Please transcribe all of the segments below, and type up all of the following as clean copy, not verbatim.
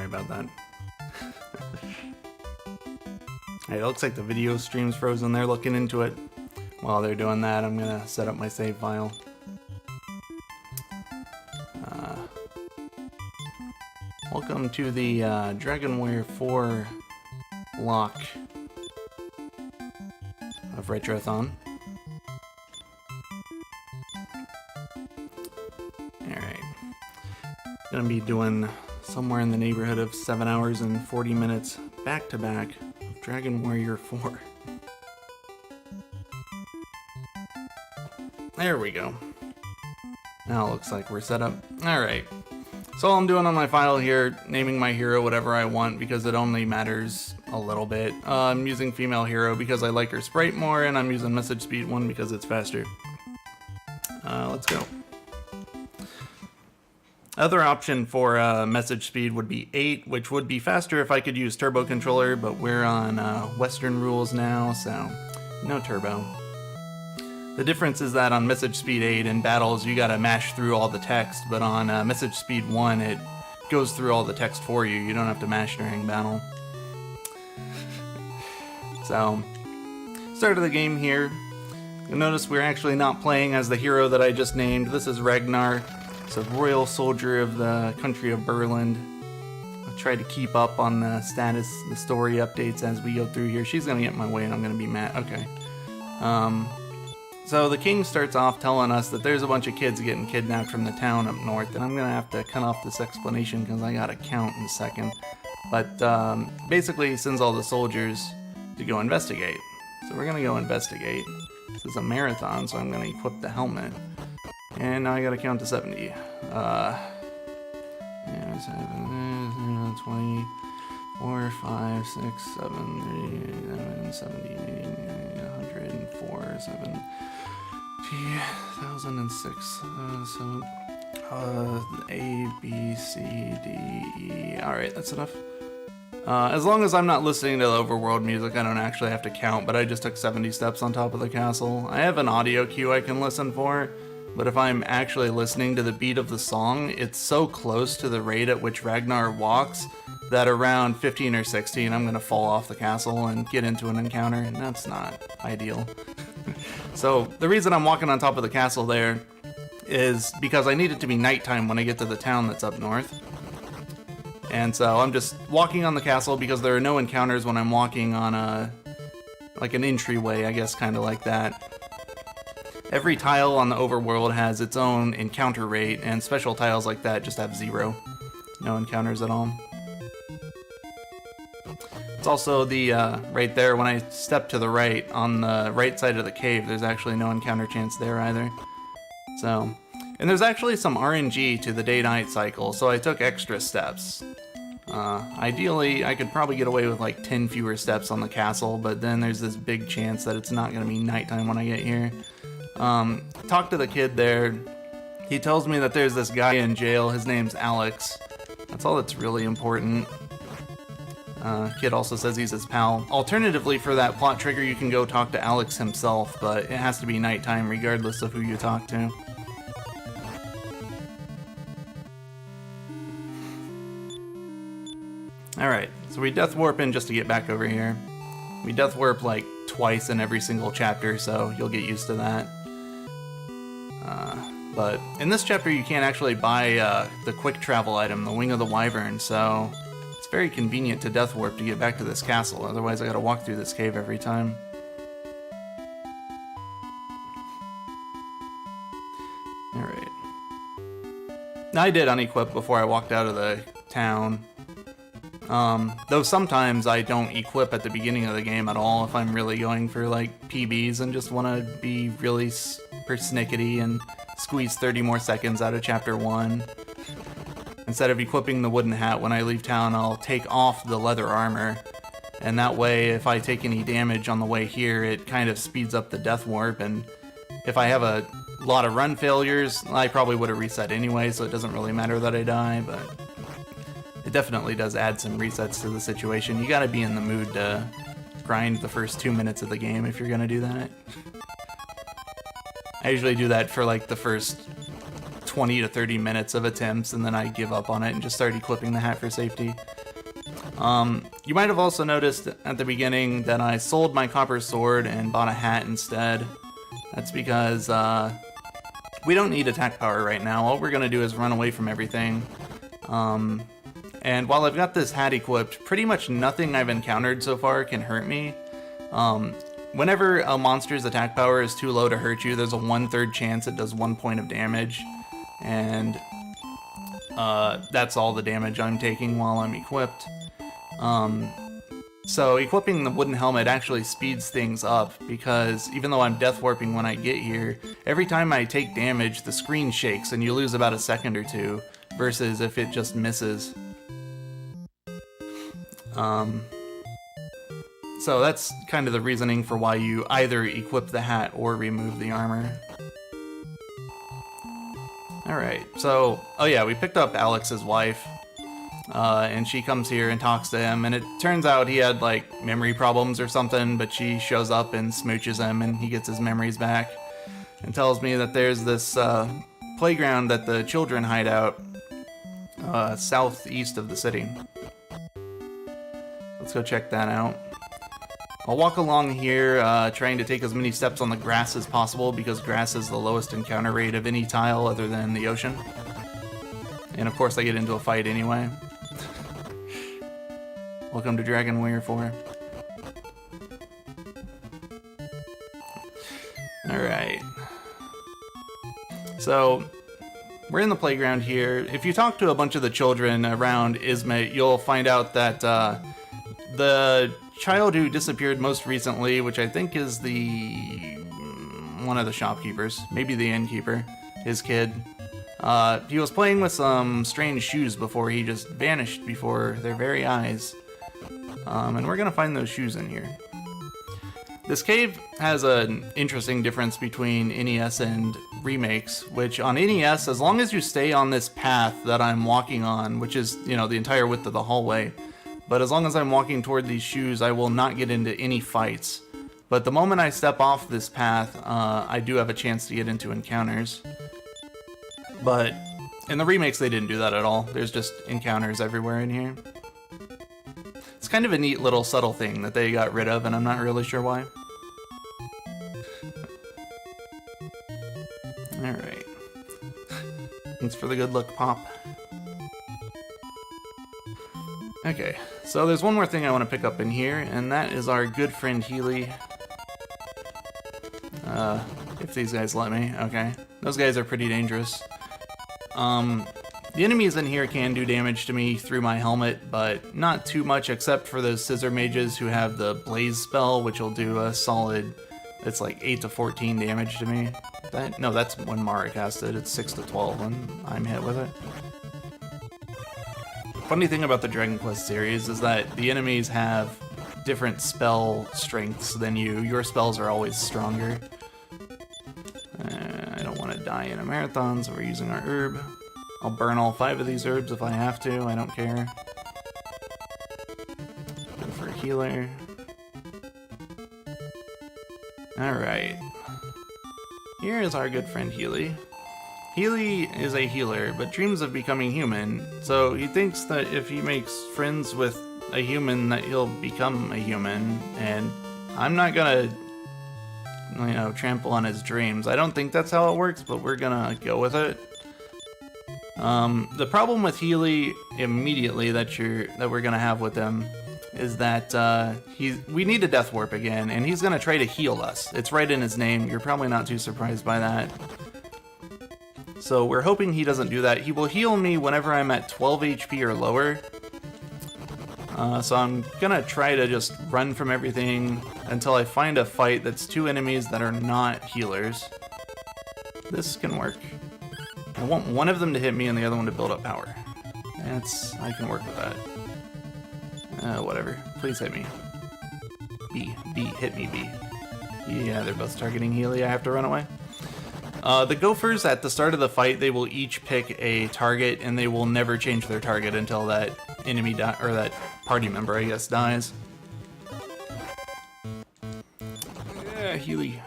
about that. Hey, it looks like the video stream's frozen. They're looking into it. While they're doing that, I'm gonna set up my save file. Welcome to the Dragon Warrior 4 block of Retrothon. Alright. Gonna be doing somewhere in the neighborhood of 7 hours and 40 minutes back to back of Dragon Warrior 4. There we go. Now it looks like we're set up. Alright. So all I'm doing on my file here, naming my hero whatever I want because it only matters a little bit. I'm using female hero because I like her sprite more, and I'm using message speed 1 because it's faster. Let's go. Other option for message speed would be 8, which would be faster if I could use turbo controller, but we're on Western rules now, so no turbo. The difference is that on message speed 8 in battles you gotta mash through all the text, but on message speed 1 it goes through all the text for you. You don't have to mash during battle. So, start of the game here. You'll notice we're actually not playing as the hero that I just named. This is Ragnar. He's a royal soldier of the country of Berland. I'll try to keep up on the status, the story updates as we go through here. She's gonna get in my way and I'm gonna be mad. Okay. So the king starts off telling us that there's a bunch of kids getting kidnapped from the town up north, and I'm gonna have to cut off this explanation because I gotta count in a second. But basically he sends all the soldiers to go investigate. So we're gonna go investigate. This is a marathon, so I'm gonna equip the helmet. And now I gotta count to 70. 20, 4, 5, 6, 7, 8, 70, 104, 7, 1006. So, A, B, C, D, E. Alright, that's enough. As long as I'm not listening to the overworld music, I don't actually have to count, but I just took 70 steps on top of the castle. I have an audio cue I can listen for, but if I'm actually listening to the beat of the song, it's so close to the rate at which Ragnar walks that around 15 or 16 I'm gonna fall off the castle and get into an encounter, and that's not ideal. So the reason I'm walking on top of the castle there is because I need it to be nighttime when I get to the town that's up north. And so I'm just walking on the castle because there are no encounters when I'm walking on like an entryway, I guess, kind of like that. Every tile on the overworld has its own encounter rate, and special tiles like that just have 0. No encounters at all. It's also the, right there, when I step to the right, on the right side of the cave, there's actually no encounter chance there either. So, and there's actually some RNG to the day-night cycle, so I took extra steps. Ideally, I could probably get away with like 10 fewer steps on the castle, but then there's this big chance that it's not going to be nighttime when I get here. Talk to the kid there. He tells me that there's this guy in jail. His name's Alex. That's all that's really important. Kid also says he's his pal. Alternatively, for that plot trigger, you can go talk to Alex himself, but it has to be nighttime regardless of who you talk to. Alright, so we death warp in just to get back over here. We death warp like twice in every single chapter, so you'll get used to that. But in this chapter you can't actually buy the quick travel item, the Wing of the Wyvern, so it's very convenient to death warp to get back to this castle, otherwise I gotta walk through this cave every time. Alright. Now I did unequip before I walked out of the town. Though sometimes I don't equip at the beginning of the game at all if I'm really going for like PBs and just want to be really persnickety and squeeze 30 more seconds out of chapter 1. Instead of equipping the wooden hat when I leave town, I'll take off the leather armor, and that way if I take any damage on the way here, it kind of speeds up the death warp, and if I have a lot of run failures, I probably would have reset anyway, so it doesn't really matter that I die, but it definitely does add some resets to the situation. You gotta be in the mood to grind the first 2 minutes of the game if you're gonna do that. I usually do that for like the first 20 to 30 minutes of attempts, and then I give up on it and just start equipping the hat for safety. You might have also noticed at the beginning that I sold my copper sword and bought a hat instead. That's because we don't need attack power right now. All we're gonna do is run away from everything. And while I've got this hat equipped, pretty much nothing I've encountered so far can hurt me. Whenever a monster's attack power is too low to hurt you, there's a 1/3 chance it does 1 point of damage. And that's all the damage I'm taking while I'm equipped. So equipping the wooden helmet actually speeds things up, because even though I'm death warping when I get here, every time I take damage, the screen shakes and you lose about a second or two, versus if it just misses. So that's kind of the reasoning for why you either equip the hat or remove the armor. Alright, so, oh yeah, we picked up Alex's wife, and she comes here and talks to him, and it turns out he had, like, memory problems or something, but she shows up and smooches him, and he gets his memories back, and tells me that there's this, playground that the children hide out, southeast of the city. Let's go check that out. I'll walk along here, trying to take as many steps on the grass as possible, because grass is the lowest encounter rate of any tile other than the ocean. And of course I get into a fight anyway. Welcome to Dragon Warrior 4. Alright. So, we're in the playground here. If you talk to a bunch of the children around Izmit, you'll find out that the child who disappeared most recently, which I think is one of the shopkeepers, maybe the innkeeper, his kid, he was playing with some strange shoes before he just vanished before their very eyes. And we're gonna find those shoes in here. This cave has an interesting difference between NES and remakes, which on NES, as long as you stay on this path that I'm walking on, which is, you know, the entire width of the hallway, but as long as I'm walking toward these shoes, I will not get into any fights. But the moment I step off this path, I do have a chance to get into encounters. But in the remakes, they didn't do that at all. There's just encounters everywhere in here. It's kind of a neat little subtle thing that they got rid of, and I'm not really sure why. Alright. Thanks for the good look, Pop. Okay, so there's one more thing I want to pick up in here, and that is our good friend Healy. If these guys let me, okay. Those guys are pretty dangerous. The enemies in here can do damage to me through my helmet, but not too much, except for those scissor mages who have the blaze spell, which will do a solid, it's like 8 to 14 damage to me. No, that's when Mara cast it. It's 6 to 12 when I'm hit with it. Funny thing about the Dragon Quest series is that the enemies have different spell strengths than you. Your spells are always stronger. I don't want to die in a marathon, so we're using our herb. I'll burn all 5 of these herbs if I have to, I don't care. Go for a healer. Alright. Here is our good friend Healy. Healy is a healer, but dreams of becoming human, so he thinks that if he makes friends with a human that he'll become a human, and I'm not gonna, you know, trample on his dreams. I don't think that's how it works, but we're gonna go with it. The problem with Healy immediately that we're gonna have with him is that we need a death warp again, and he's gonna try to heal us. It's right in his name. You're probably not too surprised by that. So we're hoping he doesn't do that. He will heal me whenever I'm at 12 HP or lower. So I'm gonna try to just run from everything until I find a fight that's 2 enemies that are not healers. This can work. I want one of them to hit me and the other one to build up power. I can work with that. Whatever. Please hit me. B, hit me, B. Yeah, they're both targeting Healy. I have to run away. The Gophers, at the start of the fight, they will each pick a target, and they will never change their target until that enemy or that party member, I guess, dies. Yeah, Healy.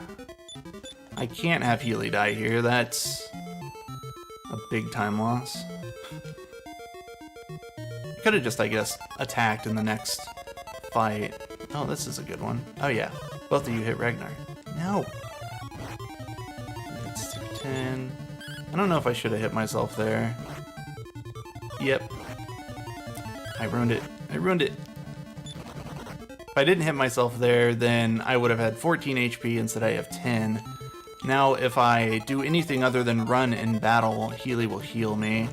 I can't have Healy die here. That's a big time loss. Could have just, I guess, attacked in the next fight. Oh, this is a good one. Oh yeah, both of you hit Ragnar. No. It's 10. I don't know if I should have hit myself there. Yep. I ruined it. I ruined it. If I didn't hit myself there, then I would have had 14 HP. Instead I have 10. Now, if I do anything other than run in battle, Healy will heal me.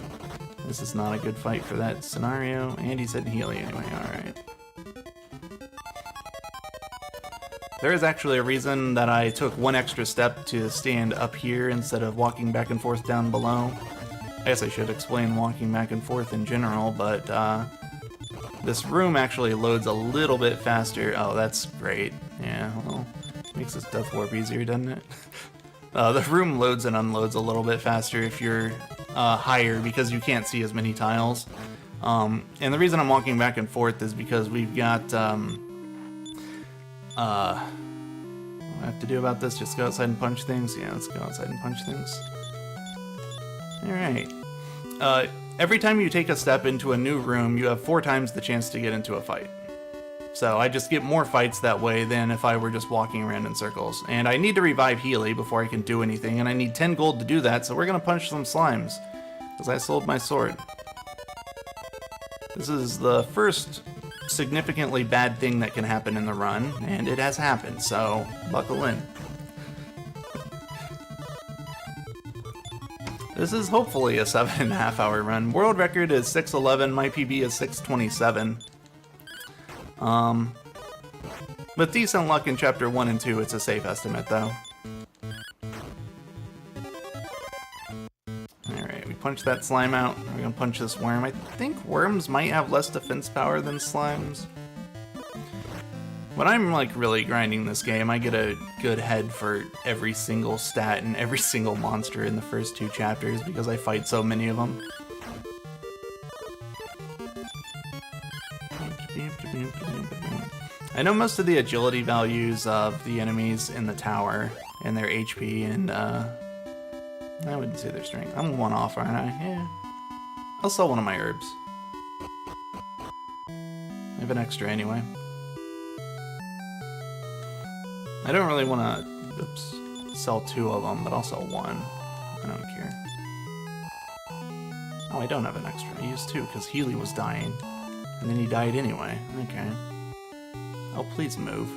This is not a good fight for that scenario. And he said Healy anyway, alright. There is actually a reason that I took one extra step to stand up here instead of walking back and forth down below. I guess I should explain walking back and forth in general, but this room actually loads a little bit faster. Oh, that's great. Yeah, well, makes this death warp easier, doesn't it? The room loads and unloads a little bit faster if you're higher because you can't see as many tiles. And the reason I'm walking back and forth is because we've got... what do I have to do about this? Just go outside and punch things? Yeah, let's go outside and punch things. Alright. Every time you take a step into a new room, you have 4 times the chance to get into a fight. So I just get more fights that way than if I were just walking around in circles. And I need to revive Healy before I can do anything, and I need 10 gold to do that, so we're gonna punch some slimes. Because I sold my sword. This is the first significantly bad thing that can happen in the run, and it has happened, so buckle in. This is hopefully a 7.5 hour run. World record is 6:11, my PB is 6:27. With decent luck in chapter 1 and 2, it's a safe estimate though. Alright, we punch that slime out. We're gonna punch this worm. I think worms might have less defense power than slimes. When I'm like really grinding this game, I get a good head for every single stat and every single monster in the first 2 chapters because I fight so many of them. I know most of the agility values of the enemies in the tower and their HP and I wouldn't say their strength. I'm 1 off, aren't I? Yeah. I'll sell one of my herbs. I have an extra anyway. I don't really want to, sell 2 of them, but I'll sell 1. I don't care. Oh, I don't have an extra. I used 2 because Healy was dying. And then he died anyway. Okay. Oh, please move.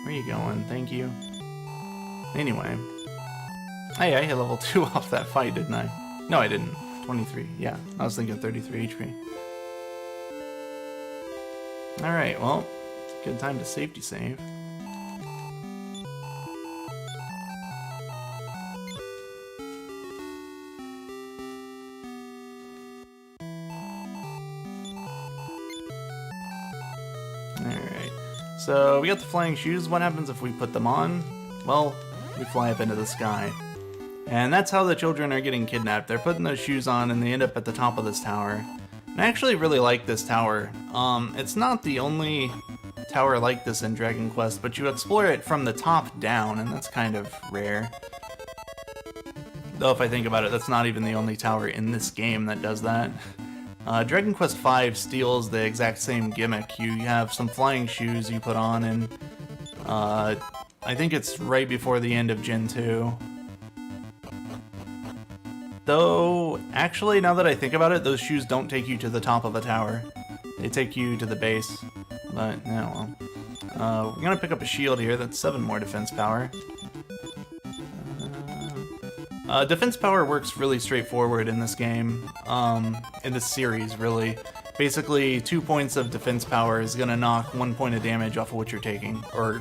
Where are you going? Thank you. Anyway. Hey, I hit level 2 off that fight, didn't I? No, I didn't. 23. Yeah, I was thinking 33 HP. Alright, well, good time to safety save. So we got the flying shoes. What happens if we put them on? Well, we fly up into the sky. And that's how the children are getting kidnapped. They're putting those shoes on and they end up at the top of this tower. And I actually really like this tower. It's not the only tower like this in Dragon Quest, but you explore it from the top down, and that's kind of rare. Though if I think about it, that's not even the only tower in this game that does that. Dragon Quest V steals the exact same gimmick. You have some flying shoes you put on, and I think it's right before the end of Gen 2. Though, actually, now that I think about it, those shoes don't take you to the top of a tower. They take you to the base. But, yeah, well. We're gonna pick up a shield here. That's 7 more defense power. Defense power works really straightforward in this game, in this series, really. Basically, 2 points of defense power is gonna knock 1 point of damage off of what you're taking. Or,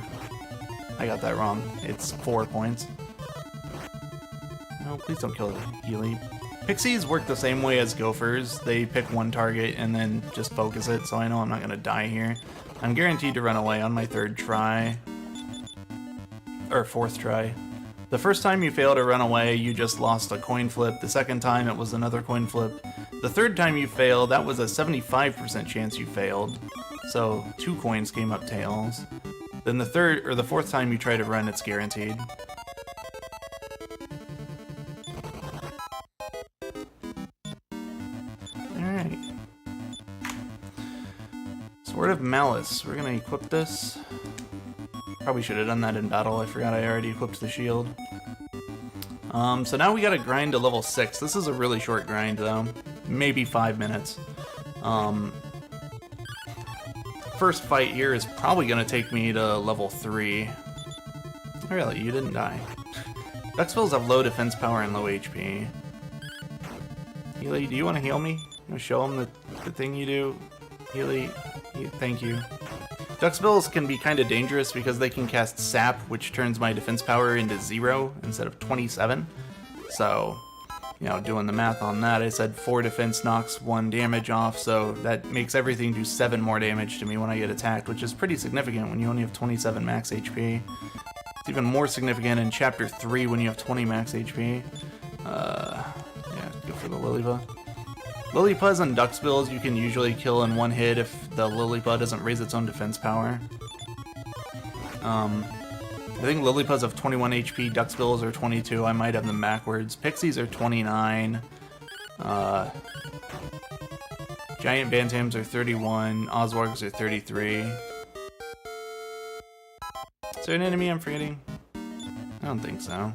I got that wrong. It's 4 points. No, please don't kill Healy. Pixies work the same way as gophers. They pick 1 target and then just focus it, so I know I'm not gonna die here. I'm guaranteed to run away on my 3rd try. Or 4th try. The first time you fail to run away, you just lost a coin flip. The second time, it was another coin flip. The third time you failed, that was a 75% chance you failed. So 2 coins came up tails. Then the 4th time you try to run, it's guaranteed. Alright. Word of Malice. We're gonna equip this. Probably should have done that in battle. I forgot I already equipped the shield. So now we gotta grind to level 6. This is a really short grind though. Maybe 5 minutes. First fight here is probably gonna take me to level 3. Oh, really, you didn't die. Duxbills have low defense power and low HP. Healy, do you want to heal me? You want to show them the thing you do? Healy, thank you. Duxbills can be kind of dangerous because they can cast Sap, which turns my defense power into 0 instead of 27. So, you know, doing the math on that, I said 4 defense knocks 1 damage off, so that makes everything do 7 more damage to me when I get attacked, which is pretty significant when you only have 27 max HP. It's even more significant in Chapter 3 when you have 20 max HP. Yeah, go for the Lillipa. Lillipas and Duxbills you can usually kill in 1 hit if the Lillipa doesn't raise its own defense power. I think Lillipas have 21 HP, Duxbills are 22, I might have them backwards. Pixies are 29. Giant Bantams are 31, Oswargs are 33. Is there an enemy I'm forgetting? I don't think so.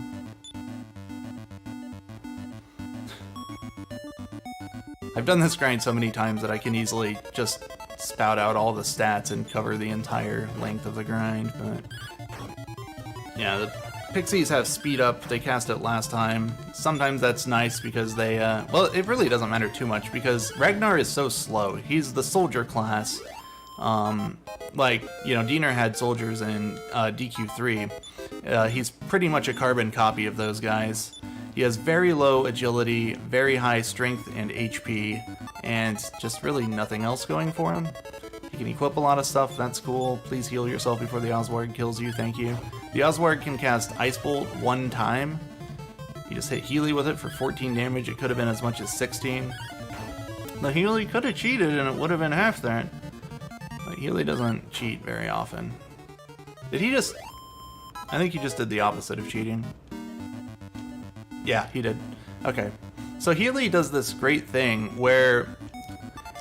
I've done this grind so many times that I can easily just spout out all the stats and cover the entire length of the grind, but... yeah, the Pixies have speed up, they cast it last time. Sometimes that's nice because they, well, it really doesn't matter too much because Ragnar is so slow. He's the soldier class. Like, you know, Diener had soldiers in DQ3. He's pretty much a carbon copy of those guys. He has very low agility, very high strength and HP, and just really nothing else going for him. He can equip a lot of stuff, that's cool. Please heal yourself before the Oswarg kills you, thank you. The Oswarg can cast Ice Bolt 1 time. You just hit Healy with it for 14 damage, it could have been as much as 16. The Healy could have cheated and it would have been half that. But Healy doesn't cheat very often. Did he just... I think he just did the opposite of cheating. Yeah, he did. Okay. So Healy does this great thing where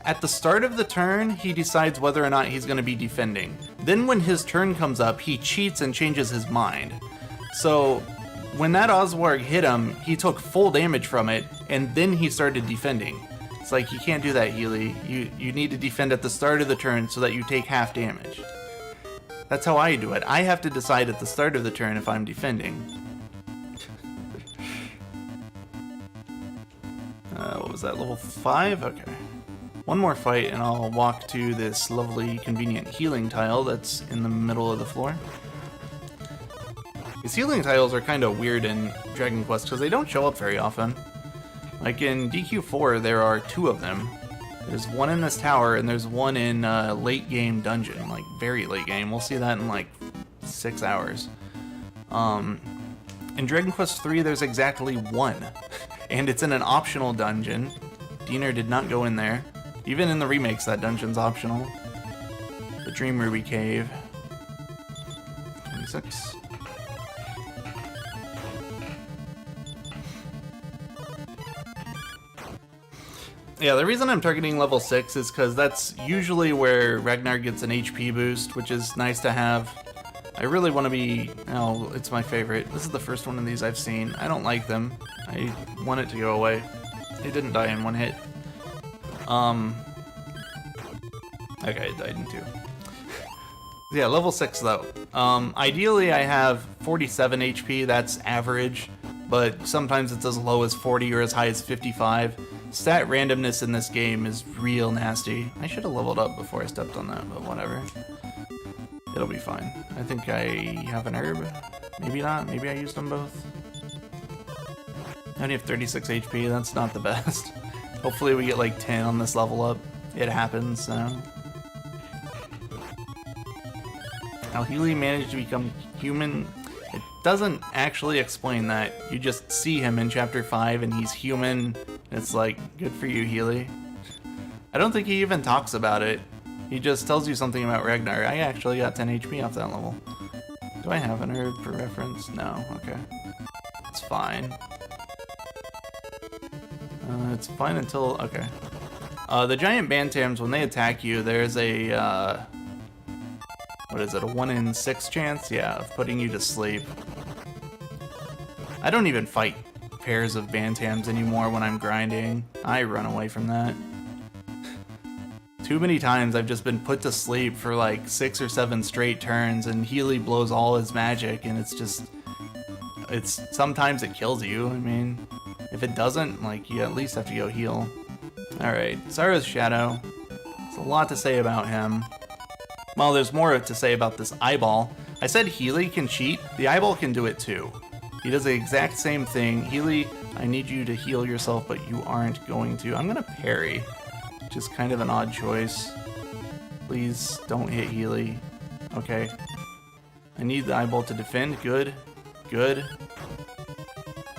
at the start of the turn, he decides whether or not he's going to be defending. Then when his turn comes up, he cheats and changes his mind. So when that Oswarg hit him, he took full damage from it, and then he started defending. It's like, you can't do that, Healy. You need to defend at the start of the turn so that you take half damage. That's how I do it. I have to decide at the start of the turn if I'm defending. What was that, level 5? Okay. One more fight and I'll walk to this lovely, convenient healing tile that's in the middle of the floor. These healing tiles are kind of weird in Dragon Quest because they don't show up very often. Like in DQ4, there are 2 of them. There's one in this tower and there's one in late game dungeon, like very late game. We'll see that in like 6 hours. In Dragon Quest 3, there's exactly 1. And it's in an optional dungeon. Diener did not go in there. Even in the remakes, that dungeon's optional. The Dream Ruby Cave. 26. Yeah, the reason I'm targeting level 6 is because that's usually where Ragnar gets an HP boost, which is nice to have. I really want to be... oh, it's my favorite. This is the first one of these I've seen. I don't like them. I want it to go away. It didn't die in 1 hit. Okay, it died in 2. Yeah, level 6 though. Ideally I have 47 HP, that's average, but sometimes it's as low as 40 or as high as 55. Stat randomness in this game is real nasty. I should have leveled up before I stepped on that, but whatever. It'll be fine. I think I have an herb. Maybe not, maybe I used them both. I only have 36 HP, that's not the best. Hopefully we get like 10 on this level up. It happens, so. How Healy managed to become human, it doesn't actually explain that. You just see him in Chapter 5 and he's human. It's like, good for you, Healy. I don't think he even talks about it. He just tells you something about Ragnar. I actually got 10 HP off that level. Do I have an herb for reference? No, okay. It's fine. It's fine until, okay. The giant bantams, when they attack you, there's a, what is it, a 1 in 6 chance? Yeah, of putting you to sleep. I don't even fight pairs of bantams anymore when I'm grinding. I run away from that. Too many times I've just been put to sleep for like 6 or 7 straight turns, and Healy blows all his magic, and sometimes it kills you. I mean, if it doesn't, like, you at least have to go heal. Alright, Zara's Shadow. There's a lot to say about him. Well, there's more to say about this eyeball. I said Healy can cheat. The eyeball can do it too. He does the exact same thing. Healy, I need you to heal yourself, but you aren't going to. I'm gonna parry, which is kind of an odd choice. Please don't hit Healy. Okay. I need the eyeball to defend. Good. Good.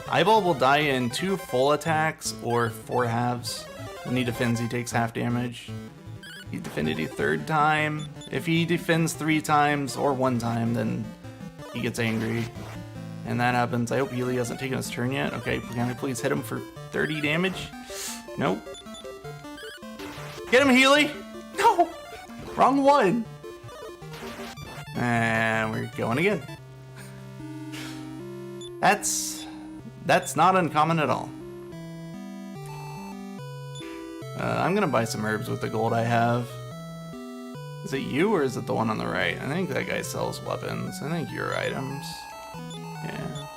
Eyeball will die in 2 full attacks or 4 halves. When he defends, he takes half damage. He defended a 3rd time. If he defends 3 times or 1 time, then he gets angry. And that happens. I hope Healy hasn't taken his turn yet. Okay, can I please hit him for 30 damage? Nope. Get him, Healy! No! Wrong one! And we're going again. That's not uncommon at all. I'm gonna buy some herbs with the gold I have. Is it you or is it the one on the right? I think that guy sells weapons. I think your items. Yeah.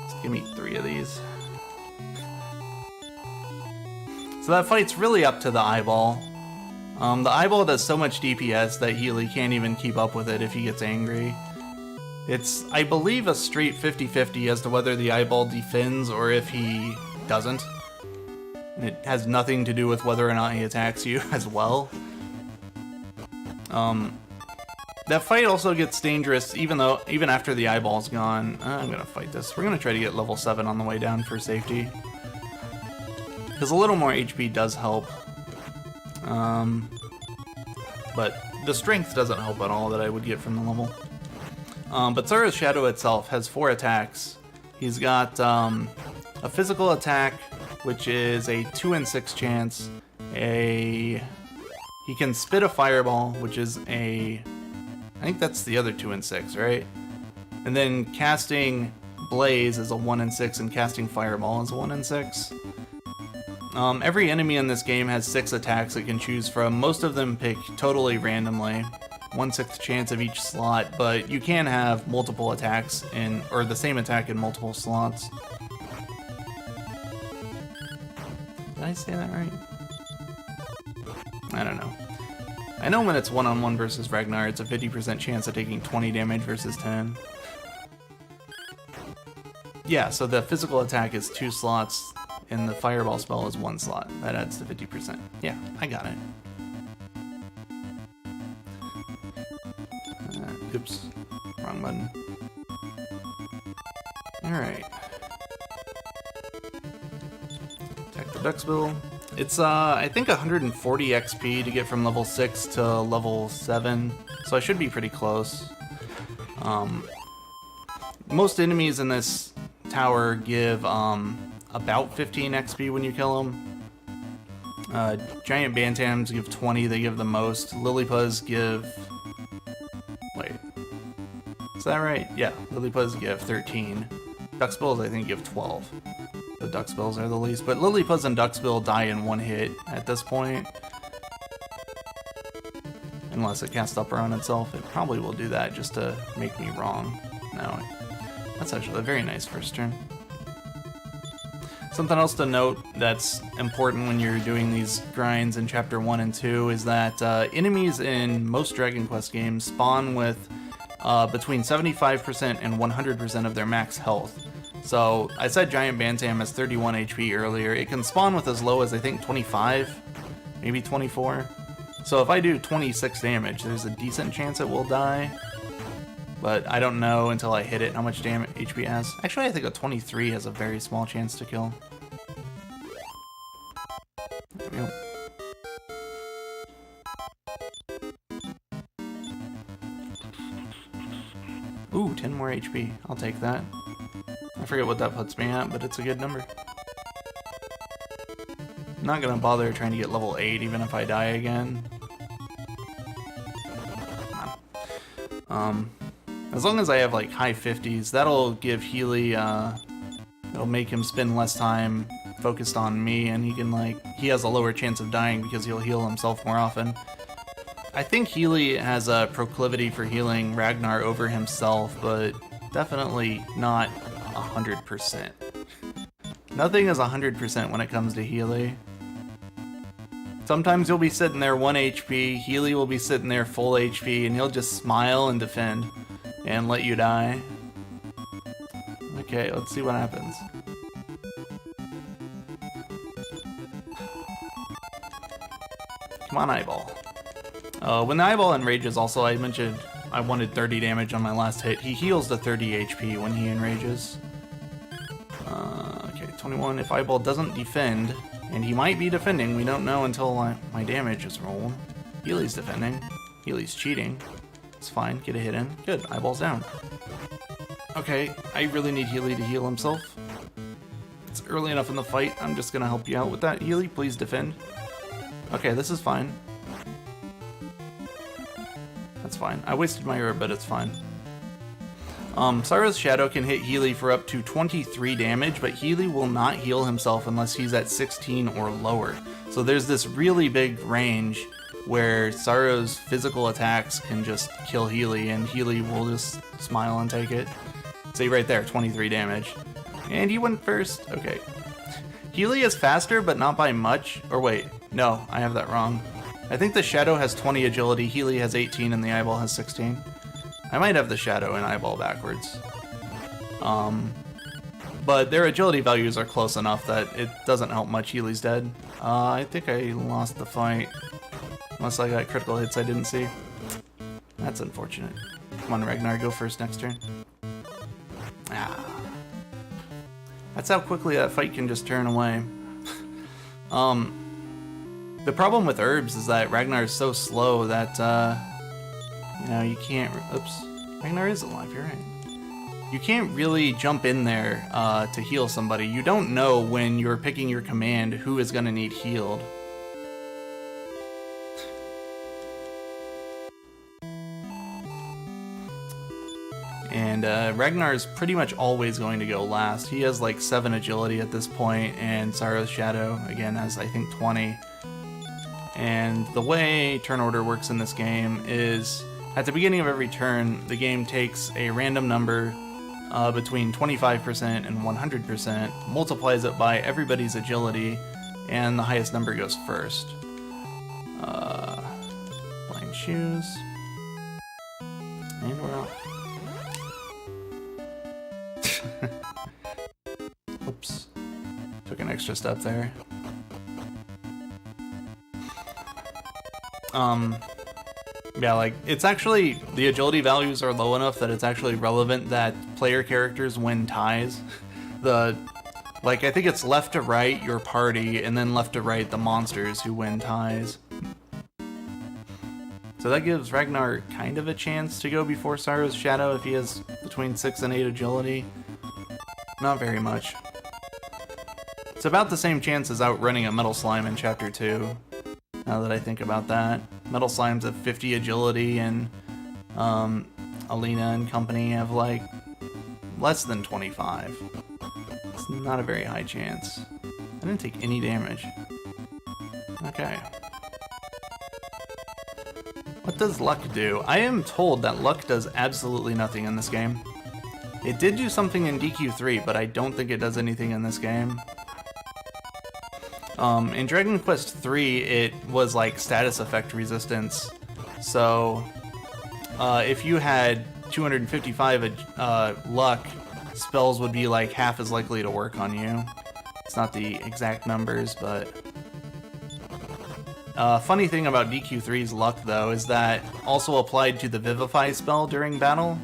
Just give me 3 of these. So that fight's really up to the eyeball. The eyeball does so much DPS that Healy can't even keep up with it if he gets angry. It's, I believe, a straight 50-50 as to whether the eyeball defends or if he doesn't. And it has nothing to do with whether or not he attacks you as well. That fight also gets dangerous even after the eyeball's gone. I'm gonna fight this. We're gonna try to get level 7 on the way down for safety. Because a little more HP does help. But the strength doesn't help at all that I would get from the level. But Zara's Shadow itself has 4 attacks. He's got a physical attack, which is a 2 in 6 chance. He can spit a fireball, which is I think that's the other 2 in 6, right? And then casting Blaze is a 1 in 6, and casting Fireball is a 1 in 6. Every enemy in this game has 6 attacks it can choose from. Most of them pick totally randomly. 1/6 chance of each slot, but you can have multiple attacks or the same attack in multiple slots. Did I say that right? I don't know. I know when it's one-on-one versus Ragnar, it's a 50% chance of taking 20 damage versus 10. Yeah, so the physical attack is 2 slots, and the fireball spell is 1 slot. That adds to 50%. Yeah, I got it. Oops, wrong button. Alright. Attack the Duxbill. It's, I think 140 XP to get from level 6 to level 7, so I should be pretty close. Most enemies in this tower give, about 15 XP when you kill them. Giant Bantams give 20, they give the most. Lilliput's give... Wait. Is that right? Yeah, Lilliput's give 13. Duxbills, I think, give 12. The Duxbills are the least, but Lilliput's and Duxbill die in 1 hit at this point. Unless it casts Upper on itself. It probably will do that just to make me wrong. No, that's actually a very nice first turn. Something else to note that's important when you're doing these grinds in Chapter 1 and 2 is that enemies in most Dragon Quest games spawn with between 75% and 100% of their max health. So, I said Giant Bantam has 31 HP earlier. It can spawn with as low as, I think, 25, maybe 24. So if I do 26 damage, there's a decent chance it will die. But I don't know until I hit it how much damage HP it has. Actually, I think a 23 has a very small chance to kill. There we go. Ooh, 10 more HP. I'll take that. I forget what that puts me at, but it's a good number. I'm not gonna bother trying to get level 8 even if I die again. As long as I have like high 50s, that'll give Healy, it'll make him spend less time focused on me, and he has a lower chance of dying because he'll heal himself more often. I think Healy has a proclivity for healing Ragnar over himself, but definitely not 100%. Nothing is 100% when it comes to Healy. Sometimes you'll be sitting there 1 HP, Healy will be sitting there full HP, and he'll just smile and defend and let you die. Okay, let's see what happens. Come on, eyeball. When the eyeball enrages, also, I mentioned I wanted 30 damage on my last hit. He heals to 30 HP when he enrages. Okay, 21. If eyeball doesn't defend, and he might be defending, we don't know until my damage is rolled. Healy's defending. Healy's cheating. It's fine, get a hit in. Good, eyeball's down. Okay, I really need Healy to heal himself. It's early enough in the fight, I'm just gonna help you out with that. Healy, please defend. Okay, this is fine. That's fine. I wasted my herb, but it's fine. Cyro's Shadow can hit Healy for up to 23 damage, but Healy will not heal himself unless he's at 16 or lower. So there's this really big range where Cyro's physical attacks can just kill Healy, and Healy will just smile and take it. See right there, 23 damage. And he went first. Okay. Healy is faster, but not by much. Or wait, no, I have that wrong. I think the Shadow has 20 agility, Healy has 18, and the Eyeball has 16. I might have the Shadow and Eyeball backwards. But their agility values are close enough that it doesn't help much. Healy's dead. I think I lost the fight. Unless I got critical hits I didn't see. That's unfortunate. Come on, Ragnar, go first next turn. Ah. That's how quickly that fight can just turn away. The problem with herbs is that Ragnar is so slow that, you know, you can't... Oops. Ragnar is alive, you're right. You can't really jump in there to heal somebody. You don't know when you're picking your command who is going to need healed. And Ragnar's pretty much always going to go last. He has like 7 agility at this point, and Cyro's Shadow, again, has I think 20. And the way turn order works in this game is, at the beginning of every turn, the game takes a random number between 25% and 100%, multiplies it by everybody's agility, and the highest number goes first. Blind shoes. And we're off. Oops. Took an extra step there. Yeah, like, it's actually, the agility values are low enough that it's actually relevant that player characters win ties. Like, I think it's left to right, your party, and then left to right, the monsters who win ties. So that gives Ragnar kind of a chance to go before Cyro's Shadow if he has between 6 and 8 agility. Not very much. It's about the same chance as outrunning a Metal Slime in Chapter 2, now that I think about that. Metal Slimes have 50 agility, and Alina and company have like less than 25. It's not a very high chance. I didn't take any damage. Okay. What does luck do? I am told that luck does absolutely nothing in this game. It did do something in DQ3, but I don't think it does anything in this game. In Dragon Quest III, it was like status effect resistance. So, if you had 255 luck, spells would be like half as likely to work on you. It's not the exact numbers, but... funny thing about DQ3's luck, though, is that also applied to the Vivify spell during battle.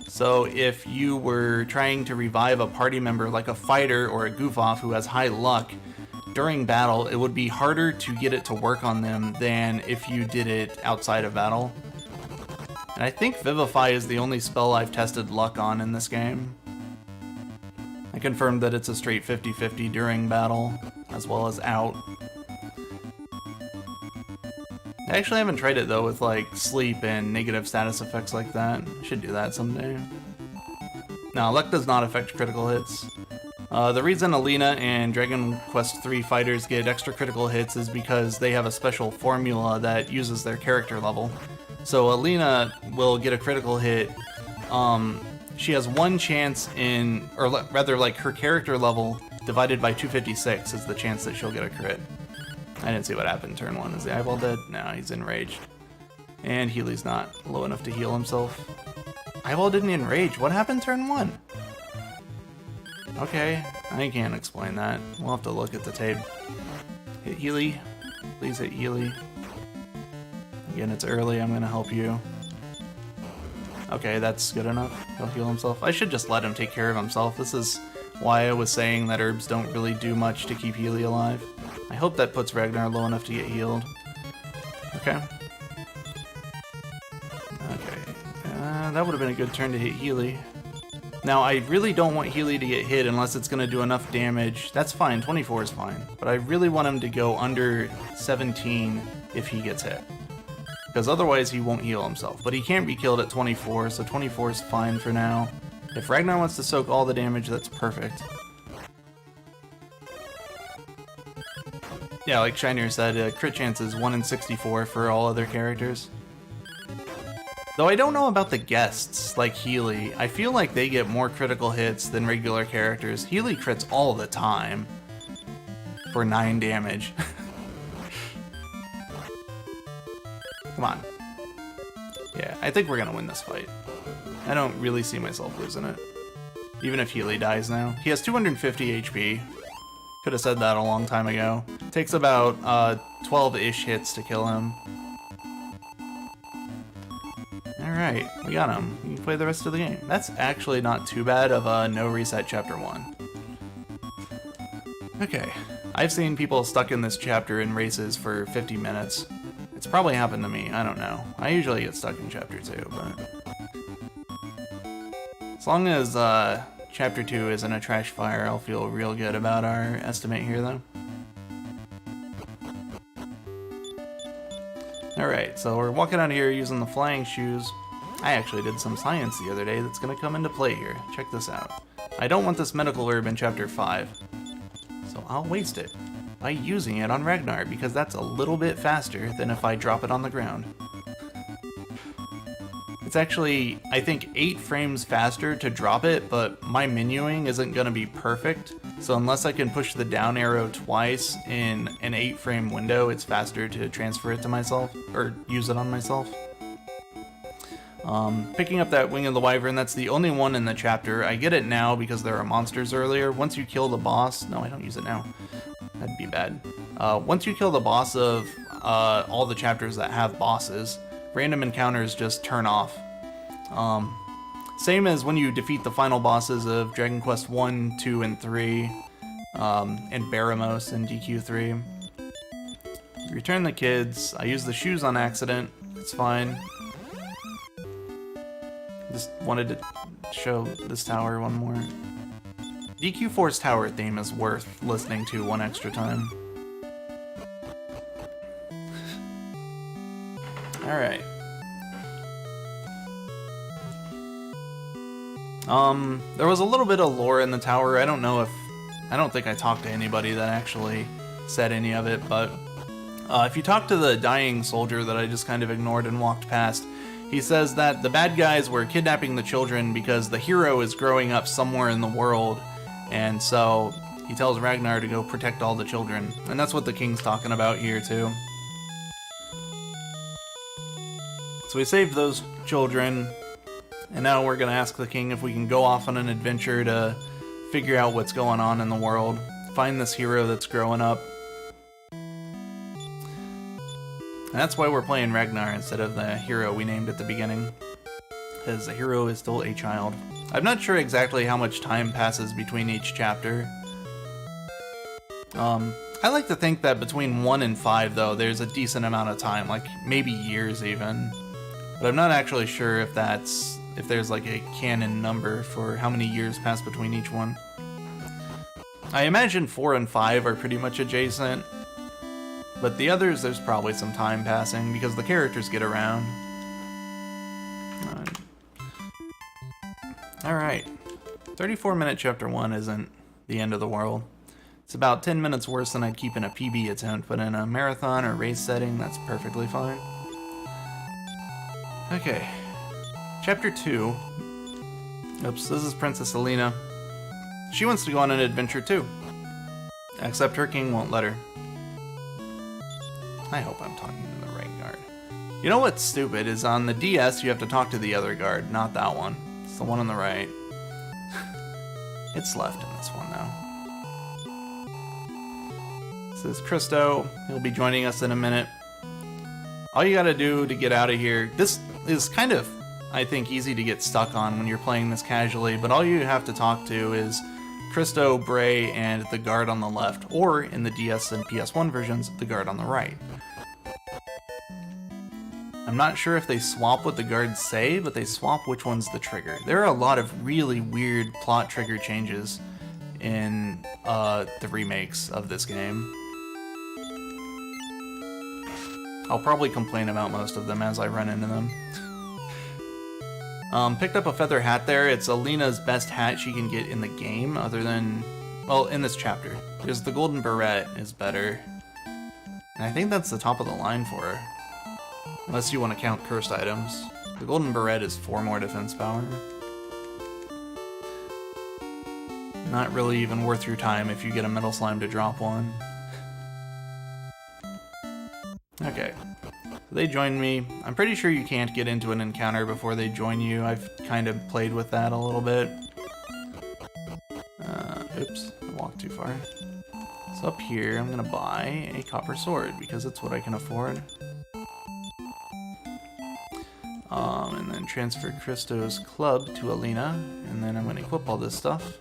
So if you were trying to revive a party member like a fighter or a goof-off who has high luck, during battle, it would be harder to get it to work on them than if you did it outside of battle. And I think Vivify is the only spell I've tested luck on in this game. I confirmed that it's a straight 50-50 during battle, as well as out. I actually haven't tried it though with like sleep and negative status effects like that. Should do that someday. Now, luck does not affect critical hits. The reason Alina and Dragon Quest III fighters get extra critical hits is because they have a special formula that uses their character level. So Alina will get a critical hit. She has one chance in, or rather like her character level divided by 256 is the chance that she'll get a crit. I didn't see what happened turn 1. Is the eyeball dead? No, he's enraged. And Healy's not low enough to heal himself. Eyeball didn't enrage. What happened turn 1? Okay, I can't explain that. We'll have to look at the tape. Hit Healy. Please hit Healy. Again, it's early. I'm gonna help you. Okay, that's good enough. He'll heal himself. I should just let him take care of himself. This is why I was saying that herbs don't really do much to keep Healy alive. I hope that puts Ragnar low enough to get healed. Okay. Okay. That would have been a good turn to hit Healy. Now, I really don't want Healy to get hit unless it's going to do enough damage. That's fine, 24 is fine. But I really want him to go under 17 if he gets hit. Because otherwise he won't heal himself. But he can't be killed at 24, so 24 is fine for now. If Ragnar wants to soak all the damage, that's perfect. Yeah, like Shiner said, crit chance is 1 in 64 for all other characters. Though I don't know about the guests, like Healy. I feel like they get more critical hits than regular characters. Healy crits all the time for 9 damage. Come on. Yeah, I think we're gonna win this fight. I don't really see myself losing it. Even if Healy dies now. He has 250 HP. Could have said that a long time ago. Takes about 12-ish hits to kill him. Alright, we got him. We can play the rest of the game. That's actually not too bad of a no reset chapter 1. Okay, I've seen people stuck in this chapter in races for 50 minutes. It's probably happened to me, I don't know. I usually get stuck in chapter 2, but... as long as chapter 2 isn't a trash fire, I'll feel real good about our estimate here though. Alright, so we're walking out here using the flying shoes. I actually did some science the other day that's going to come into play here. Check this out. I don't want this medical herb in chapter 5, so I'll waste it by using it on Ragnar, because that's a little bit faster than if I drop it on the ground. It's actually, I think, 8 frames faster to drop it, but my menuing isn't going to be perfect. So unless I can push the down arrow twice in an 8-frame window, it's faster to transfer it to myself, or use it on myself. Picking up that Wing of the Wyvern, that's the only one in the chapter. I get it now because there are monsters earlier. Once you kill the boss... no, I don't use it now. That'd be bad. Once you kill the boss of all the chapters that have bosses, random encounters just turn off. Same as when you defeat the final bosses of Dragon Quest 1, 2, and 3, and Baramos in DQ3. Return the kids. I used the shoes on accident. It's fine. Just wanted to show this tower one more. DQ4's tower theme is worth listening to one extra time. Alright. There was a little bit of lore in the tower. I don't think I talked to anybody that actually said any of it, but if you talk to the dying soldier that I just kind of ignored and walked past, he says that the bad guys were kidnapping the children because the hero is growing up somewhere in the world, and so he tells Ragnar to go protect all the children. And that's what the king's talking about here too. So we saved those children, and now we're gonna ask the king if we can go off on an adventure to figure out what's going on in the world, find this hero that's growing up. And that's why we're playing Ragnar instead of the hero we named at the beginning, because the hero is still a child. I'm not sure exactly how much time passes between each chapter. I like to think that between 1 and 5, though, there's a decent amount of time, like maybe years even. But I'm not actually sure if there's like a canon number for how many years pass between each one. I imagine 4 and 5 are pretty much adjacent. But the others, there's probably some time passing because the characters get around. Alright. 34-minute chapter 1 isn't the end of the world. It's about 10 minutes worse than I'd keep in a PB attempt, but in a marathon or race setting, that's perfectly fine. Okay. Chapter 2. Oops, this is Princess Alina. She wants to go on an adventure too. Except her king won't let her. I hope I'm talking to the right guard. You know what's stupid is on the DS you have to talk to the other guard, not that one. It's the one on the right. It's left in this one though. This is Christo. He'll be joining us in a minute. All you gotta do to get out of here, this is kind of, I think, easy to get stuck on when you're playing this casually, but all you have to talk to is Christo, Bray, and the guard on the left, or in the DS and PS1 versions, the guard on the right. I'm not sure if they swap what the guards say, but they swap which one's the trigger. There are a lot of really weird plot trigger changes in the remakes of this game. I'll probably complain about most of them as I run into them. Picked up a feather hat there. It's Alina's best hat she can get in the game, other than, well, in this chapter. Because the golden beret is better. And I think that's the top of the line for her. Unless you want to count cursed items. The golden beret is 4 more defense power. Not really even worth your time if you get a metal slime to drop one. Okay. They joined me. I'm pretty sure you can't get into an encounter before they join you. I've kind of played with that a little bit. Oops, I walked too far. So up here, I'm gonna buy a copper sword because it's what I can afford. And then transfer Christo's club to Alina, and then I'm gonna equip all this stuff.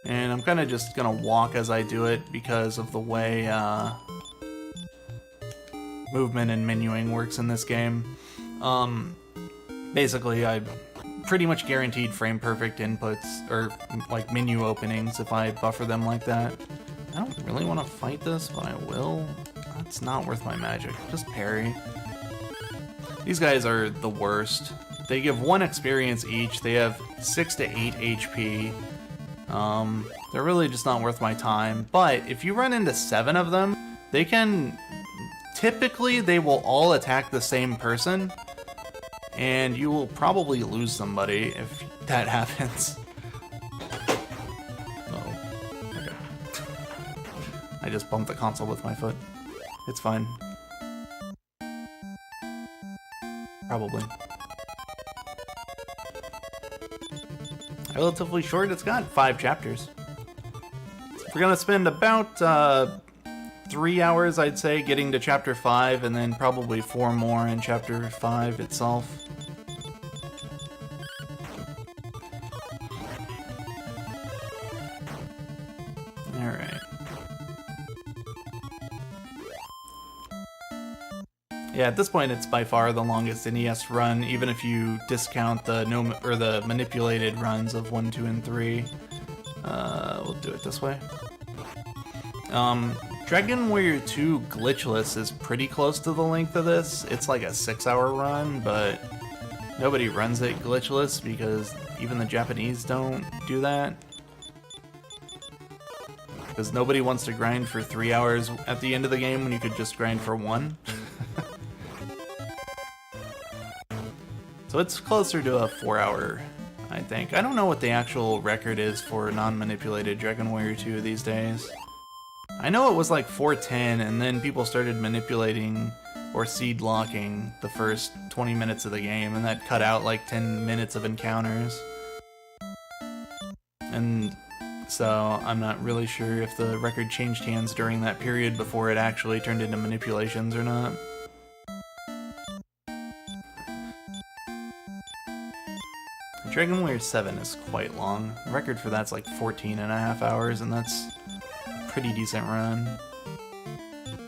And I'm kind of just gonna walk as I do it because of the way movement and menuing works in this game. Basically, I pretty much guaranteed frame perfect inputs, or like menu openings if I buffer them like that. I don't really want to fight this, but I will. That's not worth my magic. Just parry. These guys are the worst. They give 1 experience each. They have 6 to 8 HP. They're really just not worth my time. But if you run into 7 of them, they can... Typically, they will all attack the same person, and you will probably lose somebody if that happens. Uh-oh. Okay. I just bumped the console with my foot. It's fine. Probably. Relatively short, it's got 5 chapters. We're gonna spend about 3 hours, I'd say, getting to chapter 5, and then probably 4 more in chapter 5 itself. Alright. Yeah, at this point it's by far the longest NES run, even if you discount the the manipulated runs of 1, 2, and 3. We'll do it this way. Dragon Warrior 2 Glitchless is pretty close to the length of this. It's like a 6-hour run, but nobody runs it glitchless because even the Japanese don't do that. Because nobody wants to grind for 3 hours at the end of the game when you could just grind for 1. So it's closer to a 4-hour, I think. I don't know what the actual record is for non-manipulated Dragon Warrior 2 these days. I know it was like 4:10, and then people started manipulating or seed locking the first 20 minutes of the game, and that cut out like 10 minutes of encounters. And so I'm not really sure if the record changed hands during that period before it actually turned into manipulations or not. Dragon Warrior 7 is quite long. The record for that's like 14.5 hours, and that's a pretty decent run.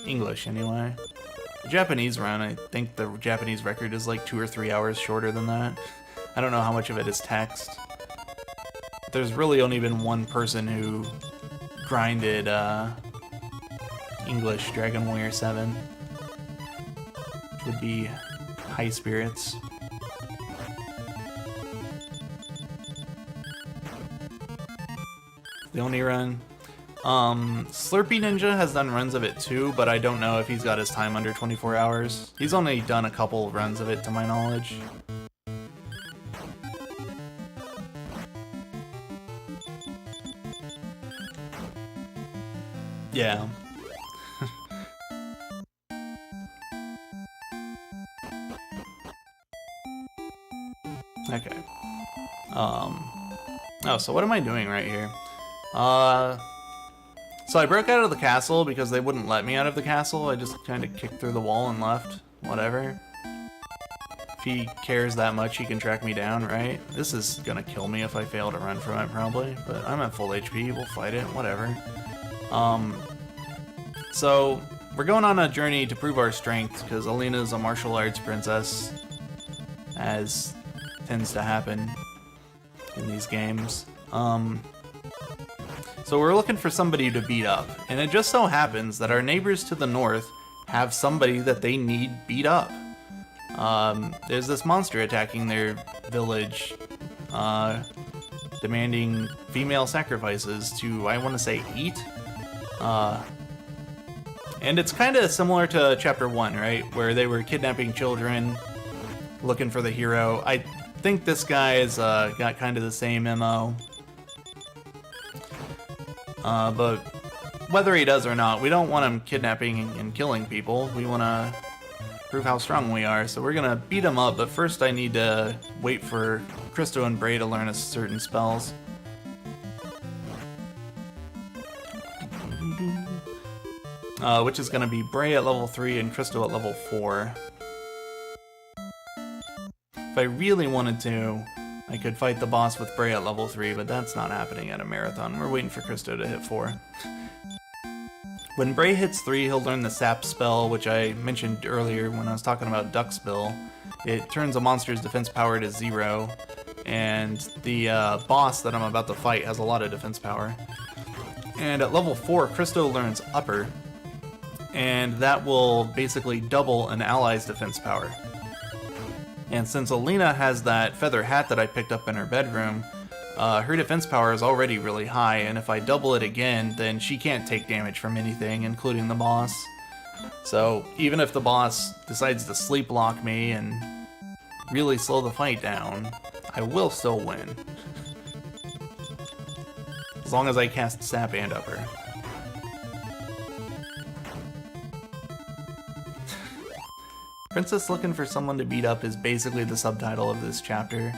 English, anyway. The Japanese run, I think the Japanese record is like 2 or 3 hours shorter than that. I don't know how much of it is text. There's really only been one person who grinded English Dragon Warrior 7. Which would be High Spirits. The only run. Slurpee Ninja has done runs of it too, but I don't know if he's got his time under 24 hours. He's only done a couple runs of it to my knowledge. Yeah. Okay. Oh, so what am I doing right here? So I broke out of the castle because they wouldn't let me out of the castle. I just kind of kicked through the wall and left. Whatever. If he cares that much, he can track me down, right? This is gonna kill me if I fail to run from it, probably. But I'm at full HP, we'll fight it, whatever. So we're going on a journey to prove our strength, because Alina's a martial arts princess, as tends to happen in these games. So we're looking for somebody to beat up, and it just so happens that our neighbors to the north have somebody that they need beat up. There's this monster attacking their village, demanding female sacrifices to, I want to say, eat. And it's kind of similar to Chapter 1, right? Where they were kidnapping children, looking for the hero. I think this guy's got kind of the same MO. But whether he does or not, we don't want him kidnapping and killing people. We want to prove how strong we are, so we're gonna beat him up, but first I need to wait for Christo and Bray to learn us certain spells. Which is gonna be Bray at level 3 and Christo at level 4. If I really wanted to, I could fight the boss with Bray at level 3, but that's not happening at a marathon. We're waiting for Christo to hit 4. When Bray hits 3, he'll learn the Sap spell, which I mentioned earlier when I was talking about Duck's Bill. It turns a monster's defense power to 0, and the boss that I'm about to fight has a lot of defense power. And at level 4, Christo learns Upper, and that will basically double an ally's defense power. And since Alina has that feather hat that I picked up in her bedroom, her defense power is already really high, and if I double it again, then she can't take damage from anything, including the boss. So even if the boss decides to sleep lock me and really slow the fight down, I will still win. As long as I cast Sap and Upper. Princess looking for someone to beat up is basically the subtitle of this chapter.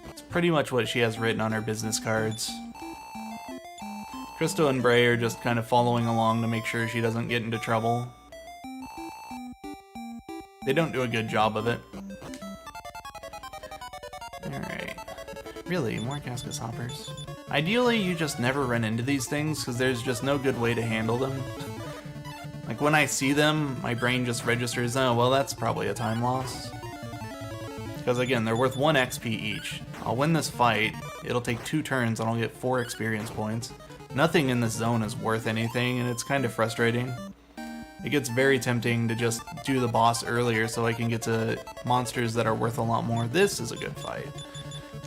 It's pretty much what she has written on her business cards. Christo and Bray are just kind of following along to make sure she doesn't get into trouble. They don't do a good job of it. Alright. Really, more Cascus Hoppers. Ideally, you just never run into these things, because there's just no good way to handle them. Like, when I see them, my brain just registers, oh, well, that's probably a time loss. Because, again, they're worth 1 XP each. I'll win this fight, it'll take 2 turns, and I'll get 4 experience points. Nothing in this zone is worth anything, and it's kind of frustrating. It gets very tempting to just do the boss earlier so I can get to monsters that are worth a lot more. This is a good fight.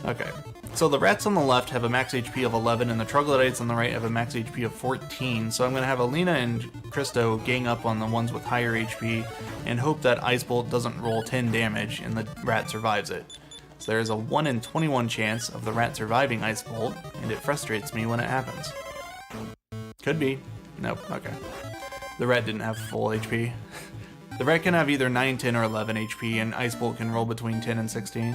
Okay. So the rats on the left have a max HP of 11, and the troglodytes on the right have a max HP of 14, so I'm going to have Alina and Christo gang up on the ones with higher HP, and hope that Ice Bolt doesn't roll 10 damage and the rat survives it. So there is a 1 in 21 chance of the rat surviving Ice Bolt, and it frustrates me when it happens. Could be. Nope, okay. The rat didn't have full HP. The rat can have either 9, 10, or 11 HP, and Ice Bolt can roll between 10 and 16.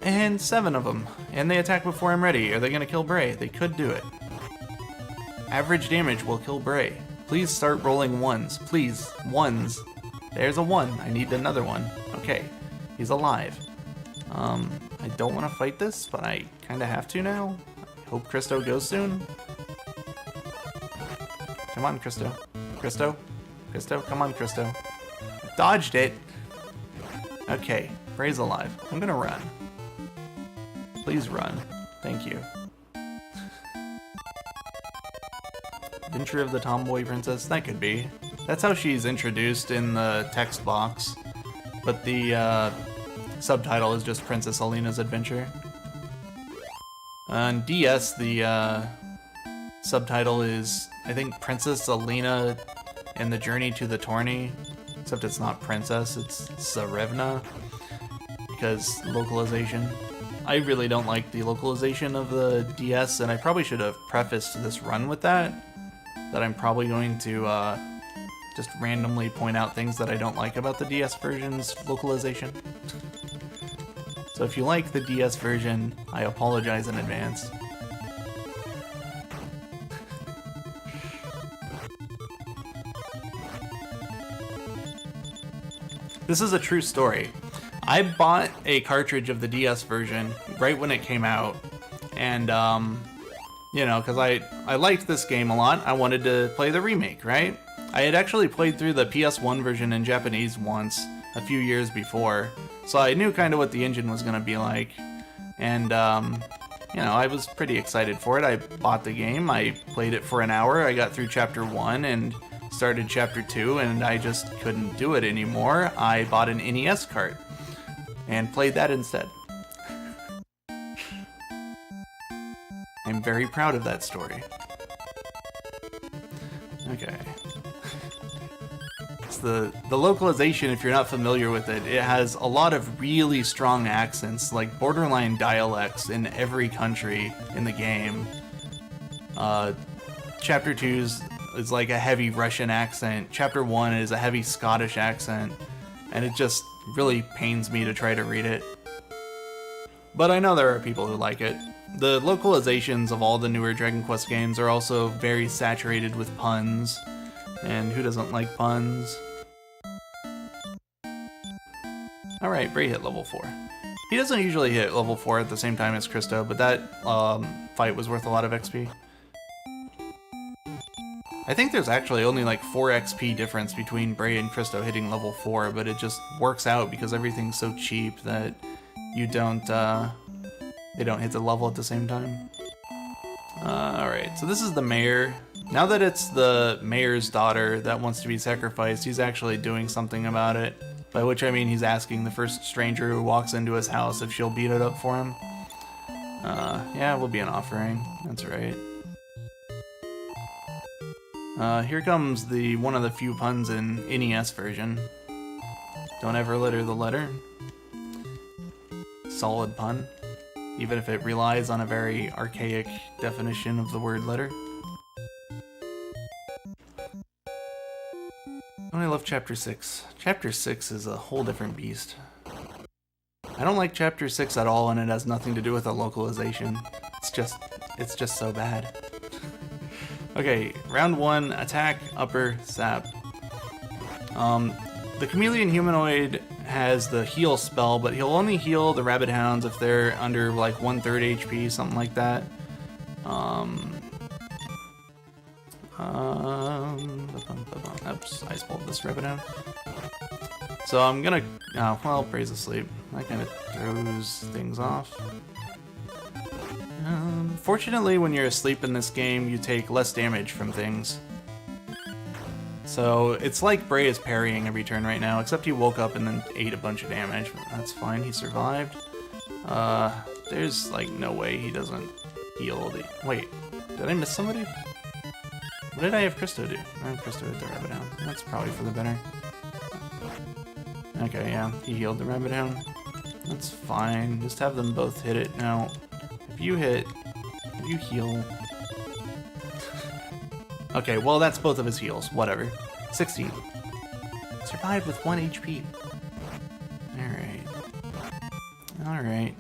And 7 of them. And they attack before I'm ready. Are they going to kill Bray? They could do it. Average damage will kill Bray. Please start rolling 1s. Please. 1s. There's a 1. I need another one. Okay. He's alive. I don't want to fight this, but I kind of have to now. I hope Christo goes soon. Come on, Christo. Christo? Christo? Come on, Christo. Dodged it. Okay. Bray's alive. I'm going to run. Please run. Thank you. Adventure of the Tomboy Princess? That could be. That's how she's introduced in the text box. But the subtitle is just Princess Alina's Adventure. On DS, the subtitle is, I think, Princess Alina and the Journey to the Tourney. Except it's not Princess, it's Tsarevna. Because localization. I really don't like the localization of the DS, and I probably should have prefaced this run with that. That I'm probably going to just randomly point out things that I don't like about the DS version's localization. So if you like the DS version, I apologize in advance. This is a true story. I bought a cartridge of the DS version right when it came out, and you know, because I liked this game a lot, I wanted to play the remake, right? I had actually played through the PS1 version in Japanese once, a few years before, so I knew kind of what the engine was going to be like, and you know, I was pretty excited for it. I bought the game, I played it for an hour, I got through Chapter 1, and started Chapter 2, and I just couldn't do it anymore. I bought an NES cart and played that instead. I'm very proud of that story. Okay. It's the localization, if you're not familiar with it, it has a lot of really strong accents, like borderline dialects in every country in the game. Chapter 2 is like a heavy Russian accent. Chapter 1 is a heavy Scottish accent, and it just really pains me to try to read it. But I know there are people who like it. The localizations of all the newer Dragon Quest games are also very saturated with puns, and who doesn't like puns? Alright, Bray hit level 4. He doesn't usually hit level 4 at the same time as Christo, but that fight was worth a lot of XP. I think there's actually only like 4 XP difference between Bray and Christo hitting level 4, but it just works out because everything's so cheap that you don't, they don't hit the level at the same time. Alright, so this is the mayor. Now that it's the mayor's daughter that wants to be sacrificed, he's actually doing something about it. By which I mean he's asking the first stranger who walks into his house if she'll beat it up for him. Yeah, it will be an offering. That's right. Here comes one of the few puns in NES version. Don't ever litter the letter. Solid pun, even if it relies on a very archaic definition of the word letter. I love Chapter 6. Chapter 6 is a whole different beast. I don't like Chapter 6 at all, and it has nothing to do with the localization. It's just so bad. Okay, round 1, attack, upper, sap. The chameleon humanoid has the heal spell, but he'll only heal the rabbit hounds if they're under like 1/3 HP, something like that. Oops, I spoiled this rabbit hound. So I'm gonna, well, Bray's asleep. That kind of throws things off. Fortunately, when you're asleep in this game, you take less damage from things. So it's like Bray is parrying every turn right now, except he woke up and then ate a bunch of damage. That's fine, he survived. There's like no way he doesn't heal the... Wait, did I miss somebody? What did I have Christo do? I have Christo hit the rabbit hound. That's probably for the better. Okay, yeah, he healed the rabbit hound. That's fine, just have them both hit it. Now, if you heal... Okay, well that's both of his heals, whatever. 16. Survived with 1 HP. Alright. Alright.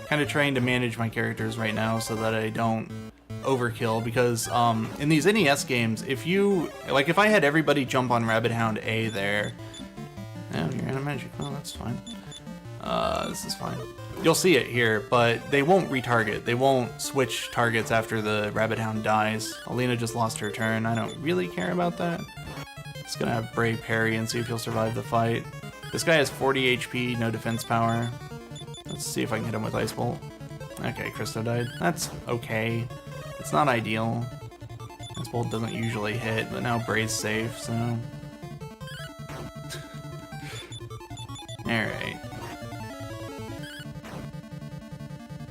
Kind of trying to manage my characters right now so that I don't overkill, because in these NES games, if I had everybody jump on Rabbit Hound A there... Oh, you're out of magic. Oh, that's fine. This is fine. You'll see it here, but they won't retarget. They won't switch targets after the Rabbit Hound dies. Alina just lost her turn. I don't really care about that. Just gonna have Bray parry and see if he'll survive the fight. This guy has 40 HP, no defense power. Let's see if I can hit him with Ice Bolt. Okay, Christo died. That's okay. It's not ideal. Ice Bolt doesn't usually hit, but now Bray's safe, so... Alright.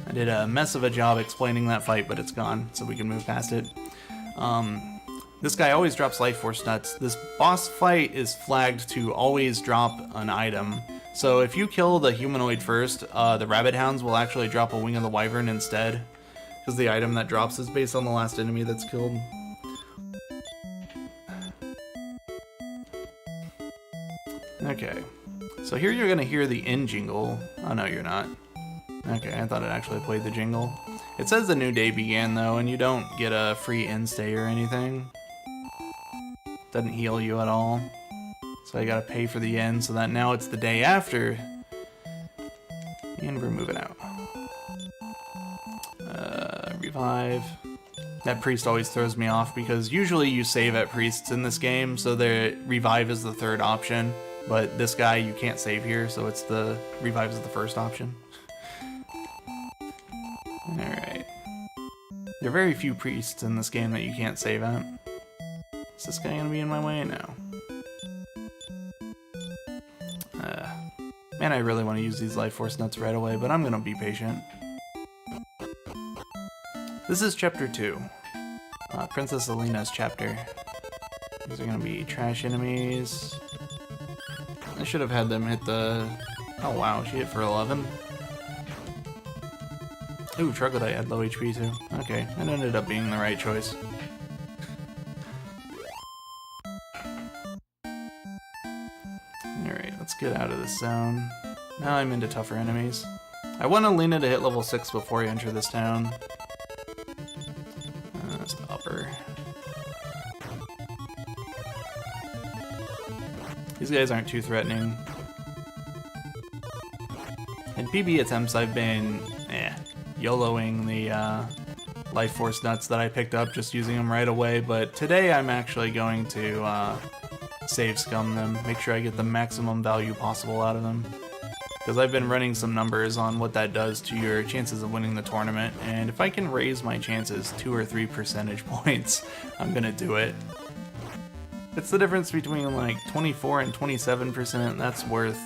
I did a mess of a job explaining that fight, but it's gone, so we can move past it. This guy always drops Life Force Nuts. This boss fight is flagged to always drop an item. So if you kill the humanoid first, the Rabbit Hounds will actually drop a Wing of the Wyvern instead, because the item that drops is based on the last enemy that's killed. Okay, so here you're gonna hear the end jingle. Oh no, you're not. Okay, I thought it actually played the jingle. It says the new day began though, and you don't get a free end stay or anything. Doesn't heal you at all. So I gotta pay for the end so that now it's the day after. And we're moving out. Revive. That priest always throws me off because usually you save at priests in this game, so the revive is the third option. But this guy you can't save here, so it's the revive is the first option. Alright. There are very few priests in this game that you can't save at. Is this guy gonna be in my way? No. Man, I really want to use these Life Force Nuts right away, but I'm gonna be patient. This is Chapter 2. Princess Alina's chapter. These are gonna be trash enemies. I should have had them hit the... Oh wow, she hit for 11. Ooh, Troglodyte had low HP too. Okay, that ended up being the right choice. Alright, let's get out of this zone. Now I'm into tougher enemies. I want Alina to hit level 6 before I enter this town. Stop her. These guys aren't too threatening. In PB attempts, I've been YOLOing the Life Force Nuts that I picked up, just using them right away, but today I'm actually going to save scum them, make sure I get the maximum value possible out of them. Because I've been running some numbers on what that does to your chances of winning the tournament, and if I can raise my chances 2 or 3 percentage points, I'm gonna do it. It's the difference between like 24 and 27%, that's worth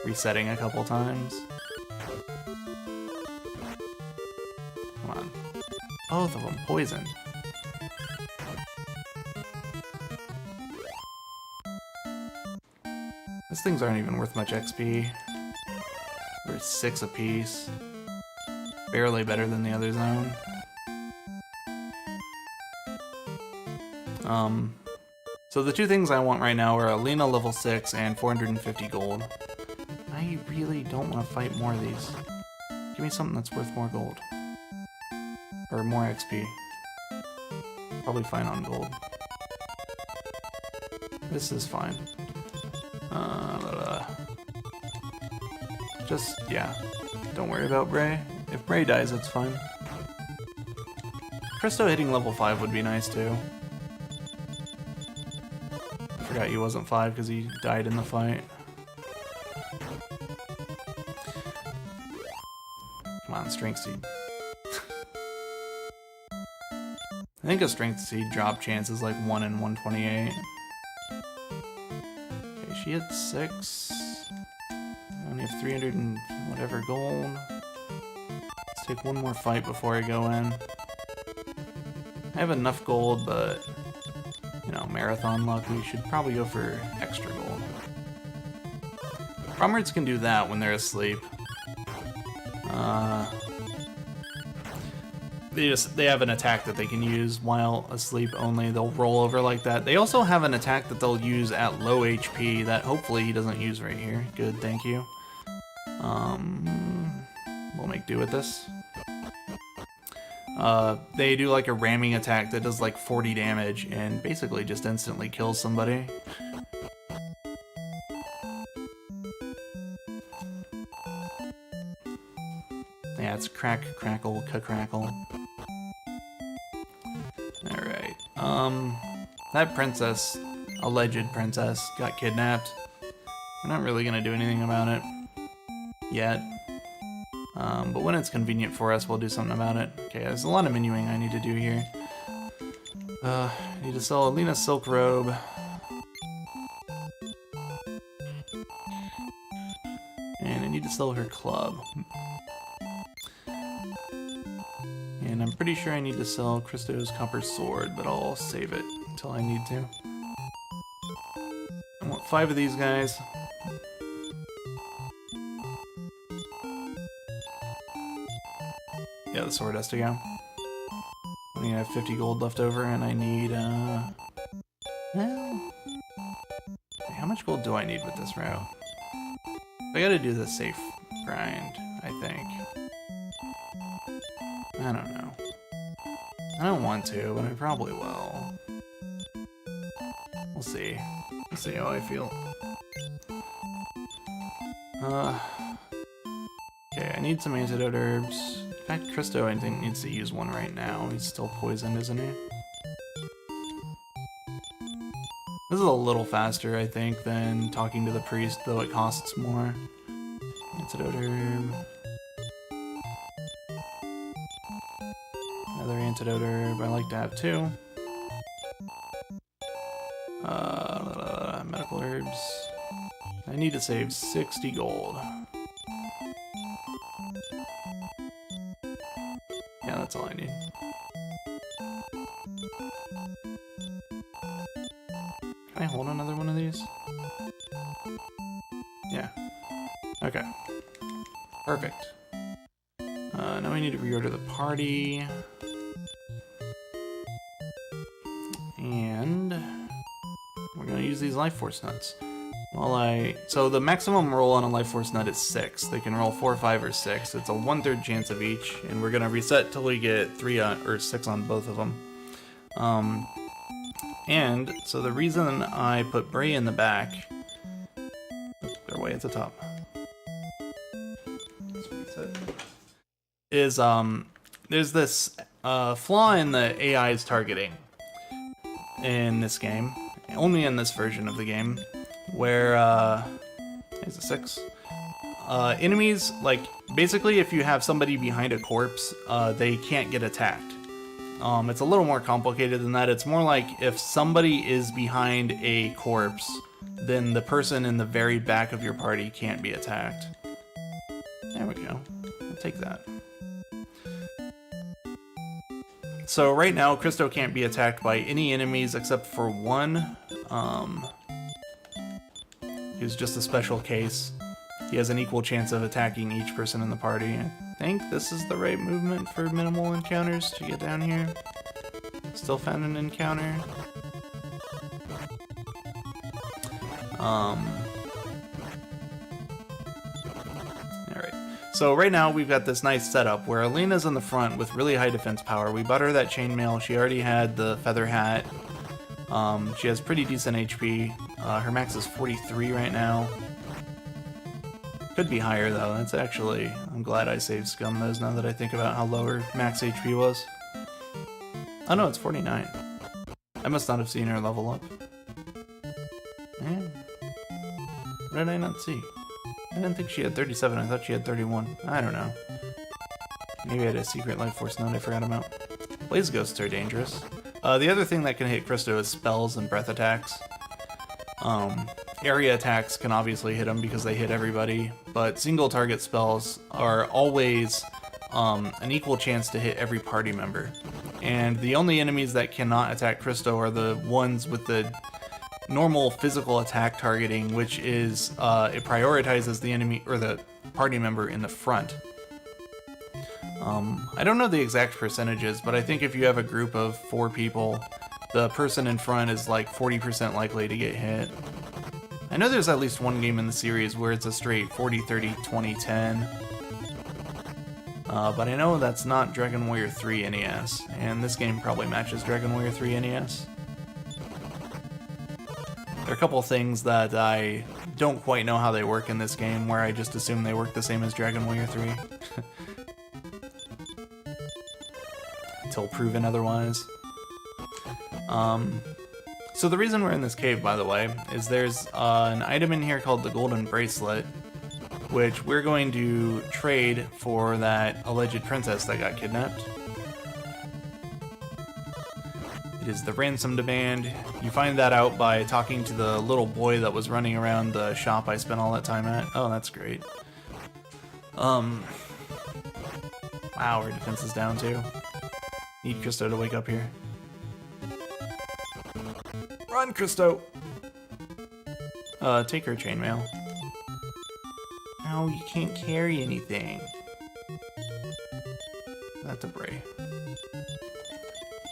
resetting a couple times. Come on. Both of them poisoned. These things aren't even worth much XP. They're 6 apiece. Barely better than the other zone. So the two things I want right now are Alina level 6 and 450 gold. I really don't want to fight more of these. Give me something that's worth more gold. Or more XP. Probably fine on gold. This is fine. Just, yeah. Don't worry about Bray. If Bray dies, it's fine. Christo hitting level 5 would be nice too. Forgot he wasn't 5 because he died in the fight. Come on, Strength Seed. I think a Strength Seed drop chance is like 1 in 128. Okay, she hit 6. I only have 300 and whatever gold. Let's take one more fight before I go in. I have enough gold, but you know, marathon luck, we should probably go for extra gold. Bromwards can do that when they're asleep. They have an attack that they can use while asleep only. They'll roll over like that. They also have an attack that they'll use at low HP that hopefully he doesn't use right here. Good, thank you. We'll make do with this. They do like a ramming attack that does like 40 damage and basically just instantly kills somebody. Yeah, it's crack, crackle, ca-crackle. Alright, that princess, alleged princess, got kidnapped. We're not really gonna do anything about it. Yet. But when it's convenient for us, we'll do something about it. Okay, there's a lot of menuing I need to do here. I need to sell Alina's silk robe. And I need to sell her club. And I'm pretty sure I need to sell Christo's copper sword, but I'll save it until I need to. I want 5 of these guys. Yeah, the sword has to go. I only have 50 gold left over, and I need, well... How much gold do I need with this route? I gotta do the safe grind, I think. I don't know. I don't want to, but I probably will. We'll see. We'll see how I feel. Okay, I need some antidote herbs. In fact, Christo, I think, needs to use one right now. He's still poisoned, isn't he? This is a little faster, I think, than talking to the priest, though it costs more. Antidote herb. Another antidote herb. I like to have 2. Medical herbs. I need to save 60 gold. Yeah, that's all I need. Can I hold another one of these? Yeah. Okay. Perfect. Now we need to reorder the party. And we're gonna use these life force nuts. So the maximum roll on a life force nut is 6. They can roll 4, 5, or 6. It's a 1/3 chance of each, and we're gonna reset till we get 3 or 6 on both of them. And so the reason I put Bray in the back, they're way at the top, is there's this flaw in the AI's targeting in this game, only in this version of the game, where there's a 6. Enemies, like, basically if you have somebody behind a corpse, they can't get attacked. It's a little more complicated than that. It's more like if somebody is behind a corpse, then the person in the very back of your party can't be attacked. There we go. I'll take that. So right now, Christo can't be attacked by any enemies except for one, who's just a special case. He has an equal chance of attacking each person in the party. I think this is the right movement for minimal encounters to get down here. Still found an encounter. Alright. So right now we've got this nice setup where Alina's in the front with really high defense power. We bought her that chainmail. She already had the feather hat. She has pretty decent HP. Her max is 43 right now. Could be higher though. That's actually, I'm glad I saved Scum those now that I think about how low her max HP was. Oh no, it's 49. I must not have seen her level up. Man. What did I not see? I didn't think she had 37, I thought she had 31. I don't know. Maybe I had a secret life force node I forgot about. Blaze ghosts are dangerous. The other thing that can hit Christo is spells and breath attacks. Area attacks can obviously hit them because they hit everybody, but single target spells are always an equal chance to hit every party member. And the only enemies that cannot attack Christo are the ones with the normal physical attack targeting, which is it prioritizes the enemy or the party member in the front. I don't know the exact percentages, but I think if you have a group of 4 people, the person in front is like 40% likely to get hit. I know there's at least one game in the series where it's a straight 40, 30, 20, 10. But I know that's not Dragon Warrior 3 NES, and this game probably matches Dragon Warrior 3 NES. There are a couple things that I don't quite know how they work in this game, where I just assume they work the same as Dragon Warrior 3. Until proven otherwise. So the reason we're in this cave, by the way, is there's an item in here called the Golden Bracelet, which we're going to trade for that alleged princess that got kidnapped. It is the ransom demand. You find that out by talking to the little boy that was running around the shop I spent all that time at. Oh, that's great. Wow, her defense is down too. Need Christo to wake up here. Run, Christo! Take her chainmail. No, you can't carry anything. That's a Bray.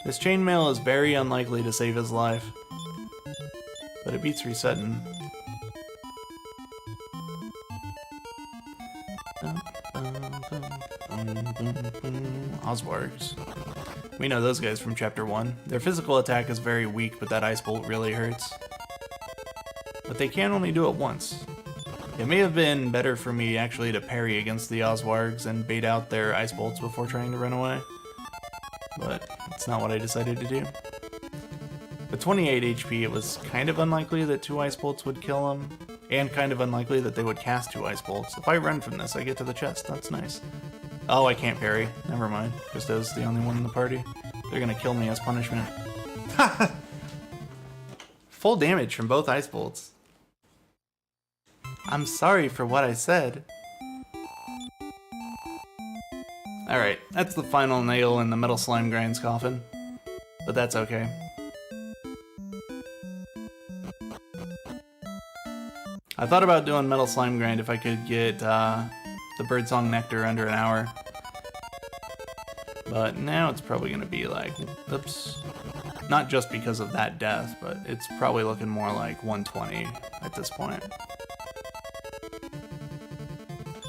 This chainmail is very unlikely to save his life, but it beats resetting. Oswargs. We know those guys from Chapter 1. Their physical attack is very weak, but that ice bolt really hurts. But they can only do it once. It may have been better for me actually to parry against the Oswargs and bait out their ice bolts before trying to run away. But it's not what I decided to do. With 28 HP, it was kind of unlikely that 2 ice bolts would kill him, and kind of unlikely that they would cast 2 ice bolts. If I run from this, I get to the chest. That's nice. Oh, I can't parry. Never mind. Christo's the only one in the party. They're gonna kill me as punishment. Full damage from both ice bolts. I'm sorry for what I said. Alright, that's the final nail in the Metal Slime Grind's coffin. But that's okay. I thought about doing Metal Slime Grind if I could get the Birdsong Nectar under an hour. But now it's probably going to be like, oops. Not just because of that death, but it's probably looking more like 120 at this point.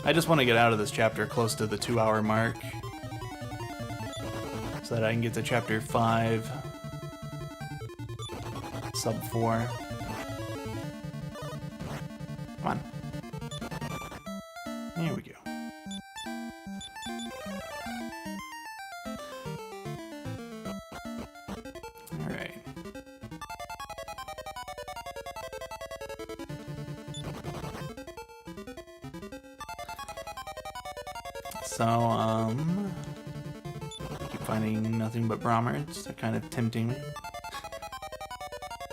I just want to get out of this chapter close to the 2-hour mark, so that I can get to chapter 5, sub 4. Come on. There we go. Alright. So, keep finding nothing but Brommards. They're kind of tempting me.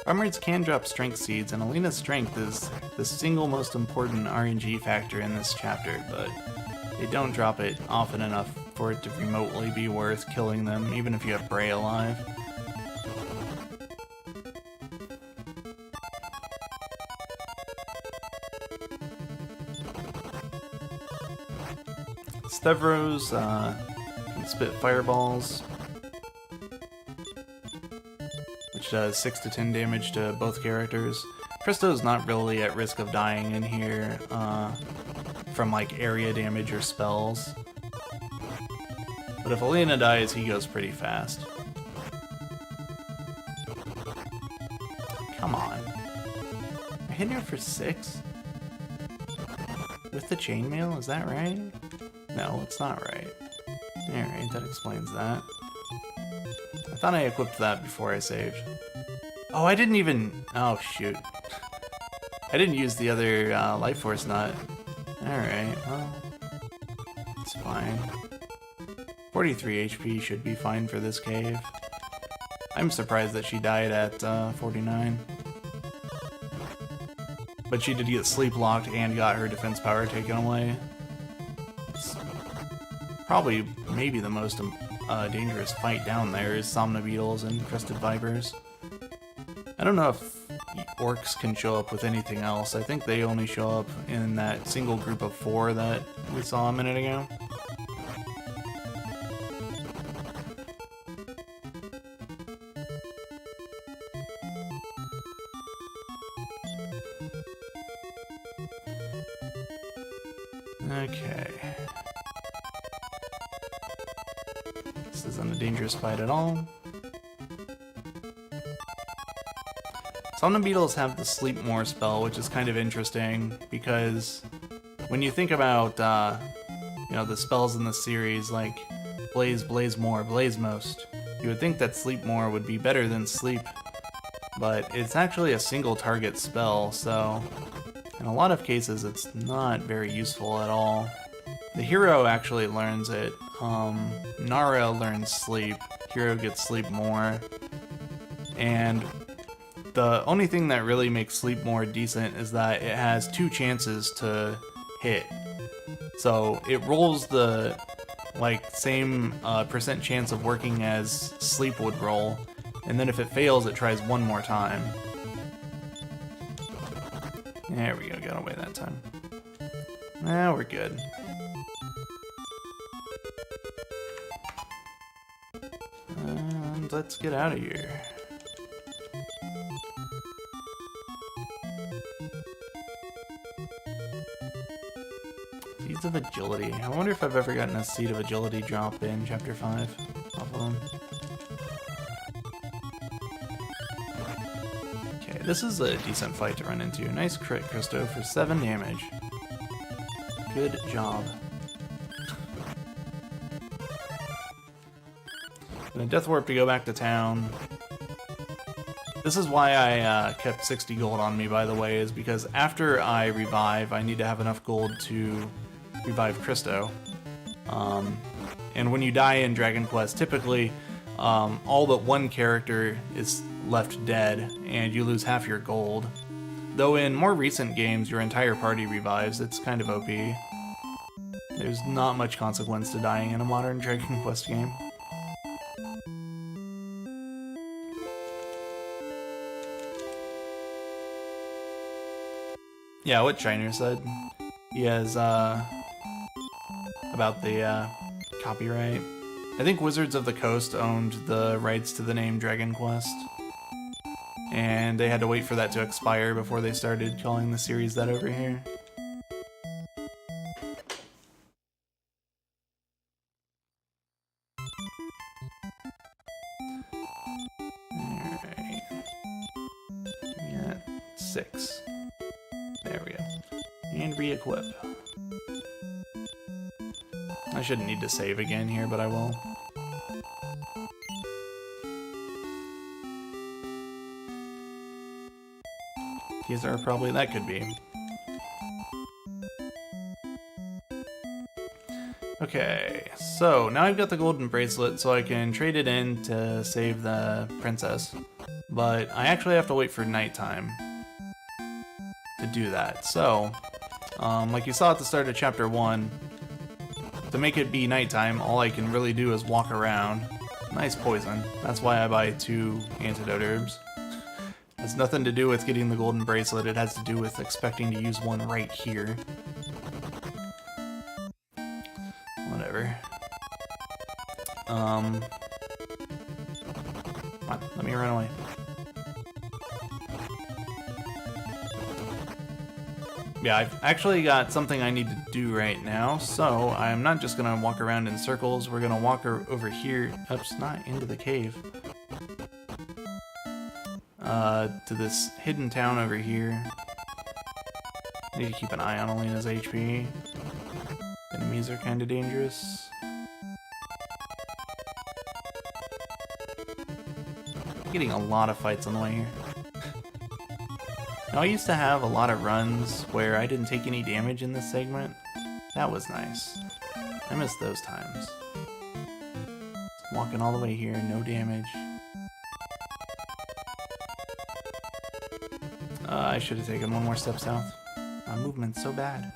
Brommards can drop strength seeds, and Alina's strength is the single most important RNG factor in this chapter, but they don't drop it often enough for it to remotely be worth killing them, even if you have Bray alive. Stavros can spit fireballs, which does 6 to 10 damage to both characters. Christo's not really at risk of dying in here from like area damage or spells. But if Alina dies, he goes pretty fast. Come on. I hit her for 6? With the chainmail, is that right? No, it's not right. Alright, that explains that. I thought I equipped that before I saved. Oh, I didn't even... Oh, shoot. I didn't use the other Life Force nut. Alright, well... It's fine. 43 HP should be fine for this cave. I'm surprised that she died at 49. But she did get sleep locked and got her defense power taken away. It's probably, maybe the most dangerous fight down there is Somna Beetles and Crested Vipers. I don't know if orcs can show up with anything else. I think they only show up in that single group of 4 that we saw a minute ago. Okay. This isn't a dangerous fight at all. Somna Beetles have the Sleep More spell, which is kind of interesting, because when you think about, you know, the spells in the series, like Blaze, Blaze More, Blaze Most, you would think that Sleep More would be better than Sleep, but it's actually a single target spell, so In a lot of cases, it's not very useful at all. The hero actually learns it. Nara learns sleep. Hero gets sleep more. And the only thing that really makes sleep more decent is that it has 2 chances to hit. So it rolls the same percent chance of working as sleep would roll, and then if it fails, it tries 1 more time. There we go, got away that time. Now we're good. And let's get out of here. Seeds of Agility. I wonder if I've ever gotten a Seed of Agility drop in Chapter 5. Off of them. Okay, this is a decent fight to run into. Nice crit, Christo, for 7 damage. Good job. Gonna Death Warp to go back to town. This is why I kept 60 gold on me, by the way, is because after I revive, I need to have enough gold to revive Christo. And when you die in Dragon Quest, typically all but 1 character is left dead, and you lose half your gold. Though in more recent games, your entire party revives. It's kind of OP. There's not much consequence to dying in a modern Dragon Quest game. Yeah, what Shiner said. He has, about the, copyright. I think Wizards of the Coast owned the rights to the name Dragon Quest. And they had to wait for that to expire before they started calling the series that over here. Alright. We got 6. There we go. And re-equip. I shouldn't need to save again here, but I will. These are probably, that could be. Okay, so now I've got the golden bracelet, so I can trade it in to save the princess. But I actually have to wait for nighttime to do that. So, like you saw at the start of Chapter 1, to make it be nighttime, all I can really do is walk around. Nice poison. That's why I buy 2 antidote herbs. It has nothing to do with getting the golden bracelet, it has to do with expecting to use one right here. Whatever. Come on, let me run away. Yeah, I've actually got something I need to do right now, so I'm not just gonna walk around in circles, we're gonna walk over here, oops, not into the cave, to this hidden town over here. I need to keep an eye on Alina's HP. Enemies are kinda dangerous. Getting a lot of fights on the way here. Now, I used to have a lot of runs where I didn't take any damage in this segment. That was nice. I miss those times. Walking all the way here, no damage. I should have taken 1 more step south. My movement's so bad.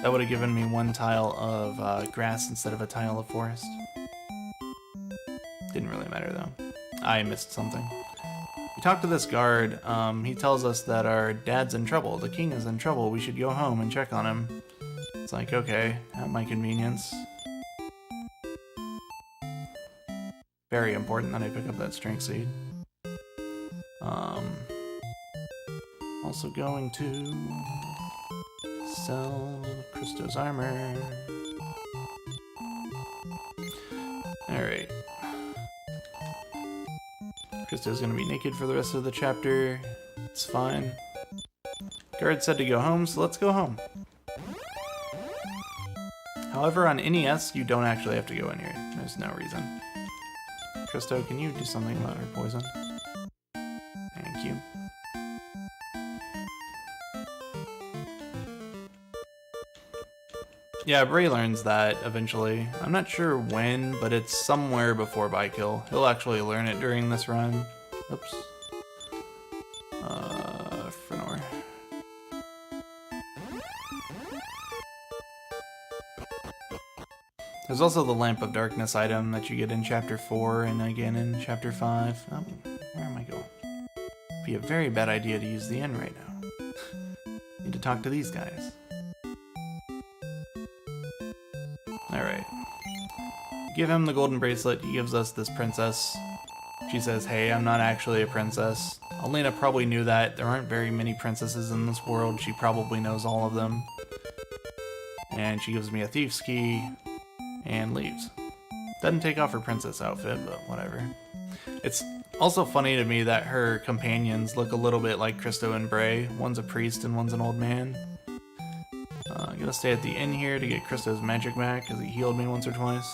That would have given me 1 tile of grass instead of a tile of forest. Didn't really matter though. I missed something. We talked to this guard. He tells us that our dad's in trouble. The king is in trouble. We should go home and check on him. It's like, okay, at my convenience. Very important that I pick up that strength seed. Also going to sell Christo's armor. Alright. Christo's gonna be naked for the rest of the chapter. It's fine. Guard said to go home, so let's go home. However, on NES, you don't actually have to go in here. There's no reason. Christo, can you do something about her poison? Thank you. Yeah, Bray learns that eventually. I'm not sure when, but it's somewhere before Bykill. He'll actually learn it during this run. Oops. Frenor. There's also the Lamp of Darkness item that you get in Chapter 4 and again in Chapter 5. Oh, where am I going? It'd be a very bad idea to use the inn right now. Need to talk to these guys. Alright. Give him the golden bracelet, he gives us this princess. She says, hey, I'm not actually a princess. Alina probably knew that. There aren't very many princesses in this world. She probably knows all of them. And she gives me a thief's key and leaves. Doesn't take off her princess outfit, but whatever. It's also funny to me that her companions look a little bit like Christo and Bray. One's a priest and one's an old man. I'm gonna stay at the inn here to get Christo's magic back because he healed me once or twice.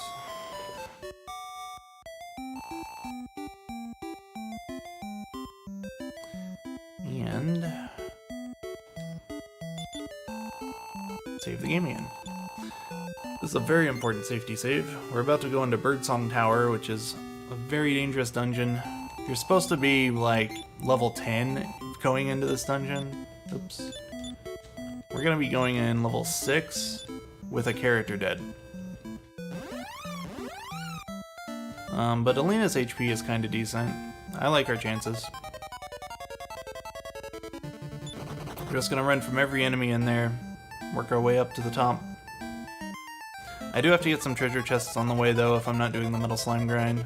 And save the game again. This is a very important safety save. We're about to go into Birdsong Tower, which is a very dangerous dungeon. You're supposed to be like level 10 going into this dungeon. Oops. We're gonna be going in level 6 with a character dead. But Alina's HP is kind of decent. I like our chances. We're just gonna run from every enemy in there, work our way up to the top. I do have to get some treasure chests on the way though if I'm not doing the metal slime grind.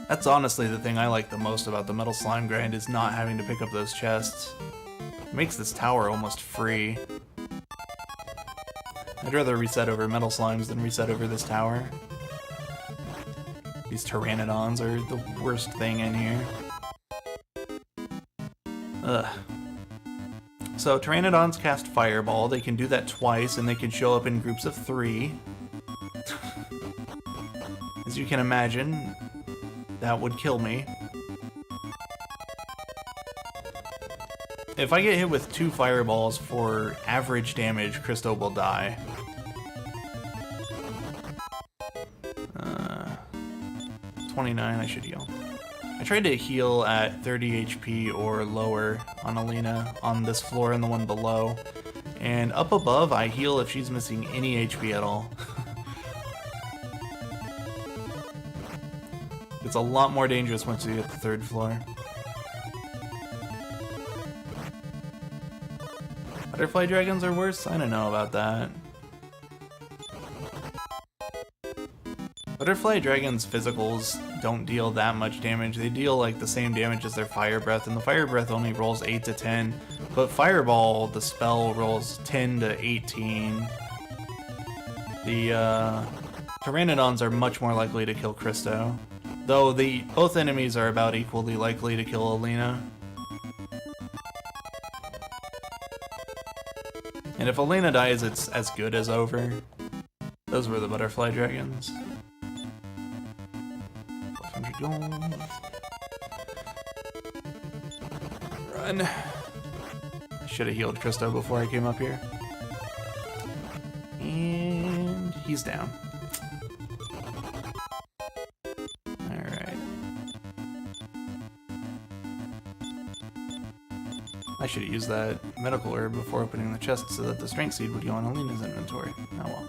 That's honestly the thing I like the most about the metal slime grind is not having to pick up those chests. It makes this tower almost free. I'd rather reset over metal slimes than reset over this tower. These pteranodons are the worst thing in here. Ugh. So pteranodons cast Fireball. They can do that twice, and they can show up in groups of 3. As you can imagine, that would kill me. If I get hit with 2 fireballs for average damage, Christo will die. 29, I should heal. I tried to heal at 30 HP or lower on Alina on this floor and the one below. And up above, I heal if she's missing any HP at all. It's a lot more dangerous once you get the 3rd floor. Butterfly dragons are worse? I don't know about that. Butterfly dragons' physicals don't deal that much damage. They deal like the same damage as their fire breath, and the fire breath only rolls 8 to 10. But fireball, the spell, rolls 10 to 18. The pteranodons are much more likely to kill Christo, though both enemies are about equally likely to kill Alina. And if Alina dies, it's as good as over. Those were the butterfly dragons. 100 gold. Run. I should have healed Christo before I came up here. And he's down. Alright. I should have used that medical herb before opening the chest so that the strength seed would go in Alina's inventory. Oh well.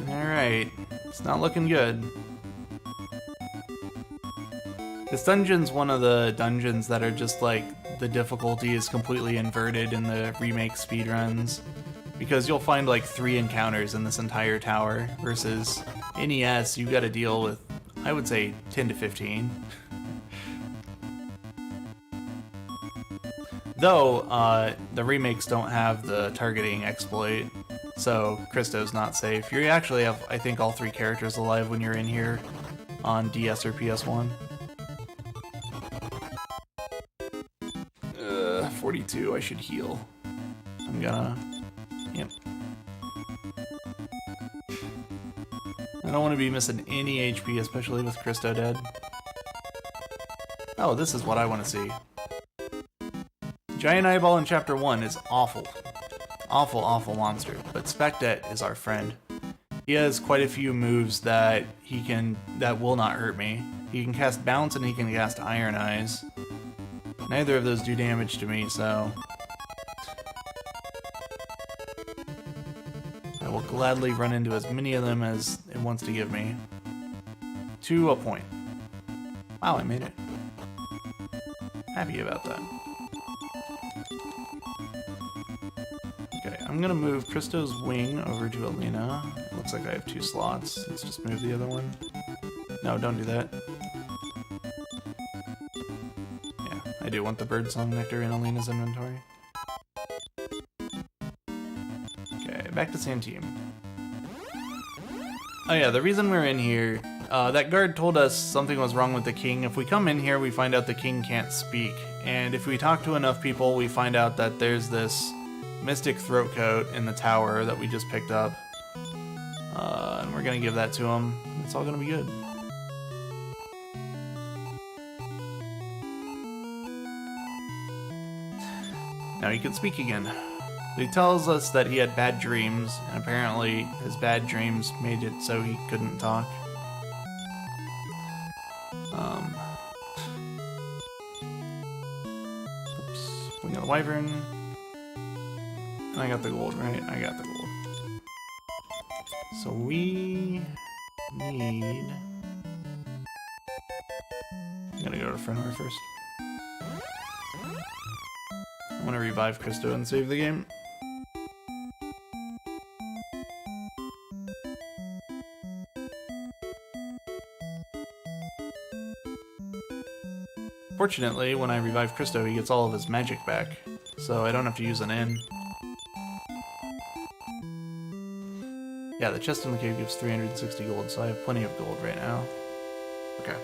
Alright, it's not looking good. This dungeon's one of the dungeons that are just like, the difficulty is completely inverted in the remake speedruns. Because you'll find like 3 encounters in this entire tower, versus NES, you gotta deal with, I would say, 10 to 15. Though, the remakes don't have the targeting exploit, so Christo's not safe. You actually have, I think, all 3 characters alive when you're in here on DS or PS1. 42, I should heal. I'm gonna... Yep. I don't want to be missing any HP, especially with Christo dead. Oh, this is what I want to see. Giant Eyeball in Chapter 1 is awful. Awful, awful monster. But Spectet is our friend. He has quite a few moves that that will not hurt me. He can cast Bounce and he can cast Iron Eyes. Neither of those do damage to me, so I will gladly run into as many of them as it wants to give me. To a point. Wow, I made it. Happy about that. Okay, I'm gonna move Christo's wing over to Alina. It looks like I have 2 slots. Let's just move the other one. No, don't do that. Yeah, I do want the Birdsong Nectar in Alina's inventory. Okay, back to Santeem. Oh yeah, the reason we're in here, that guard told us something was wrong with the king. If we come in here, we find out the king can't speak. And if we talk to enough people, we find out that there's this mystic throat coat in the tower that we just picked up. And we're gonna give that to him. It's all gonna be good. Now he can speak again. He tells us that he had bad dreams, and apparently his bad dreams made it so he couldn't talk. Oops. We got the wyvern. And I got the gold, right? I got the gold. So we need... I'm gonna go to Fenrir first. I want to revive Christo and save the game. Fortunately, when I revive Christo, he gets all of his magic back, so I don't have to use an N. Yeah, the chest in the cave gives 360 gold, so I have plenty of gold right now. Okay.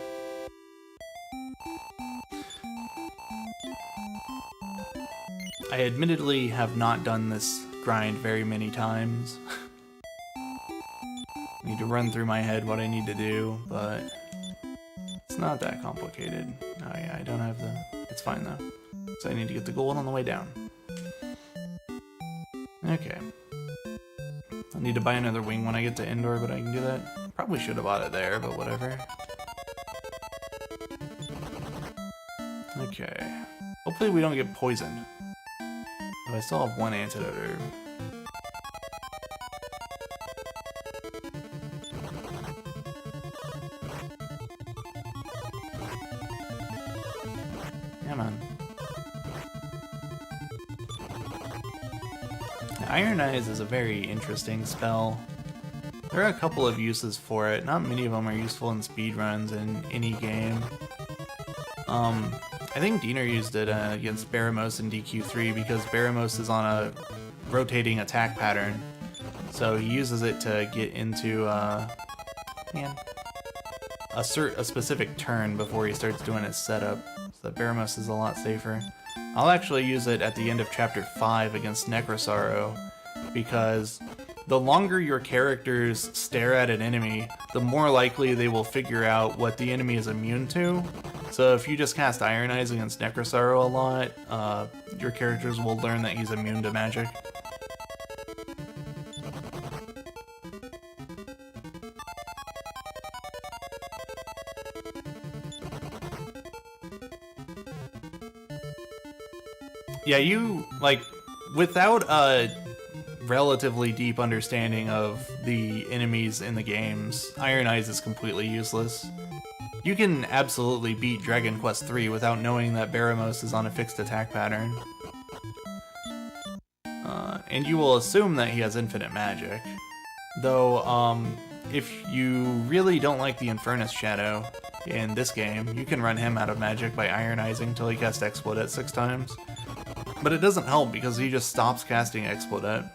I admittedly have not done this grind very many times. I need to run through my head what I need to do, but it's not that complicated. Oh yeah, I don't have the... It's fine though. So I need to get the gold on the way down. Okay. I'll need to buy another wing when I get to Endor, but I can do that. Probably should have bought it there, but whatever. Okay. Hopefully we don't get poisoned. Oh, I still have 1 antidote herb. Come on. Iron Eyes is a very interesting spell. There are a couple of uses for it. Not many of them are useful in speedruns in any game. I think Diener used it against Baramos in DQ3 because Baramos is on a rotating attack pattern. So he uses it to get into a specific turn before he starts doing his setup. So that Baramos is a lot safer. I'll actually use it at the end of Chapter 5 against Necrosaro, because the longer your characters stare at an enemy, the more likely they will figure out what the enemy is immune to. So if you just cast Iron Eyes against Necrosaro a lot, your characters will learn that he's immune to magic. Yeah, you, like, without a relatively deep understanding of the enemies in the games, Iron Eyes is completely useless. You can absolutely beat Dragon Quest III without knowing that Baramos is on a fixed attack pattern. And you will assume that he has infinite magic. Though, if you really don't like the Infernus Shadow in this game, you can run him out of magic by Iron Eyesing till he casts Explodet 6 times. But it doesn't help because he just stops casting Explodet.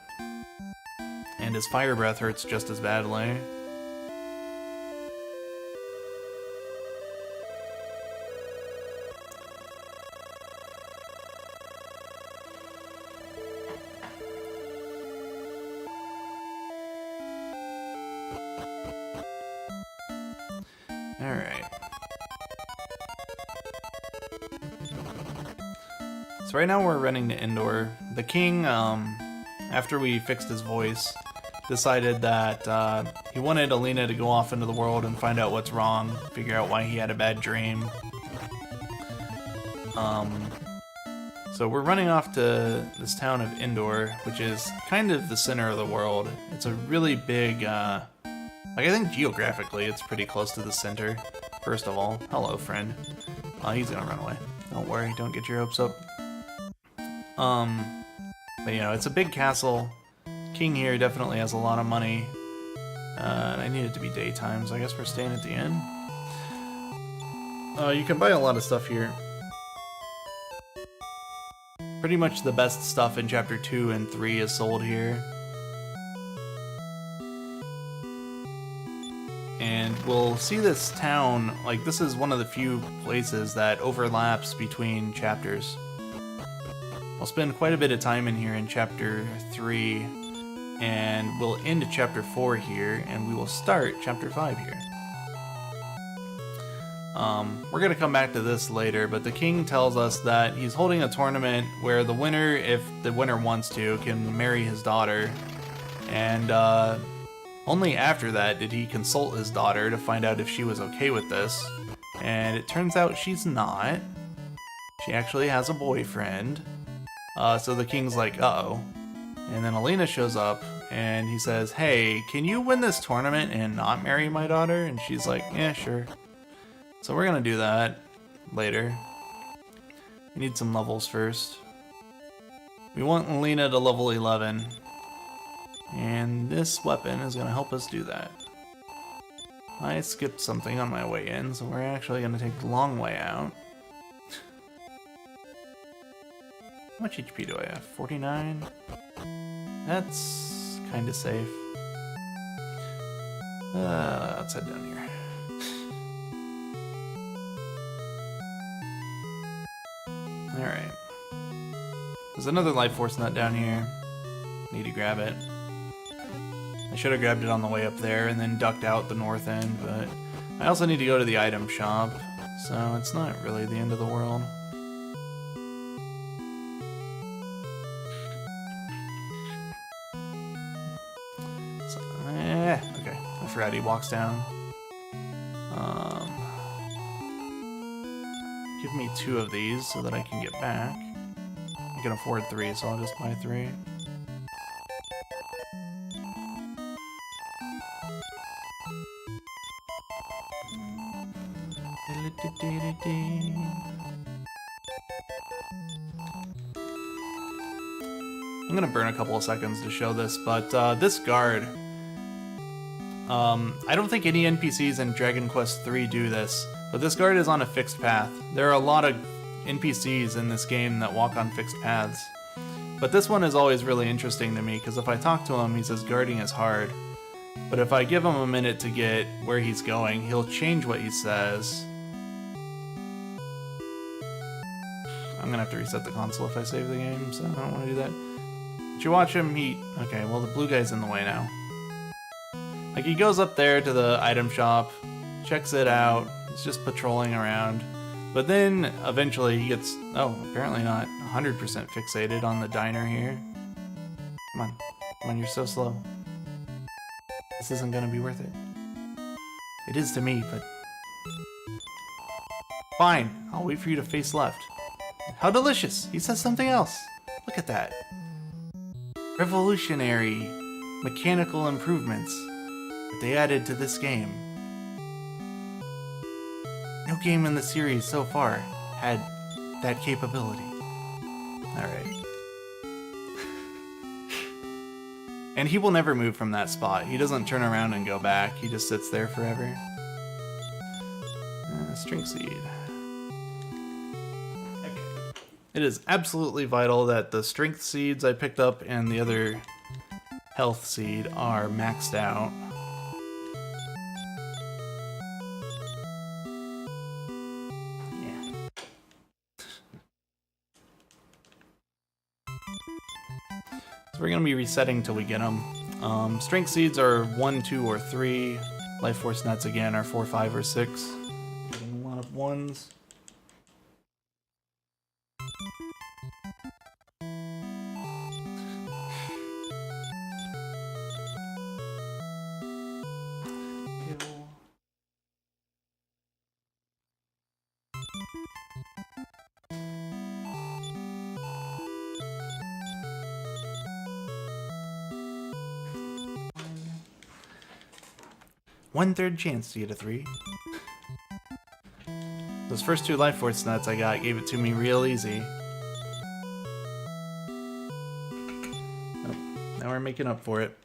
And his Fire Breath hurts just as badly. Alright. So right now we're running to Endor. The king, after we fixed his voice, decided that he wanted Alina to go off into the world and find out what's wrong, figure out why he had a bad dream. So we're running off to this town of Endor, which is kind of the center of the world. It's a really big, like I think geographically it's pretty close to the center, first of all. Hello, friend. He's gonna run away. Don't worry, don't get your hopes up. But you know, it's a big castle. King here definitely has a lot of money. And I need it to be daytime, so I guess we're staying at the inn. You can buy a lot of stuff here. Pretty much the best stuff in Chapter 2 and 3 is sold here. And we'll see this town, like this is one of the few places that overlaps between chapters. I'll spend quite a bit of time in here in Chapter 3, and we'll end Chapter 4 here, and we will start Chapter 5 here. We're going to come back to this later, but the king tells us that he's holding a tournament where the winner, if the winner wants to, can marry his daughter. And only after that did he consult his daughter to find out if she was okay with this. And it turns out she's not. She actually has a boyfriend. So the king's like, uh-oh. And then Alina shows up and he says, hey, can you win this tournament and not marry my daughter? And she's like, yeah, sure. So we're gonna do that later. We need some levels first. We want Alina to level 11. And this weapon is gonna help us do that. I skipped something on my way in, so we're actually gonna take the long way out. How much HP do I have? 49? That's kinda safe. Let's head down here. Alright. There's another life force nut down here. Need to grab it. I should have grabbed it on the way up there and then ducked out the north end, but I also need to go to the item shop, so it's not really the end of the world. So, okay. I forgot he walks down. Give me 2 of these so that I can get back. I can afford 3, so I'll just buy 3. I'm gonna burn a couple of seconds to show this, but this guard, I don't think any NPCs in Dragon Quest III do this, but this guard is on a fixed path. There are a lot of NPCs in this game that walk on fixed paths, but this one is always really interesting to me, because if I talk to him, he says guarding is hard, but if I give him a minute to get where he's going, he'll change what he says. I'm gonna have to reset the console if I save the game, so I don't want to do that. Did you watch him? Okay, well the blue guy's in the way now. Like, he goes up there to the item shop, checks it out, he's just patrolling around, but then eventually he gets, apparently not 100% fixated on the diner here. Come on, you're so slow. This isn't gonna be worth it. It is to me, but... Fine, I'll wait for you to face left. How delicious! He says something else. Look at that. Revolutionary mechanical improvements that they added to this game. No game in the series so far had that capability. Alright. And he will never move from that spot. He doesn't turn around and go back. He just sits there forever. String seed. It is absolutely vital that the strength seeds I picked up and the other health seed are maxed out. Yeah. So we're going to be resetting till we get them. Strength seeds are 1, 2, or 3. Life force nuts again are 4, 5, or 6. Getting a lot of 1s. 1/3 chance to get a 3. Those first 2 life force nuts I got gave it to me real easy. Oh, now we're making up for it.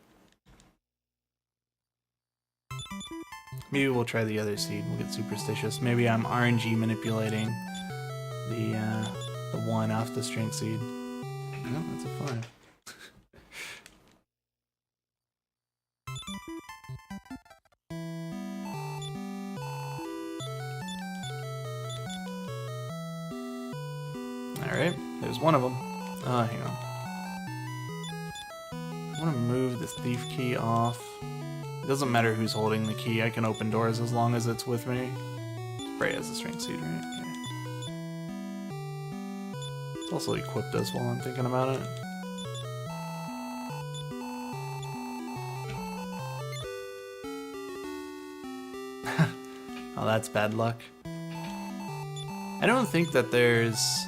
Maybe we'll try the other seed. We'll get superstitious. Maybe I'm RNG manipulating the 1 off the strength seed. No, that's a 5. Alright, there's one of them. Hang on. I want to move this thief key off. It doesn't matter who's holding the key, I can open doors as long as it's with me. Spray has a strength seed, right? Okay. It's also equipped us while I'm thinking about it. Oh, that's bad luck. I don't think that there's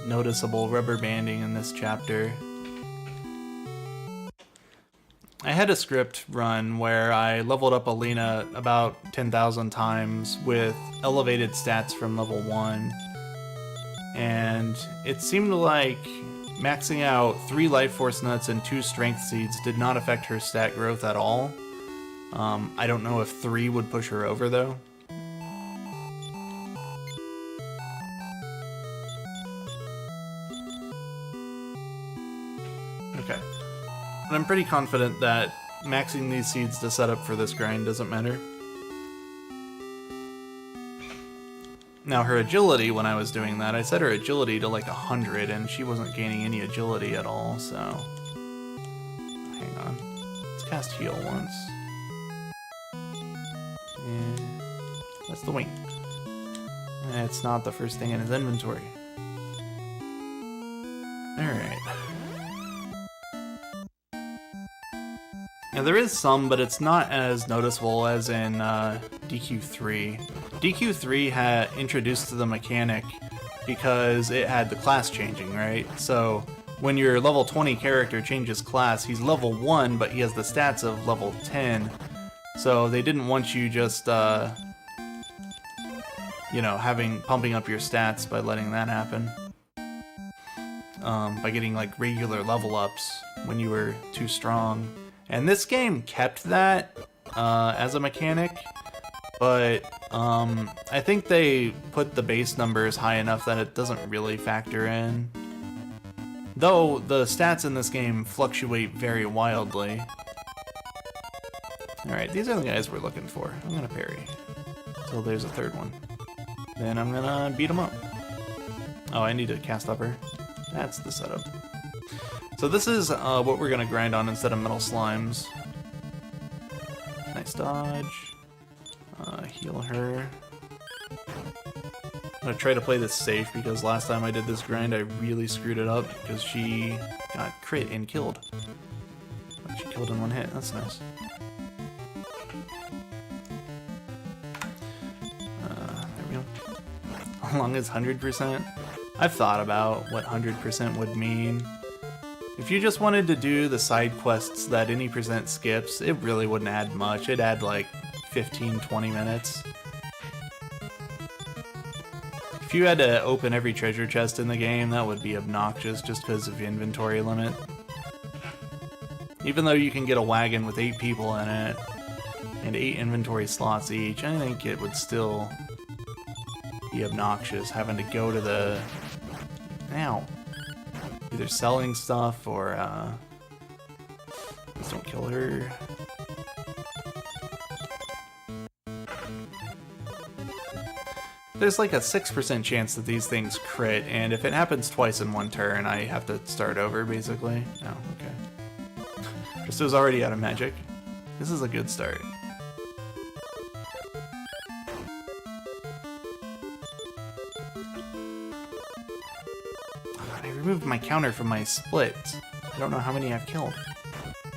noticeable rubber banding in this chapter. I had a script run where I leveled up Alina about 10,000 times with elevated stats from level 1. And it seemed like maxing out 3 life force nuts and 2 strength seeds did not affect her stat growth at all. I don't know if 3 would push her over though. Okay. But I'm pretty confident that maxing these seeds to set up for this grind doesn't matter. Now her agility, when I was doing that, I set her agility to like 100 and she wasn't gaining any agility at all, so... Hang on. Let's cast heal once. And that's the wing. It's not the first thing in his inventory. Alright. Now there is some, but it's not as noticeable as in DQ3. DQ3 had introduced the mechanic because it had the class changing, right? So when your level 20 character changes class, he's level 1, but he has the stats of level 10. So they didn't want you just, you know, pumping up your stats by letting that happen. By getting like regular level ups when you were too strong. And this game kept that as a mechanic, but I think they put the base numbers high enough that it doesn't really factor in. Though the stats in this game fluctuate very wildly. Alright, these are the guys we're looking for. I'm gonna parry. Until there's a third one. Then I'm gonna beat them up. Oh, I need to cast upper. That's the setup. So this is what we're gonna grind on instead of metal slimes. Nice dodge. Heal her. I'm gonna try to play this safe because last time I did this grind I really screwed it up because she got crit and killed. She killed in 1 hit, that's nice. There we go. How long is 100%? I've thought about what 100% would mean. If you just wanted to do the side quests that any percent skips, it really wouldn't add much. It'd add like 15-20 minutes. If you had to open every treasure chest in the game, that would be obnoxious just because of the inventory limit. Even though you can get a wagon with 8 people in it, and 8 inventory slots each, I think it would still be obnoxious having to go to the... Ow. Either selling stuff or, please don't kill her. There's like a 6% chance that these things crit, and if it happens twice in 1 turn, I have to start over, basically. Oh, okay. Kristo's already out of magic. This is a good start. I removed my counter from my split. I don't know how many I've killed.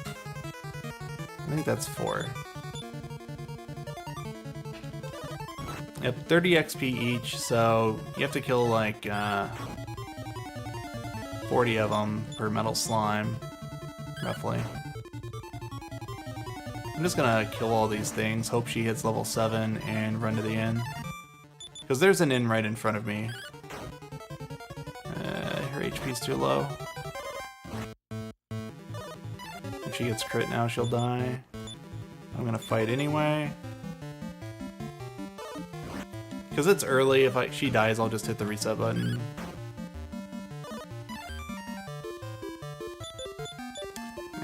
I think that's 4. Yep, 30 XP each, so you have to kill like 40 of them per metal slime, roughly. I'm just gonna kill all these things, hope she hits level 7, and run to the inn. Because there's an inn right in front of me. Her HP's too low. If she gets crit now, she'll die. I'm gonna fight anyway. Because it's early, if she dies, I'll just hit the reset button.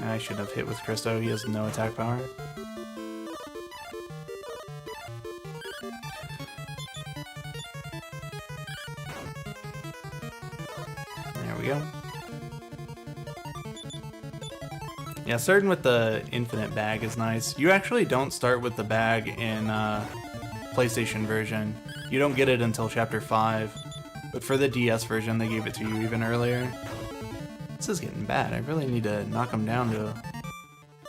I should have hit with Christo, he has no attack power. There we go. Yeah, starting with the infinite bag is nice. You actually don't start with the bag in PlayStation version. You don't get it until Chapter 5. But for the DS version, they gave it to you even earlier. This is getting bad. I really need to knock them down to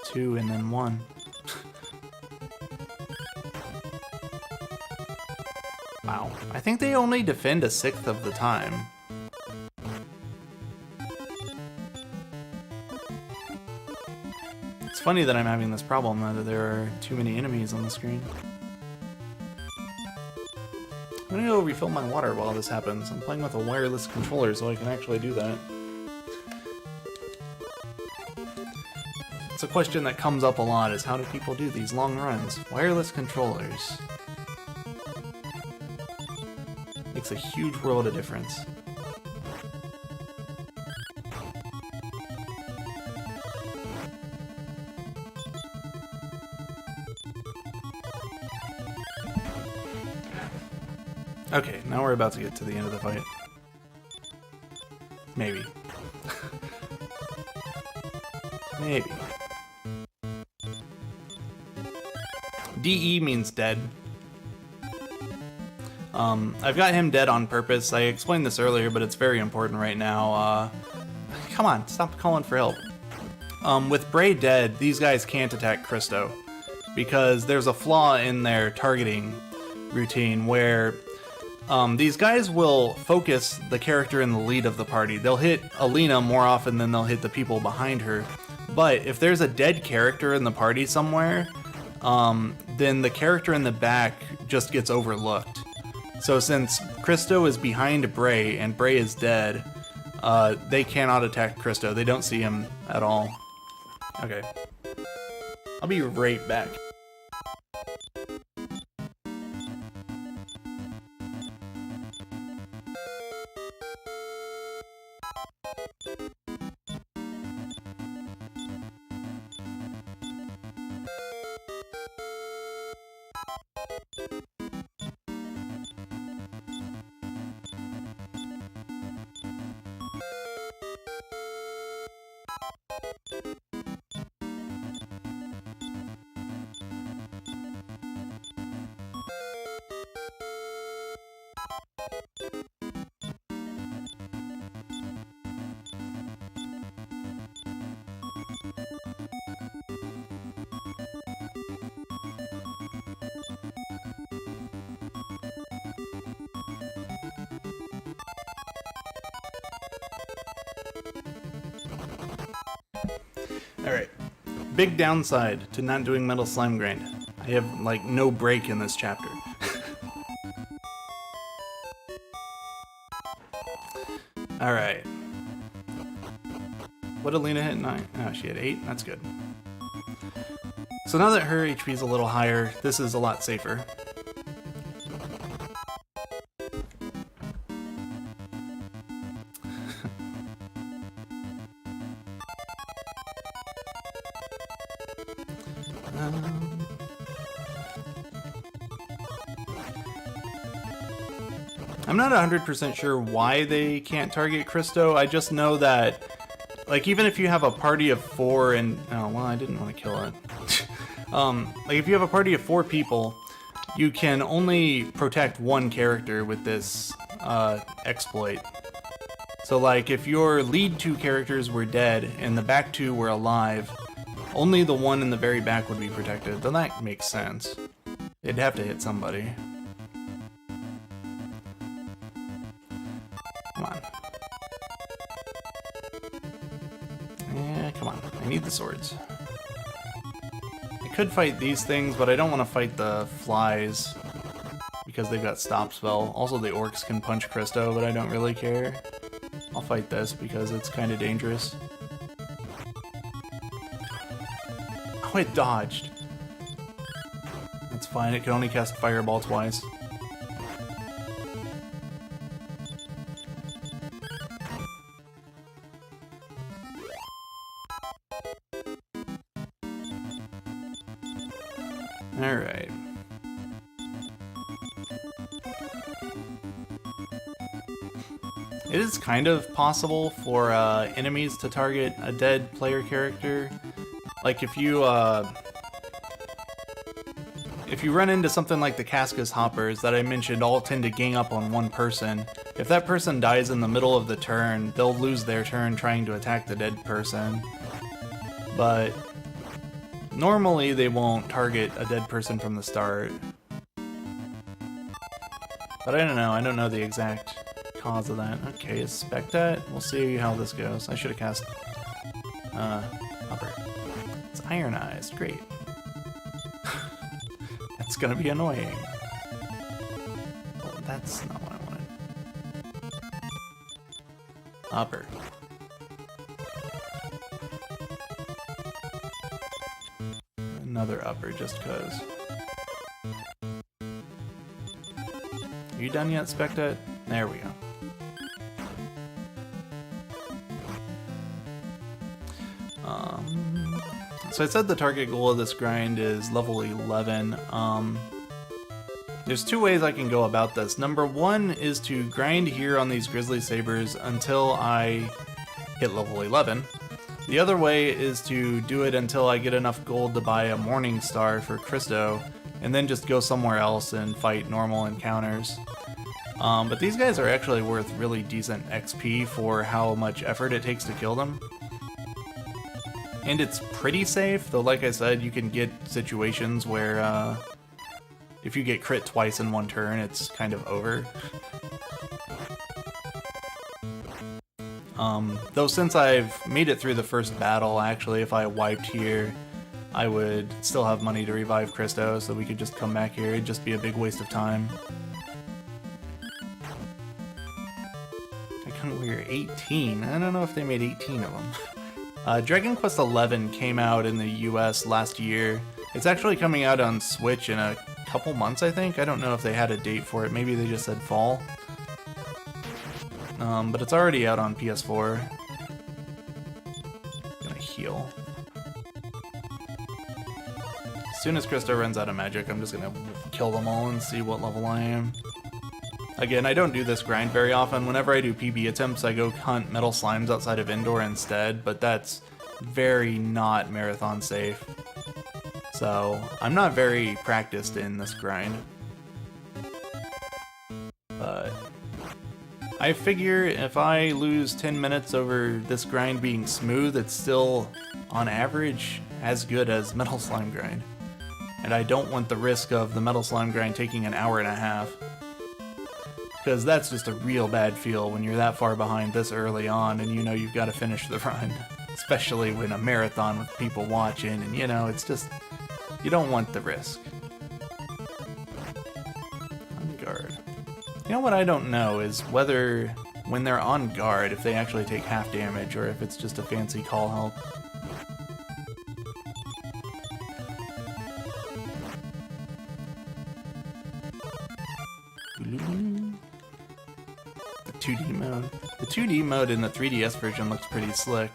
2 and then 1. Wow. I think they only defend a 1/6 of the time. It's funny that I'm having this problem, that there are too many enemies on the screen. I'm gonna go refill my water while this happens. I'm playing with a wireless controller, so I can actually do that. It's a question that comes up a lot, is how do people do these long runs? Wireless controllers. Makes a huge world of difference. Okay, now we're about to get to the end of the fight. Maybe. Maybe. DE means dead. I've got him dead on purpose. I explained this earlier, but it's very important right now. Come on, stop calling for help. With Bray dead, these guys can't attack Christo, because there's a flaw in their targeting routine where these guys will focus the character in the lead of the party. They'll hit Alina more often than they'll hit the people behind her. But if there's a dead character in the party somewhere, then the character in the back just gets overlooked. So since Christo is behind Bray and Bray is dead, they cannot attack Christo. They don't see him at all. Okay. I'll be right back. Alright, big downside to not doing Metal Slime Grind. I have, like, no break in this chapter. Alright. What did Alina hit? 9? Oh, she had 8? That's good. So now that her HP is a little higher, this is a lot safer. I'm not 100% sure why they can't target Christo. I just know that, like, even if you have a party of 4 and... Oh, well, I didn't want to kill it. Like, if you have a party of 4 people, you can only protect one character with this exploit. So, like, if your lead 2 characters were dead and the back 2 were alive, only the one in the very back would be protected. Then that makes sense. They'd have to hit somebody. Come on. Yeah, come on. I need the swords. I could fight these things, but I don't want to fight the flies because they've got stop spell. Also, the orcs can punch Christo, but I don't really care. I'll fight this because it's kind of dangerous. Oh, it dodged. That's fine, it can only cast Fireball twice. Alright. It is kind of possible for enemies to target a dead player character. Like if you run into something like the Cascas Hoppers that I mentioned all tend to gang up on one person, if that person dies in the middle of the turn, they'll lose their turn trying to attack the dead person. But normally they won't target a dead person from the start. But I don't know the exact cause of that. Okay, is Spectat? We'll see how this goes. I should have cast Upper. It's Ironized, great. That's gonna be annoying. Well, that's not what I wanted. Upper. Another upper just cause. Are you done yet, Spectat? There we go. So I said the target goal of this grind is level 11. There's two ways I can go about this. Number one is to grind here on these Grizzly Sabers until I hit level 11. The other way is to do it until I get enough gold to buy a Morning Star for Christo, and then just go somewhere else and fight normal encounters. But these guys are actually worth really decent XP for how much effort it takes to kill them. And it's pretty safe, though like I said, you can get situations where if you get crit twice in one turn, it's kind of over. Though since I've made it through the first battle, actually, if I wiped here, I would still have money to revive Christo, so we could just come back here. It'd just be a big waste of time. We're 18. I don't know if they made 18 of them. Dragon Quest XI came out in the US last year. It's actually coming out on Switch in a couple months, I think. I don't know if they had a date for it. Maybe they just said fall. But it's already out on PS4. Gonna heal. As soon as Christo runs out of magic, I'm just gonna kill them all and see what level I am. Again, I don't do this grind very often. Whenever I do PB attempts, I go hunt metal slimes outside of Indoor instead, but that's very not marathon safe. So, I'm not very practiced in this grind. But I figure if I lose 10 minutes over this grind being smooth, it's still, on average, as good as Metal Slime grind. And I don't want the risk of the Metal Slime grind taking an hour and a half. Because that's just a real bad feel when you're that far behind this early on and you know you've got to finish the run. Especially when a marathon with people watching and you know, it's just, you don't want the risk. On guard. You know what I don't know is whether when they're on guard, if they actually take half damage or if it's just a fancy call help. The 2D mode. The 2D mode in the 3DS version looks pretty slick.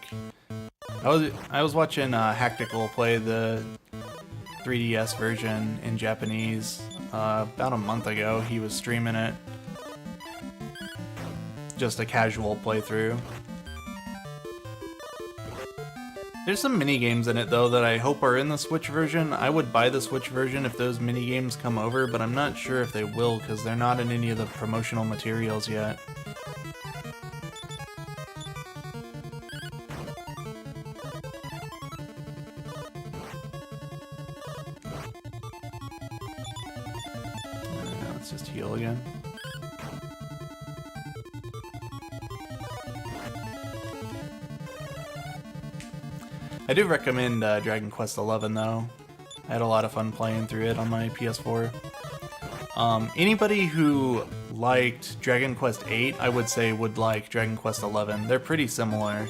I was watching Hactical play the 3DS version in Japanese about a month ago. He was streaming it. Just a casual playthrough. There's some mini games in it though that I hope are in the Switch version. I would buy the Switch version if those mini games come over, but I'm not sure if they will because they're not in any of the promotional materials yet. Let's just heal again. I do recommend Dragon Quest XI though. I had a lot of fun playing through it on my PS4. Anybody who liked Dragon Quest VIII, I would say would like Dragon Quest XI. They're pretty similar.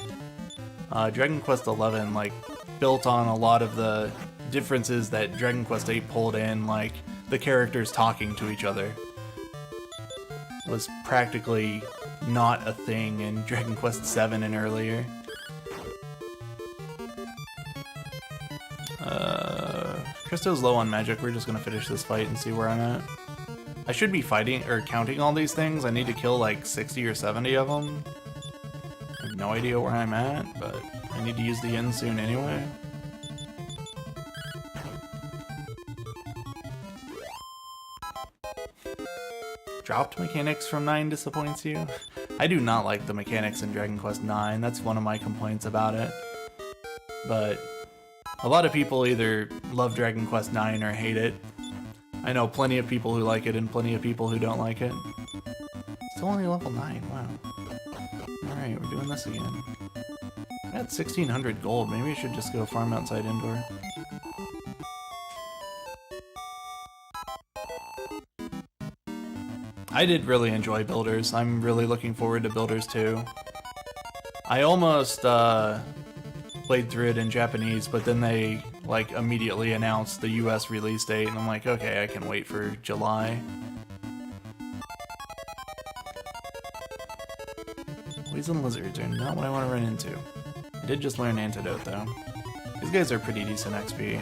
Dragon Quest XI, like, built on a lot of the differences that Dragon Quest VIII pulled in, like the characters talking to each other. Was practically not a thing in Dragon Quest VII and earlier. Christo's low on magic. We're just gonna finish this fight and see where I'm at. I should be fighting or counting all these things. I need to kill like 60 or 70 of them. I have no idea where I'm at, but I need to use the inn soon anyway. Dropped mechanics from 9 disappoints you? I do not like the mechanics in Dragon Quest IX. That's one of my complaints about it. But a lot of people either love Dragon Quest IX or hate it. I know plenty of people who like it and plenty of people who don't like it. Still only level 9, wow. Alright, we're doing this again. I had 1600 gold, maybe I should just go farm outside indoor. I did really enjoy Builders. I'm really looking forward to Builders 2. I almost played through it in Japanese, but then they like immediately announced the US release date, and I'm like, okay, I can wait for July. Poison lizards are not what I want to run into. I did just learn Antidote though. These guys are pretty decent XP.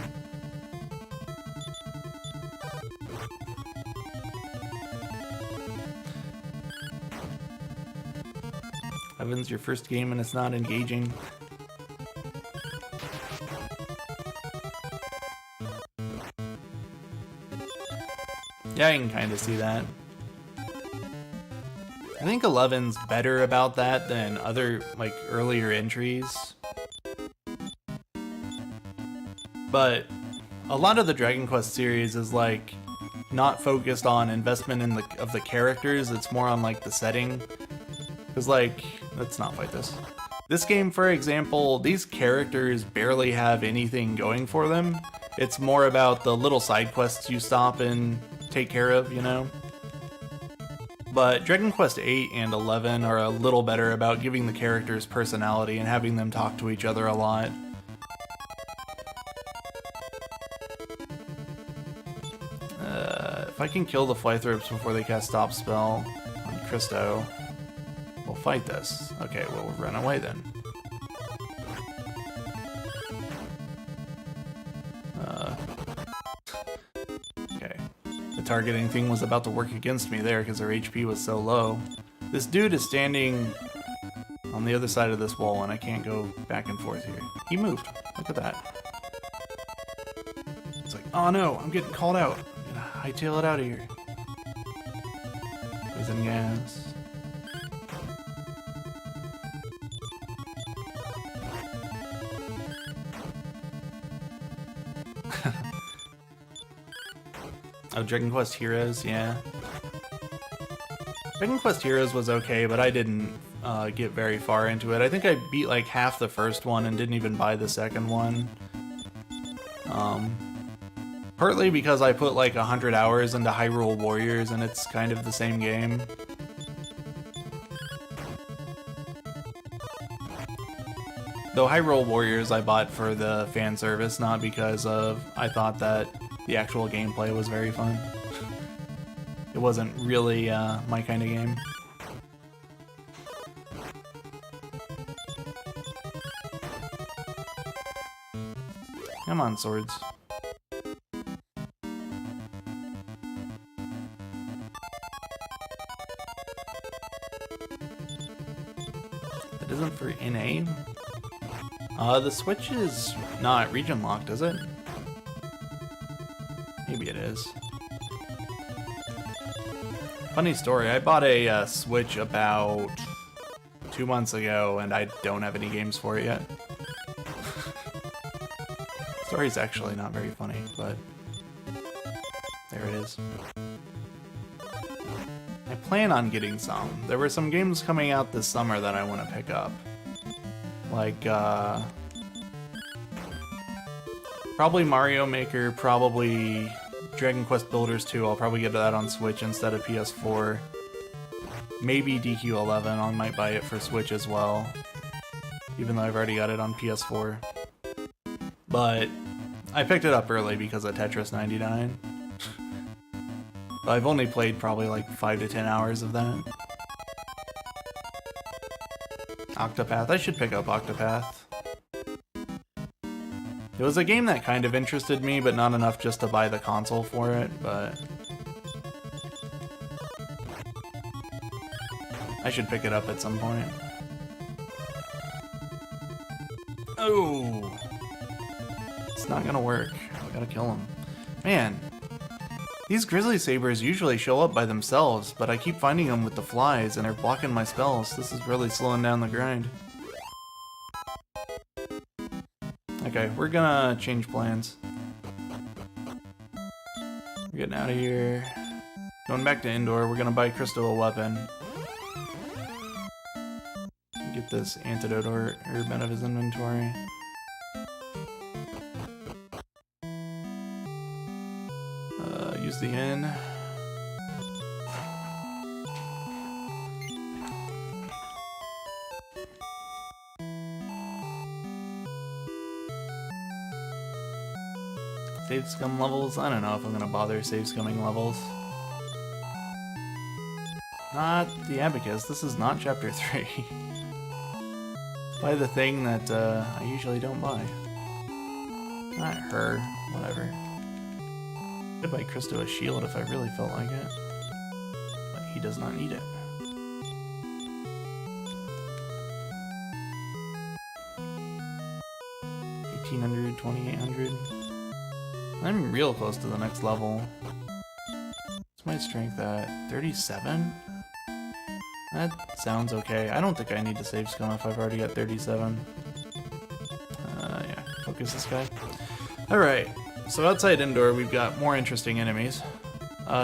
Heaven's your first game and it's not engaging. Yeah, I can kind of see that. I think 11's better about that than other, like, earlier entries. But a lot of the Dragon Quest series is, like, not focused on investment in the characters, it's more on, like, the setting. Because, like, let's not fight this. This game, for example, these characters barely have anything going for them. It's more about the little side quests you stop and take care of, you know? But Dragon Quest 8 and 11 are a little better about giving the characters personality and having them talk to each other a lot. If I can kill the Flythropes before they cast Stop Spell on Christo, we'll fight this. Okay, well, we'll run away then. Okay. The targeting thing was about to work against me there because their HP was so low. This dude is standing on the other side of this wall and I can't go back and forth here. He moved. Look at that. It's like, oh no, I'm getting called out. I'm gonna hightail it out of here. Poison gas. Oh, Dragon Quest Heroes, yeah. Dragon Quest Heroes was okay, but I didn't get very far into it. I think I beat like half the first one and didn't even buy the second one. Partly because I put like 100 hours into Hyrule Warriors and it's kind of the same game. Though Hyrule Warriors I bought for the fan service, not because of I thought that the actual gameplay was very fun. It wasn't really my kind of game. Come on, swords. That isn't for NA? The Switch is not region locked, is it? Maybe it is. Funny story, I bought a Switch about 2 months ago and I don't have any games for it yet. Story's actually not very funny, but there it is. I plan on getting some. There were some games coming out this summer that I want to pick up. Like, Probably Mario Maker, probably Dragon Quest Builders 2. I'll probably get that on Switch instead of PS4. Maybe DQ11. I might buy it for Switch as well, even though I've already got it on PS4. But I picked it up early because of Tetris 99. But I've only played probably like 5 to 10 hours of that. Octopath. I should pick up Octopath. It was a game that kind of interested me, but not enough just to buy the console for it, but I should pick it up at some point. Oh! It's not gonna work. I gotta kill him. Man, these Grizzly Sabers usually show up by themselves, but I keep finding them with the flies and they're blocking my spells. This is really slowing down the grind. Okay, we're gonna change plans. We're getting out of here. Going back to indoor, we're gonna buy Crystal a weapon. Get this antidote or herb out of his inventory. Use the inn. Save scum levels? I don't know if I'm gonna bother save scumming levels. Not the Abacus. This is not chapter 3. Buy the thing that I usually don't buy. Not her. Whatever. Could buy Christo a shield if I really felt like it. But he does not need it. $1,800, $2,800. I'm real close to the next level. What's my strength at? 37? That sounds okay. I don't think I need to save scum if I've already got 37. Yeah, focus this guy. Alright, so outside indoor we've got more interesting enemies.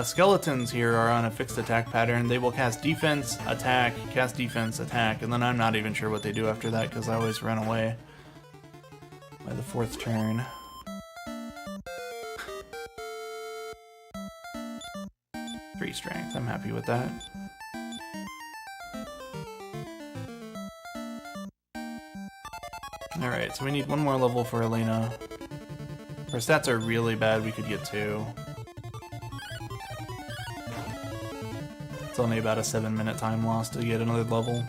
Skeletons here are on a fixed attack pattern. They will cast defense, attack, cast defense, attack, and then I'm not even sure what they do after that because I always run away by the 4th turn. 3 strength, I'm happy with that. Alright, so we need 1 more level for Elena. If our stats are really bad, we could get 2. It's only about a 7-minute time loss to get another level.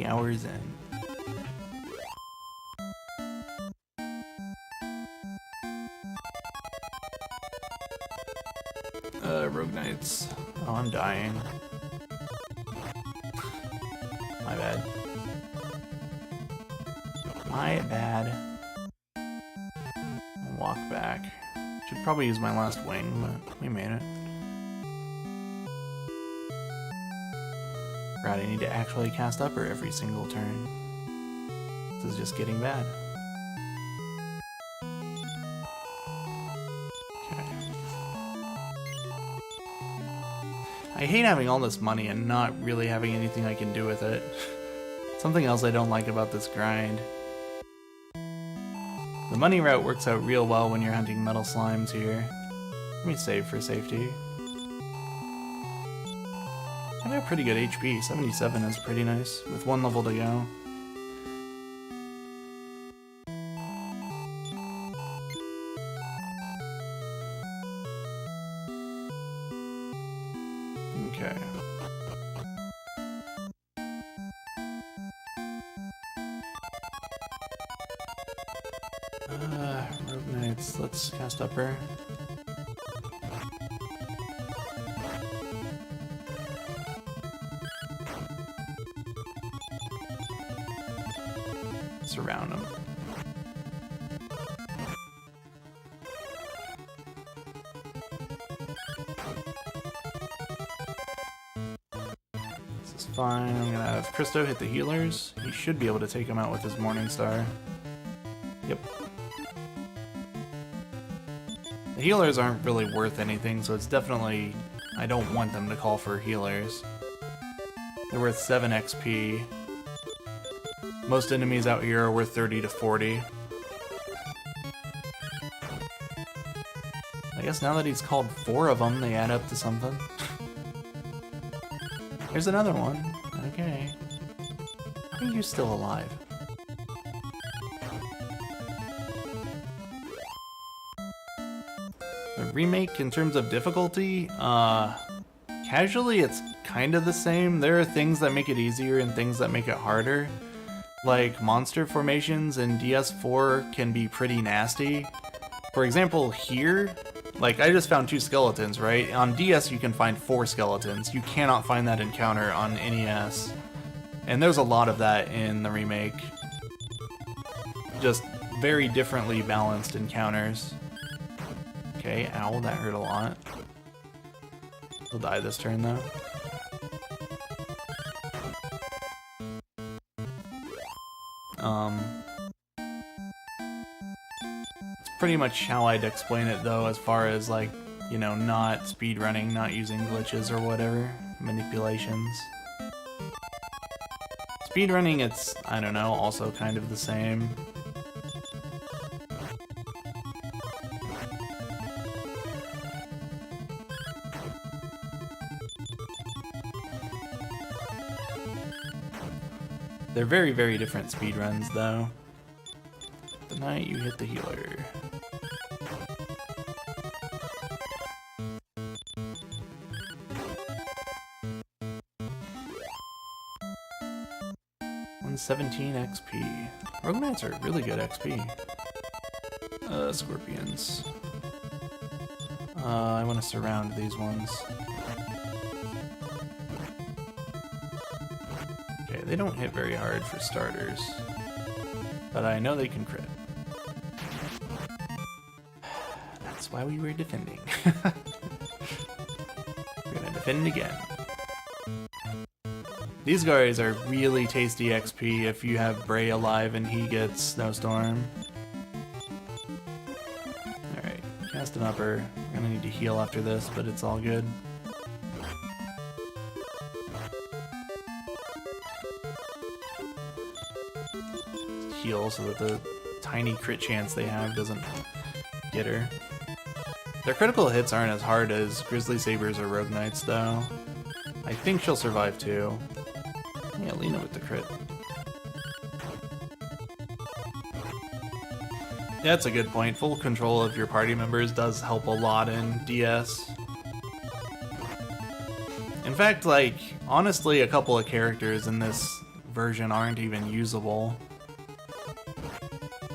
Hours in. Rogue Knights. Oh, I'm dying. My bad. My bad. I'll walk back. Should probably use my last wing, but we made it. Right, I need to actually cast upper every single turn. This is just getting bad. Okay. I hate having all this money and not really having anything I can do with it. Something else I don't like about this grind. The money route works out real well when you're hunting metal slimes here. Let me save for safety. I have pretty good HP. 77 is pretty nice, with 1 level to go. Okay. Rogue Knights, let's cast upper. Surround him. This is fine. I'm gonna have Christo hit the healers. He should be able to take him out with his Morning Star. Yep. The healers aren't really worth anything, so it's definitely... I don't want them to call for healers. They're worth 7 XP. Most enemies out here are worth 30 to 40. I guess now that he's called 4 of them, they add up to something. Here's another one. Okay. How are you still alive? The remake, in terms of difficulty, casually it's kind of the same. There are things that make it easier and things that make it harder. Like, monster formations in DS4 can be pretty nasty. For example, here, like, I just found 2 skeletons, right? On DS, you can find 4 skeletons. You cannot find that encounter on NES. And there's a lot of that in the remake. Just very differently balanced encounters. Okay, ow, that hurt a lot. He'll die this turn, though. Pretty much how I'd explain it, though, as far as, like, you know, not speedrunning, not using glitches or whatever, manipulations. Speedrunning, it's, I don't know, also kind of the same. They're very, very different speedruns, though. The night you hit the healer. $117 XP. Rogue Knights are really good XP. Scorpions. I want to surround these ones. Okay, they don't hit very hard for starters, but I know they can crit. That's why we were defending. We're gonna defend again. These guys are really tasty XP if you have Bray alive and he gets Snowstorm. Alright, cast an upper. We're gonna need to heal after this, but it's all good. Heal so that the tiny crit chance they have doesn't get her. Their critical hits aren't as hard as Grizzly Sabers or Rogue Knights, though. I think she'll survive too. Yeah, Lena with the crit. Yeah, that's a good point. Full control of your party members does help a lot in DS. In fact, like, honestly, a couple of characters in this version aren't even usable.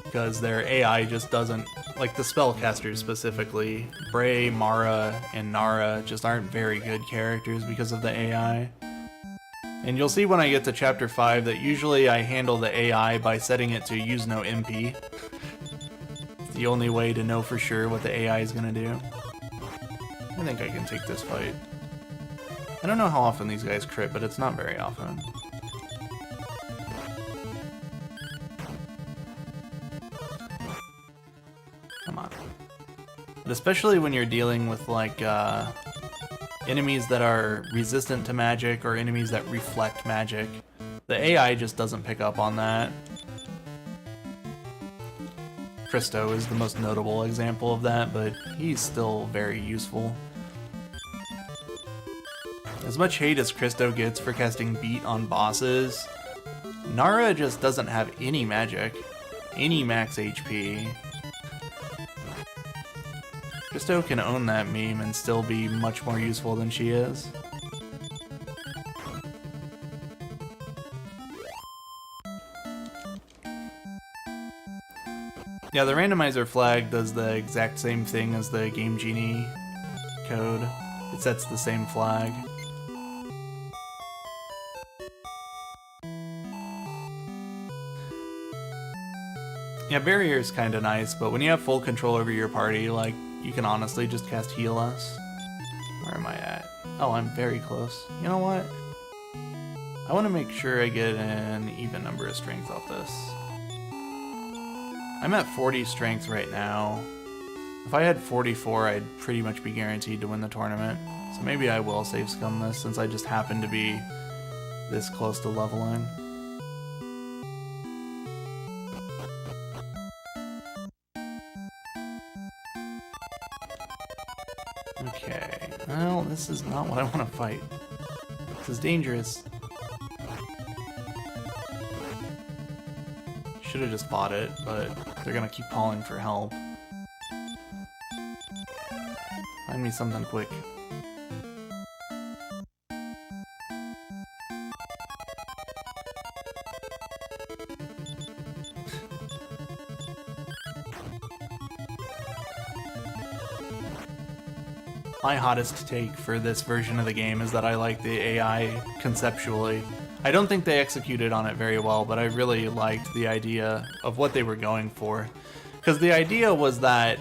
Because their AI just doesn't, like the spellcasters specifically, Bray, Mara, and Nara just aren't very good characters because of the AI. And you'll see when I get to Chapter 5 that usually I handle the AI by setting it to use no MP. It's the only way to know for sure what the AI is going to do. I think I can take this fight. I don't know how often these guys crit, but it's not very often. Come on. But especially when you're dealing with, like, enemies that are resistant to magic or enemies that reflect magic, the AI just doesn't pick up on that. Christo is the most notable example of that, but he's still very useful. As much hate as Christo gets for casting beat on bosses, Nara just doesn't have any magic, any max HP. Christo can own that meme and still be much more useful than she is. Yeah, the randomizer flag does the exact same thing as the Game Genie code. It sets the same flag. Yeah, barrier is kind of nice, but when you have full control over your party, like, you can honestly just cast Heal Us. Where am I at? Oh, I'm very close. You know what? I want to make sure I get an even number of strength off this. I'm at 40 strength right now. If I had 44, I'd pretty much be guaranteed to win the tournament. So maybe I will save scum this since I just happen to be this close to leveling. Okay, well, this is not what I want to fight. This is dangerous. Should have just fought it, but they're gonna keep calling for help. Find me something quick. My hottest take for this version of the game is that I like the AI conceptually. I don't think they executed on it very well, but I really liked the idea of what they were going for. Because the idea was that,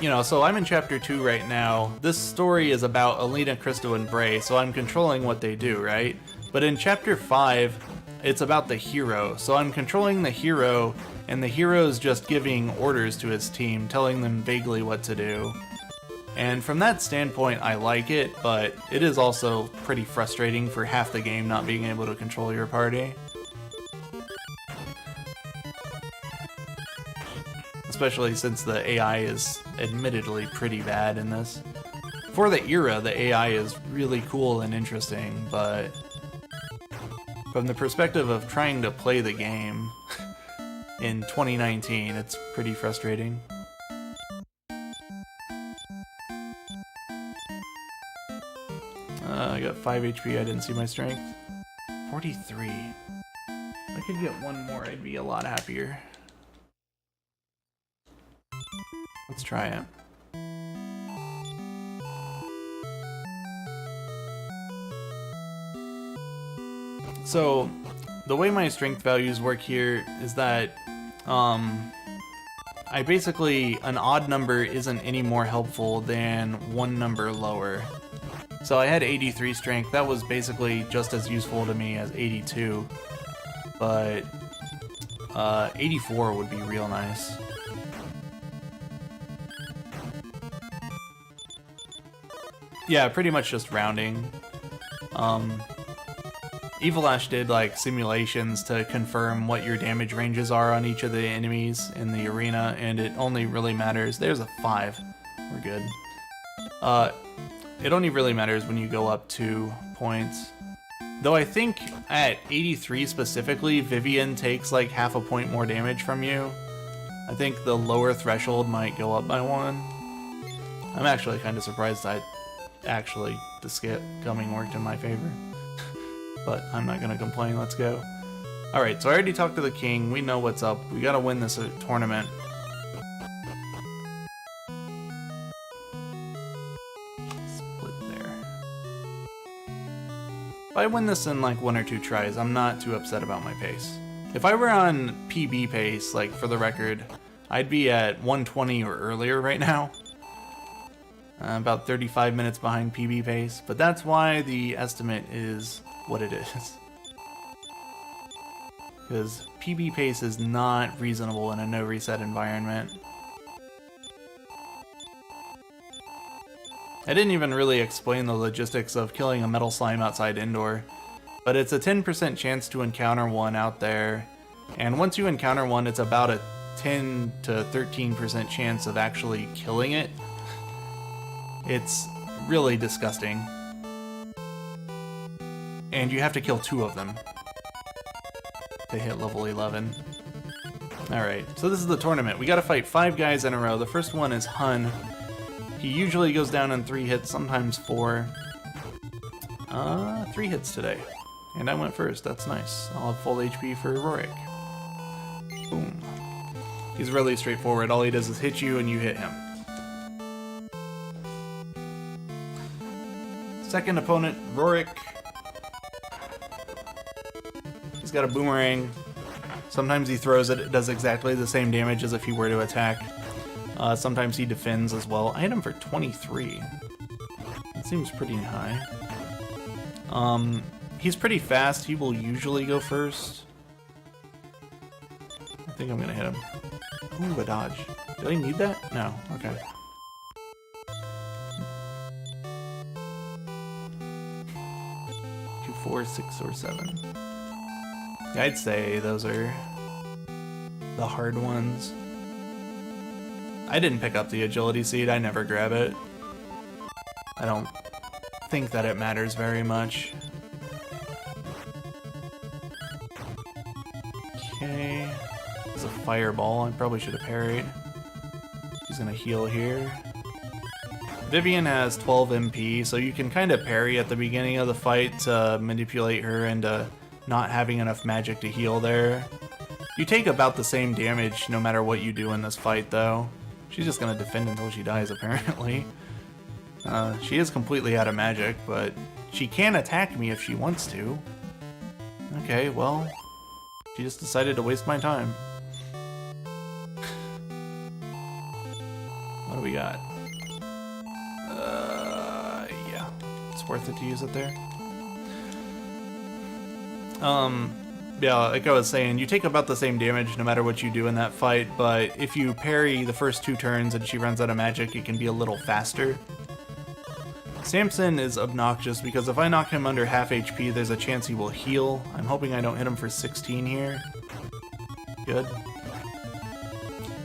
you know, so I'm in chapter 2 right now. This story is about Alina, Christo, and Bray, so I'm controlling what they do, right? But in chapter 5, it's about the hero, so I'm controlling the hero, and the hero's just giving orders to his team, telling them vaguely what to do. And from that standpoint, I like it, but it is also pretty frustrating for half the game not being able to control your party. Especially since the AI is admittedly pretty bad in this. For the era, the AI is really cool and interesting, but from the perspective of trying to play the game in 2019, it's pretty frustrating. I got 5 HP, I didn't see my strength. 43. If I could get one more, I'd be a lot happier. Let's try it. So, the way my strength values work here is that, I basically, an odd number isn't any more helpful than one number lower. So I had 83 strength, that was basically just as useful to me as 82, but 84 would be real nice. Yeah, pretty much just rounding. Evil Ash did like simulations to confirm what your damage ranges are on each of the enemies in the arena, and it only really matters. There's a 5. We're good. It only really matters when you go up 2 points. Though I think at 83 specifically, Vivian takes like half a point more damage from you. I think the lower threshold might go up by 1. I'm actually kind of surprised the skip coming worked in my favor. But I'm not gonna complain, let's go. Alright, so I already talked to the king, we know what's up. We gotta win this tournament. If I win this in like 1 or 2 tries, I'm not too upset about my pace. If I were on PB pace, like for the record, I'd be at 120 or earlier right now. About 35 minutes behind PB pace, but that's why the estimate is what it is. Because PB pace is not reasonable in a no reset environment. I didn't even really explain the logistics of killing a metal slime outside indoor, but it's a 10% chance to encounter one out there, and once you encounter one, it's about a 10 to 13% chance of actually killing it. It's really disgusting. And you have to kill 2 of them to hit level 11. Alright, so this is the tournament. We gotta fight 5 guys in a row. The first one is Hun. He usually goes down in 3 hits, sometimes 4. 3 hits today. And I went first, that's nice. I'll have full HP for Rorik. Boom. He's really straightforward, all he does is hit you and you hit him. Second opponent, Rorik. He's got a boomerang. Sometimes he throws it, it does exactly the same damage as if he were to attack. Sometimes he defends as well. I hit him for 23. That seems pretty high. He's pretty fast. He will usually go first. I think I'm gonna hit him. Ooh, a dodge. Did I need that? No. Okay. 4, 6, or 7. Yeah, I'd say those are the hard ones. I didn't pick up the agility seed, I never grab it. I don't think that it matters very much. Okay. There's a fireball, I probably should have parried. She's gonna heal here. Vivian has 12 MP, so you can kind of parry at the beginning of the fight to manipulate her into not having enough magic to heal there. You take about the same damage no matter what you do in this fight, though. She's just gonna defend until she dies, apparently. She is completely out of magic, but she can attack me if she wants to. Okay, well, she just decided to waste my time. What do we got? Yeah, it's worth it to use it there. Yeah, like I was saying, you take about the same damage no matter what you do in that fight, but if you parry the first 2 turns and she runs out of magic, it can be a little faster. Samson is obnoxious because if I knock him under half HP, there's a chance he will heal. I'm hoping I don't hit him for 16 here. Good.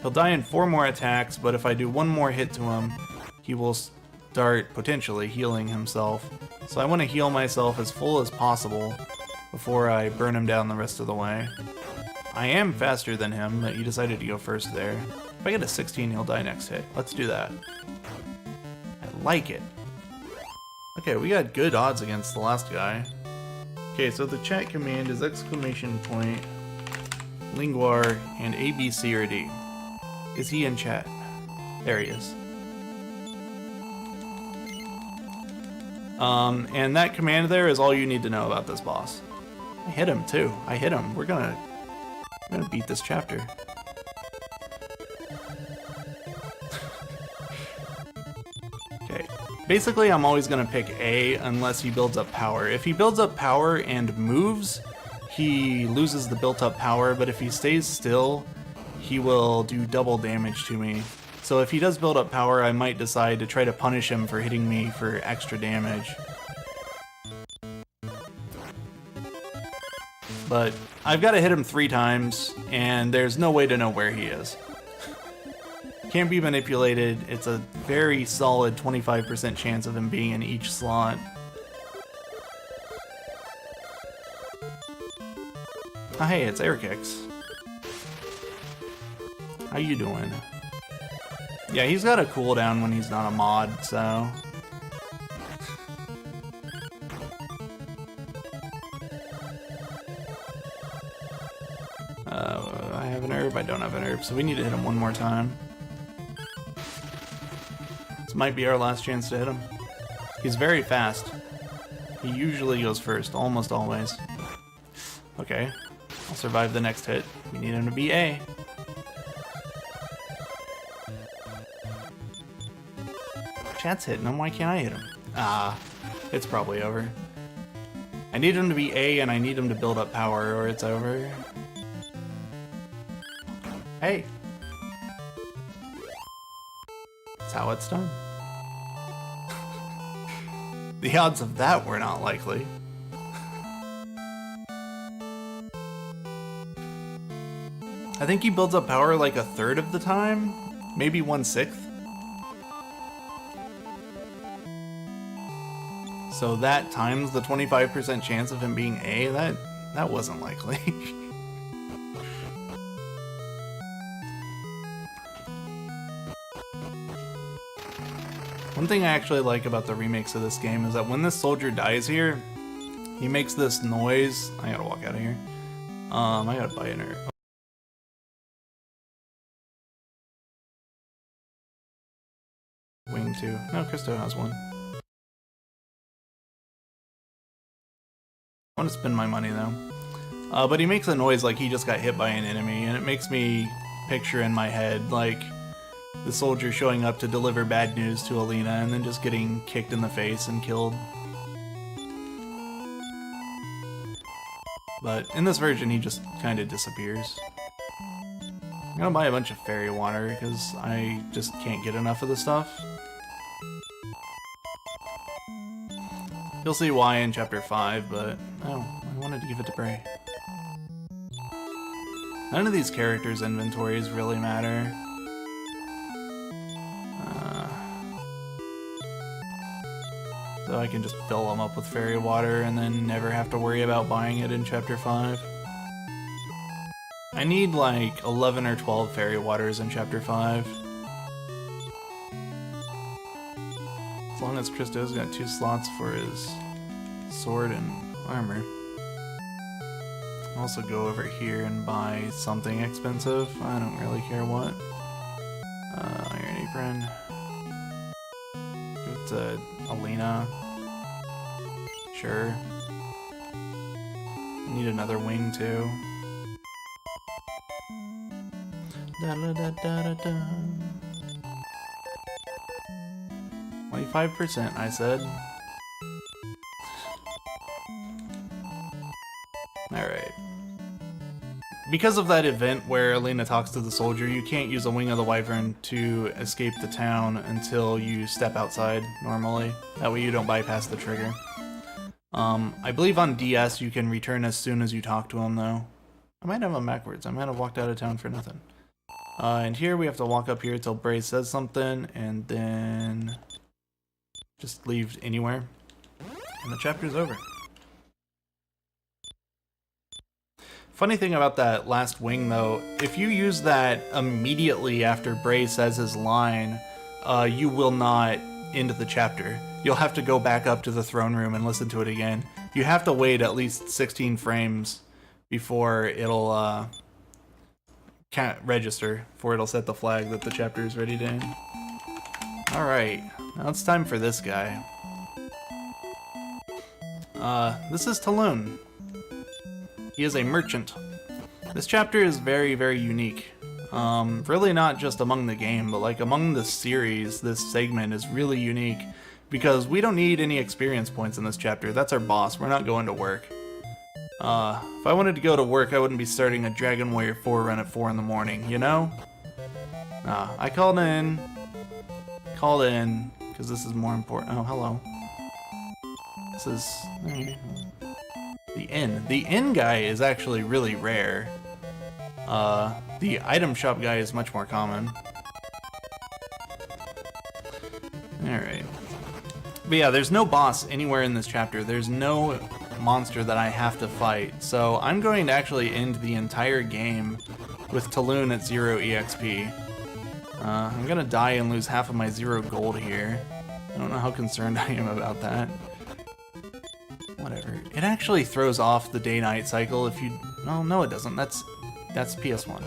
He'll die in 4 more attacks, but if I do 1 more hit to him, he will start potentially healing himself. So I want to heal myself as full as possible before I burn him down the rest of the way. I am faster than him, but he decided to go first there. If I get a 16, he'll die next hit. Let's do that. I like it. Okay, we got good odds against the last guy. Okay, so the chat command is exclamation point, Linguar, and A, B, C, or D. Is he in chat? There he is. And that command there is all you need to know about this boss. I hit him too. I hit him. We're gonna beat this chapter. Okay. Basically, I'm always gonna pick A unless he builds up power. If he builds up power and moves, he loses the built up power, but if he stays still, he will do double damage to me. So if he does build up power, I might decide to try to punish him for hitting me for extra damage. But I've got to hit him 3 times, and there's no way to know where he is. Can't be manipulated. It's a very solid 25% chance of him being in each slot. Oh, hey, it's Air Kicks. How you doing? Yeah, he's got a cooldown when he's not a mod, so... I have an herb, I don't have an herb, so we need to hit him 1 more time. This might be our last chance to hit him. He's very fast. He usually goes first, almost always. Okay, I'll survive the next hit. We need him to be A. Chat's hitting him, why can't I hit him? Ah, it's probably over. I need him to be A and I need him to build up power or it's over. Hey! That's how it's done. The odds of that were not likely. I think he builds up power like 1/3 of the time, maybe 1/6. So that times the 25% chance of him being A, that wasn't likely. One thing I actually like about the remakes of this game is that when this soldier dies here, he makes this noise. I gotta walk out of here. I gotta buy an herb. Wing 2. No, Christo has one. I want to spend my money though. But he makes a noise like he just got hit by an enemy, and it makes me picture in my head like the soldier showing up to deliver bad news to Alina and then just getting kicked in the face and killed. But in this version, he just kind of disappears. I'm gonna buy a bunch of fairy water because I just can't get enough of the stuff. You'll see why in Chapter 5, but oh, I wanted to give it to Bray. None of these characters' inventories really matter. So I can just fill them up with fairy water and then never have to worry about buying it in Chapter 5. I need like 11 or 12 fairy waters in Chapter 5. As long as Christo's got 2 slots for his sword and armor. I'll also go over here and buy something expensive. I don't really care what. Iron Apron. Give it to Alina. Sure. Need another wing too. Da da da da da da. 25%, I said. Alright. Because of that event where Alina talks to the soldier, you can't use a Wing of the Wyvern to escape the town until you step outside normally. That way you don't bypass the trigger. I believe on DS you can return as soon as you talk to him though. I might have them backwards. I might have walked out of town for nothing. And here we have to walk up here till Bray says something and then just leave anywhere. And the chapter's over. Funny thing about that last wing though, if you use that immediately after Bray says his line, you will not end the chapter. You'll have to go back up to the throne room and listen to it again. You have to wait at least 16 frames before it'll can't register, before it'll set the flag that the chapter is ready to end. Alright, now it's time for this guy. This is Taloon. He is a merchant. This chapter is very, very unique. Really not just among the game, but like among the series, this segment is really unique because we don't need any experience points in this chapter. That's our boss. We're not going to work. If I wanted to go to work, I wouldn't be starting a Dragon Warrior 4 run at 4 in the morning, you know? Nah, I called in, because this is more important. Oh, hello. This is the inn. The inn guy is actually really rare. The item shop guy is much more common. Alright. But yeah, there's no boss anywhere in this chapter. There's no monster that I have to fight. So I'm going to actually end the entire game with Taloon at 0 EXP. I'm gonna die and lose half of my 0 gold here. I don't know how concerned I am about that. Whatever. It actually throws off the day-night cycle if you... Well, no it doesn't. That's PS1.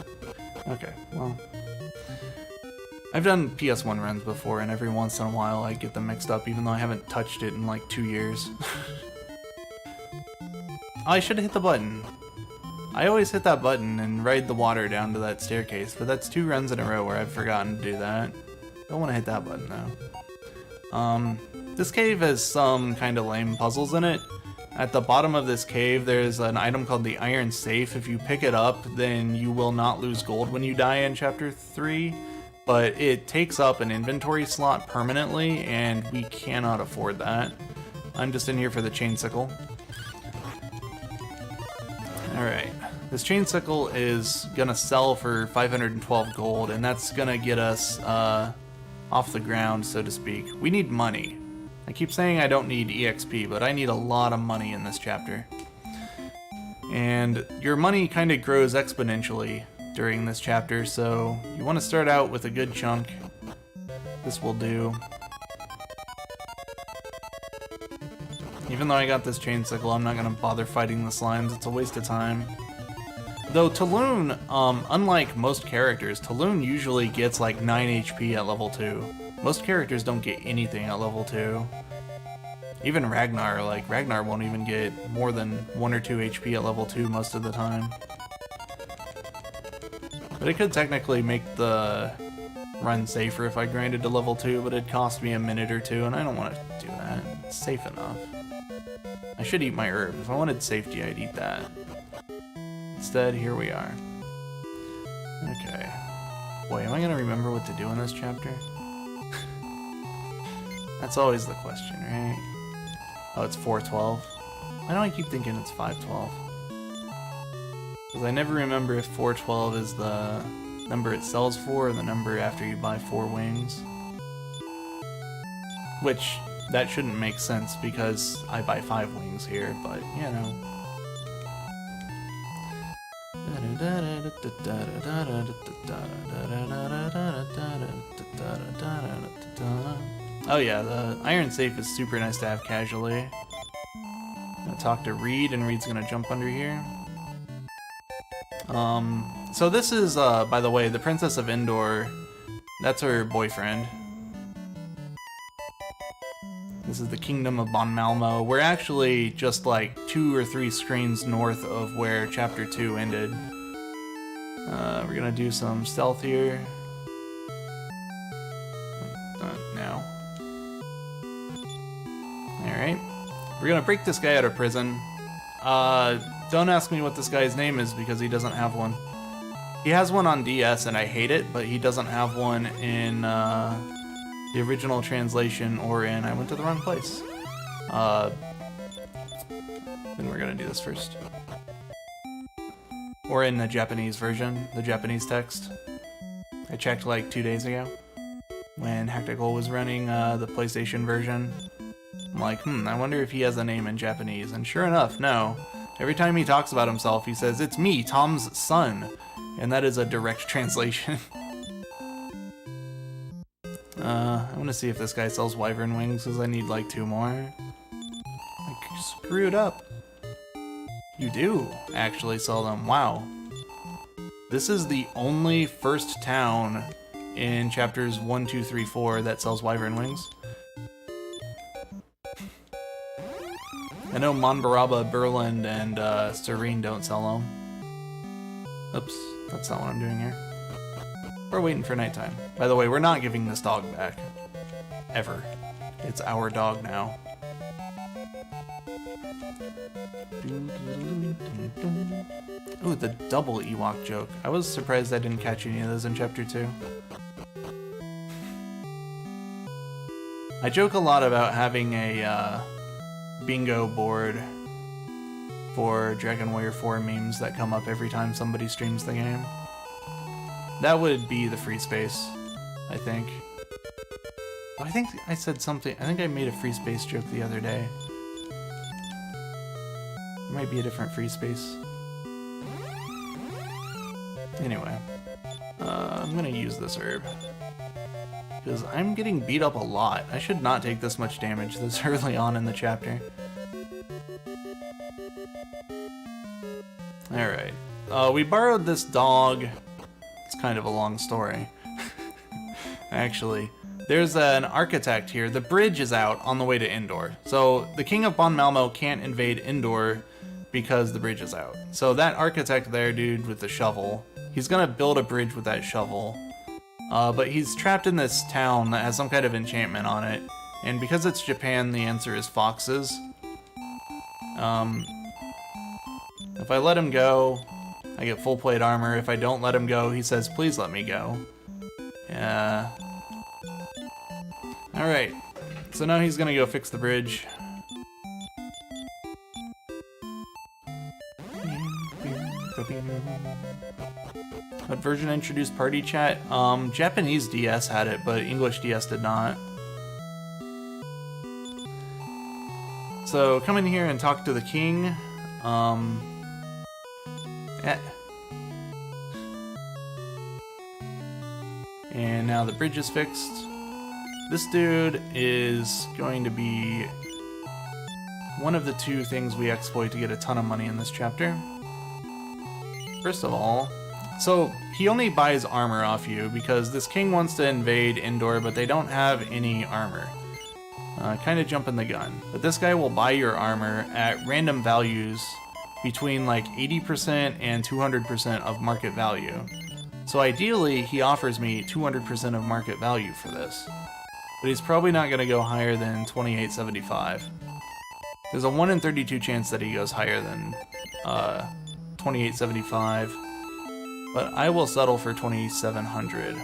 Okay, well... I've done PS1 runs before, and every once in a while I get them mixed up, even though I haven't touched it in like 2 years. Oh, I should have hit the button. I always hit that button and ride the water down to that staircase, but that's 2 runs in a row where I've forgotten to do that. Don't want to hit that button, though. This cave has some kind of lame puzzles in it. At the bottom of this cave, there's an item called the Iron Safe. If you pick it up, then you will not lose gold when you die in Chapter 3. But it takes up an inventory slot permanently, and we cannot afford that. I'm just in here for the chain sickle. Alright, this chain sickle is gonna sell for 512 gold, and that's gonna get us off the ground, so to speak. We need money. I keep saying I don't need EXP, but I need a lot of money in this chapter. And your money kind of grows exponentially during this chapter, so you want to start out with a good chunk. This will do. Even though I got this chain sickle, I'm not going to bother fighting the slimes. It's a waste of time. Though Taloon, unlike most characters, Taloon usually gets like 9 HP at level 2. Most characters don't get anything at level 2. Even Ragnar, Ragnar won't even get more than 1 or 2 HP at level 2 most of the time. But it could technically make the run safer if I grinded to level 2, but it'd cost me a minute or 2, and I don't want to do that. It's safe enough. I should eat my herb. If I wanted safety, I'd eat that. Instead, here we are. Okay. Boy, am I going to remember what to do in this chapter? That's always the question, right? Oh, it's 412. Why do I keep thinking it's 512? Because I never remember if 412 is the number it sells for or the number after you buy 4 wings. Which, that shouldn't make sense because I buy 5 wings here, but, you know. Oh yeah, the iron safe is super nice to have casually. I'm gonna talk to Reed, and Reed's gonna jump under here. So this is, by the way, the Princess of Endor. That's her boyfriend. This is the Kingdom of Bon Malmo. We're actually just like 2 or 3 screens north of where Chapter 2 ended. We're gonna do some stealth here. Now. Alright. We're gonna break this guy out of prison. Don't ask me what this guy's name is because he doesn't have one. He has one on DS and I hate it, but he doesn't have one in the original translation or in I went to the wrong place. Then we're gonna do this first. Or in the Japanese version, the Japanese text. I checked like 2 days ago when Hectical was running the PlayStation version. I'm like, I wonder if he has a name in Japanese. And sure enough, no. Every time he talks about himself, he says, "It's me, Tom's son." And that is a direct translation. I want to see if this guy sells wyvern wings, because I need like 2 more. Like, screw it up. You do actually sell them. Wow. This is the only first town in chapters 1, 2, 3, 4 that sells wyvern wings. I know Monbaraba, Berland, and Serene don't sell them. Oops, that's not what I'm doing here. We're waiting for nighttime. By the way, we're not giving this dog back. Ever. It's our dog now. Ooh, the double Ewok joke. I was surprised I didn't catch any of those in Chapter 2. I joke a lot about having a bingo board for Dragon Warrior 4 memes that come up every time somebody streams the game. That would be the free space, I think. I think I said something, I think I made a free space joke the other day. It might be a different free space. Anyway, I'm gonna use this herb. Because I'm getting beat up a lot. I should not take this much damage this early on in the chapter. Alright. We borrowed this dog. It's kind of a long story. Actually. There's an architect here. The bridge is out on the way to Endor. So the King of Bon Malmo can't invade Endor because the bridge is out. So that architect there, dude, with the shovel, he's gonna build a bridge with that shovel. But he's trapped in this town that has some kind of enchantment on it. And because it's Japan, the answer is foxes. If I let him go, I get full plate armor. If I don't let him go, he says, "Please let me go." Yeah. Alright. So now he's gonna go fix the bridge. What version introduced party chat? Japanese DS had it, but English DS did not. So come in here and talk to the king. And now the bridge is fixed. This dude is going to be one of the 2 things we exploit to get a ton of money in this chapter. First of all, so he only buys armor off you because this king wants to invade Endor, but they don't have any armor. Kind of jumping the gun. But this guy will buy your armor at random values between like 80% and 200% of market value. So ideally, he offers me 200% of market value for this. But he's probably not going to go higher than 2875. There's a 1 in 32 chance that he goes higher than 2875. But I will settle for 2700.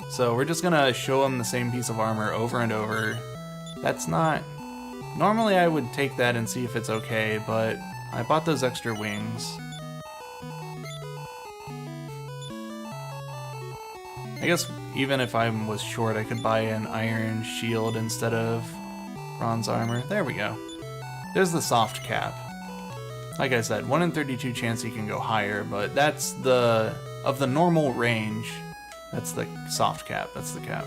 So we're just gonna show him the same piece of armor over and over That's not... Normally I would take that and see if it's okay, but I bought those extra wings. I guess even if I was short, I could buy an iron shield instead of bronze armor. There we go. There's the soft cap. Like I said, 1 in 32 chance he can go higher, but that's the... Of the normal range, that's the soft cap. That's the cap.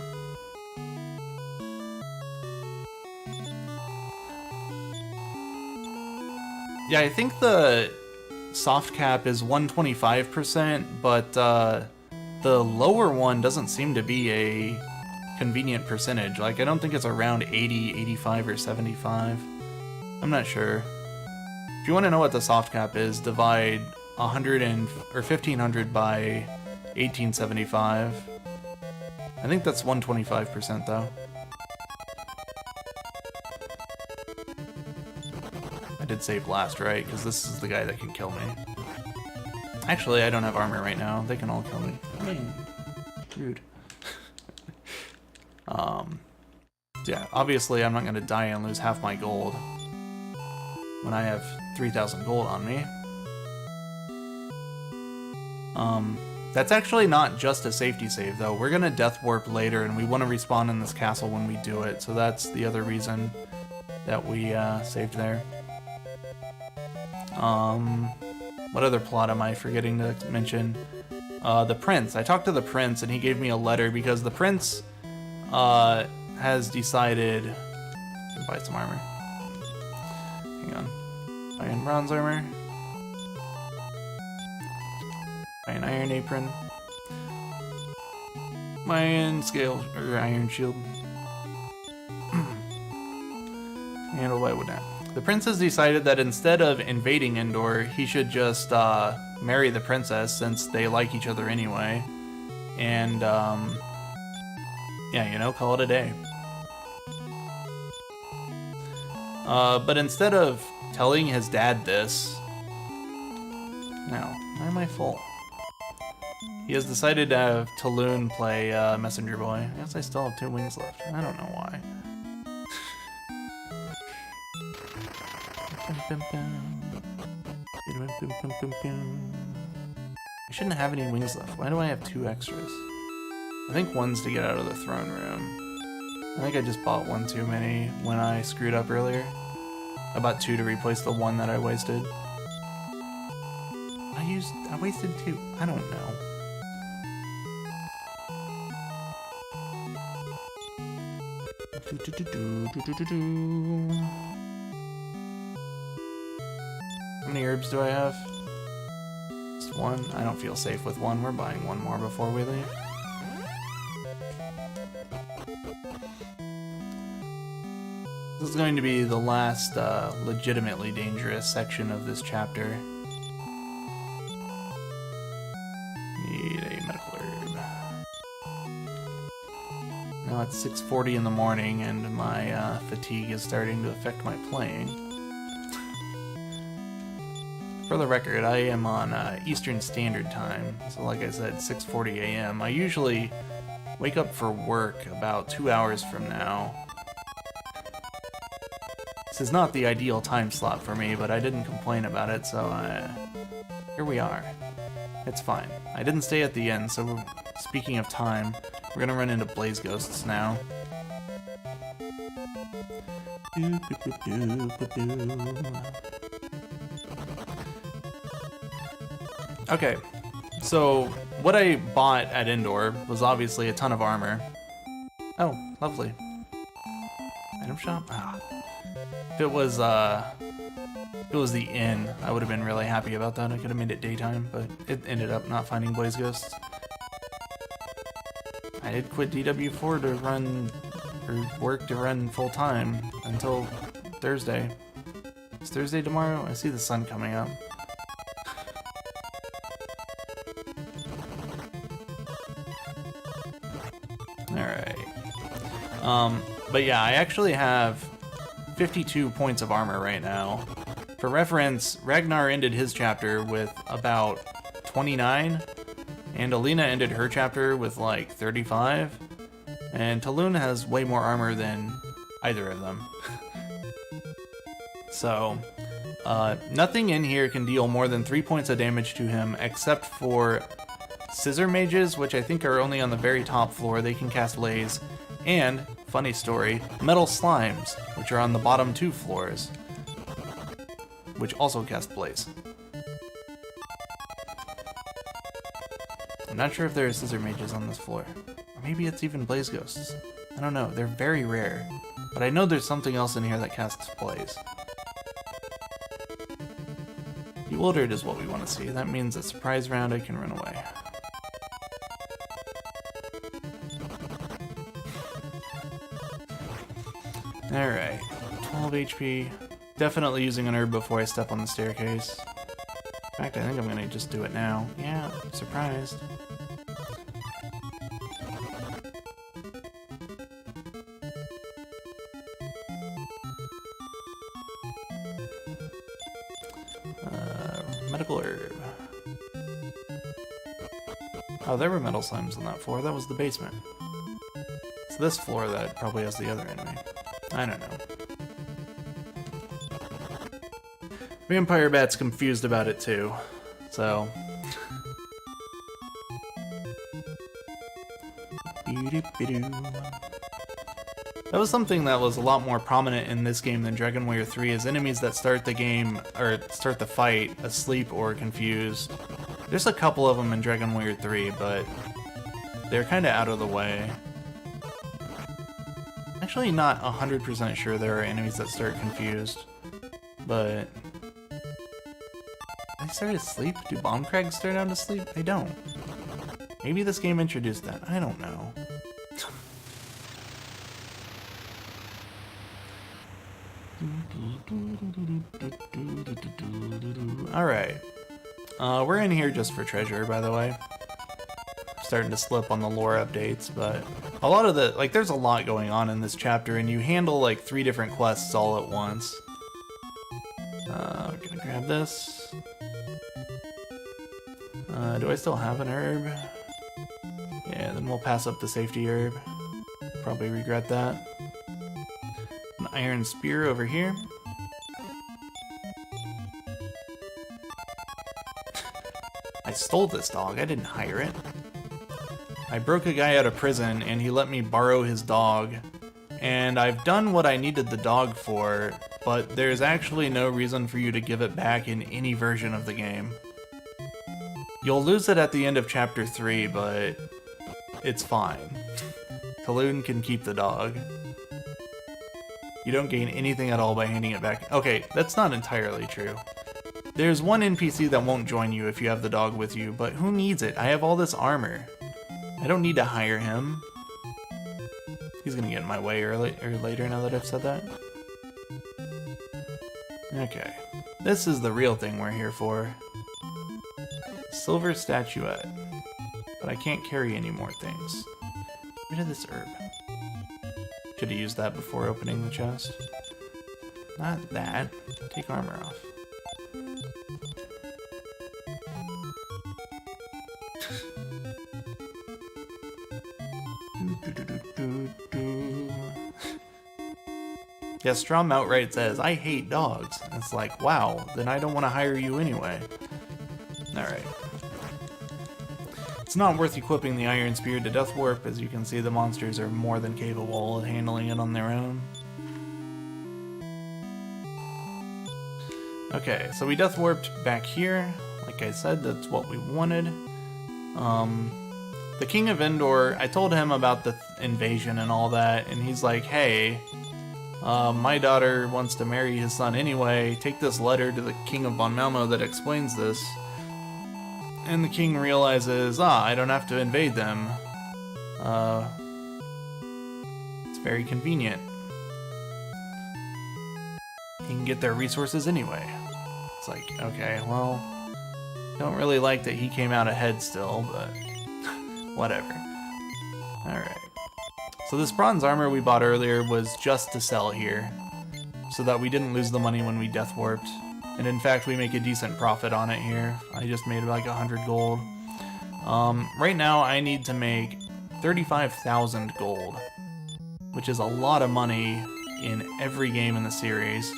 Yeah, I think the soft cap is 125%, but the lower one doesn't seem to be a convenient percentage. Like, I don't think it's around 80, 85, or 75. I'm not sure. If you want to know what the soft cap is, divide 100 or 1500 by 1875. I think that's 125% though. I did save last, right? Because this is the guy that can kill me. Actually, I don't have armor right now. They can all kill me. Rude. Yeah, obviously I'm not gonna die and lose half my gold when I have 3,000 gold on me. That's actually not just a safety save though. We're gonna death warp later and we want to respawn in this castle when we do it, so that's the other reason that we saved there. What other plot am I forgetting to mention? The prince. I talked to the prince and he gave me a letter because the prince has decided to buy some armor. Hang on. Buy in bronze armor. Buy an iron apron. Buy in scale or iron shield. And a white wood hat. The prince has decided that instead of invading Endor, he should just marry the princess since they like each other anyway. And yeah, you know, call it a day. But instead of telling his dad this... No, why am I full? He has decided to have Taloon play Messenger Boy. I guess I still have 2 wings left. I don't know why. I shouldn't have any wings left. Why do I have 2 extras? I think one's to get out of the throne room. I think I just bought 1 too many when I screwed up earlier. I bought 2 to replace the 1 that I wasted. I wasted 2. I don't know. How many herbs do I have? Just 1? I don't feel safe with 1. We're buying 1 more before we leave. This is going to be the last legitimately dangerous section of this chapter. Need a medical herb. Now it's 6:40 in the morning and my fatigue is starting to affect my playing. For the record, I am on Eastern Standard Time, so like I said, 6:40 a.m. I usually wake up for work about 2 hours from now. This is not the ideal time slot for me, but I didn't complain about it, so here we are. It's fine. I didn't stay at the end, so speaking of time, we're gonna run into blaze ghosts now. Okay, so what I bought at Endor was obviously a ton of armor. Oh, lovely. Item shop? Ah. If it was the inn, I would have been really happy about that. I could have made it daytime, but it ended up not finding blaze ghosts. I did quit DW4 to run, or work to run full time until Thursday. Is Thursday tomorrow? I see the sun coming up. Alright. But yeah, I actually have 52 points of armor right now. For reference, Ragnar ended his chapter with about 29, and Alina ended her chapter with like 35, and Taloon has way more armor than either of them. So, nothing in here can deal more than 3 points of damage to him except for Scissor Mages, which I think are only on the very top floor. They can cast Laze. And, funny story, Metal Slimes, which are on the bottom 2 floors, which also cast Blaze. I'm not sure if there are Scissor Mages on this floor. Or maybe it's even Blaze Ghosts. I don't know, they're very rare. But I know there's something else in here that casts Blaze. Bewildered is what we want to see. That means a surprise round I can run away. Alright, 12 HP. Definitely using an herb before I step on the staircase. In fact, I think I'm gonna just do it now. Yeah, surprised. Medical herb. Oh, there were metal slimes on that floor. That was the basement. It's this floor that probably has the other enemy. I don't know. Vampire Bat's confused about it too, so... That was something that was a lot more prominent in this game than Dragon Warrior 3, is enemies that start the game, or start the fight, asleep or confused. There's a couple of them in Dragon Warrior 3, but they're kind of out of the way. Actually not 100% sure there are enemies that start confused, but... They start asleep? Do bomb crags start out asleep? They don't. Maybe this game introduced that. I don't know. Alright. We're in here just for treasure, by the way. Starting to slip on the lore updates, but a lot of the, like, there's a lot going on in this chapter, and you handle, like, 3 different quests all at once. Gonna grab this. Do I still have an herb? Yeah, then we'll pass up the safety herb. Probably regret that. An iron spear over here. I stole this dog, I didn't hire it. I broke a guy out of prison and he let me borrow his dog. And I've done what I needed the dog for, but there's actually no reason for you to give it back in any version of the game. You'll lose it at the end of chapter 3, but it's fine. Kaloon can keep the dog. You don't gain anything at all by handing it back. Okay, that's not entirely true. There's one NPC that won't join you if you have the dog with you, but who needs it? I have all this armor. I don't need to hire him. He's gonna get in my way early or later now that I've said that. Okay. This is the real thing we're here for. Silver statuette. But I can't carry any more things. Get rid of this herb. Should have used that before opening the chest. Not that. Take armor off. Yeah, Strom outright says, I hate dogs. And it's like, wow, then I don't want to hire you anyway. Alright. It's not worth equipping the Iron Spear to Death Warp. As you can see, the monsters are more than capable of handling it on their own. Okay, so we Death Warped back here. Like I said, that's what we wanted. The King of Endor, I told him about the invasion and all that, and he's like, hey, my daughter wants to marry his son anyway. Take this letter to the King of Von Malmo that explains this. And the king realizes, I don't have to invade them. It's very convenient. He can get their resources anyway. It's like, okay, well, don't really like that he came out ahead still, but whatever. Alright. So this bronze armor we bought earlier was just to sell here, so that we didn't lose the money when we death warped. And in fact, we make a decent profit on it here. I just made like 100 gold. Right now, I need to make 35,000 gold, which is a lot of money in every game in the series.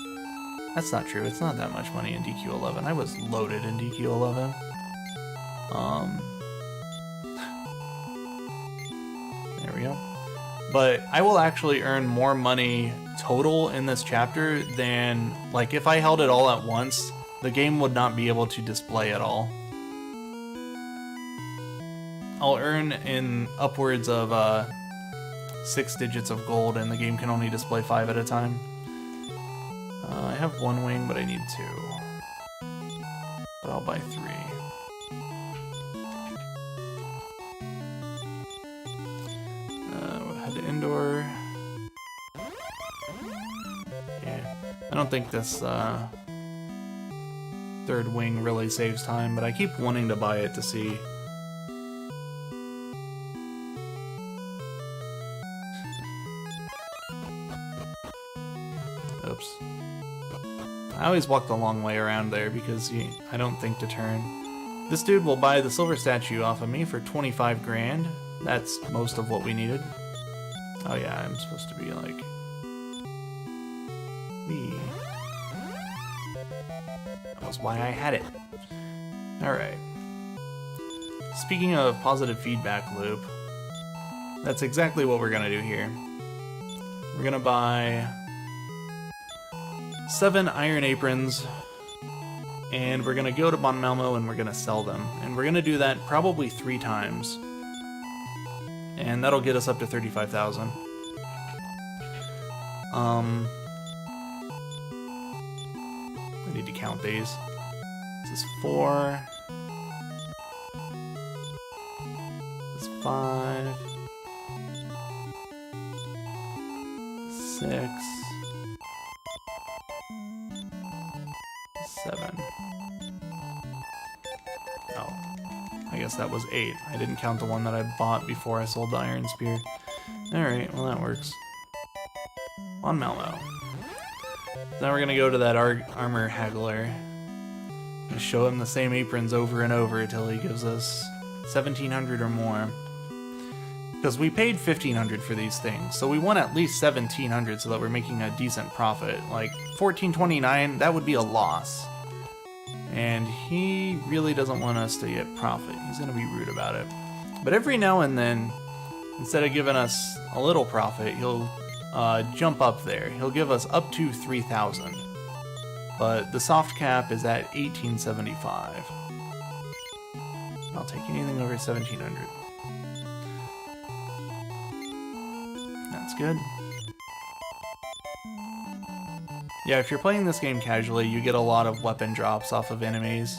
That's not true. It's not that much money in DQ11. I was loaded in DQ11. There we go. But I will actually earn more money total in this chapter than, like, if I held it all at once, the game would not be able to display it all. I'll earn in upwards of 6 digits of gold, and the game can only display 5 at a time. I have 1 wing, but I need 2. But I'll buy 3. We'll head to indoor. Yeah, I don't think this 3rd wing really saves time, but I keep wanting to buy it to see. Oops. I always walk the long way around there because I don't think to turn. This dude will buy the silver statue off of me for 25 grand. That's most of what we needed. Oh yeah, I'm supposed to be like... me. That was why I had it. Alright. Speaking of positive feedback loop, that's exactly what we're gonna do here. We're gonna buy 7 iron aprons, and we're gonna go to Bon Malmo and we're gonna sell them. And we're gonna do that probably 3 times. And that'll get us up to 35,000. I need to count these. This is 4. This is 5. 6. 7. Oh, I guess that was 8. I didn't count the one that I bought before I sold the Iron Spear. Alright, well that works. On Malmo. Now we're gonna go to that armor haggler and show him the same aprons over and over until he gives us 1,700 or more. Because we paid 1,500 for these things, so we want at least 1,700 so that we're making a decent profit. Like 1,429, that would be a loss. And he really doesn't want us to get profit. He's gonna be rude about it. But every now and then, instead of giving us a little profit, he'll jump up there. He'll give us up to 3,000. But the soft cap is at 1,875. I'll take anything over 1,700. That's good. Yeah, if you're playing this game casually, you get a lot of weapon drops off of enemies.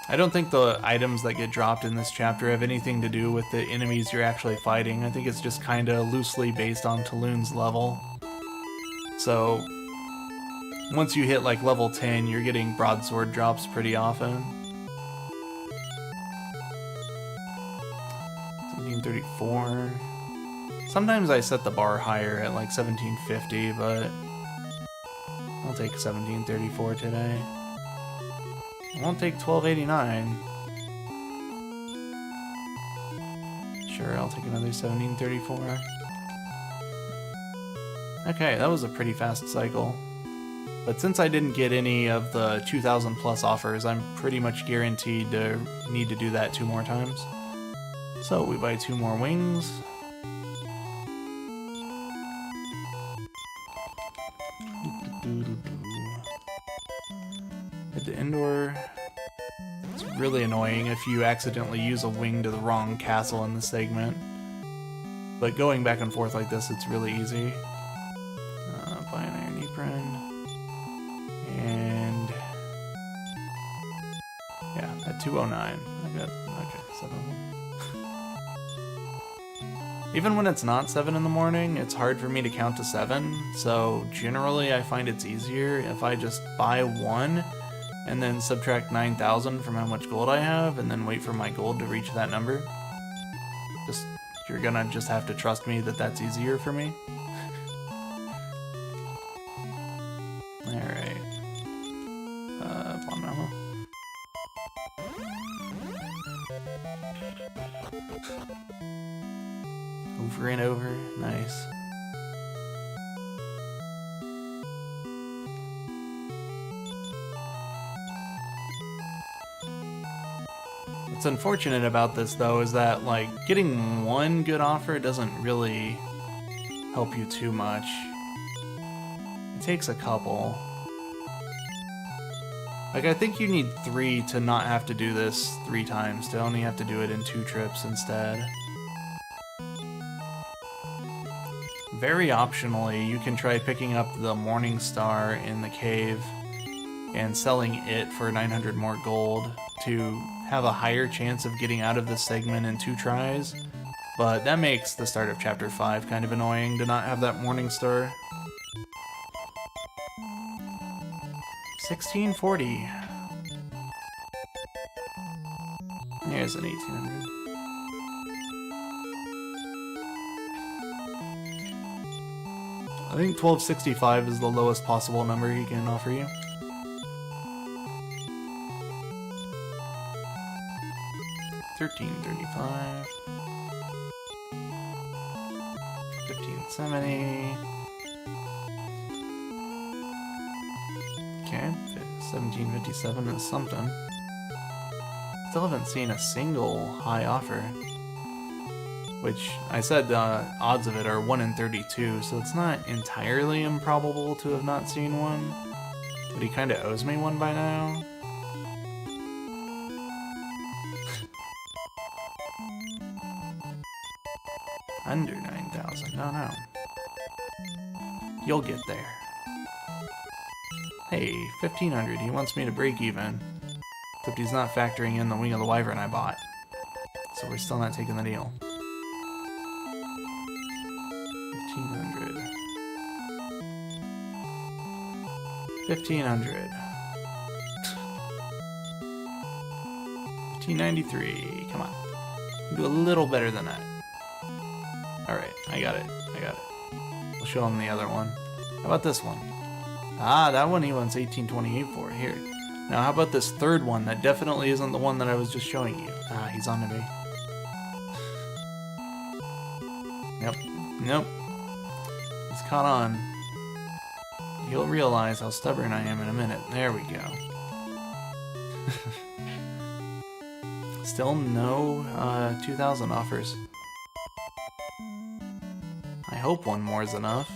I don't think the items that get dropped in this chapter have anything to do with the enemies you're actually fighting. I think it's just kind of loosely based on Talon's level. So, once you hit like level 10, you're getting broadsword drops pretty often. 1734. Sometimes I set the bar higher at like 1750, but I'll take 1734 today. I won't take 1289. Sure, I'll take another 1734. Okay, that was a pretty fast cycle. But since I didn't get any of the 2,000 plus offers, I'm pretty much guaranteed to need to do that 2 more times. So we buy 2 more wings. Head to indoor. It's really annoying if you accidentally use a wing to the wrong castle in the segment. But going back and forth like this, it's really easy. Buy an iron apron. And yeah, at 209. I got, okay, 7 of them. Even when it's not 7 in the morning, it's hard for me to count to 7, so generally I find it's easier if I just buy 1 and then subtract 9,000 from how much gold I have and then wait for my gold to reach that number. You're gonna just have to trust me that that's easier for me. Alright. Bon Malmo. Over and over. Nice. What's unfortunate about this, though, is that, like, getting one good offer doesn't really help you too much. It takes a couple. Like, I think you need 3 to not have to do this 3 times, to only have to do it in 2 trips instead. Very optionally, you can try picking up the Morning Star in the cave and selling it for 900 more gold to have a higher chance of getting out of this segment in 2 tries, but that makes the start of Chapter 5 kind of annoying to not have that Morning Star. 1640. Here's an 1800. I think 1265 is the lowest possible number he can offer you. 1335. 1570. Okay, 1757 is something. Still haven't seen a single high offer. Which, I said odds of it are 1 in 32, so it's not entirely improbable to have not seen one. But he kinda owes me one by now. Under 9,000, no. You'll get there. Hey, 1500, he wants me to break even. Except he's not factoring in the Wing of the Wyvern I bought. So we're still not taking the deal. 1500. 1500. 1593, come on. Do a little better than that. Alright, I got it. We'll show him the other one. How about this one? Ah, that one he wants 1828 for. Here. Now, how about this third one that definitely isn't the one that I was just showing you? Ah, he's on to me. Nope. He's caught on. He'll realize how stubborn I am in a minute. There we go. Still no 2,000 offers. I hope one more is enough.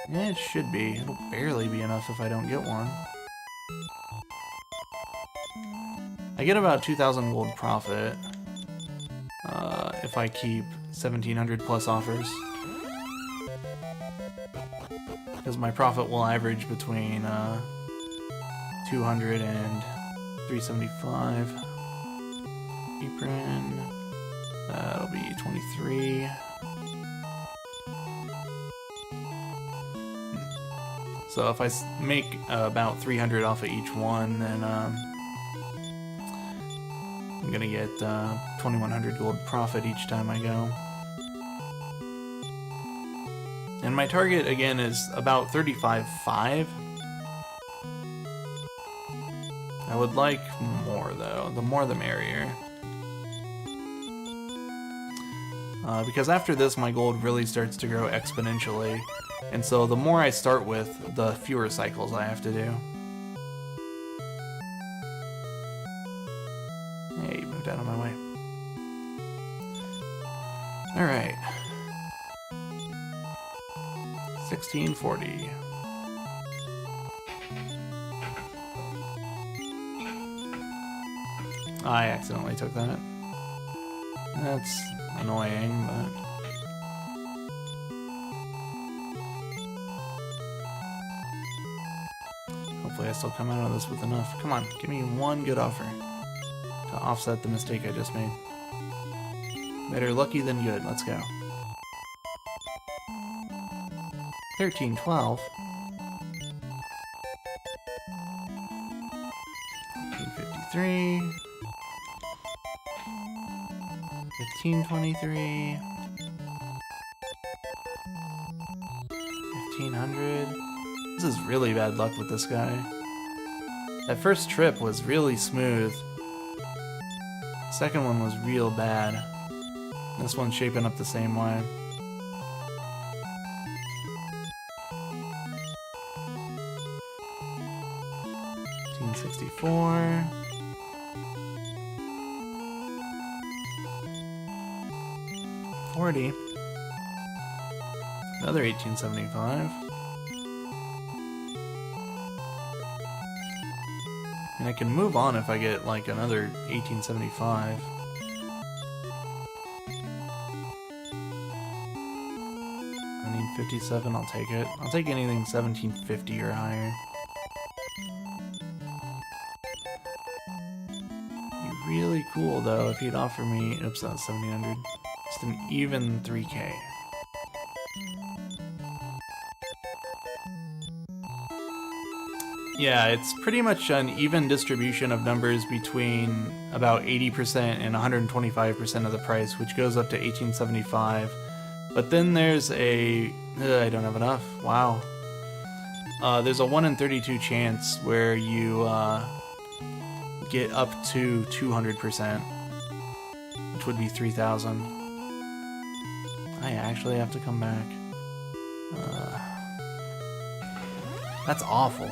Yeah, it should be. It'll barely be enough if I don't get one. I get about 2,000 gold profit if I keep 1,700 plus offers. Because my profit will average between 200 and 375. Apron. That'll be 23. So if I make about 300 off of each one, then I'm gonna get 2,100 gold profit each time I go. And my target, again, is about 35.5. I would like more, though. The more the merrier. Because after this, my gold really starts to grow exponentially. And so the more I start with, the fewer cycles I have to do. Hey, you moved out of my way. Alright. 1640. I accidentally took that. That's annoying, but... hopefully I still come out of this with enough. Come on, give me one good offer to offset the mistake I just made. Better lucky than good. Let's go. 1312. 1553. 1523. 1500. This is really bad luck with this guy. That first trip was really smooth. Second one was real bad. This one's shaping up the same way. $1564. 1840. Another 1875. And I can move on if I get like another 1875. 1757, I'll take it. I'll take anything 1750 or higher. Be really cool though if he'd offer me, oops, that was 1700. Just an even 3K. Yeah, it's pretty much an even distribution of numbers between about 80% and 125% of the price, which goes up to 1875. But then there's a... I don't have enough. Wow. There's a 1 in 32 chance where you get up to 200%, which would be 3,000. I actually have to come back. That's awful.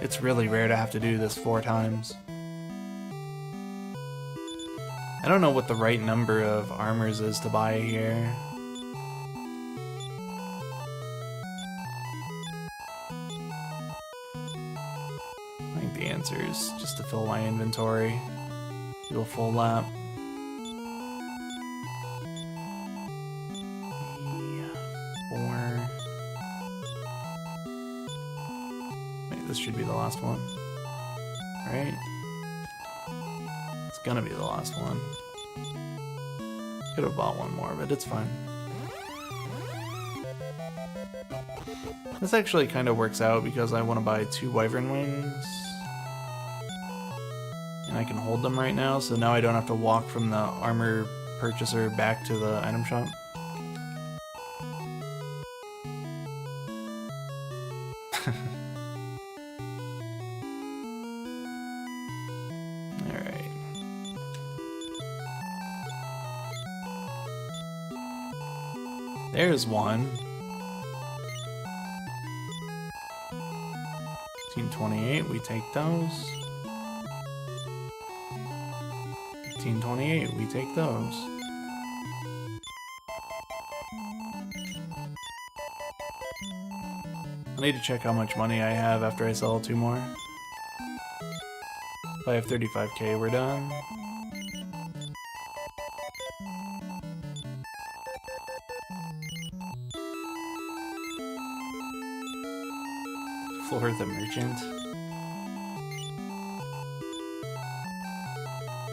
It's really rare to have to do this 4 times. I don't know what the right number of armors is to buy here. I think the answer is just to fill my inventory. Do a full lap. This should be the last one, right? It's gonna be the last one. Could have bought one more, but it's fine. This actually kind of works out because I want to buy 2 wyvern wings. And I can hold them right now, so now I don't have to walk from the armor purchaser back to the item shop. There's one. 1828, we take those. 1828, we take those. I need to check how much money I have after I sell 2 more. If I have 35k, we're done. Floor the merchant.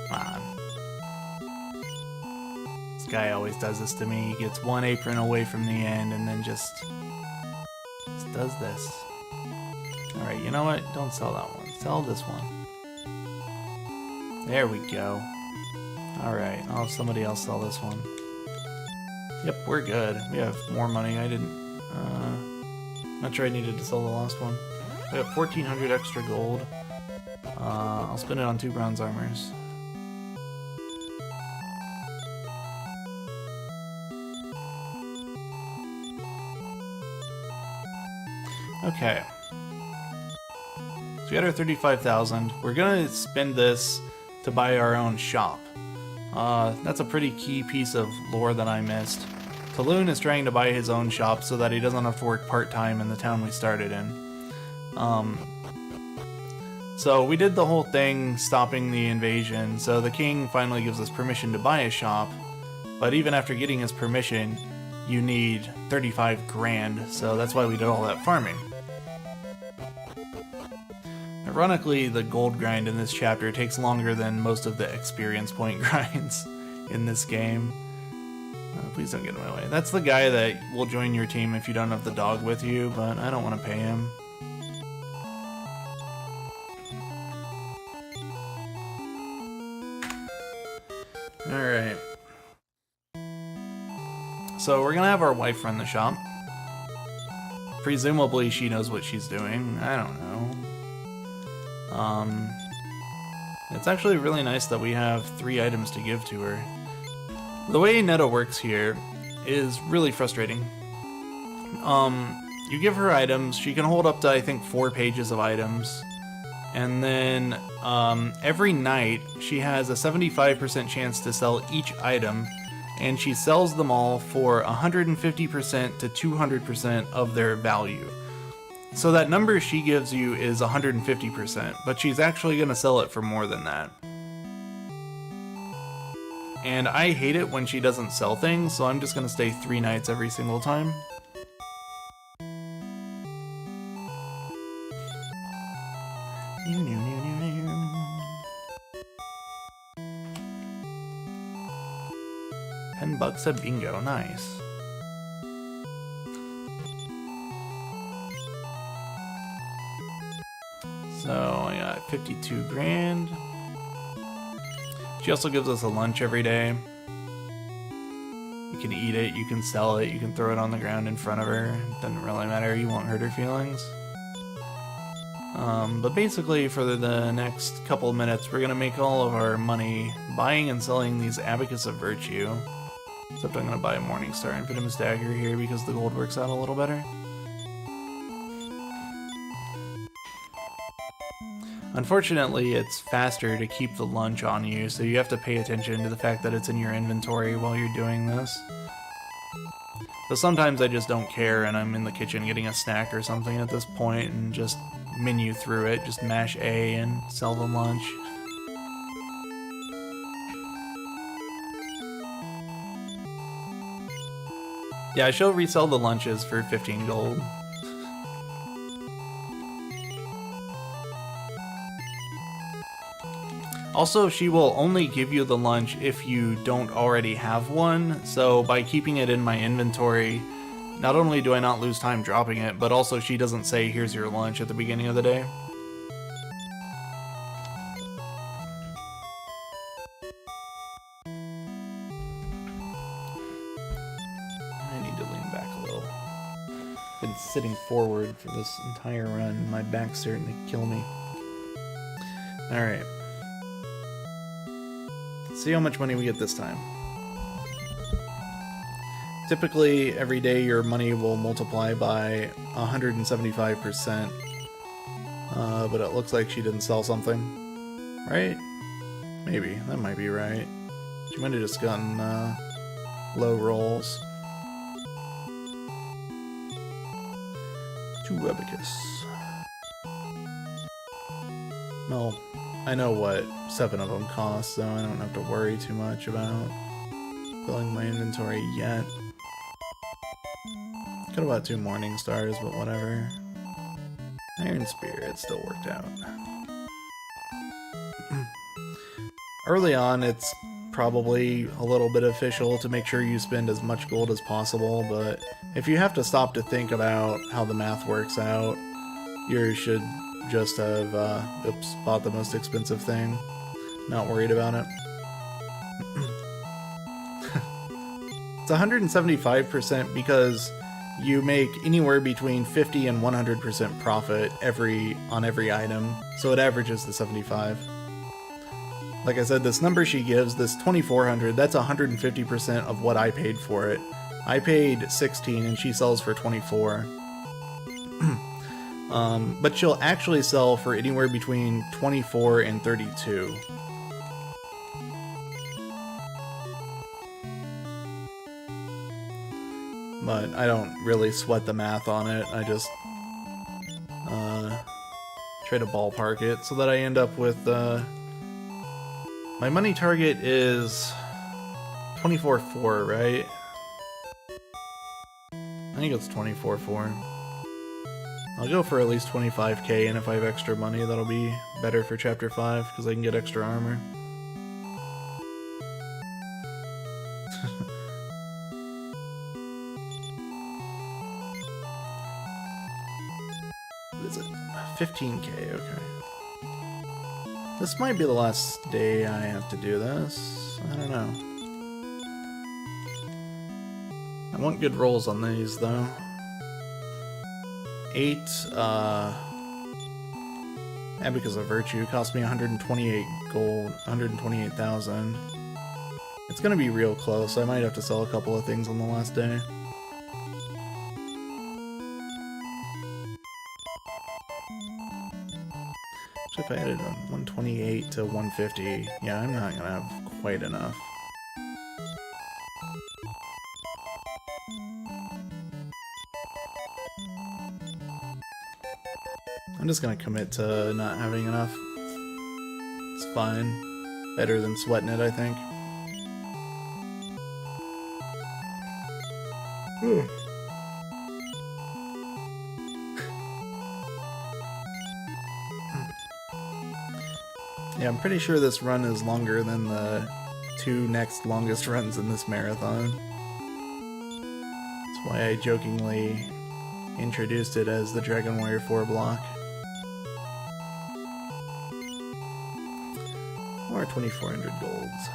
Come on. This guy always does this to me. He gets 1 apron away from the end and then just does this. Alright, you know what? Don't sell that one. Sell this one. There we go. Alright, I'll have somebody else sell this one. Yep, we're good. We have more money. I didn't... not sure I needed to sell the last one. I got 1,400 extra gold. I'll spend it on 2 bronze armors. Okay. So we got our 35,000. We're gonna spend this to buy our own shop. That's a pretty key piece of lore that I missed. Talon is trying to buy his own shop so that he doesn't have to work part-time in the town we started in. So we did the whole thing stopping the invasion, so the king finally gives us permission to buy a shop, but even after getting his permission, you need 35 grand, so that's why we did all that farming. Ironically, the gold grind in this chapter takes longer than most of the experience point grinds in this game. Please don't get in my way. That's the guy that will join your team if you don't have the dog with you, but I don't want to pay him. Alright. So we're gonna have our wife run the shop. Presumably she knows what she's doing. I don't know. It's actually really nice that we have 3 items to give to her. The way Netta works here is really frustrating. You give her items, she can hold up to I think 4 pages of items, and then every night she has a 75% chance to sell each item, and she sells them all for 150% to 200% of their value. So that number she gives you is 150%, but she's actually going to sell it for more than that. And I hate it when she doesn't sell things, so I'm just going to stay 3 nights every single time. $10 a bingo, nice. So I got 52 grand. She also gives us a lunch every day. You can eat it, you can sell it, you can throw it on the ground in front of her. It doesn't really matter, you won't hurt her feelings. But basically for the next couple of minutes, we're gonna make all of our money buying and selling these Abacus of Virtue. Except I'm gonna buy a Morning Star and Infinimus Dagger here because the gold works out a little better. Unfortunately, it's faster to keep the lunch on you, so you have to pay attention to the fact that it's in your inventory while you're doing this. So sometimes I just don't care and I'm in the kitchen getting a snack or something at this point and just menu through it, just mash A and sell the lunch. Yeah, she'll resell the lunches for 15 gold. Also, she will only give you the lunch if you don't already have one, so by keeping it in my inventory, not only do I not lose time dropping it, but also she doesn't say, here's your lunch at the beginning of the day. I need to lean back a little. Been sitting forward for this entire run, my back's starting to kill me. Alright. See how much money we get this time. Typically, every day your money will multiply by 175%. But it looks like she didn't sell something. Right? Maybe. That might be right. She might have just gotten low rolls. 2 Abacus. Well, I know what 7 of them cost, so I don't have to worry too much about filling my inventory yet. Could have bought 2 Morning Stars, but whatever. Iron Spear, it still worked out. Early on, it's probably a little bit official to make sure you spend as much gold as possible, but if you have to stop to think about how the math works out, you should just have, bought the most expensive thing. Not worried about it. It's 175% because you make anywhere between 50 and 100% profit on every item, so it averages the 75. Like I said, this number she gives, this 2400, that's 150% of what I paid for it. I paid 16 and she sells for 24. But she'll actually sell for anywhere between 24 and 32. But I don't really sweat the math on it. I just try to ballpark it so that I end up with my money target is 24.4, right? I think it's 24.4. I'll go for at least 25k, and if I have extra money, that'll be better for Chapter 5, because I can get extra armor. What is it? 15k, okay. This might be the last day I have to do this. I don't know. I want good rolls on these, though. 8 Abacus of Virtue cost me 128 gold, 128,000. It's gonna be real close. I might have to sell a couple of things on the last day. Actually, if I added 128 to 150, yeah, I'm not gonna have quite enough. I'm just gonna commit to not having enough. It's fine. Better than sweating it, I think. Yeah, I'm pretty sure this run is longer than the 2 next longest runs in this marathon. That's why I jokingly introduced it as the Dragon Warrior 4 block. Or 2,400 golds.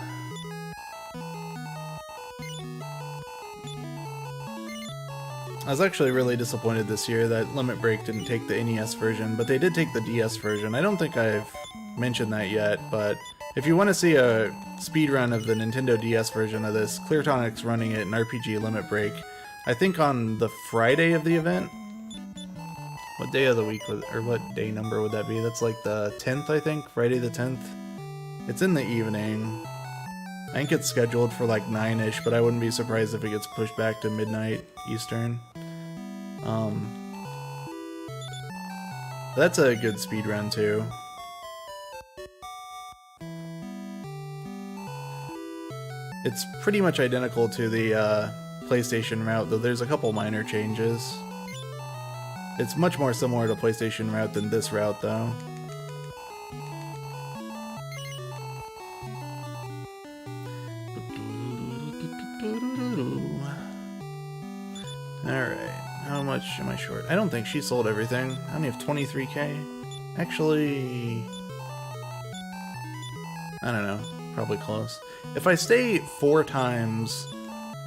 I was actually really disappointed this year that Limit Break didn't take the NES version, but they did take the DS version. I don't think I've mentioned that yet, but if you want to see a speedrun of the Nintendo DS version of this, Cleartonic's running it in RPG Limit Break, I think on the Friday of the event. What day of the week, or what day number would that be? That's like the 10th, I think, Friday the 10th. It's in the evening. I think it's scheduled for like 9-ish, but I wouldn't be surprised if it gets pushed back to midnight Eastern. That's a good speedrun too. It's pretty much identical to the PlayStation route, though there's a couple minor changes. It's much more similar to PlayStation route than this route, though. Alright, how much am I short? I don't think she sold everything. I only have 23k. Actually, I don't know, probably close. If I stay 4 times,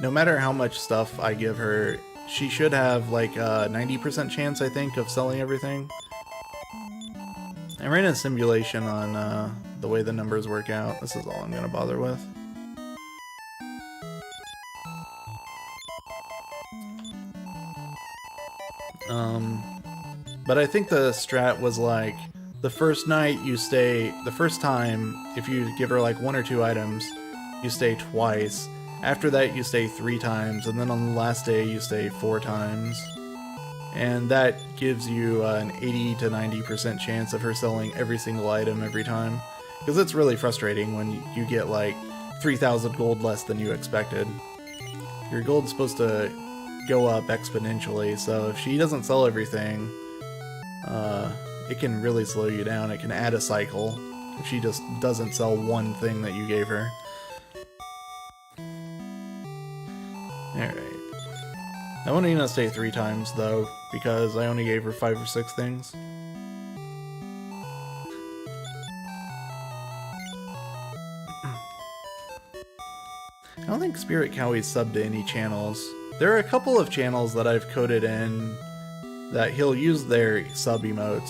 no matter how much stuff I give her, she should have like a 90% chance, I think, of selling everything. I ran a simulation on the way the numbers work out. This is all I'm gonna bother with. But I think the strat was like, the first night you stay, the first time, if you give her like 1 or 2 items, you stay twice. After that you stay 3 times, and then on the last day you stay 4 times. And that gives you an 80 to 90% chance of her selling every single item every time. Because it's really frustrating when you get like 3,000 gold less than you expected. Your gold's supposed to go up exponentially, so if she doesn't sell everything, it can really slow you down. It can add a cycle if she just doesn't sell one thing that you gave her. Alright. I won't even stay 3 times, though, because I only gave her 5 or 6 things. I don't think Spirit Cowie's subbed to any channels. There are a couple of channels that I've coded in that he'll use their sub emotes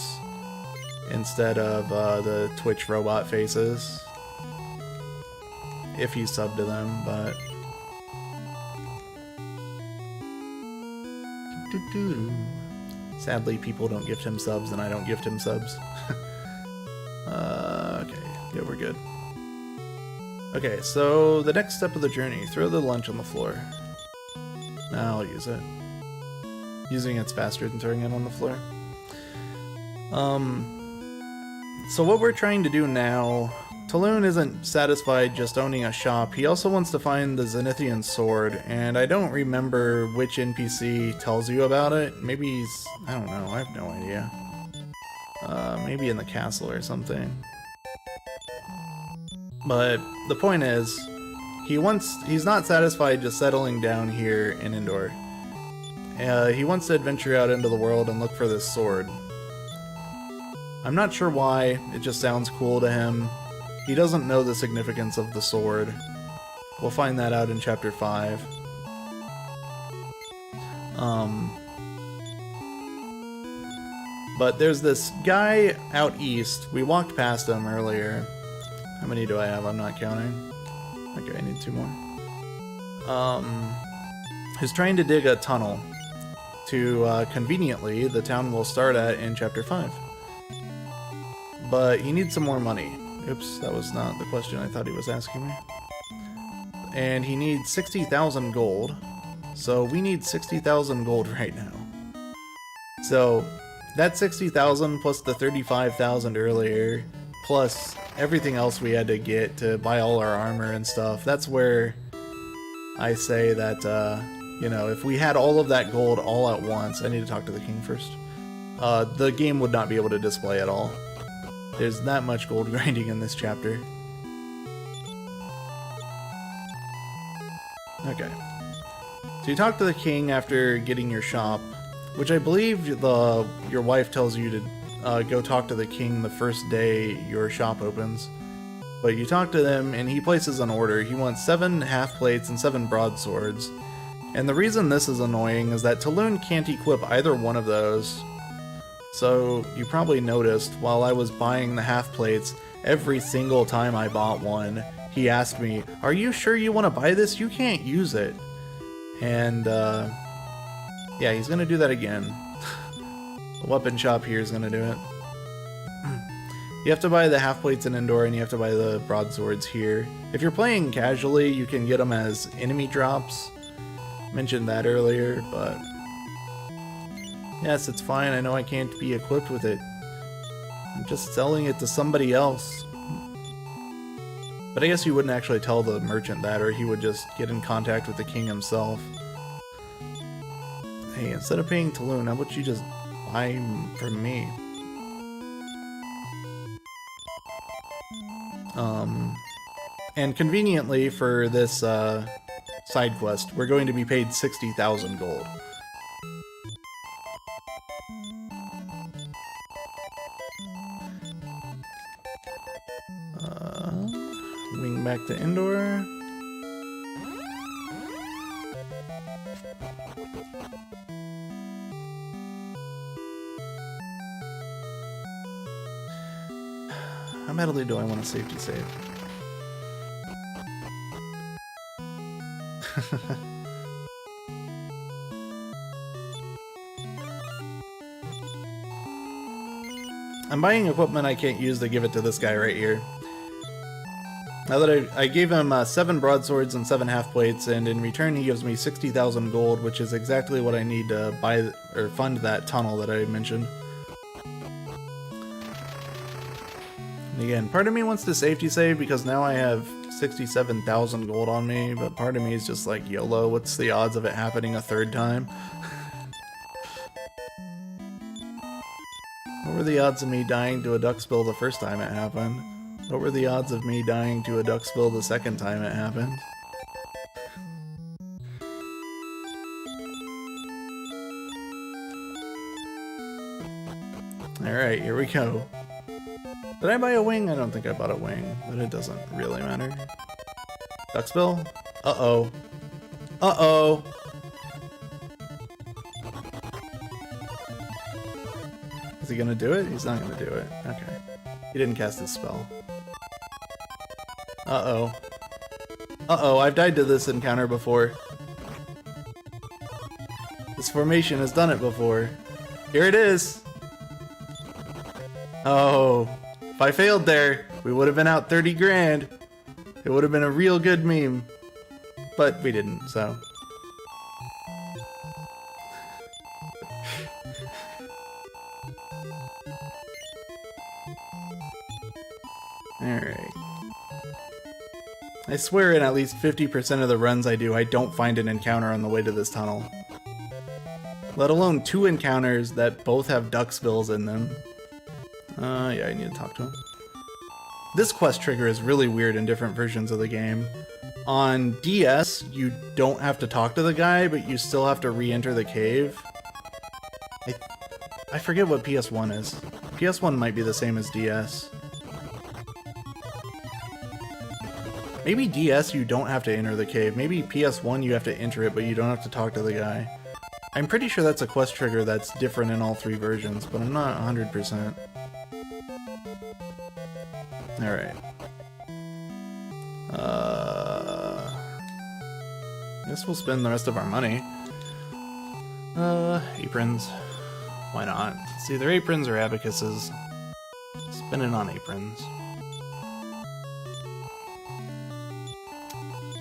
instead of the Twitch robot faces, if he's subbed to them, but... Sadly, people don't gift him subs, and I don't gift him subs. Okay, yeah, we're good. Okay, so the next step of the journey, throw the lunch on the floor. Nah, I'll use it. Using it's faster than throwing it on the floor. So what we're trying to do now, Taloon isn't satisfied just owning a shop. He also wants to find the Zenithian sword, and I don't remember which NPC tells you about it. Maybe he's... I don't know, I have no idea. Maybe in the castle or something. But the point is, he's not satisfied just settling down here in Endor. He wants to adventure out into the world and look for this sword. I'm not sure why, it just sounds cool to him. He doesn't know the significance of the sword. We'll find that out in Chapter 5. But there's this guy out east. We walked past him earlier. How many do I have? I'm not counting. Okay, I need 2 more. Who's trying to dig a tunnel to, conveniently, the town will start at in Chapter 5. But he needs some more money. Oops, that was not the question I thought he was asking me. And he needs 60,000 gold. So we need 60,000 gold right now. So that 60,000 plus the 35,000 earlier, plus everything else we had to get to buy all our armor and stuff, that's where I say that, you know, if we had all of that gold all at once, I need to talk to the king first, the game would not be able to display at all. There's that much gold grinding in this chapter. Okay. So you talk to the king after getting your shop, which I believe your wife tells you to go talk to the king the first day your shop opens. But you talk to them and he places an order. He wants 7 half plates and 7 broadswords. And the reason this is annoying is that Talon can't equip either one of those. So you probably noticed while I was buying the half plates, every single time I bought one, he asked me, "Are you sure you want to buy this? You can't use it." And yeah, he's gonna do that again. The weapon shop here is gonna do it. You have to buy the half plates in indoor and you have to buy the broadswords here. If you're playing casually, you can get them as enemy drops. Mentioned that earlier, but yes, it's fine. I know I can't be equipped with it. I'm just selling it to somebody else. But I guess you wouldn't actually tell the merchant that, or he would just get in contact with the king himself. Hey, instead of paying Talon, how about you just buy him from me? And conveniently for this side quest, we're going to be paid 60,000 gold. Wing back to indoor. How badly do I want a safety save? I'm buying equipment I can't use to give it to this guy right here. Now that I gave him 7 broadswords and 7 half plates, and in return he gives me 60,000 gold, which is exactly what I need to buy or fund that tunnel that I mentioned. And again, part of me wants to safety save because now I have 67,000 gold on me, but part of me is just like, YOLO, what's the odds of it happening a third time? What were the odds of me dying to a duck spill the first time it happened? What were the odds of me dying to a duck spill the second time it happened? Alright, here we go. Did I buy a wing? I don't think I bought a wing, but it doesn't really matter. Duckspill? Uh-oh. Uh-oh! Is he gonna do it? He's not gonna do it. Okay. He didn't cast his spell. Uh-oh. Uh-oh, I've died to this encounter before. This formation has done it before. Here it is! Oh. If I failed there, we would have been out 30 grand. It would have been a real good meme. But we didn't, so. Alright. I swear in at least 50% of the runs I do, I don't find an encounter on the way to this tunnel. Let alone 2 encounters that both have duck spills in them. Yeah, I need to talk to him. This quest trigger is really weird in different versions of the game. On DS, you don't have to talk to the guy, but you still have to re-enter the cave. I forget what PS1 is. PS1 might be the same as DS. Maybe DS you don't have to enter the cave. Maybe PS1 you have to enter it, but you don't have to talk to the guy. I'm pretty sure that's a quest trigger that's different in all 3 versions, but I'm not 100%. Alright. Guess we'll spend the rest of our money. Aprons. Why not? It's either aprons or abacuses. Spend it on aprons.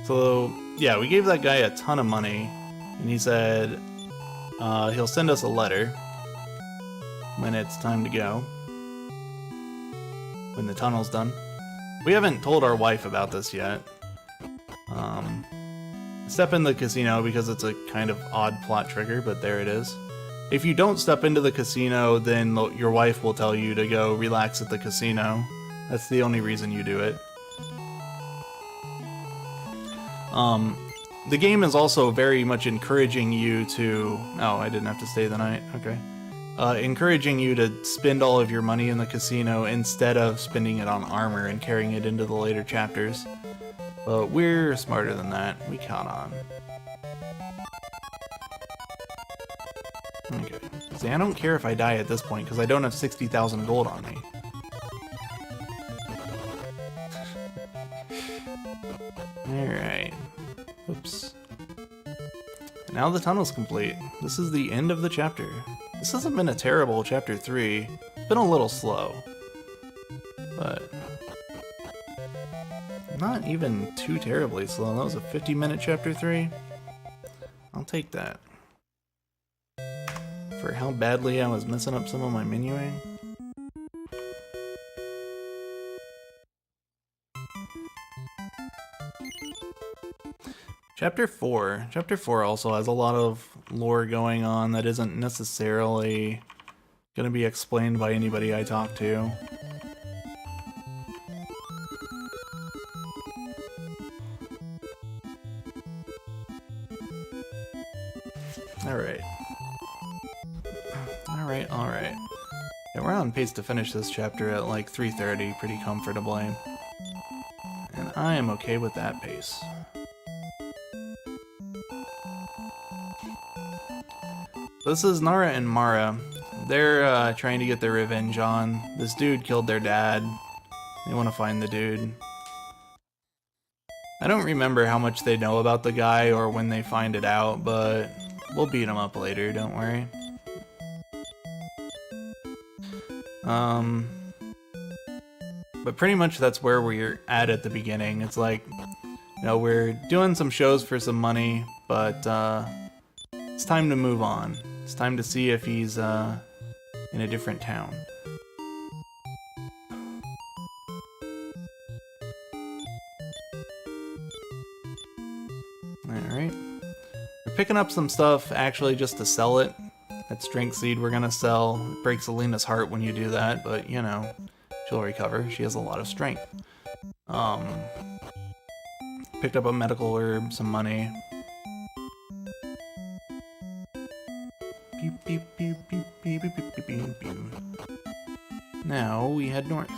So, yeah, we gave that guy a ton of money, and he said he'll send us a letter. when it's time to go. When the tunnel's done. We haven't told our wife about this yet. Step in the casino because it's a kind of odd plot trigger, but there it is. If you don't step into the casino, then your wife will tell you to go relax at the casino. That's the only reason you do it. The game is also very much encouraging you to... Oh, I didn't have to stay the night. Okay. Encouraging you to spend all of your money in the casino instead of spending it on armor and carrying it into the later chapters. But we're smarter than that. We count on. Okay. See, I don't care if I die at this point because I don't have 60,000 gold on me. Alright. Oops. Now the tunnel's complete. This is the end of the chapter. This hasn't been a terrible chapter 3. It's been a little slow. But not even too terribly slow. That was a 50-minute chapter 3. I'll take that. For how badly I was messing up some of my menuing. Chapter 4. Chapter 4 also has a lot of lore going on that isn't necessarily going to be explained by anybody I talk to. Alright. Alright. Yeah, we're on pace to finish this chapter at like 3:30 pretty comfortably. And I am okay with that pace. This is Nara and Mara. They're trying to get their revenge on. This dude killed their dad. They want to find the dude. I don't remember how much they know about the guy or when they find it out, but we'll beat him up later, don't worry. But pretty much that's where we're at the beginning. It's like, you know, we're doing some shows for some money, but it's time to move on. It's time to see if he's in a different town. Alright. We're picking up some stuff actually just to sell it. That strength seed we're gonna sell. It breaks Alina's heart when you do that, but you know, she'll recover. She has a lot of strength. Picked up a medical herb, some money. Pew, pew, pew, pew, pew, pew, pew, pew, pew. Now we head north.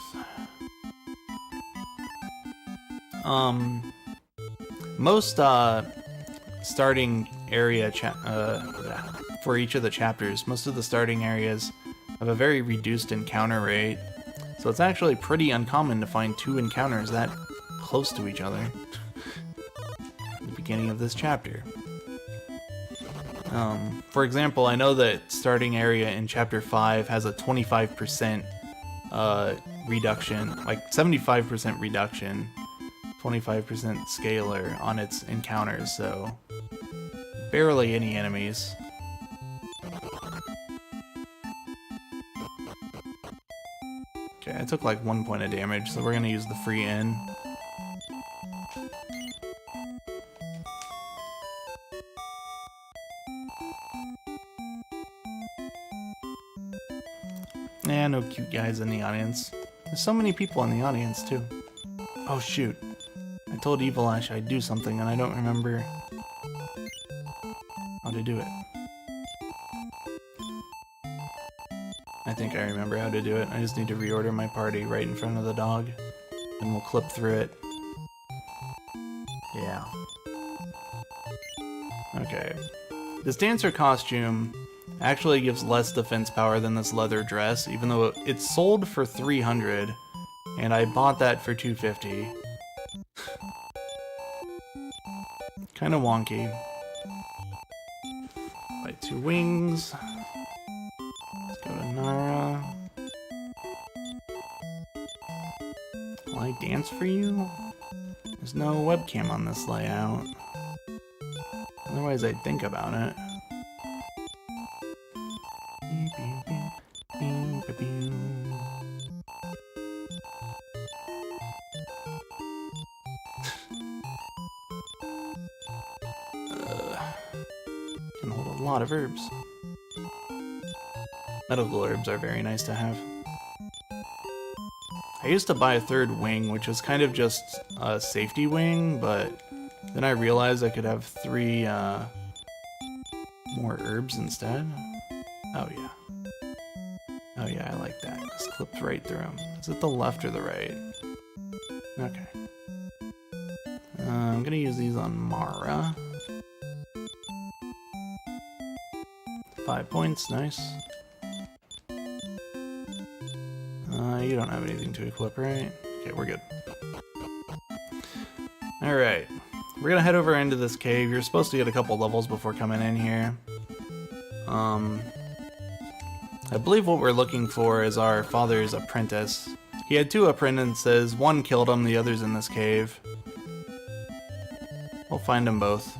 Most starting area for each of the chapters, most of the starting areas have a very reduced encounter rate, so it's actually pretty uncommon to find two encounters that close to each other at the beginning of this chapter. For example, I know that starting area in chapter 5 has a 25% reduction, like 75% reduction, 25% scalar on its encounters, so barely any enemies. Okay, I took like 1 point of damage, so we're gonna use the free inn. Yeah, no cute guys in the audience. There's so many people in the audience, too. Oh, shoot. I told Evil Ash I'd do something, and I don't remember how to do it. I think I remember how to do it. I just need to reorder my party right in front of the dog, and we'll clip through it. Yeah. Okay. This dancer costume actually gives less defense power than this leather dress, even though it's sold for 300, and I bought that for 250. Kind of wonky. Buy 2 wings. Let's go to Nara. Will I dance for you? There's no webcam on this layout. Otherwise I'd think about it. Can hold a lot of herbs. Medical herbs are very nice to have. I used to buy a third wing, which was kind of just a safety wing, but then I realized I could have 3 more herbs instead. Oh yeah. Oh yeah, I like that. Just clips right through them. Is it the left or the right? Okay. I'm gonna use these on Mara. 5 points, nice. You don't have anything to equip, right? Okay, we're good. Alright. We're gonna head over into this cave. You're supposed to get a couple levels before coming in here. I believe what we're looking for is our father's apprentice. He had 2 apprentices, one killed him, the other's in this cave. We'll find them both.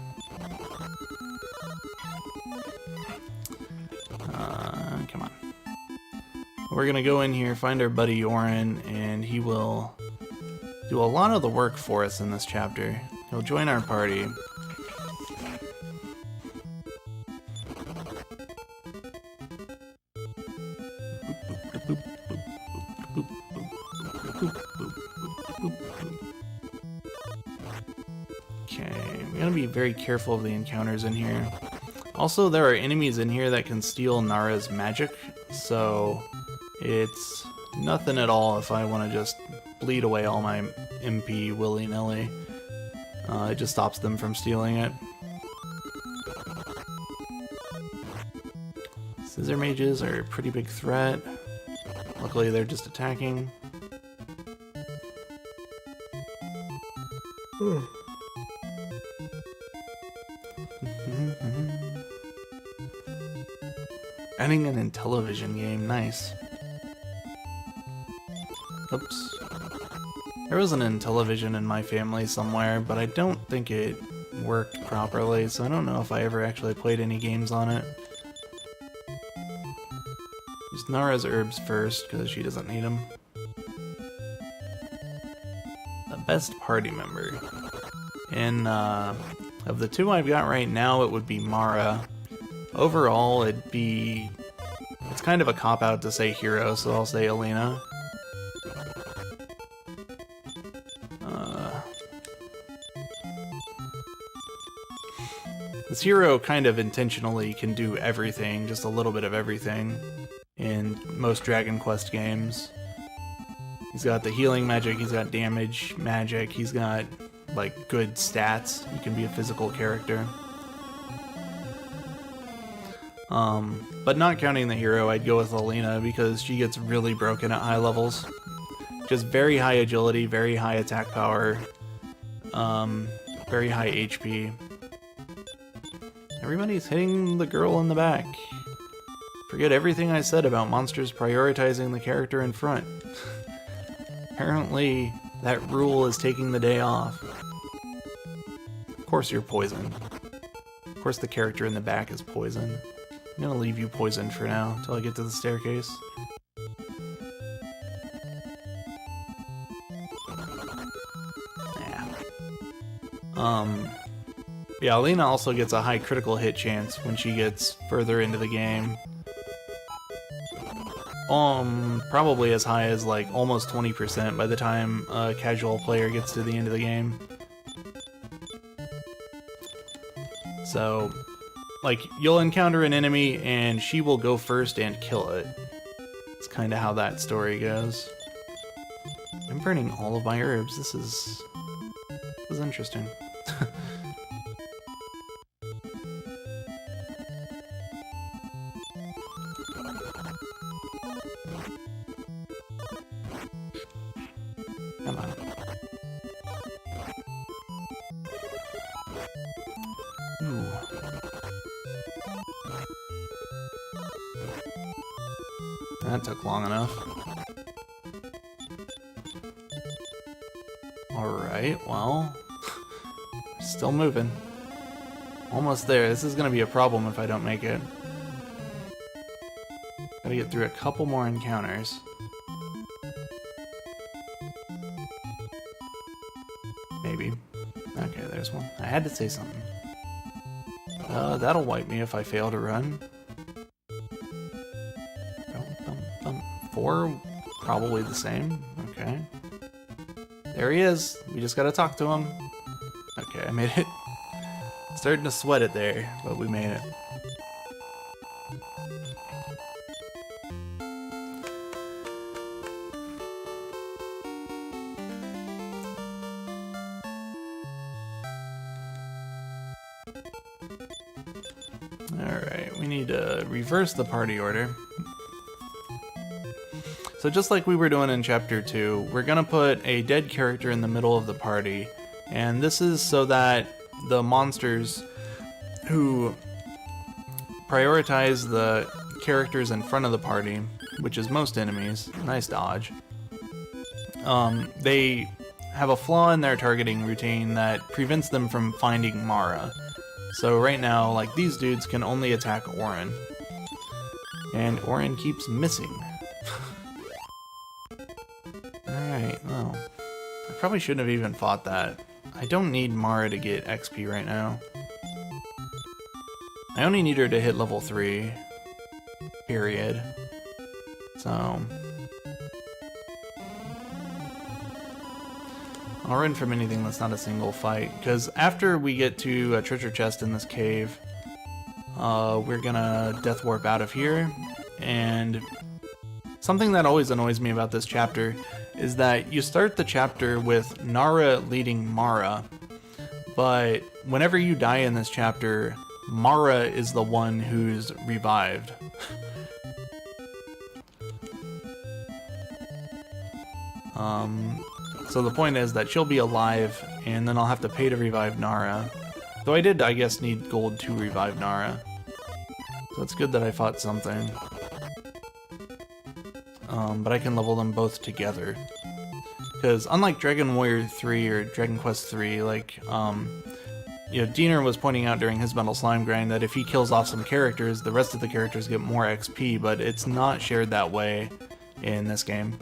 Come on. We're gonna go in here, find our buddy Orin, and he will do a lot of the work for us in this chapter. He'll join our party. Okay, we gotta be very careful of the encounters in here. Also, there are enemies in here that can steal Nara's magic, so it's nothing at all if I want to just bleed away all my MP willy-nilly. It just stops them from stealing it. Scissor mages are a pretty big threat. Luckily, they're just attacking. Adding an Intellivision game, nice. Oops. There was an Intellivision in my family somewhere, but I don't think it worked properly, so I don't know if I ever actually played any games on it. Use Nara's herbs first, because she doesn't need them. The best party member. And, of the 2 I've got right now, it would be Mara. Overall, it'd be... It's kind of a cop-out to say hero, so I'll say Alina. This hero kind of intentionally can do everything, just a little bit of everything, in most Dragon Quest games. He's got the healing magic, he's got damage magic, he's got, like, good stats. He can be a physical character. But not counting the hero, I'd go with Alina because she gets really broken at high levels. Just very high agility, very high attack power, very high HP. Everybody's hitting the girl in the back. Forget everything I said about monsters prioritizing the character in front. Apparently, that rule is taking the day off. Of course you're poisoned. Of course the character in the back is poisoned. I'm gonna leave you poisoned for now, until I get to the staircase. Yeah, Alina also gets a high critical hit chance when she gets further into the game. Probably as high as like almost 20% by the time a casual player gets to the end of the game. So, like, you'll encounter an enemy and she will go first and kill it. It's kind of how that story goes. I'm burning all of my herbs. This is interesting. Come on. Ooh. That took long enough. Alright, well... Still moving. Almost there. This is gonna be a problem if I don't make it. Gotta get through a couple more encounters. Maybe. Okay, there's one. I had to say something. That'll wipe me if I fail to run. 4, probably the same. Okay. There he is. We just gotta talk to him. Okay, I made it. Starting to sweat it there, but we made it. Alright, we need to reverse the party order. So just like we were doing in Chapter 2, we're gonna put a dead character in the middle of the party, and this is so that the monsters who prioritize the characters in front of the party, which is most enemies, nice dodge, they have a flaw in their targeting routine that prevents them from finding Mara. So right now, like, these dudes can only attack Orin, and Orin keeps missing. Alright, well, I probably shouldn't have even fought that. I don't need Mara to get XP right now. I only need her to hit level 3. Period. So I'll run from anything that's not a single fight, because after we get to a treasure chest in this cave, we're gonna death warp out of here. And something that always annoys me about this chapter is that you start the chapter with Nara leading Mara, but whenever you die in this chapter, Mara is the one who's revived. So the point is that she'll be alive, and then I'll have to pay to revive Nara. Though I did, I guess, need gold to revive Nara. So it's good that I fought something. But I can level them both together. Because unlike Dragon Warrior 3 or Dragon Quest 3, like, you know, Diener was pointing out during his Bundle Slime grind that if he kills off some characters, the rest of the characters get more XP, but it's not shared that way in this game.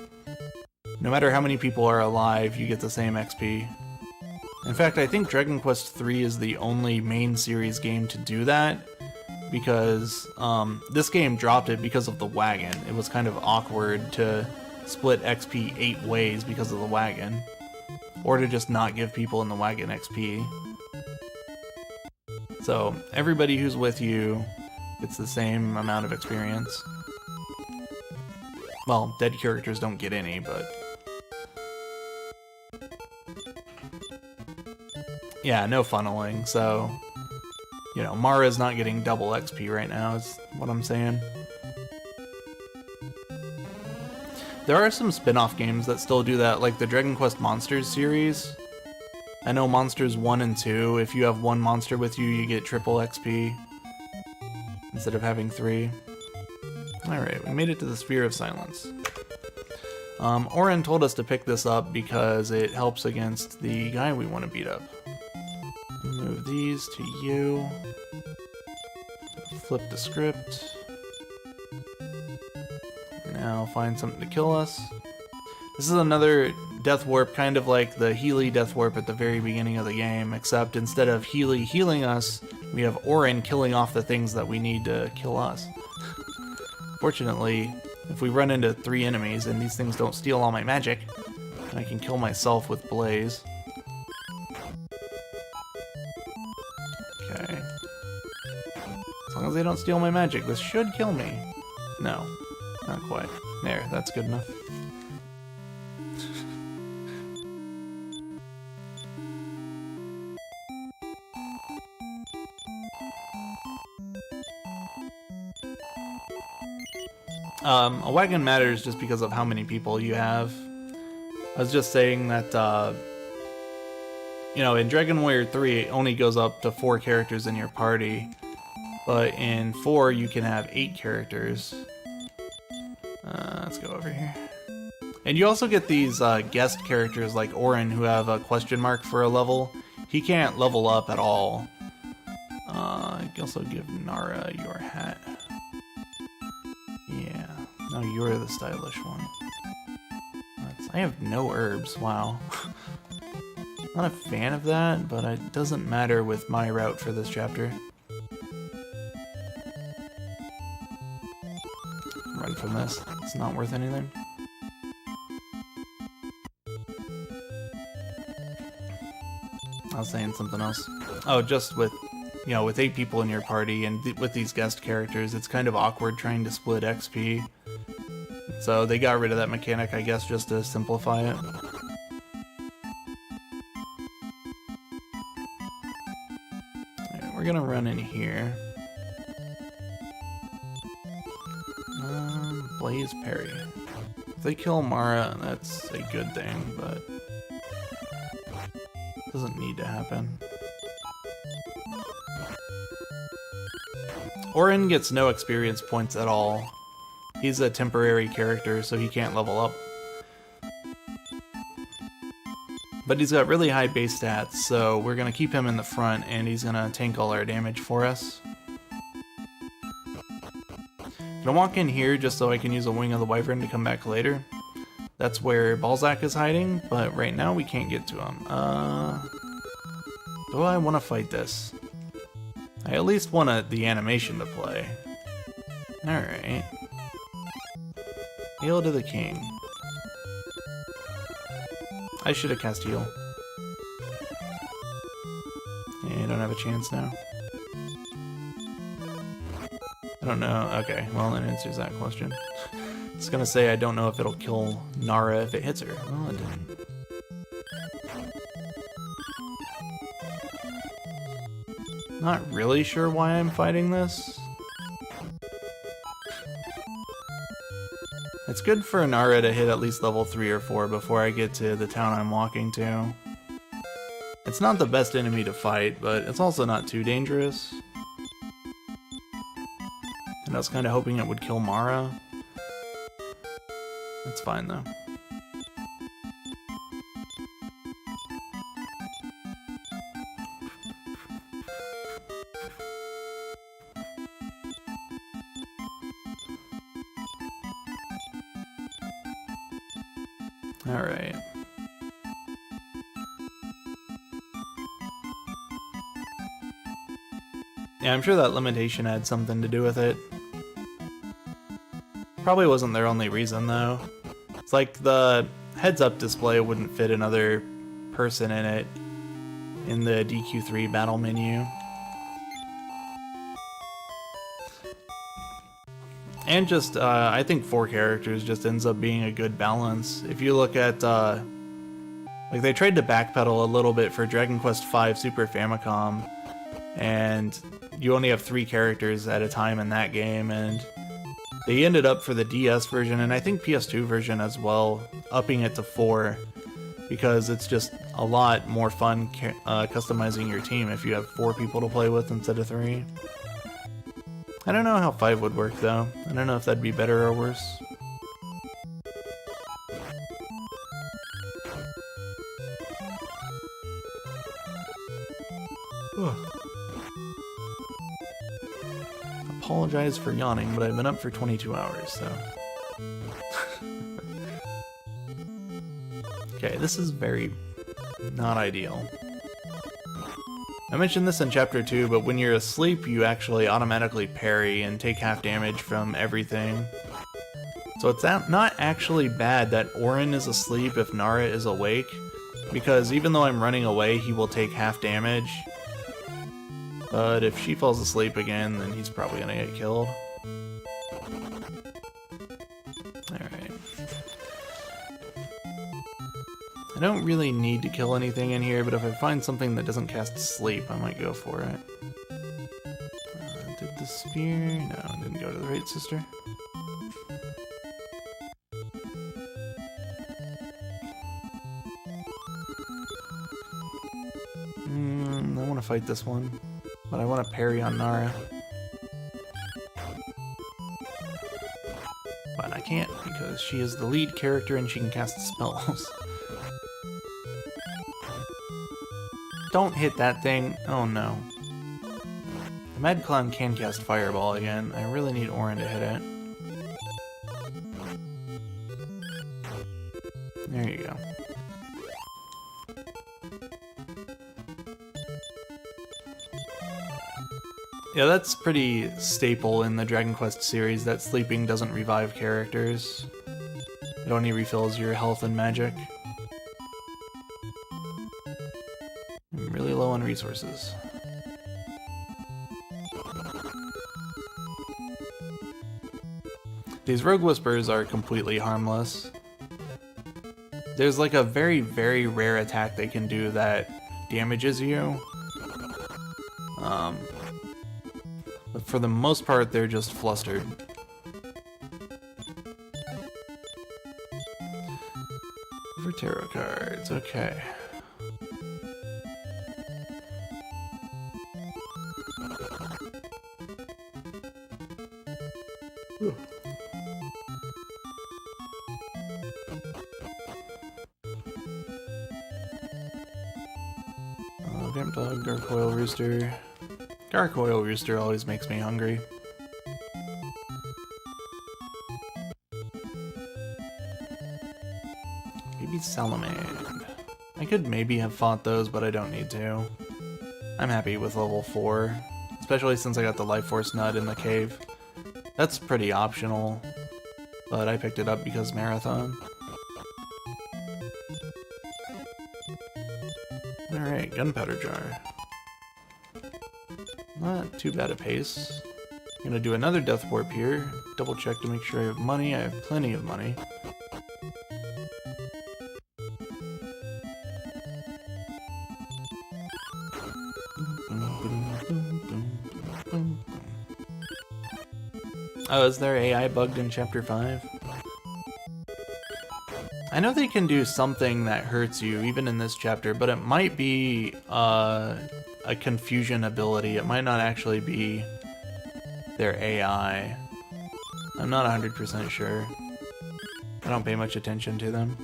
No matter how many people are alive, you get the same XP. In fact, I think Dragon Quest 3 is the only main series game to do that, because this game dropped it because of the wagon. It was kind of awkward to split XP 8 ways because of the wagon, or to just not give people in the wagon XP. So everybody who's with you gets the same amount of experience. Well, dead characters don't get any, but yeah, no funneling, so, you know, Mara's not getting double XP right now, is what I'm saying. There are some spin-off games that still do that, like the Dragon Quest Monsters series. I know Monsters 1 and 2, if you have one monster with you, you get triple XP, instead of having 3. Alright, we made it to the Sphere of Silence. Orin told us to pick this up because it helps against the guy we want to beat up. Move these to you. Flip the script. Now find something to kill us. This is another death warp, kind of like the Healy death warp at the very beginning of the game, except instead of Healy healing us, we have Orin killing off the things that we need to kill us. Fortunately, if we run into 3 enemies and these things don't steal all my magic, I can kill myself with Blaze. Okay. As long as they don't steal my magic, this should kill me. No, not quite. There, that's good enough. A wagon matters just because of how many people you have. I was just saying that, you know, in Dragon Warrior 3, it only goes up to 4 characters in your party. But in 4, you can have 8 characters. Let's go over here. And you also get these guest characters like Orin who have a question mark for a level. He can't level up at all. You can also give Nara your hat. Yeah. Oh, you're the stylish one. I have no herbs, wow. Not a fan of that, but it doesn't matter with my route for this chapter. Run from this, it's not worth anything. I was saying something else. Oh, just with, you know, with 8 people in your party and with these guest characters, it's kind of awkward trying to split XP. So they got rid of that mechanic, I guess, just to simplify it. Alright, we're gonna run in here. Blaze Parry. If they kill Mara, that's a good thing, but doesn't need to happen. Orin gets no experience points at all. He's a temporary character, so he can't level up. But he's got really high base stats, so we're gonna keep him in the front, and he's gonna tank all our damage for us. I'm gonna walk in here just so I can use a Wing of the Wyvern to come back later. That's where Balzac is hiding, but right now we can't get to him. Do I want to fight this? I at least want the animation to play. Alright. Hail to the king. I should have cast heal. Yeah, I don't have a chance now. I don't know. Okay, well, that answers that question. I was gonna say I don't know if it'll kill Nara if it hits her. Well, it didn't. Not really sure why I'm fighting this. It's good for Nara to hit at least level 3 or 4 before I get to the town I'm walking to. It's not the best enemy to fight, but it's also not too dangerous. And I was kind of hoping it would kill Mara. It's fine though. Alright. Yeah, I'm sure that limitation had something to do with it. Probably wasn't their only reason, though. It's like the heads-up display wouldn't fit another person in it in the DQ3 battle menu. And just, I think 4 characters just ends up being a good balance. If you look at, like, they tried to backpedal a little bit for Dragon Quest V Super Famicom, and you only have 3 characters at a time in that game, and they ended up for the DS version, and I think PS2 version as well, upping it to 4, because it's just a lot more fun customizing your team if you have 4 people to play with instead of 3. I don't know how 5 would work though. I don't know if that'd be better or worse. Ugh. Apologize for yawning, but I've been up for 22 hours, so... Okay, this is very not ideal. I mentioned this in chapter 2, but when you're asleep, you actually automatically parry and take half damage from everything. So it's not actually bad that Orin is asleep if Nara is awake, because even though I'm running away, he will take half damage. But if she falls asleep again, then he's probably gonna get killed. Alright. I don't really need to kill anything in here, but if I find something that doesn't cast sleep, I might go for it. Did the spear? No, didn't go to the right sister. I want to fight this one, but I want to parry on Nara. But I can't, because she is the lead character and she can cast spells. Don't hit that thing. Oh no. The Mad Clown can cast Fireball again. I really need Orin to hit it. There you go. Yeah, that's pretty staple in the Dragon Quest series, that sleeping doesn't revive characters. It only refills your health and magic. I'm really low on resources. These Rogue Whispers are completely harmless. There's like a very, very rare attack they can do that damages you. But for the most part, they're just flustered. For tarot cards, okay. Ooh. Vamp Dog, Gargoyle Rooster. Gargoyle Rooster always makes me hungry. Maybe Salamand. I could maybe have fought those, but I don't need to. I'm happy with level 4, especially since I got the Life Force Nut in the cave. That's pretty optional, but I picked it up because Marathon. Alright, Gunpowder Jar. Not too bad a pace. I'm gonna do another Death Warp here. Double check to make sure I have money. I have plenty of money. Oh, is there AI bugged in Chapter 5? I know they can do something that hurts you, even in this chapter, but it might be a confusion ability. It might not actually be their AI. I'm not 100% sure. I don't pay much attention to them.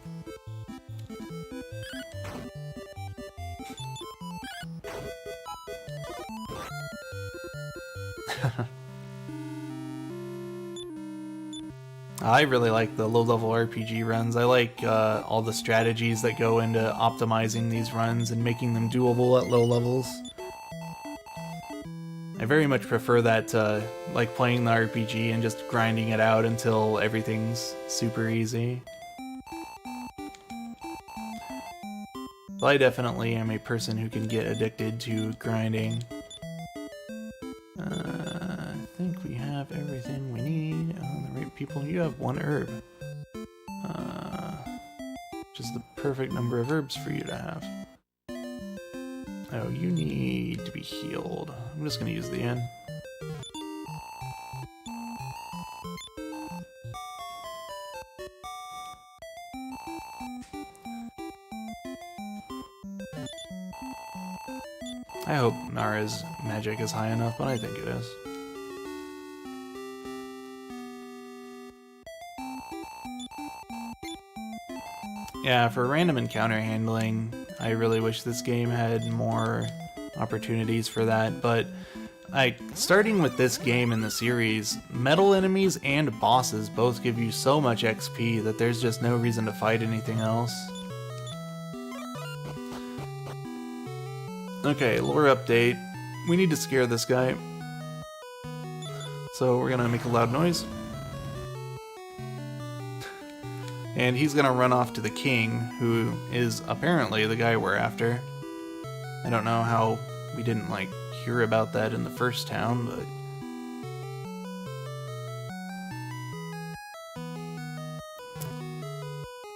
I really like the low-level RPG runs. I like all the strategies that go into optimizing these runs and making them doable at low levels. I very much prefer that to like playing the RPG and just grinding it out until everything's super easy. But I definitely am a person who can get addicted to grinding. I think we have everything we need on the right people. You have 1 herb. Which is the perfect number of herbs for you to have. Oh, you need to be healed. I'm just gonna use the inn. I hope Nara's magic is high enough, but I think it is. Yeah, for random encounter handling, I really wish this game had more opportunities for that, but starting with this game in the series, metal enemies and bosses both give you so much XP that there's just no reason to fight anything else. Okay, lore update. We need to scare this guy. So we're gonna make a loud noise. And he's gonna run off to the king, who is apparently the guy we're after. I don't know how we didn't, like, hear about that in the first town, but...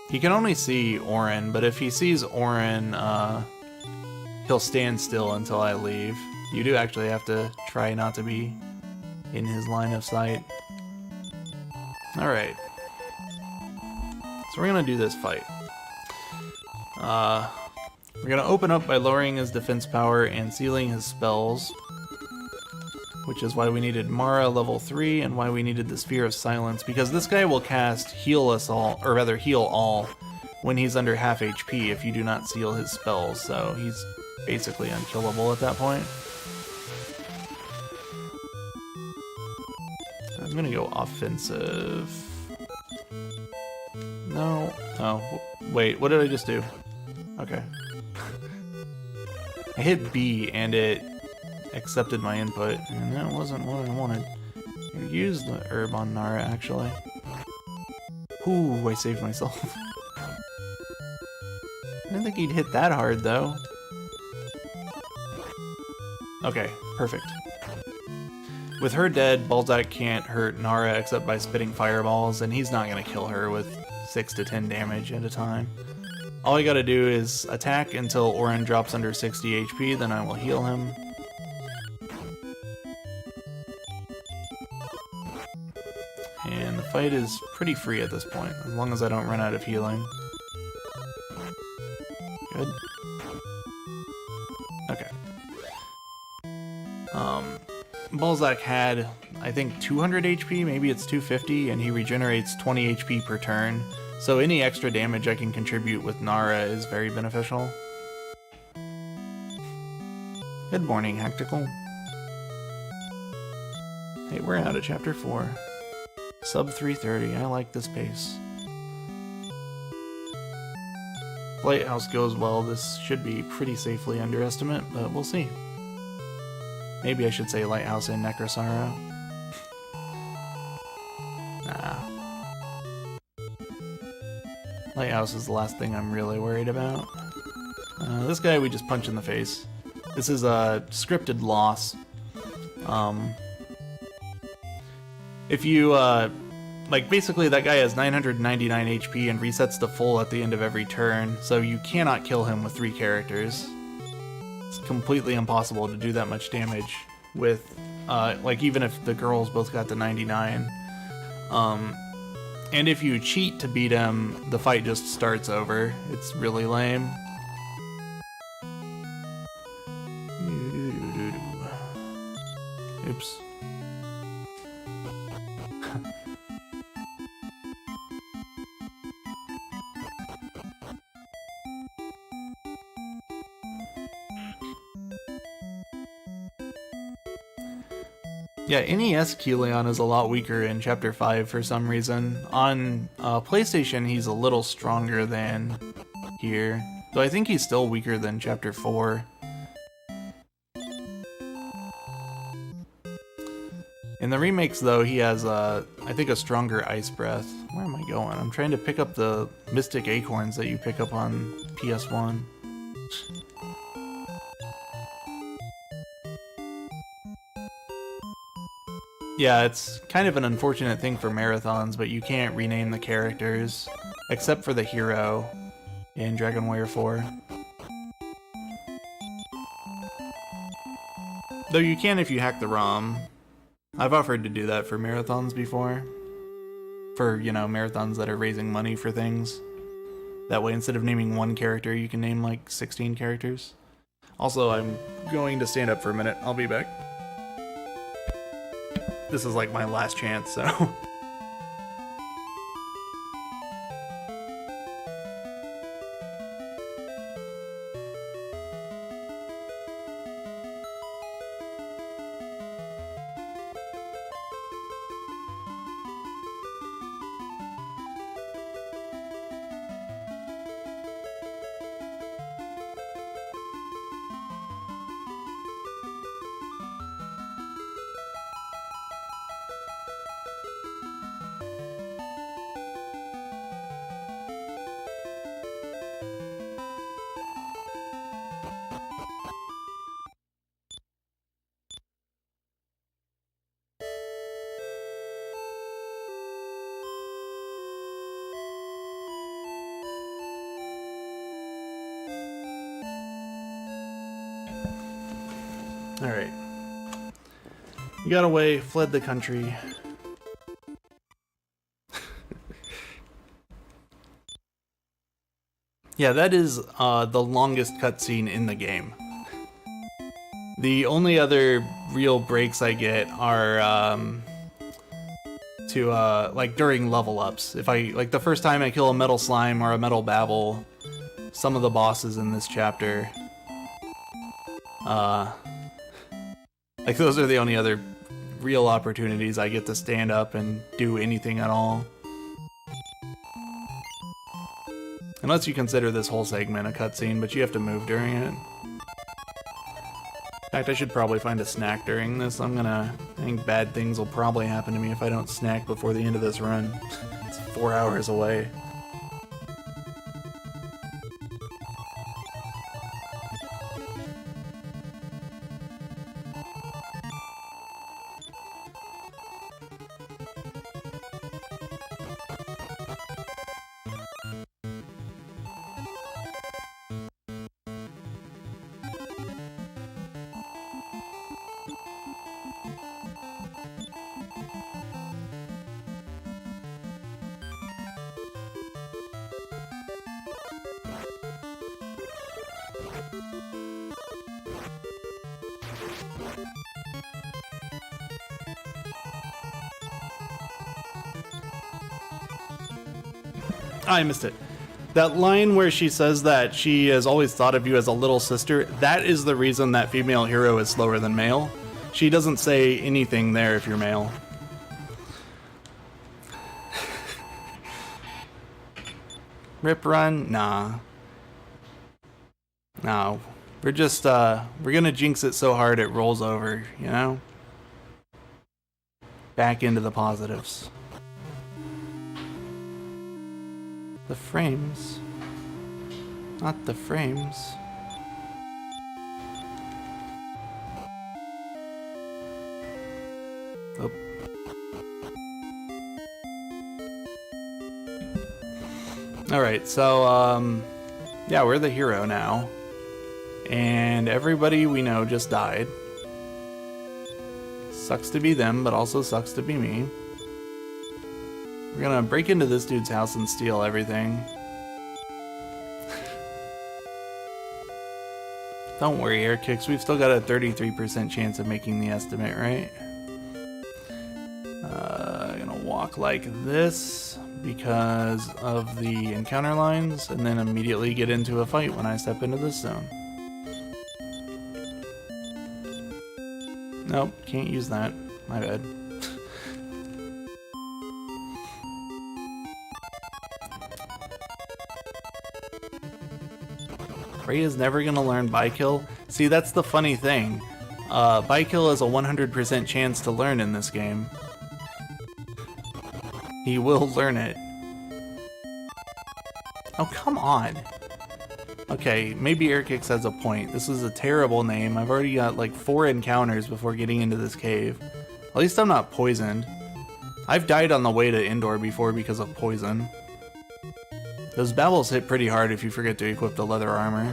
He can only see Orin, but if he sees Orin, he'll stand still until I leave. You do actually have to try not to be in his line of sight. Alright. So we're gonna do this fight. We're gonna open up by lowering his defense power and sealing his spells, which is why we needed Mara level 3 and why we needed the Sphere of Silence, because this guy will cast Heal Us All, or rather Heal All, when he's under half HP if you do not seal his spells, so he's basically unkillable at that point. I'm gonna go offensive. No. Oh, Wait, what did I just do? Okay. I hit B and it accepted my input, and that wasn't what I wanted. You used the herb on Nara, actually. Ooh, I saved myself. I didn't think he'd hit that hard, though. Okay, perfect. With her dead, Balzac can't hurt Nara except by spitting fireballs, and he's not gonna kill her with 6 to 10 damage at a time. All I gotta do is attack until Orin drops under 60 HP, then I will heal him. And the fight is pretty free at this point, as long as I don't run out of healing. Good. Okay. Balzac had, I think, 200 HP, maybe it's 250, and he regenerates 20 HP per turn, so any extra damage I can contribute with Nara is very beneficial. Good morning, Hectical. Hey, we're out of Chapter 4. Sub 330, I like this pace. Lighthouse goes well, this should be pretty safely underestimate, but we'll see. Maybe I should say Lighthouse and Necrosaro. Nah. Lighthouse is the last thing I'm really worried about. This guy we just punch in the face. This is a scripted loss. If you, like, basically that guy has 999 HP and resets to full at the end of every turn, so you cannot kill him with 3 characters. It's completely impossible to do that much damage with, like, even if the girls both got the 99. And if you cheat to beat him, the fight just starts over. It's really lame. Oops. Yeah, NES Keleon is a lot weaker in Chapter 5 for some reason. On PlayStation, he's a little stronger than here, though I think he's still weaker than Chapter 4. In the remakes, though, he has, I think, a stronger Ice Breath. Where am I going? I'm trying to pick up the Mystic Acorns that you pick up on PS1. Yeah, it's kind of an unfortunate thing for marathons, but you can't rename the characters, except for the hero in Dragon Warrior 4. Though you can if you hack the ROM. I've offered to do that for marathons before. For, you know, marathons that are raising money for things. That way, instead of naming one character, you can name like 16 characters. Also, I'm going to stand up for a minute. I'll be back. This is like my last chance, so... Alright. You got away, fled the country. Yeah, that is the longest cutscene in the game. The only other real breaks I get are like during level ups. If I, like the first time I kill a metal slime or a metal babble, some of the bosses in this chapter, like those are the only other real opportunities I get to stand up and do anything at all. Unless you consider this whole segment a cutscene, but you have to move during it. In fact, I should probably find a snack during this. I think bad things will probably happen to me if I don't snack before the end of this run. It's 4 hours away. I missed it. That line where she says that she has always thought of you as a little sister, that is the reason that female hero is slower than male. She doesn't say anything there if you're male. Rip run? Nah. No. We're just, we're gonna jinx it so hard it rolls over, you know? Back into the positives. The frames. Not the frames. Oh. Alright, so, yeah, we're the hero now. And everybody we know just died. Sucks to be them, but also sucks to be me. We're gonna break into this dude's house and steal everything. Don't worry, Air Kicks, we've still got a 33% chance of making the estimate, right? Gonna walk like this because of the encounter lines, and then immediately get into a fight when I step into this zone. Nope, can't use that. My bad. Ray is never gonna learn Bykill. See, that's the funny thing. Bykill is a 100% chance to learn in this game. He will learn it. Oh, come on. Okay, maybe Airkicks has a point. This is a terrible name. I've already got like 4 encounters before getting into this cave. At least I'm not poisoned. I've died on the way to Indoor before because of poison. Those babbles hit pretty hard if you forget to equip the leather armor.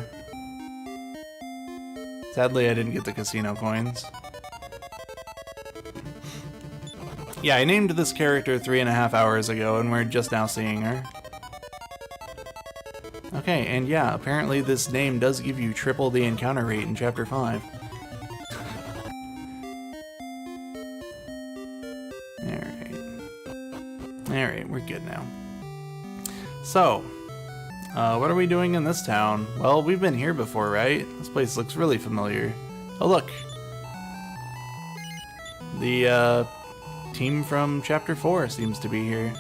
Sadly, I didn't get the casino coins. Yeah, I named this character 3.5 hours ago, and we're just now seeing her. Okay, and yeah, apparently this name does give you triple the encounter rate in Chapter 5. Alright, we're good now. So, what are we doing in this town? Well, we've been here before, right? This place looks really familiar. Oh, look! The, team from Chapter 4 seems to be here,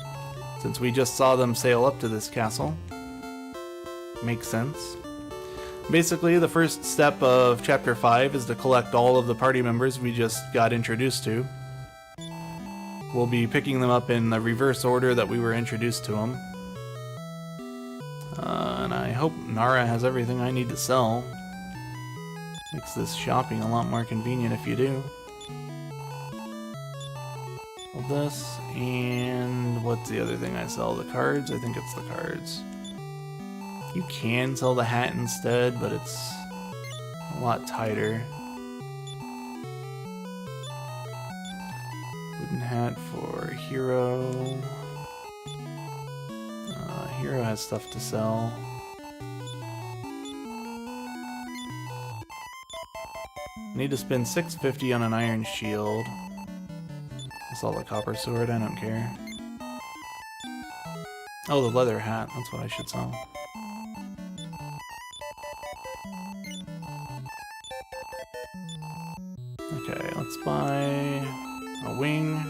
since we just saw them sail up to this castle. Makes sense. Basically, the first step of Chapter 5 is to collect all of the party members we just got introduced to. We'll be picking them up in the reverse order that we were introduced to them. And I hope Nara has everything I need to sell. Makes this shopping a lot more convenient if you do. This, and what's the other thing I sell? The cards? I think it's the cards. You can sell the hat instead, but it's a lot tighter. Wooden hat for Hero. Hero has stuff to sell. Need to spend $650 on an iron shield. Sell the copper sword, I don't care. Oh, the leather hat, that's what I should sell. Okay, let's buy a wing.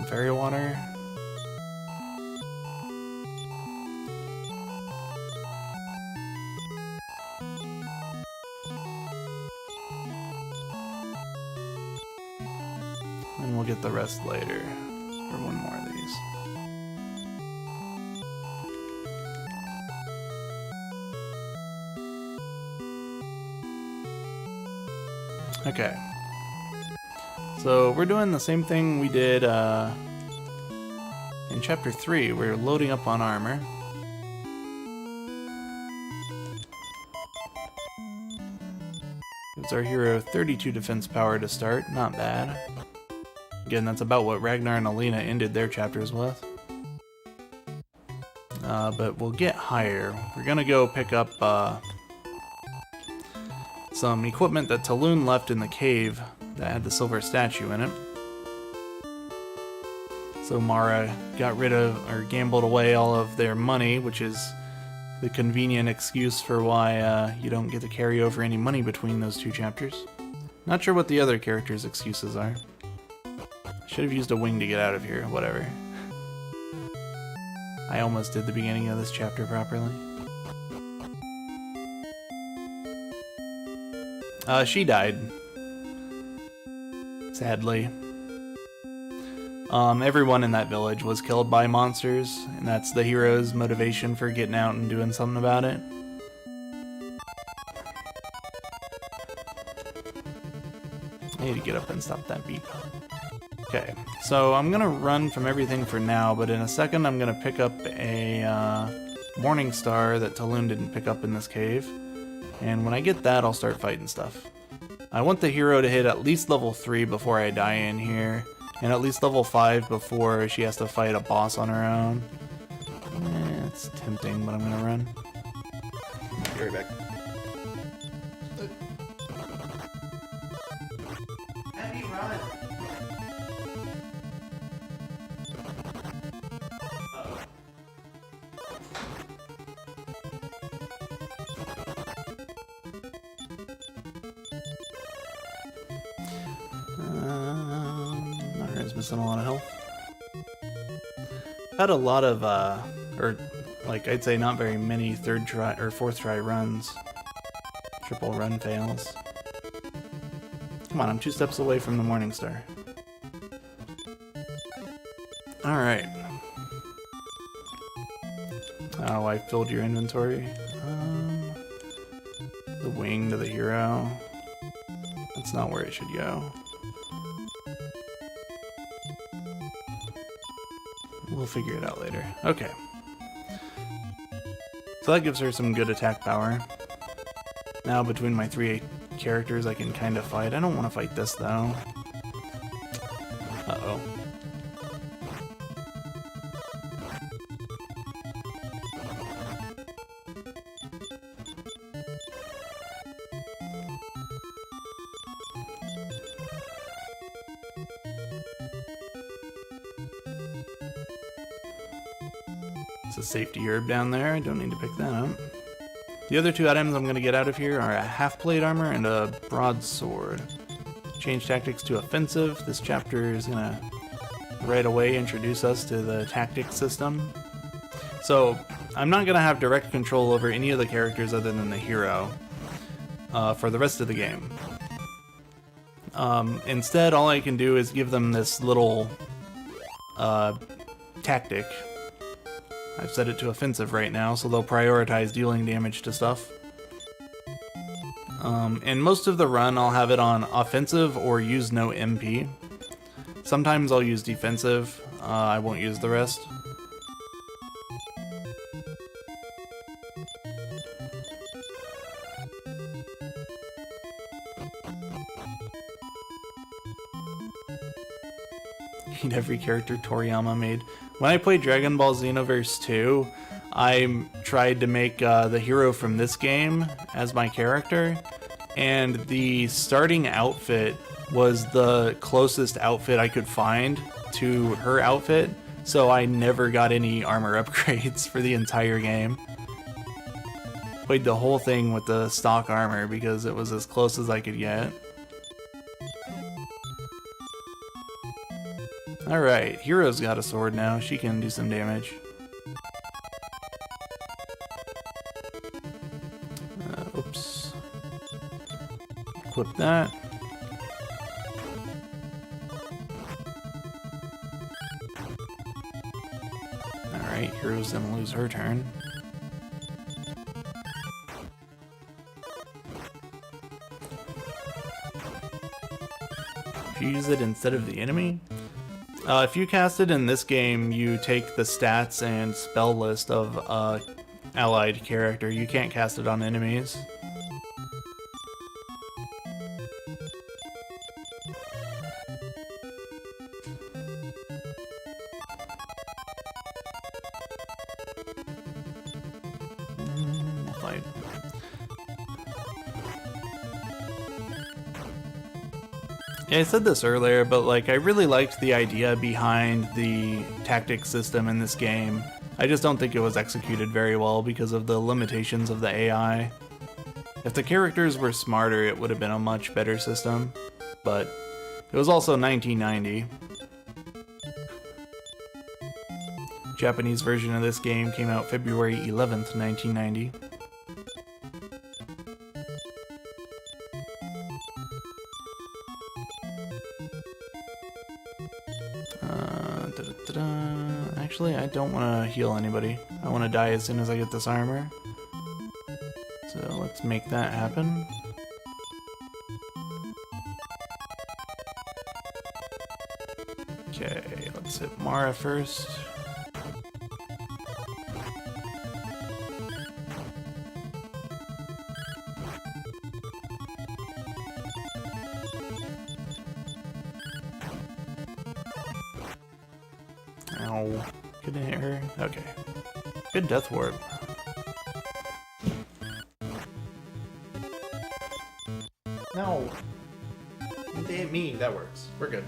fairy water. And we'll get the rest later for one more of these. Okay. So we're doing the same thing we did in Chapter 3. We're loading up on armor. Gives our hero 32 defense power to start. Not bad. Again, that's about what Ragnar and Alina ended their chapters with. But we'll get higher. We're gonna go pick up some equipment that Talon left in the cave that had the silver statue in it. So Mara got rid of, or gambled away all of their money, which is the convenient excuse for why you don't get to carry over any money between those two chapters. Not sure what the other characters' excuses are. Should have used a wing to get out of here, whatever. I almost did the beginning of this chapter properly. She died. Sadly. Everyone in that village was killed by monsters, and that's the hero's motivation for getting out and doing something about it. I need to get up and stop that beep. Okay, so I'm gonna run from everything for now, but in a second I'm gonna pick up a Morning Star that Talon didn't pick up in this cave. And when I get that, I'll start fighting stuff. I want the hero to hit at least level 3 before I die in here, and at least level 5 before she has to fight a boss on her own. It's tempting, but I'm gonna run. Be right back. Let me run. Naruto's missing a lot of health. Had a lot of, or like I'd say not very many third try or fourth try runs. Triple run fails. Come on, I'm 2 steps away from the Morning Star. Alright. Oh, I filled your inventory. The wing to the hero. That's not where it should go. We'll figure it out later. Okay. So that gives her some good attack power. Now between my 3 characters I can kind of fight. I don't want to fight this though. Uh-oh. It's a safety herb down there. I don't need to pick that up. The other 2 items I'm going to get out of here are a half-plate armor and a broadsword. Change tactics to offensive. This chapter is going to right away introduce us to the tactics system. So I'm not going to have direct control over any of the characters other than the hero for the rest of the game. Instead, all I can do is give them this little tactic. I've set it to offensive right now, so they'll prioritize dealing damage to stuff. And most of the run, I'll have it on offensive or use no MP. Sometimes I'll use defensive. I won't use the rest. Hate every character Toriyama made. When I played Dragon Ball Xenoverse 2, I tried to make the hero from this game as my character, and the starting outfit was the closest outfit I could find to her outfit, so I never got any armor upgrades for the entire game. Played the whole thing with the stock armor because it was as close as I could get. Alright, Hero's got a sword now. She can do some damage. Oops. Equip that. Alright, Hero's gonna lose her turn. If you use it instead of the enemy? If you cast it in this game, you take the stats and spell list of allied character. You can't cast it on enemies. Fight. Yeah, I said this earlier, but like I really liked the idea behind the tactics system in this game. I just don't think it was executed very well because of the limitations of the AI. If the characters were smarter, it would have been a much better system, but it was also 1990. Japanese version of this game came out February 11th, 1990. Actually, I don't want to heal anybody. I want to die as soon as I get this armor. So let's make that happen. Okay, let's hit Mara first. Ow. Couldn't hit her. Okay. Good death warp. No. They hit me. That works. We're good.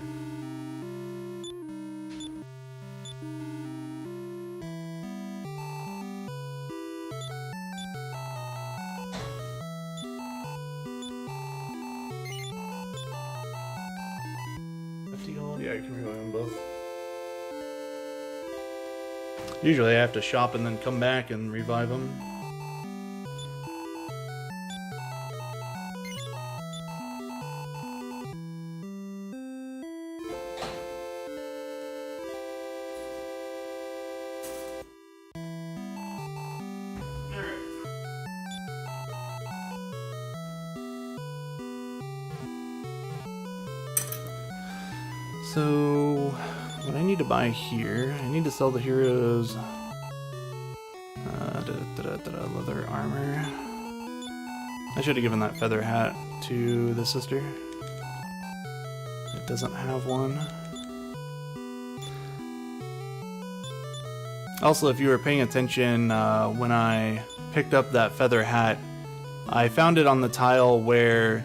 Yeah, I can revive them both. Usually I have to shop and then come back and revive them. So, what I need to buy here, I need to sell the heroes leather armor. I should have given that feather hat to the sister. It doesn't have one. Also, if you were paying attention when I picked up that feather hat, I found it on the tile where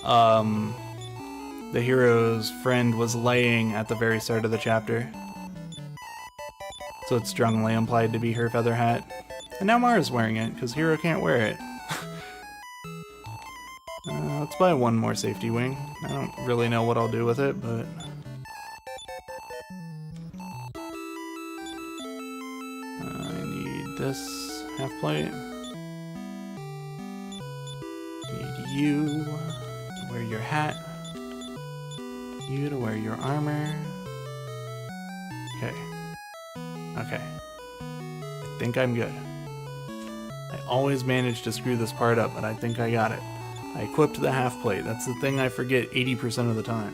the hero's friend was laying at the very start of the chapter. So it's strongly implied to be her feather hat. And now Mara's wearing it, because Hero can't wear it. Let's buy one more safety wing. I don't really know what I'll do with it, but... I need this half plate. Need you to wear your hat. You to wear your armor. Okay. Okay. I think I'm good. I always manage to screw this part up, but I think I got it. I equipped the half plate. That's the thing I forget 80% of the time.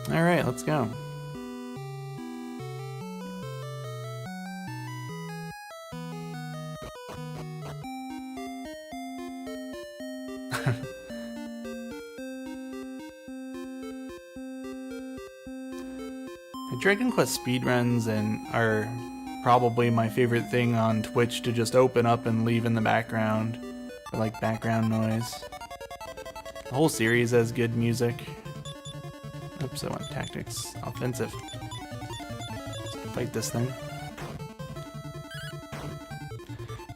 Alright, let's go. Dragon Quest speedruns are probably my favorite thing on Twitch to just open up and leave in the background for like background noise. The whole series has good music. Oops, I went tactics. Offensive. Let's fight this thing.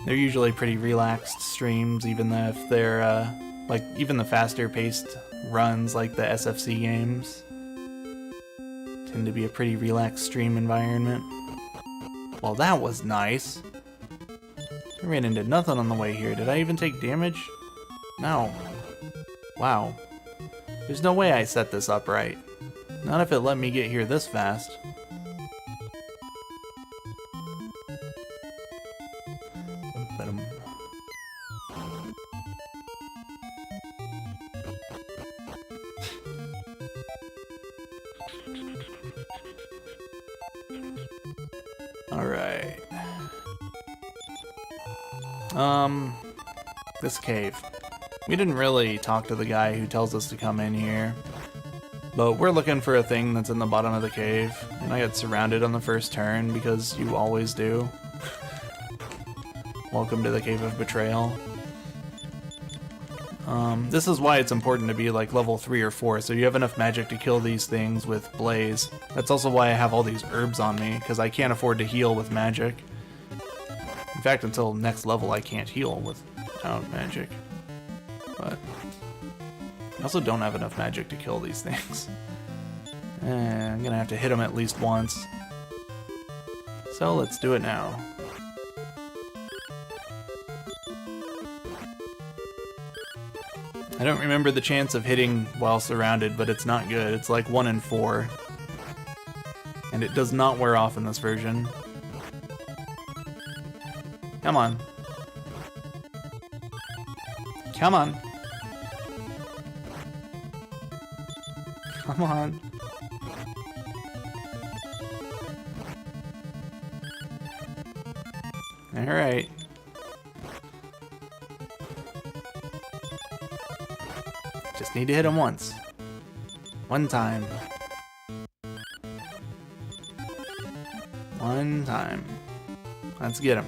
They're usually pretty relaxed streams, even if they're, like, even the faster paced runs, like the SFC games, tend to be a pretty relaxed stream environment. Well, that was nice. I ran into nothing on the way here. Did I even take damage? No. Wow. There's no way I set this up right. Not if it let me get here this fast. Alright. This cave. We didn't really talk to the guy who tells us to come in here. But we're looking for a thing that's in the bottom of the cave. And I got surrounded on the first turn, because you always do. Welcome to the Cave of Betrayal. This is why it's important to be like level 3 or 4, so you have enough magic to kill these things with Blaze. That's also why I have all these herbs on me, because I can't afford to heal with magic. In fact, until next level I can't heal without magic. But I also don't have enough magic to kill these things. I'm gonna have to hit them at least once. So let's do it now. I don't remember the chance of hitting while surrounded, but it's not good. It's like 1 in 4. And it does not wear off in this version. Come on. Come on. Come on. Alright. Just need to hit him once. One time. One time. Let's get him.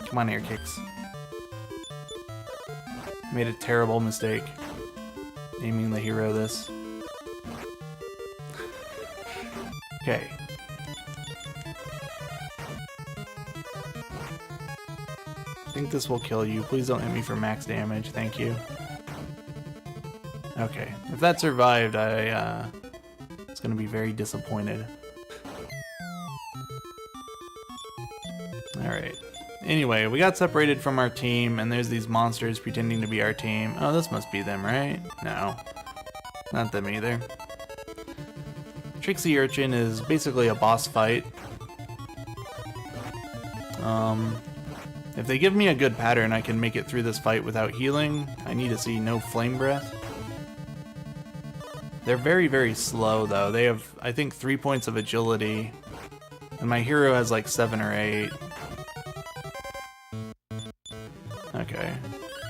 Come on, air kicks. Made a terrible mistake naming the hero this. Okay. I think this will kill you. Please don't hit me for max damage. Thank you. Okay. If that survived, I was gonna be very disappointed. Alright. Anyway, we got separated from our team, and there's these monsters pretending to be our team. Oh, this must be them, right? No. Not them either. Trixie Urchin is basically a boss fight. If they give me a good pattern, I can make it through this fight without healing. I need to see no flame breath. They're very, very slow, though. They have, I think, 3 points of agility, and my hero has like 7 or 8. Okay,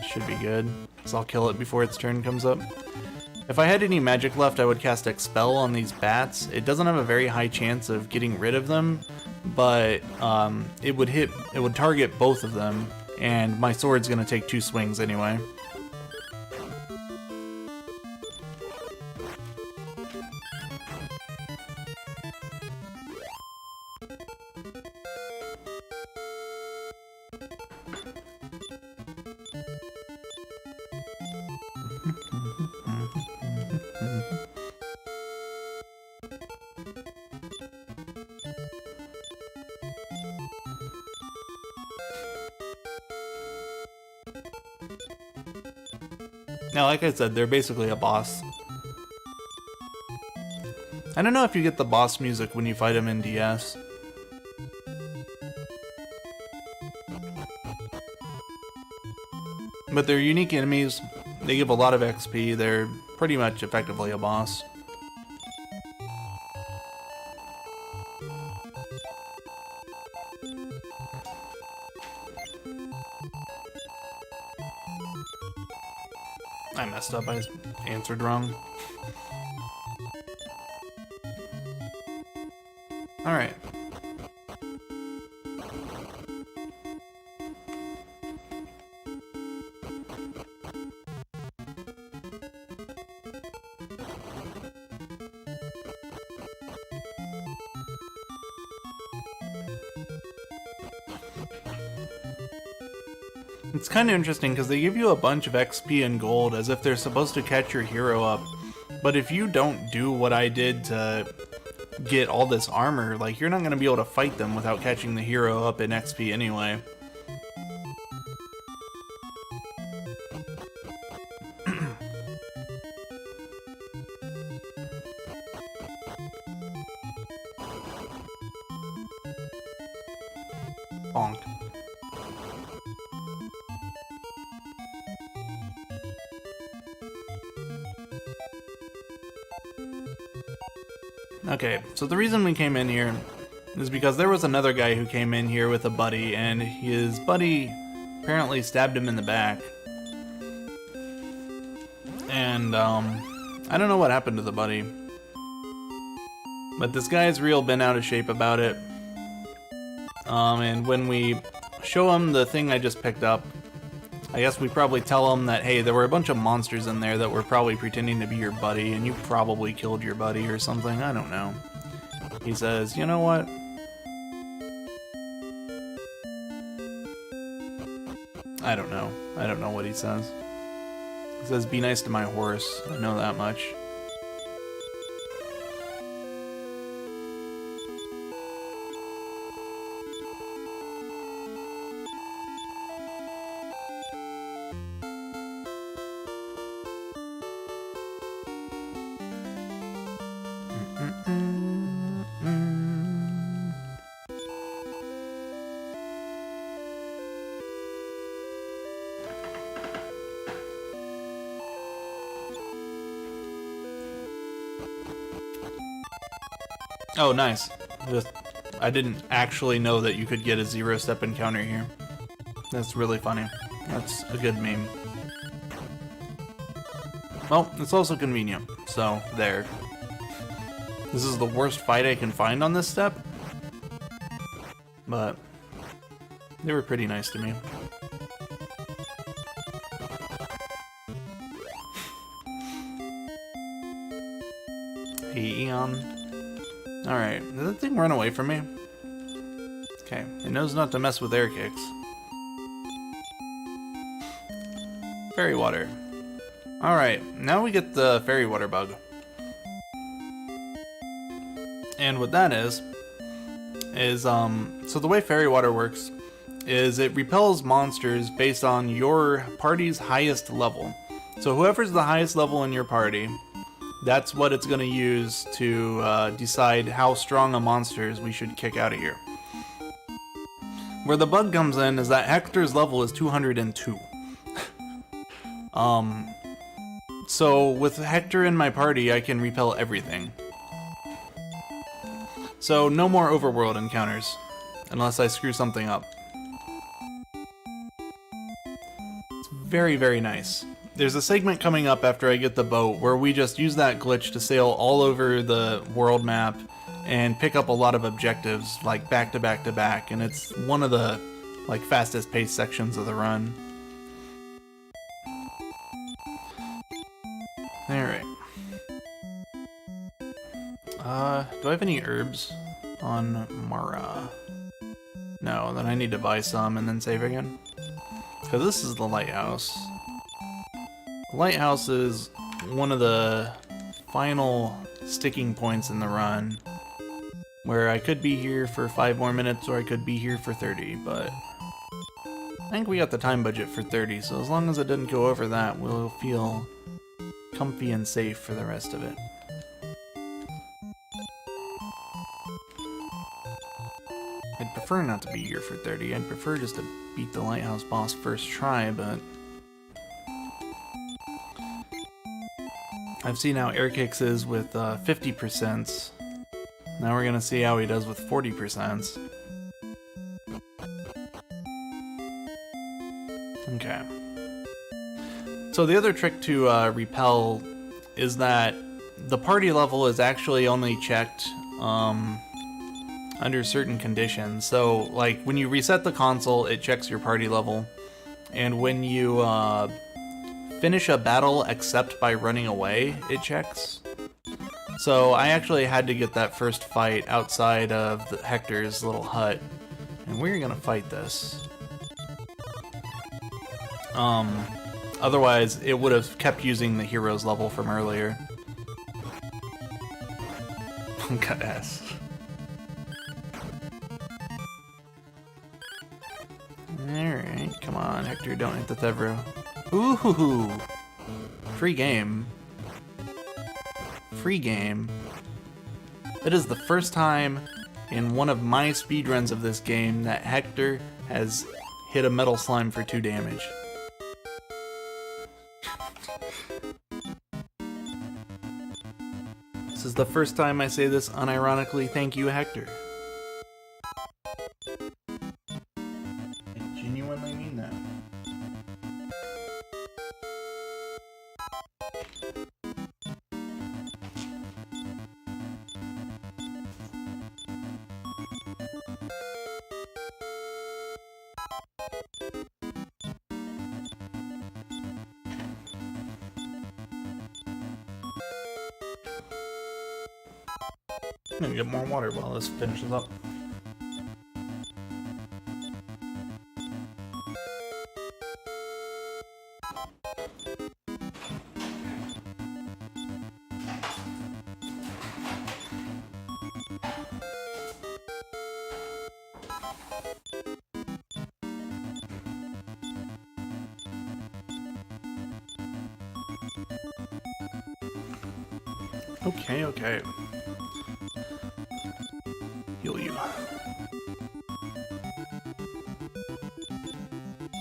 should be good, so I'll kill it before its turn comes up. If I had any magic left, I would cast Expel on these bats. It doesn't have a very high chance of getting rid of them, but it would target both of them, and my sword's gonna take 2 swings anyway. Now, like I said, they're basically a boss. I don't know if you get the boss music when you fight him in DS. But they're unique enemies. They give a lot of XP. They're pretty much effectively a boss. I messed up, I answered wrong. Alright. It's kind of interesting because they give you a bunch of XP and gold as if they're supposed to catch your hero up. But if you don't do what I did to get all this armor, like, you're not going to be able to fight them without catching the hero up in XP anyway. Bonk. Okay, so the reason we came in here is because there was another guy who came in here with a buddy, and his buddy apparently stabbed him in the back. And, I don't know what happened to the buddy. But this guy's real bent out of shape about it. And when we show him the thing I just picked up, I guess we probably tell him that, hey, there were a bunch of monsters in there that were probably pretending to be your buddy, and you probably killed your buddy or something, I don't know. He says, you know what? I don't know. I don't know what he says. He says, be nice to my horse. I know that much. Oh, nice. I didn't actually know that you could get a 0-step encounter here. That's really funny. That's a good meme. Well, it's also convenient, so there. This is the worst fight I can find on this step, but they were pretty nice to me. Hey, Eon. Alright, did that thing run away from me? Okay, it knows not to mess with air kicks. Fairy water. Alright, now we get the fairy water bug. And what that is so the way fairy water works is it repels monsters based on your party's highest level. So whoever's the highest level in your party, that's what it's going to use to decide how strong a monsters we should kick out of here. Where the bug comes in is that Hector's level is 202. So with Hector in my party, I can repel everything. So no more overworld encounters, unless I screw something up. It's very, very nice. There's a segment coming up after I get the boat where we just use that glitch to sail all over the world map and pick up a lot of objectives, like back to back to back, and it's one of the like fastest paced sections of the run. Alright. Do I have any herbs on Mara? No, then I need to buy some and then save again. Because this is the lighthouse. The lighthouse is one of the final sticking points in the run, where I could be here for 5 more minutes or I could be here for 30, but I think we got the time budget for 30, so as long as it didn't go over that, we'll feel comfy and safe for the rest of it. I'd prefer not to be here for 30, I'd prefer just to beat the lighthouse boss first try, but I've seen how air kicks is with 50%. Now we're gonna see how he does with 40%. Okay. So the other trick to repel is that the party level is actually only checked under certain conditions. So, like, when you reset the console, it checks your party level. And when you finish a battle except by running away, it checks. So I actually had to get that first fight outside of Hector's little hut. And we're gonna fight this. Otherwise, it would have kept using the hero's level from earlier. Got ass. Alright, come on, Hector, don't hit the Thevro. Ooh! Free game. Free game. It is the first time in one of my speedruns of this game that Hector has hit a metal slime for 2 damage. This is the first time I say this unironically. Thank you, Hector. I genuinely mean that. I'm gonna get more water while this finishes up. Okay. Heal you.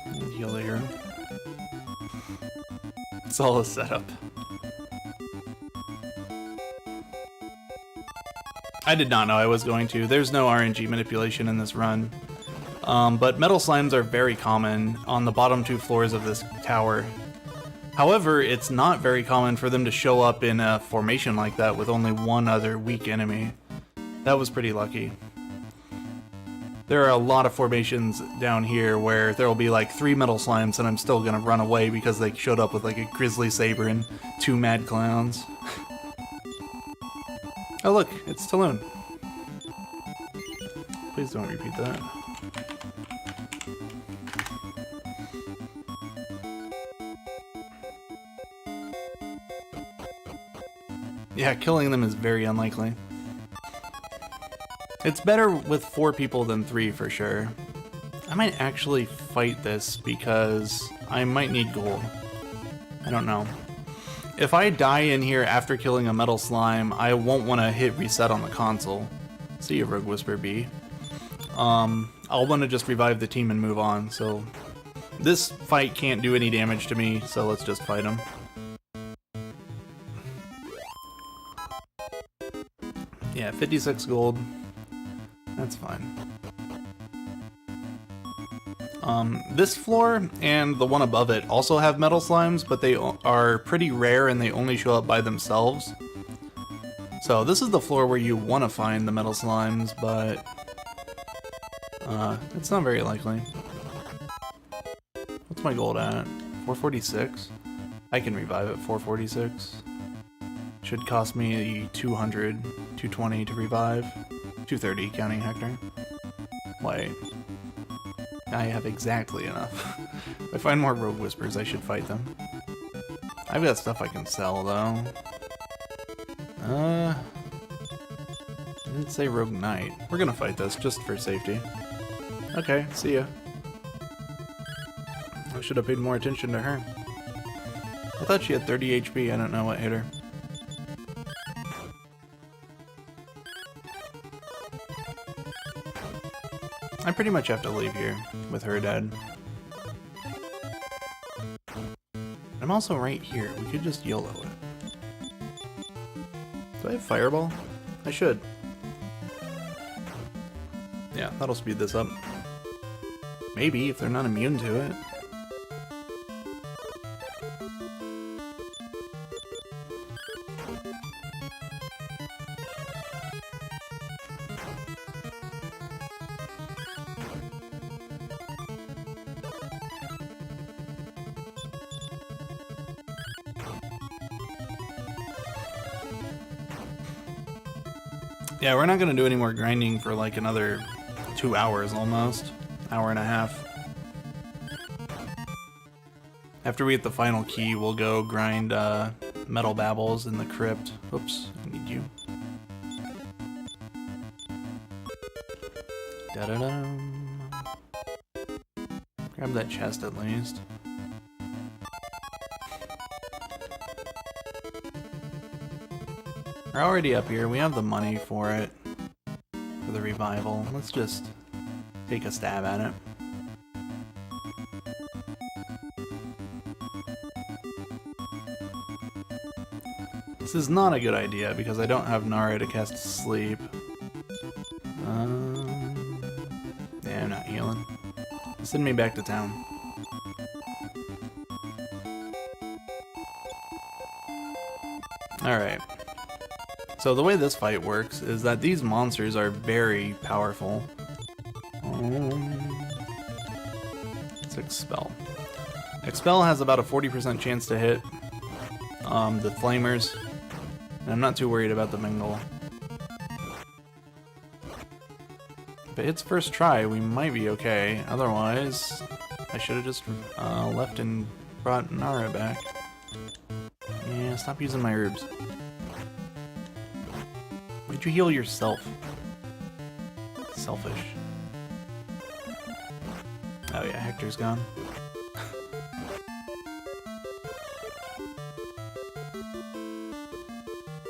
And heal the hero. It's all a setup. I did not know I was going to. There's no RNG manipulation in this run. But metal slimes are very common on the bottom 2 floors of this tower. However, it's not very common for them to show up in a formation like that with only one other weak enemy. That was pretty lucky. There are a lot of formations down here where there will be like 3 metal slimes and I'm still gonna run away because they showed up with like a grizzly saber and 2 mad clowns. Oh look, it's Talon. Please don't repeat that. Yeah, killing them is very unlikely. It's better with 4 people than 3 for sure. I might actually fight this because I might need gold. I don't know. If I die in here after killing a metal slime, I won't want to hit reset on the console. See you, Rogue Whisper B. I'll want to just revive the team and move on, so... This fight can't do any damage to me, so let's just fight him. Yeah, 56 gold. That's fine. This floor and the one above it also have metal slimes, but they are pretty rare and they only show up by themselves. So this is the floor where you want to find the metal slimes, but it's not very likely. What's my gold at? 446? I can revive at 446. Should cost me 200, 220 to revive. 230 counting Hector. Wait. I have exactly enough. If I find more Rogue Whispers, I should fight them. I've got stuff I can sell, though. I didn't say Rogue Knight. We're gonna fight this, just for safety. Okay, see ya. I should have paid more attention to her. I thought she had 30 HP, I don't know what hit her. I pretty much have to leave here, with her dead. I'm also right here, we could just YOLO it. Do I have Fireball? I should. Yeah, that'll speed this up. Maybe, if they're not immune to it. Yeah, we're not gonna do any more grinding for like another 2 hours almost. Hour and a half. After we get the final key, we'll go grind metal babbles in the crypt. Oops, I need you. Da-da-dum. Grab that chest at least. We're already up here. We have the money for it. For the revival. Let's just take a stab at it. This is not a good idea because I don't have Nara to cast sleep. Yeah, I'm not healing. Send me back to town. Alright. So the way this fight works is that these monsters are very powerful. Let's expel. Expel has about a 40% chance to hit the flamers. And I'm not too worried about the mingle. If it hits first try, we might be okay. Otherwise, I should have just left and brought Nara back. Yeah, stop using my herbs. Why'd you heal yourself? Selfish. Oh yeah, Hector's gone.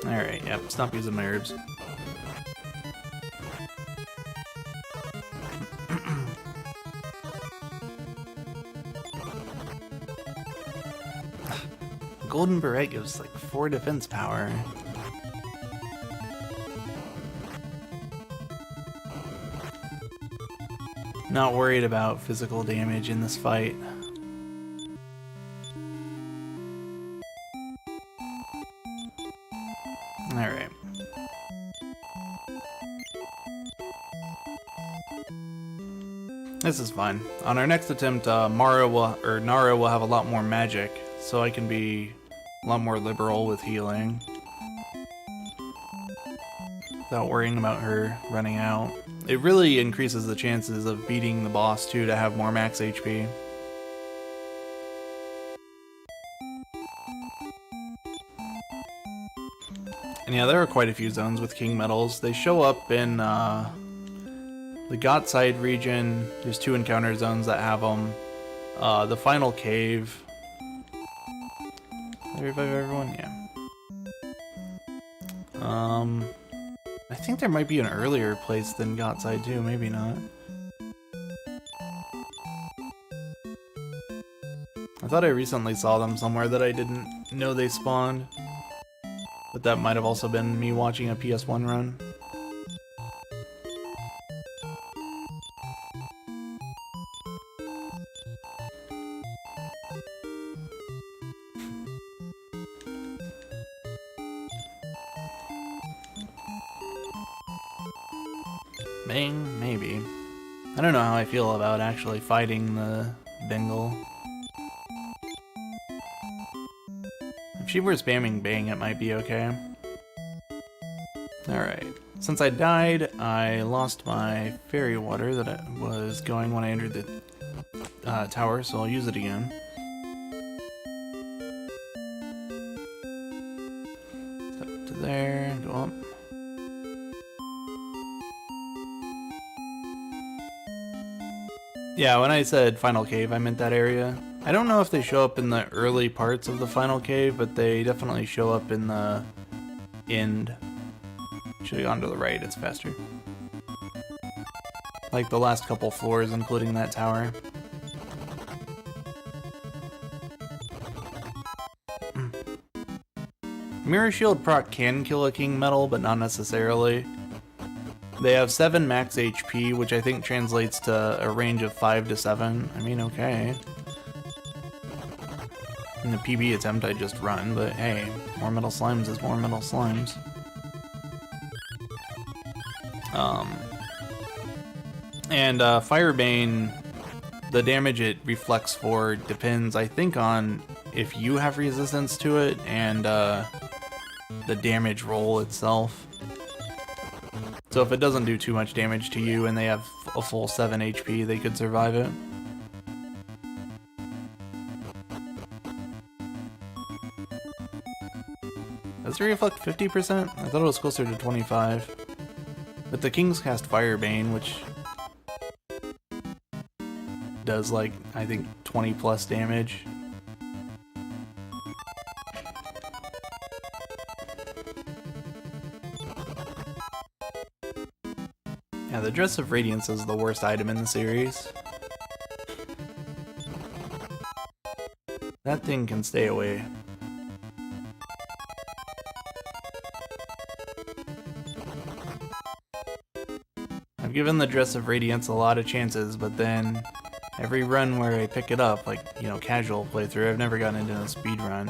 Alright, yep, stop using my herbs. Golden Beret gives like 4 defense power. Not worried about physical damage in this fight. Alright. This is fine. On our next attempt, Nara will have a lot more magic, so I can be a lot more liberal with healing. Without worrying about her running out. It really increases the chances of beating the boss too to have more max HP. And yeah, there are quite a few zones with King Metals. They show up in the Gotside region. There's 2 encounter zones that have them. The final cave. Did I revive everyone? Yeah. I think there might be an earlier place than Gotside too, maybe not. I thought I recently saw them somewhere that I didn't know they spawned. But that might have also been me watching a PS1 run. Bang, maybe. I don't know how I feel about actually fighting the Bengal. If she were spamming Bang, it might be okay. Alright. Since I died, I lost my fairy water that I was going when I entered the tower, so I'll use it again. Up to there, go up. Yeah, when I said final cave, I meant that area. I don't know if they show up in the early parts of the final cave, but they definitely show up in the end. Should have gone to the right, it's faster. Like the last couple floors, including that tower. Mirror Shield proc can kill a King Metal, but not necessarily. They have 7 max HP, which I think translates to a range of 5 to 7. I mean, okay. In the PB attempt, I just run, but hey, more metal slimes is more metal slimes. And Firebane, the damage it reflects for depends, I think, on if you have resistance to it and the damage roll itself. So if it doesn't do too much damage to you and they have a full 7 HP, they could survive it. Does it reflect 50%? I thought it was closer to 25. But the King's cast Firebane, which does like, I think, 20 plus damage. Yeah, the Dress of Radiance is the worst item in the series. That thing can stay away. I've given the Dress of Radiance a lot of chances, but then every run where I pick it up, like, you know, casual playthrough, I've never gotten into a speed run.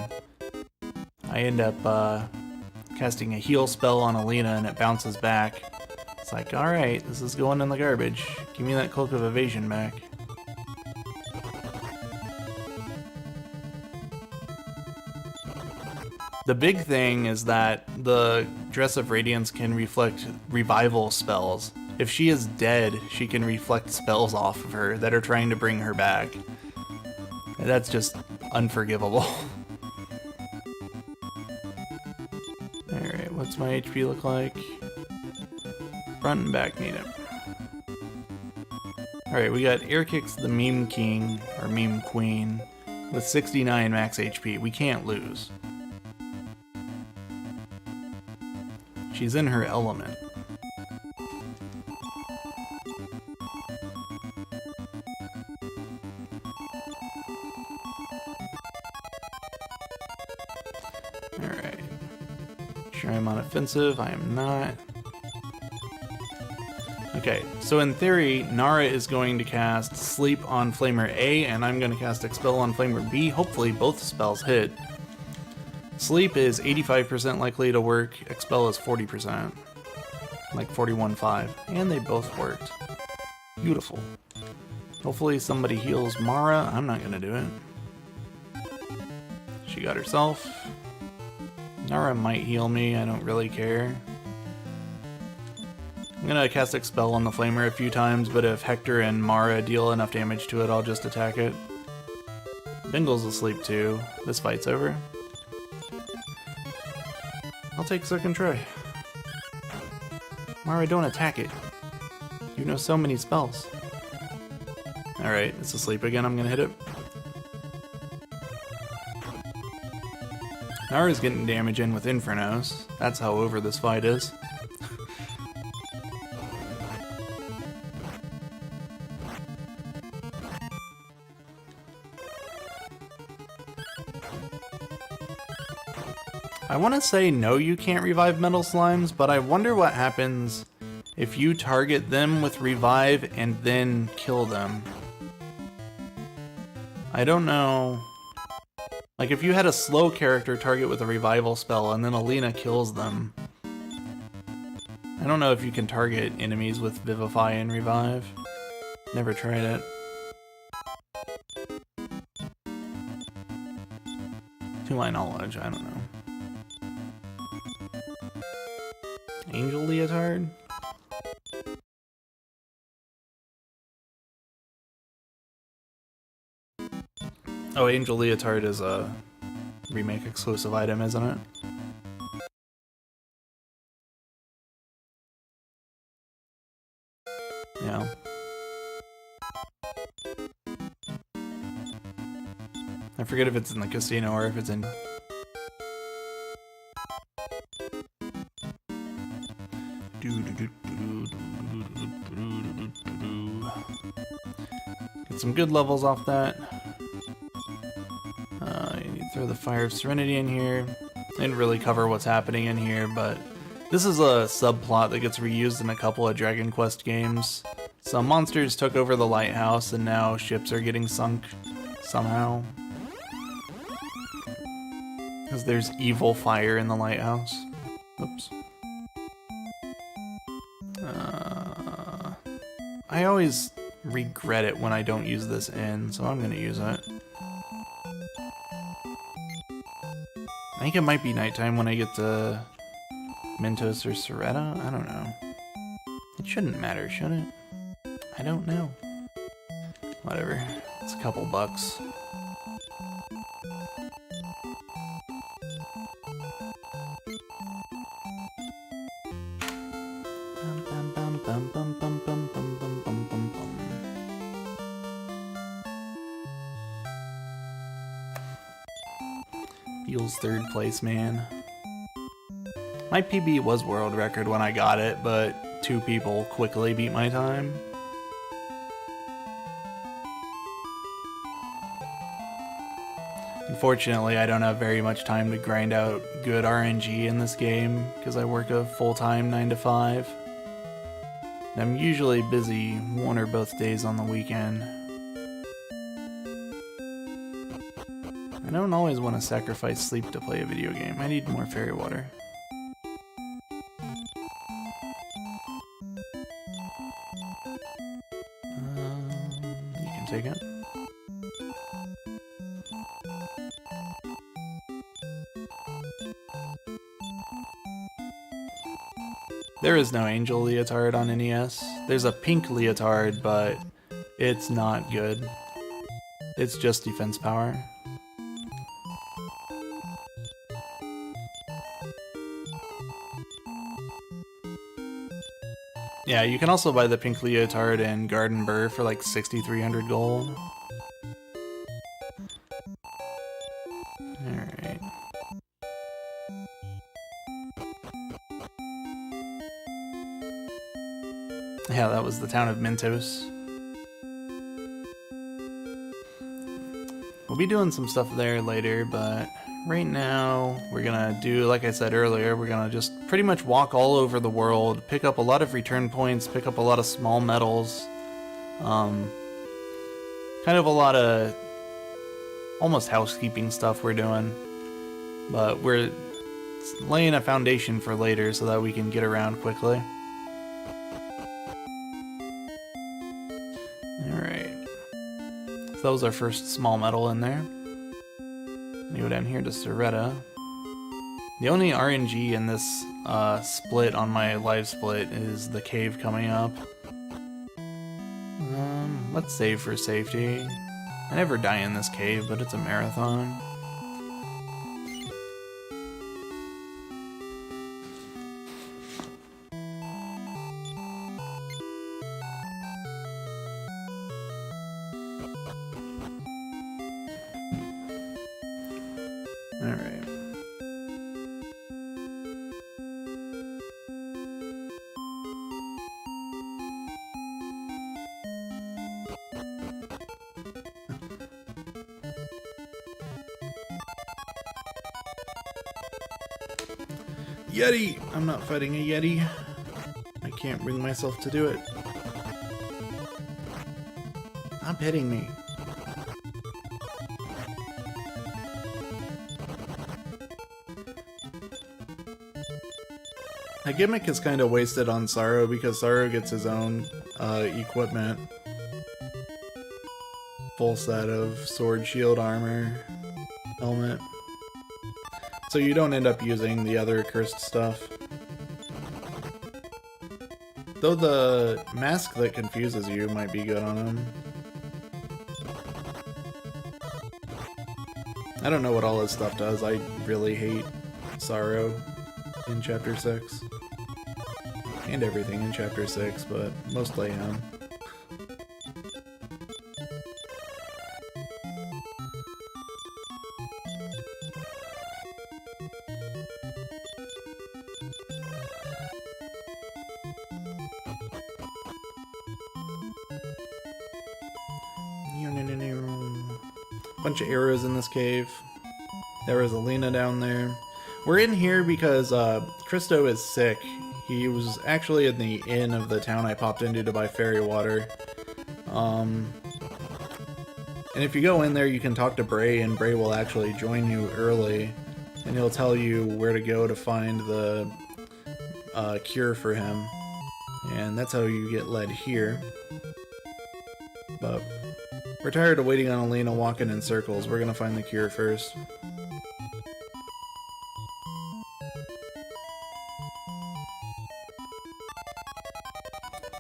I end up casting a heal spell on Alina and it bounces back. It's like, alright, this is going in the garbage. Give me that Cloak of Evasion back. The big thing is that the Dress of Radiance can reflect revival spells. If she is dead, she can reflect spells off of her that are trying to bring her back. And that's just unforgivable. Alright, what's my HP look like? Front and back need it. Alright, we got Air Kicks the Meme King, or Meme Queen, with 69 max HP. We can't lose. She's in her element. Alright. Sure I'm on offensive, I am not. Okay, so in theory, Nara is going to cast Sleep on Flamer A, and I'm going to cast Expel on Flamer B. Hopefully both spells hit. Sleep is 85% likely to work, Expel is 40%. Like 41.5. And they both worked. Beautiful. Hopefully somebody heals Mara. I'm not going to do it. She got herself. Nara might heal me, I don't really care. I'm gonna cast Expel on the Flamer a few times, but if Hector and Mara deal enough damage to it, I'll just attack it. Bingle's asleep too. This fight's over. I'll take second try. Mara, don't attack it. You know so many spells. Alright, it's asleep again, I'm gonna hit it. Nara's getting damage in with Infernos. That's how over this fight is. I want to say no, you can't revive metal slimes, but I wonder what happens if you target them with revive and then kill them. I don't know. Like if you had a slow character target with a revival spell and then Alina kills them. I don't know if you can target enemies with Vivify and Revive. Never tried it. To my knowledge, I don't know. Angel Leotard? Oh, Angel Leotard is a remake exclusive item, isn't it? Yeah. I forget if it's in the casino or if it's in... Get some good levels off that. You need to throw the Fire of Serenity in here. Didn't really cover what's happening in here, but this is a subplot that gets reused in a couple of Dragon Quest games. Some monsters took over the lighthouse and now ships are getting sunk somehow. Because there's evil fire in the lighthouse. Oops. I always regret it when I don't use this in, so I'm gonna use it. I think it might be nighttime when I get to Mentos or Soretta? I don't know. It shouldn't matter, should it? I don't know. Whatever. It's a couple bucks. Fuel's third place, man. My PB was world record when I got it, but 2 people quickly beat my time. Unfortunately, I don't have very much time to grind out good RNG in this game because I work a full-time 9 to 5. And I'm usually busy one or both days on the weekend. I don't always want to sacrifice sleep to play a video game. I need more fairy water. You can take it. There is no Angel Leotard on NES. There's a pink Leotard, but it's not good. It's just defense power. Yeah, you can also buy the pink Leotard in Garden Burr for like 6,300 gold. Alright. Yeah, that was the town of Mentos. We'll be doing some stuff there later, but right now we're gonna do, like I said earlier, we're gonna just pretty much walk all over the world, pick up a lot of return points, pick up a lot of small medals. Kind of a lot of almost housekeeping stuff we're doing, but we're laying a foundation for later so that we can get around quickly. Alright. So that was our first small medal in there. We go down here to Soretta. The only RNG in this split on my live split is the cave coming up. Let's save for safety. I never die in this cave, but it's a marathon. Alright. Yeti! I'm not fighting a Yeti. I can't bring myself to do it. Stop hitting me. The gimmick is kind of wasted on Sorrow because Sorrow gets his own equipment. Full set of sword, shield, armor, helmet. So you don't end up using the other cursed stuff. Though the mask that confuses you might be good on him. I don't know what all his stuff does. I really hate Sorrow in Chapter 6. And everything in Chapter 6, but mostly him. Bunch of arrows in this cave. There was Alina down there. We're in here because Christo is sick. He was actually in the inn of the town I popped into to buy fairy water. And if you go in there, you can talk to Bray, and Bray will actually join you early, and he'll tell you where to go to find the cure for him. And that's how you get led here. But we're tired of waiting on Alina walking in circles. We're gonna find the cure first.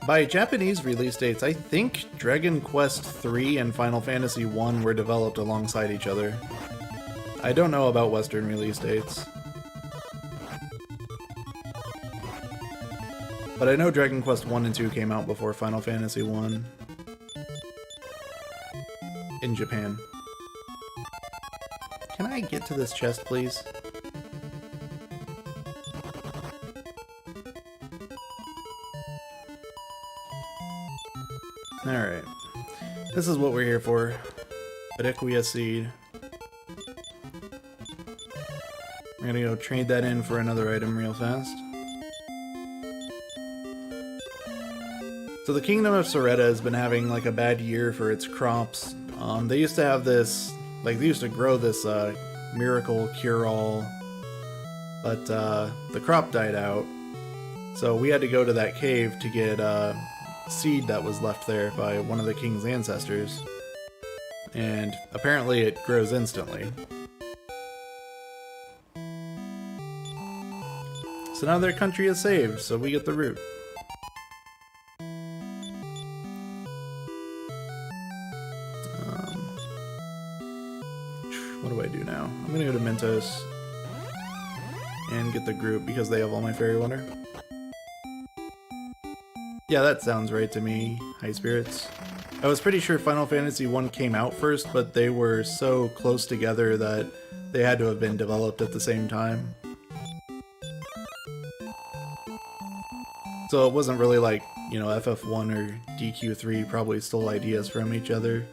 By Japanese release dates, I think Dragon Quest III and Final Fantasy I were developed alongside each other. I don't know about Western release dates. But I know Dragon Quest 1 and 2 came out before Final Fantasy 1 in Japan. Can I get to this chest, please? Alright. This is what we're here for. Adequia seed. We're gonna go trade that in for another item real fast. So the Kingdom of Soretta has been having like a bad year for its crops. They used to have this, like they used to grow this miracle cure-all, but the crop died out. So we had to go to that cave to get seed that was left there by one of the king's ancestors. And apparently it grows instantly. So now their country is saved, so we get the root. What do I do now? I'm gonna go to Mentos and get the group because they have all my fairy water. Yeah, that sounds right to me, High Spirits. I was pretty sure Final Fantasy 1 came out first, but they were so close together that they had to have been developed at the same time. So it wasn't really like, you know, FF1 or DQ3 probably stole ideas from each other.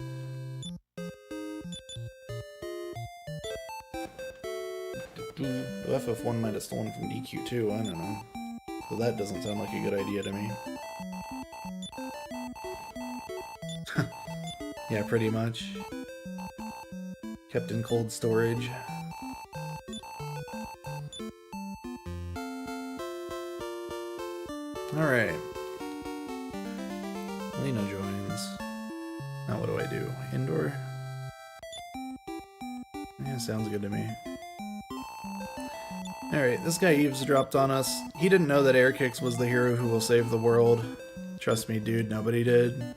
FF1 might have stolen from DQ2, I don't know. So that doesn't sound like a good idea to me. Yeah, pretty much. Kept in cold storage. Alright. Lena joins. Now what do I do? Indoor? Yeah, sounds good to me. Alright, this guy eavesdropped on us. He didn't know that Airkix was the hero who will save the world. Trust me, dude, nobody did.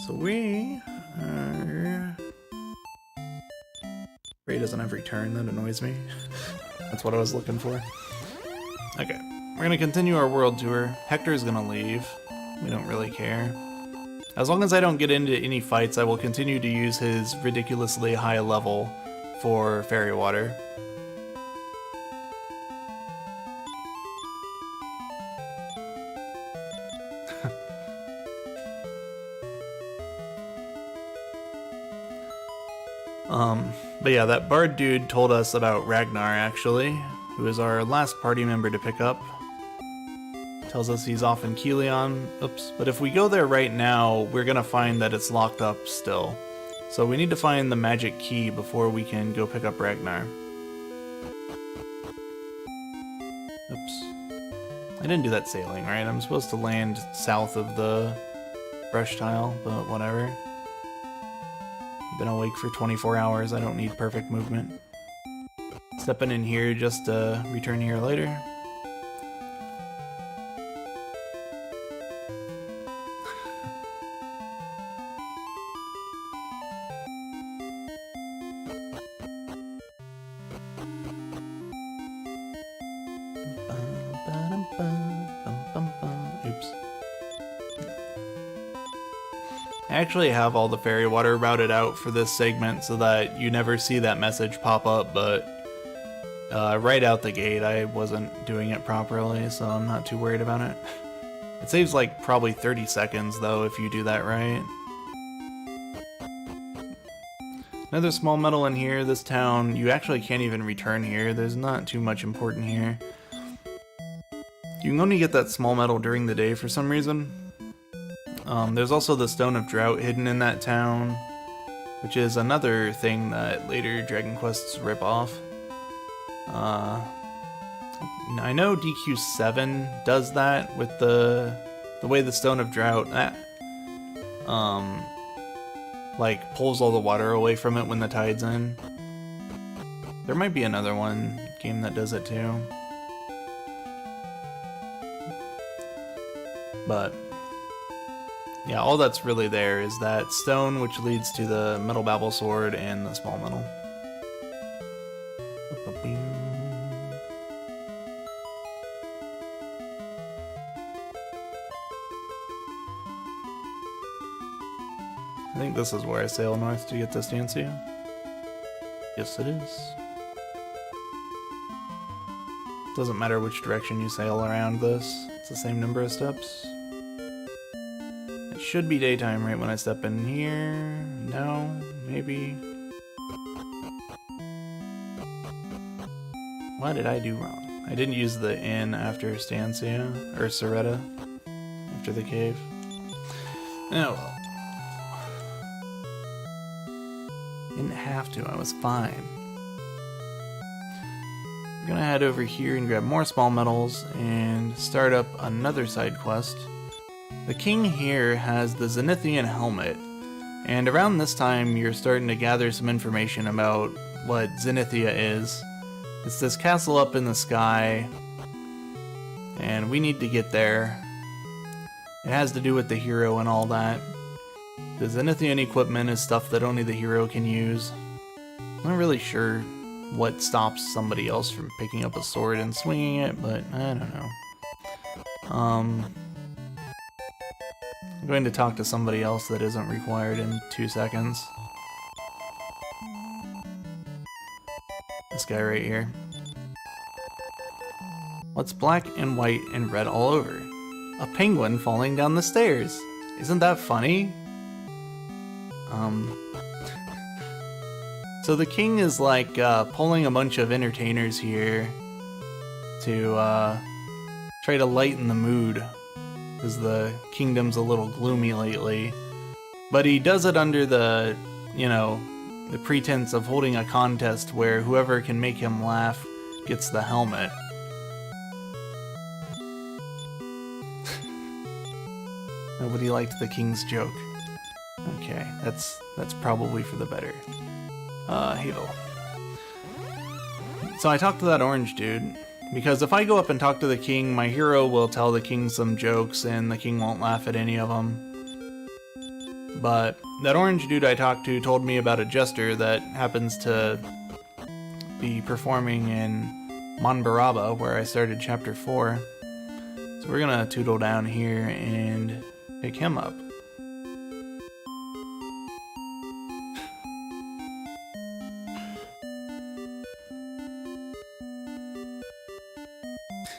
So we are... Ray doesn't have return, that annoys me. That's what I was looking for. Okay, we're gonna continue our world tour. Hector's gonna leave. We don't really care. As long as I don't get into any fights, I will continue to use his ridiculously high level for fairy water. But yeah, that bard dude told us about Ragnar, actually, who is our last party member to pick up. Tells us he's off in Kelion. Oops. But if we go there right now, we're gonna find that it's locked up still. So we need to find the magic key before we can go pick up Ragnar. Oops. I didn't do that sailing, right? I'm supposed to land south of the brush tile, but whatever. Been awake for 24 hours, I don't need perfect movement. Stepping in here just to return here later. Oops. I actually have all the fairy water routed out for this segment so that you never see that message pop up, but right out the gate I wasn't doing it properly, so I'm not too worried about it. It saves like probably 30 seconds though if you do that right. Another small medal in here. This town, you actually can't even return here. There's not too much important here. You can only get that small medal during the day for some reason. There's also the Stone of Drought hidden in that town, which is another thing that later Dragon Quests rip off. I know DQ7 does that with the way the Stone of Drought like pulls all the water away from it when the tide's in. There might be another game that does it too. But yeah, all that's really there is that stone, which leads to the metal babble sword and the small metal. I think this is where I sail north to get to Stancia. Yes, it is. Doesn't matter which direction you sail around this, it's the same number of steps. It should be daytime right when I step in here. No, maybe. What did I do wrong? I didn't use the inn after Stancia, or Soretta, after the cave. Oh well. Didn't have to, I was fine. We're gonna head over here and grab more small metals and start up another side quest. The king here has the Zenithian helmet, and around this time you're starting to gather some information about what Zenithia is. It's this castle up in the sky, and we need to get there. It has to do with the hero and all that. The Zenithian equipment is stuff that only the hero can use. I'm not really sure what stops somebody else from picking up a sword and swinging it, but I don't know. I'm going to talk to somebody else that isn't required in 2 seconds. This guy right here. What's black and white and red all over? A penguin falling down the stairs. Isn't that funny? So the king is like pulling a bunch of entertainers here to try to lighten the mood, because the kingdom's a little gloomy lately. But he does it under the, you know, the pretense of holding a contest where whoever can make him laugh gets the helmet. Nobody liked the king's joke. Okay, that's probably for the better. Heal. So I talked to that orange dude, because if I go up and talk to the king, my hero will tell the king some jokes and the king won't laugh at any of them. But that orange dude I talked to told me about a jester that happens to be performing in Monbaraba, where I started chapter 4. So we're gonna tootle down here and pick him up.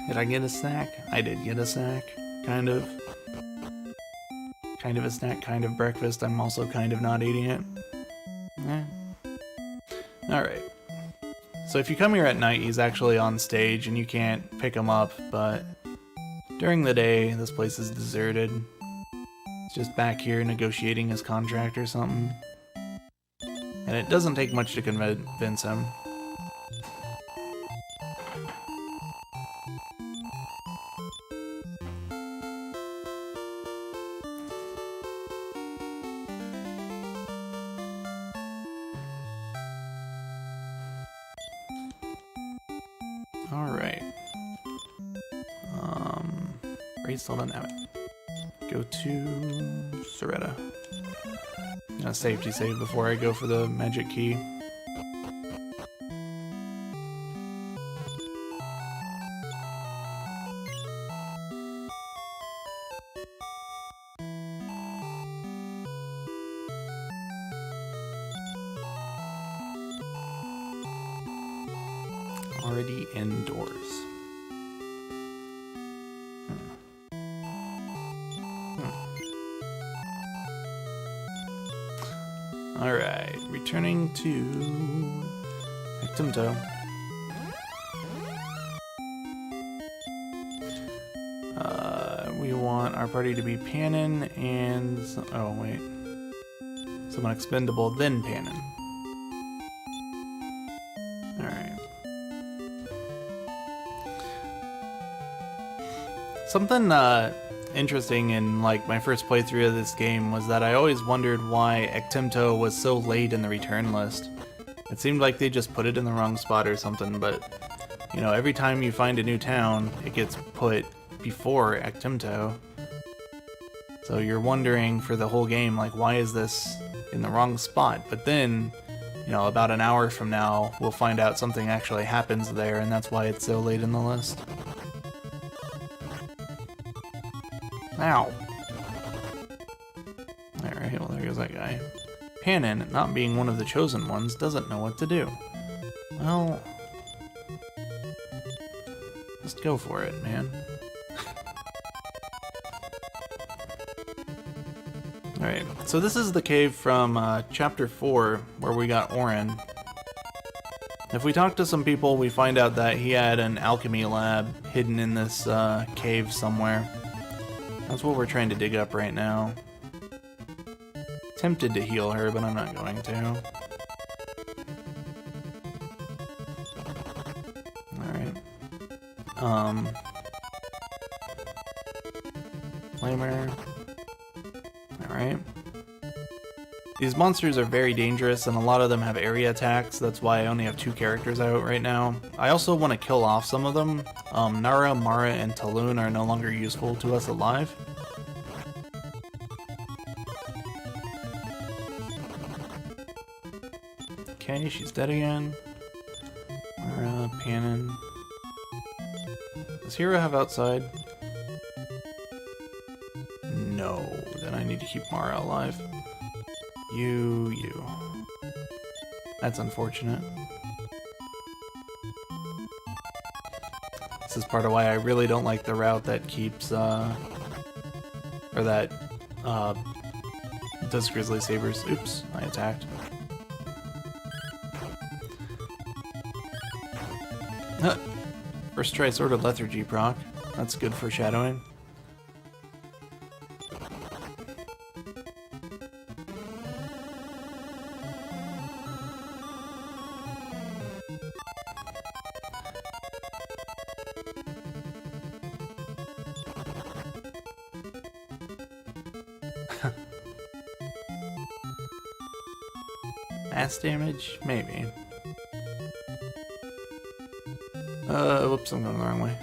Did I get a snack? I did get a snack, kind of. Kind of a snack, kind of breakfast. I'm also kind of not eating it. Alright. So if you come here at night, he's actually on stage and you can't pick him up, but during the day, this place is deserted. It's just back here negotiating his contract or something. And it doesn't take much to convince him. Alright. Raid still doesn't have it. Go to Soretta. A safety save before I go for the magic key. Already indoors. Alright, returning to Actimto. We want our party to be Panin and... oh, wait. Someone expendable, then Panin. Alright. Something interesting in like my first playthrough of this game was that I always wondered why Actimto was so late in the return list. It seemed like they just put it in the wrong spot or something, but you know, every time you find a new town, it gets put before Actimto. So you're wondering for the whole game, like, why is this in the wrong spot? But then, you know, about an hour from now, we'll find out something actually happens there, and that's why it's so late in the list. Ow. Alright, well, there goes that guy. Panon, not being one of the chosen ones, doesn't know what to do. Well, just go for it, man. Alright, so this is the cave from Chapter 4, where we got Orin. If we talk to some people, we find out that he had an alchemy lab hidden in this cave somewhere. That's what we're trying to dig up right now. Tempted to heal her, but I'm not going to. Alright. Flamer. Alright. These monsters are very dangerous, and a lot of them have area attacks. That's why I only have 2 characters out right now. I also want to kill off some of them. Nara, Mara, and Talon are no longer useful to us alive. Okay, she's dead again. Mara, Panon. Does Hero have outside? No. Then I need to keep Mara alive. You. That's unfortunate. This is part of why I really don't like the route that keeps, or that, does Grizzly Sabers. Oops, I attacked. First try Sword of Lethargy proc. That's good foreshadowing. Mass damage? Maybe. Whoops, I'm going the wrong way.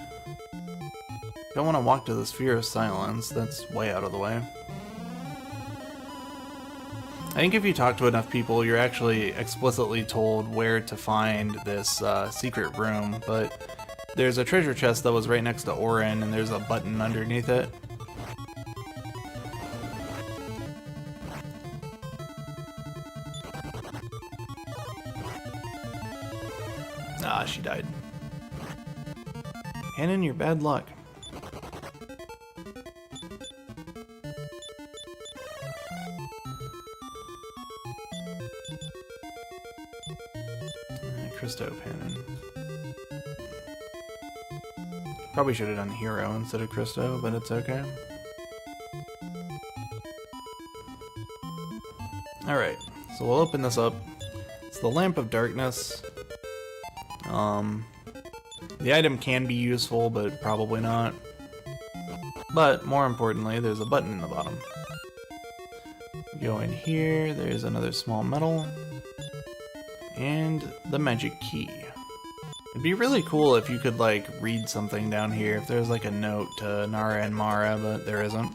Don't want to walk to the Sphere of Silence, that's way out of the way. I think if you talk to enough people, you're actually explicitly told where to find this secret room, but there's a treasure chest that was right next to Orin, and there's a button underneath it. Ah, she died. Panon, your bad luck. Christo Panon. Probably should have done Hero instead of Christo, but it's okay. Alright, so we'll open this up. It's the Lamp of Darkness. The item can be useful, but probably not. But, more importantly, there's a button in the bottom. Go in here, there's another small medal. And the magic key. It'd be really cool if you could, like, read something down here, if there's, like, a note to Nara and Mara, but there isn't.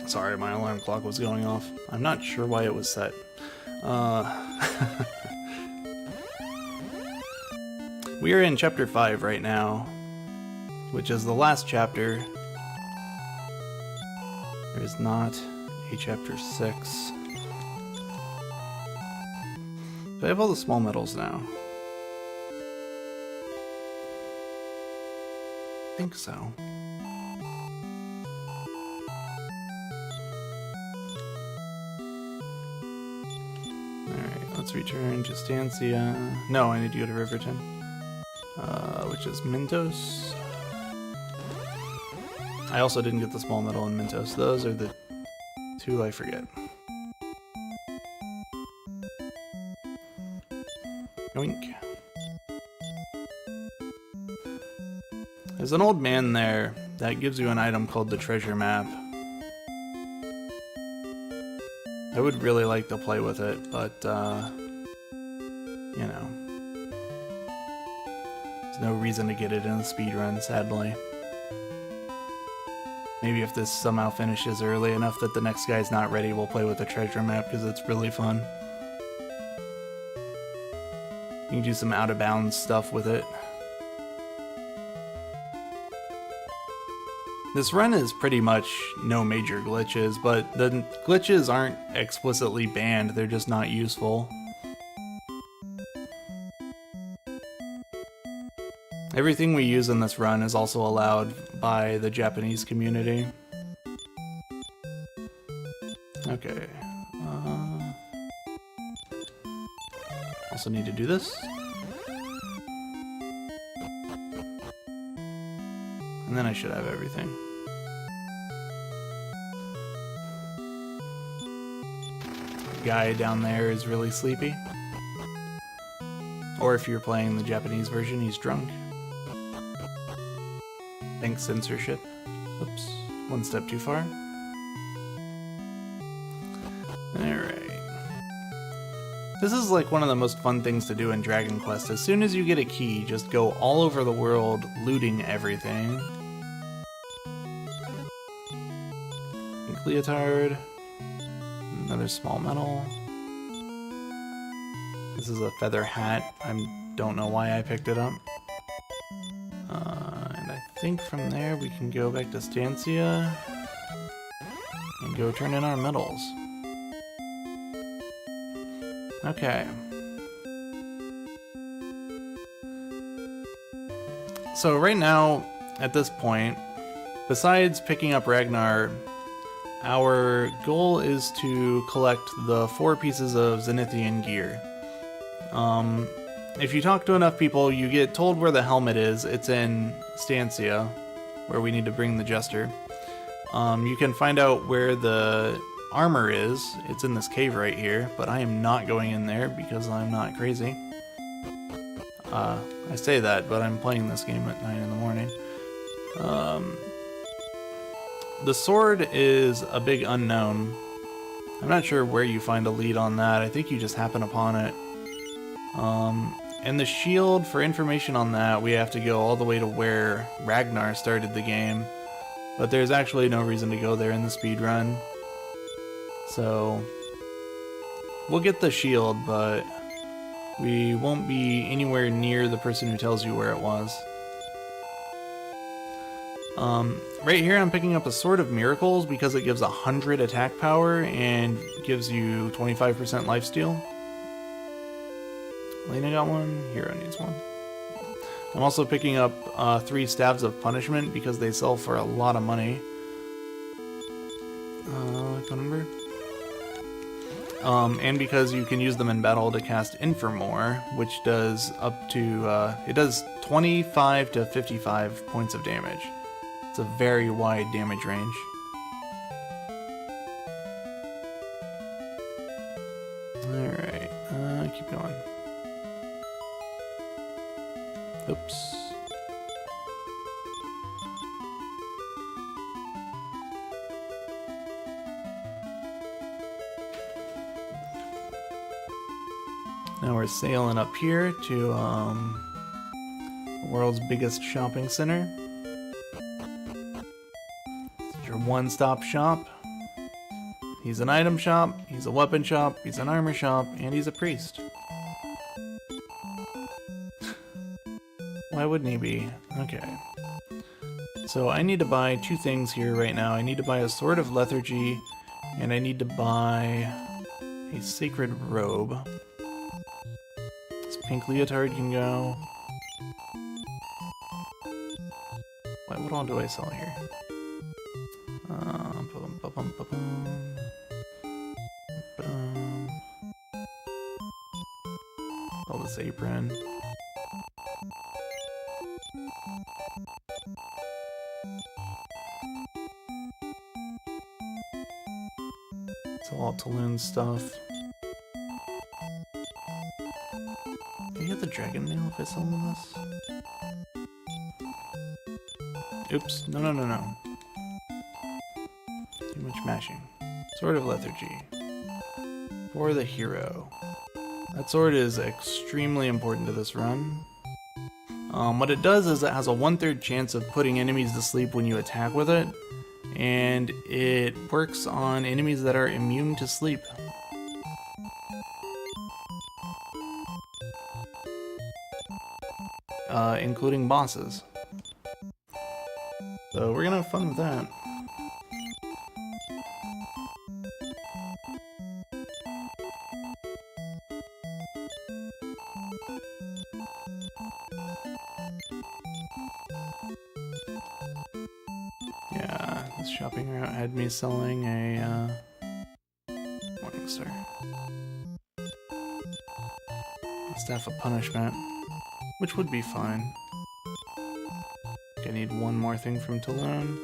Sorry, my alarm clock was going off. I'm not sure why it was set. We are in chapter 5 right now, which is the last chapter. There is not a chapter 6. Do I have all the small medals now? I think so. Let's return to Stancia. No, I need to go to Riverton. Which is Mintos. I also didn't get the small medal in Mintos. Those are the 2 I forget. Yoink. There's an old man there that gives you an item called the treasure map. I would really like to play with it, but, you know. There's no reason to get it in a speedrun, sadly. Maybe if this somehow finishes early enough that the next guy's not ready, we'll play with the treasure map, because it's really fun. You can do some out-of-bounds stuff with it. This run is pretty much no major glitches, but the glitches aren't explicitly banned, they're just not useful. Everything we use in this run is also allowed by the Japanese community. Okay. Also need to do this. And then I should have everything. The guy down there is really sleepy. Or if you're playing the Japanese version, he's drunk. Thanks, censorship. Oops, one step too far. Alright. This is like one of the most fun things to do in Dragon Quest. As soon as you get a key, just go all over the world looting everything. Pink leotard. Another small medal. This is a feather hat. I don't know why I picked it up. And I think from there we can go back to Stancia and go turn in our medals. Okay. So right now, at this point, besides picking up Ragnar, our goal is to collect the 4 pieces of Zenithian gear. If you talk to enough people, you get told where the helmet is. It's in Stancia, where we need to bring the Jester. You can find out where the armor is. It's in this cave right here, but I am not going in there because I'm not crazy. I say that, but I'm playing this game at 9 in the morning. The sword is a big unknown. I'm not sure where you find a lead on that. I think you just happen upon it. And the shield, for information on that, we have to go all the way to where Ragnar started the game. But there's actually no reason to go there in the speedrun. So, we'll get the shield, but we won't be anywhere near the person who tells you where it was. Right here I'm picking up a Sword of Miracles because it gives 100 attack power and gives you 25% lifesteal. Lena got one, Hero needs one. I'm also picking up 3 Staves of Punishment because they sell for a lot of money. What number? And because you can use them in battle to cast Infirmore, which does up to, it does 25 to 55 points of damage. It's a very wide damage range. Alright, keep going. Oops. Now we're sailing up here to the world's biggest shopping center. It's your one-stop shop. He's an item shop, he's a weapon shop, he's an armor shop, and he's a priest. Why wouldn't he be? Okay. So I need to buy 2 things here right now. I need to buy a Sword of Lethargy, and I need to buy a Sacred Robe. This pink leotard can go. What all do I sell here? Sell this apron. It's all Tulun stuff. Can I get the dragon mail if I sell them this? Oops. No, no, no, no. Too much mashing. Sword of Lethargy. For the hero. That sword is extremely important to this run. What it does is it has a 1/3 chance of putting enemies to sleep when you attack with it. And it works on enemies that are immune to sleep. Including bosses. So we're gonna have fun with that. Yeah, this shopping route had me selling a Morningstar. Staff of Punishment, which would be fine. I need one more thing from Talon.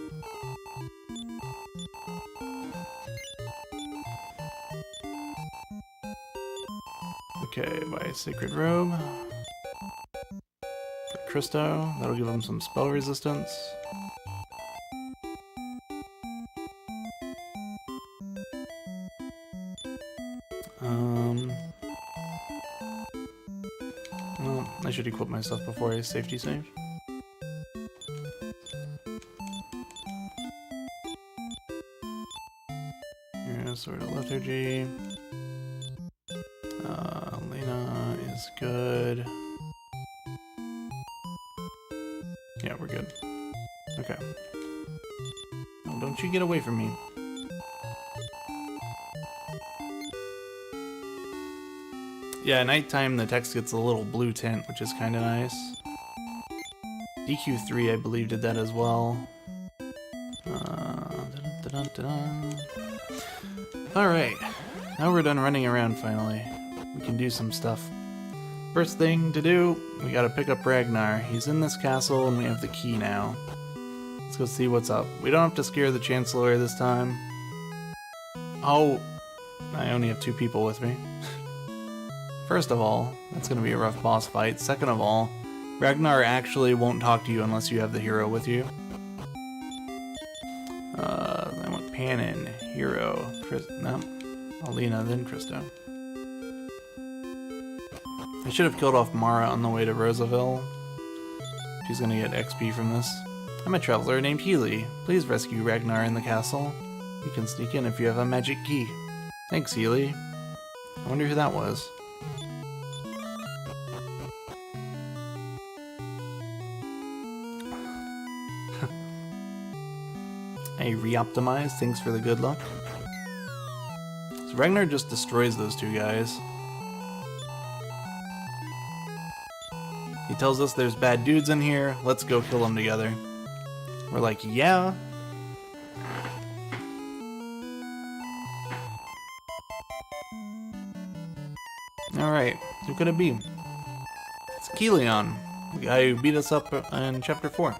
Okay, buy a Sacred Robe. For Christo, that'll give him some spell resistance. Well, I should equip my stuff before I safety save. Sword of Lethargy. Lena is good. Yeah, we're good. Okay. Oh, don't you get away from me. Yeah, at nighttime the text gets a little blue tint, which is kind of nice. DQ3, I believe, did that as well. Alright, now we're done running around finally. We can do some stuff. First thing to do, we gotta pick up Ragnar. He's in this castle and we have the key now. Let's go see what's up. We don't have to scare the Chancellor this time. Oh, I only have 2 people with me. First of all, that's gonna be a rough boss fight. Second of all, Ragnar actually won't talk to you unless you have the hero with you. I want Panin, hero, no, Alina, then Christo. I should have killed off Mara on the way to Rosaville. She's gonna get XP from this. I'm a traveler named Healy. Please rescue Ragnar in the castle. You can sneak in if you have a magic key. Thanks, Healy. I wonder who that was. A re-optimize, thanks for the good luck. So Ragnar just destroys those 2 guys. He tells us there's bad dudes in here, let's go kill them together. We're like, yeah. Alright, who could it be? It's Kelion, the guy who beat us up in Chapter 4.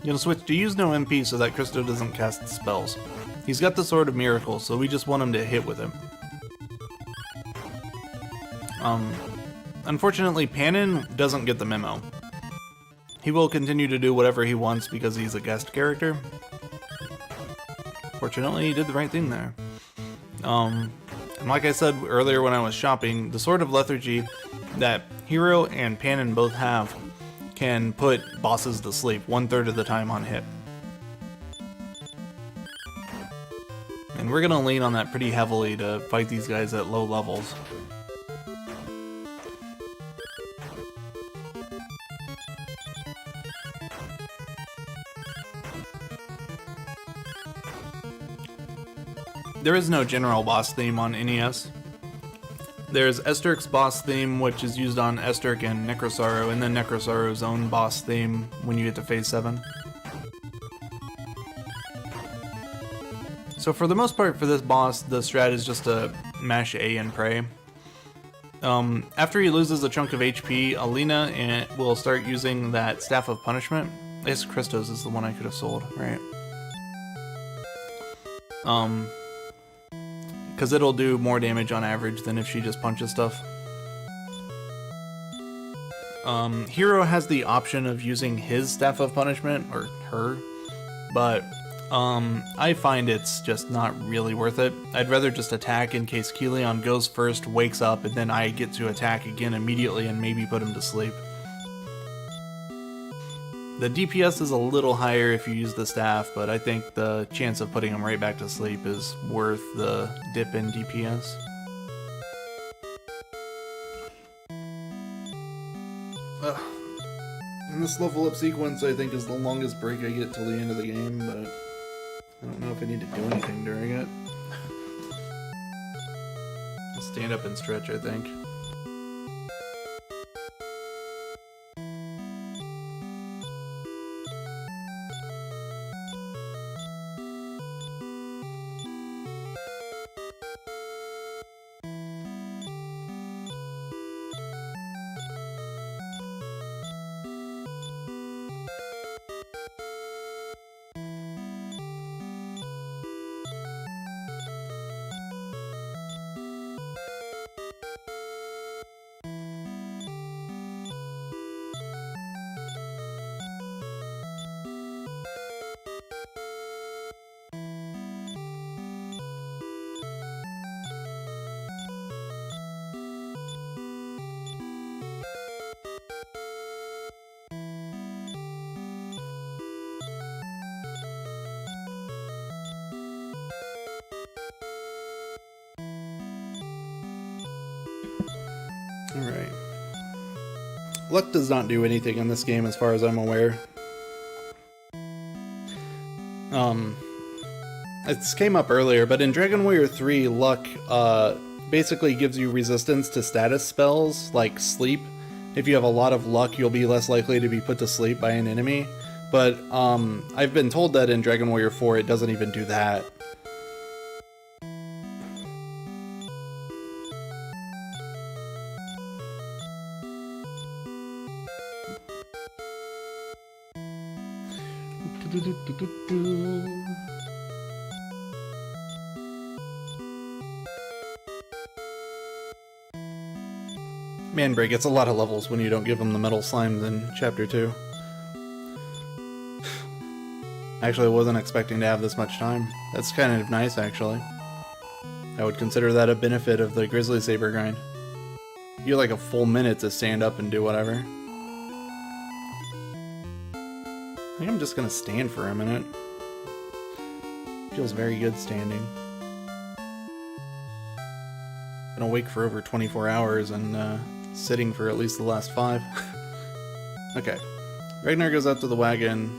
Gonna switch to use no MP so that Christo doesn't cast spells. He's got the Sword of Miracles, so we just want him to hit with him. Unfortunately, Panin doesn't get the memo. He will continue to do whatever he wants because he's a guest character. Fortunately, he did the right thing there. And like I said earlier when I was shopping, the Sword of Lethargy that Hero and Panin both have can put bosses to sleep 1/3 of the time on hit. And we're gonna lean on that pretty heavily to fight these guys at low levels. There is no general boss theme on NES. There's Esterk's boss theme, which is used on Esterk and Necrosaro, and then Necrosaro's own boss theme when you get to phase 7. So for the most part for this boss, the strat is just to mash A and pray. After he loses a chunk of HP, Alina will start using that Staff of Punishment. I guess Christos is the one I could have sold, right? because it'll do more damage on average than if she just punches stuff. Hero has the option of using his Staff of Punishment, or her, but I find it's just not really worth it. I'd rather just attack in case Kilian goes first, wakes up, and then I get to attack again immediately and maybe put him to sleep. The DPS is a little higher if you use the staff, but I think the chance of putting him right back to sleep is worth the dip in DPS. And this level up sequence, I think, is the longest break I get till the end of the game, but I don't know if I need to do anything during it. I'll stand up and stretch, I think. Alright. Luck does not do anything in this game as far as I'm aware. This came up earlier, but in Dragon Warrior 3, Luck basically gives you resistance to status spells like sleep. If you have a lot of luck, you'll be less likely to be put to sleep by an enemy. But I've been told that in Dragon Warrior 4 it doesn't even do that. Manbreak gets a lot of levels when you don't give them the metal slimes in Chapter 2. Actually, I wasn't expecting to have this much time. That's kind of nice, actually. I would consider that a benefit of the Grizzly Saber grind. You get like a full minute to stand up and do whatever. I think I'm just gonna stand for a minute. Feels very good standing. Been awake for over 24 hours and sitting for at least the last 5. Okay. Ragnar goes up to the wagon.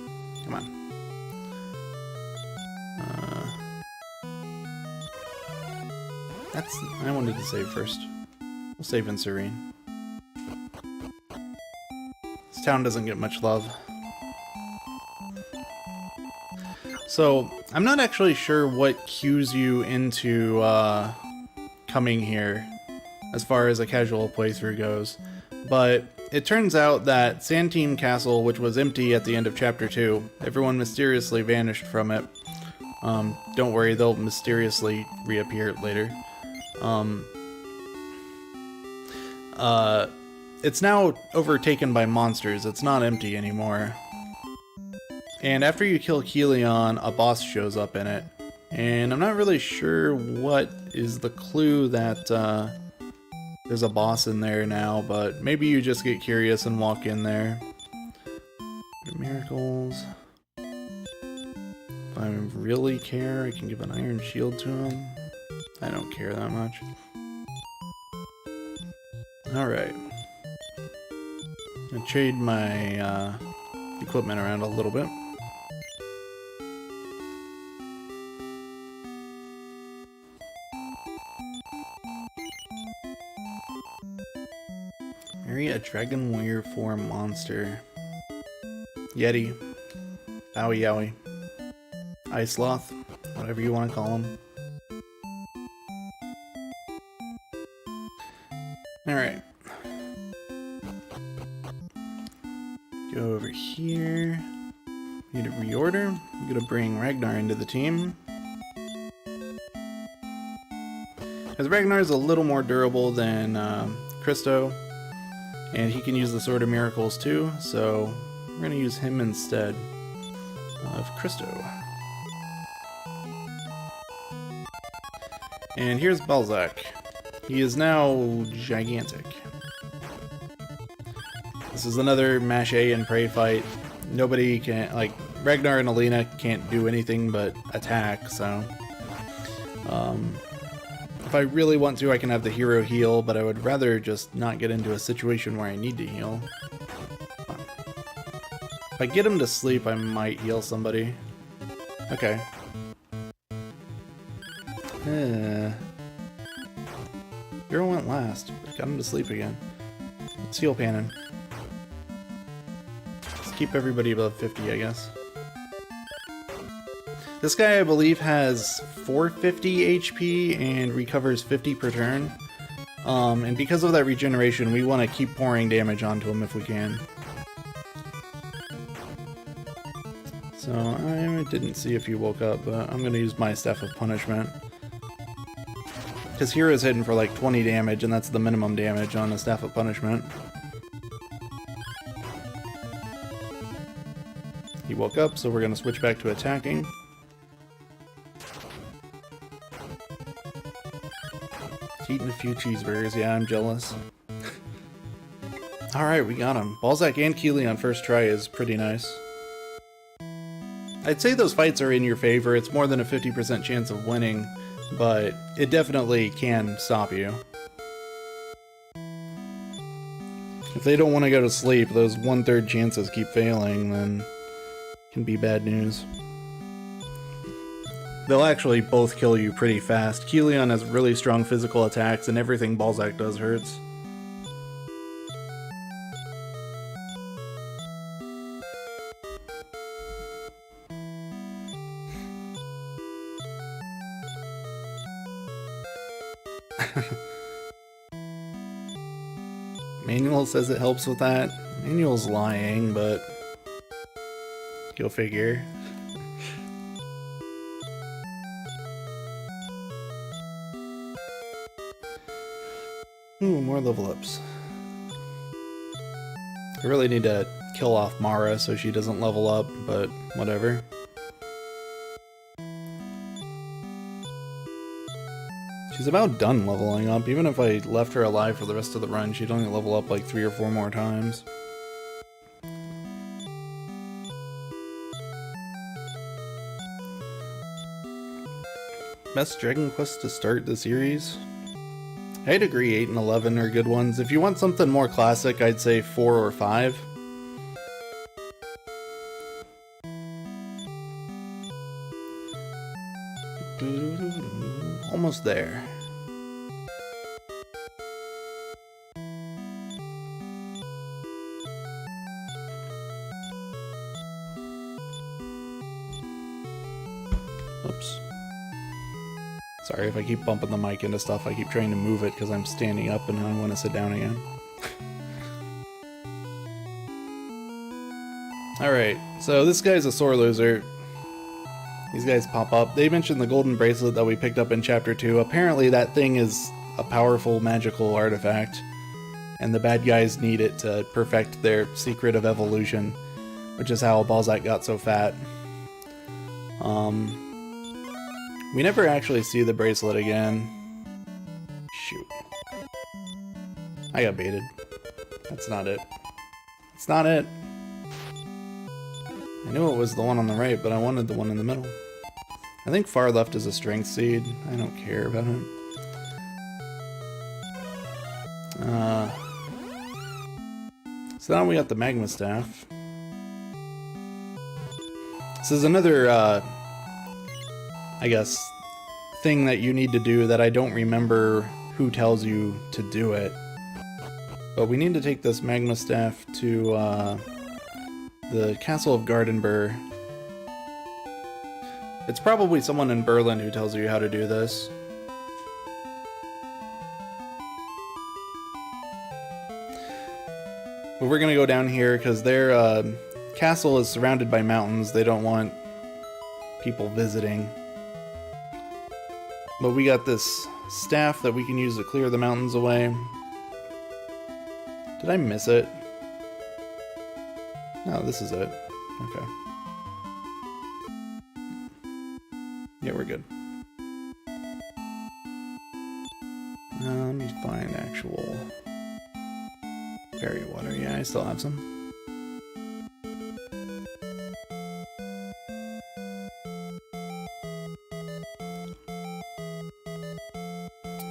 Come on. I wanted to save first. We'll save in Serene. This town doesn't get much love. So, I'm not actually sure what cues you into coming here as far as a casual playthrough goes, but it turns out that Sandteam Castle, which was empty at the end of Chapter 2, everyone mysteriously vanished from it. Don't worry, they'll mysteriously reappear later. It's now overtaken by monsters. It's not empty anymore. And after you kill Kilian, a boss shows up in it. And I'm not really sure what is the clue that there's a boss in there now, but maybe you just get curious and walk in there. Miracles. If I really care, I can give an iron shield to him. I don't care that much. Alright. I trade my equipment around a little bit. Marry a Dragon Warrior 4 monster. Yeti. Bowie Yowie. Ice Sloth. Whatever you want to call him. Alright. Go over here. Need to reorder. I'm gonna bring Ragnar into the team. Because Ragnar is a little more durable than Christo, and he can use the Sword of Miracles too, so we're going to use him instead of Christo. And here's Balzac. He is now gigantic. This is another mash A and pray fight. Nobody can, like, Ragnar and Alina can't do anything but attack, so if I really want to, I can have the hero heal, but I would rather just not get into a situation where I need to heal. If I get him to sleep, I might heal somebody. Okay. Hero went last. Got him to sleep again. Let's heal Panon. Let's keep everybody above 50, I guess. This guy, I believe, has 450 HP and recovers 50 per turn. And because of that regeneration, we want to keep pouring damage onto him if we can. So, I didn't see if he woke up, but I'm going to use my Staff of Punishment. Because Hero's hitting for like 20 damage, and that's the minimum damage on a Staff of Punishment. He woke up, so we're going to switch back to attacking. Eating a few cheeseburgers, yeah, I'm jealous. Alright, we got him. Balzac and Keely on first try is pretty nice. I'd say those fights are in your favor. It's more than a 50% chance of winning, but it definitely can stop you. If they don't want to go to sleep, those 1/3 chances keep failing, then it can be bad news. They'll actually both kill you pretty fast. Keelion has really strong physical attacks, and everything Balzac does hurts. Manual says it helps with that. Manual's lying, but go figure. Ooh, more level ups. I really need to kill off Mara so she doesn't level up, but whatever. She's about done leveling up. Even if I left her alive for the rest of the run, she'd only level up like 3 or 4 more times. Best Dragon Quest to start the series? I'd agree 8 and 11 are good ones. If you want something more classic, I'd say 4 or 5. Almost there. Oops. Sorry if I keep bumping the mic into stuff. I keep trying to move it because I'm standing up and I want to sit down again. Alright, so this guy's a sore loser. These guys pop up. They mentioned the golden bracelet that we picked up in Chapter 2. Apparently that thing is a powerful magical artifact, and the bad guys need it to perfect their secret of evolution, which is how Balzac got so fat. We never actually see the bracelet again. Shoot. I got baited. That's not it. It's not it. I knew it was the one on the right, but I wanted the one in the middle. I think far left is a strength seed. I don't care about it. So now we got the magma staff. This is another, I guess, thing that you need to do that I don't remember who tells you to do it. But we need to take this magma staff to, the Castle of Gardenburg. It's probably someone in Berlin who tells you how to do this. But we're gonna go down here because their castle is surrounded by mountains. They don't want people visiting. But we got this staff that we can use to clear the mountains away. Did I miss it? No, this is it. Okay. Yeah, we're good. Let me find actual fairy water. Yeah, I still have some.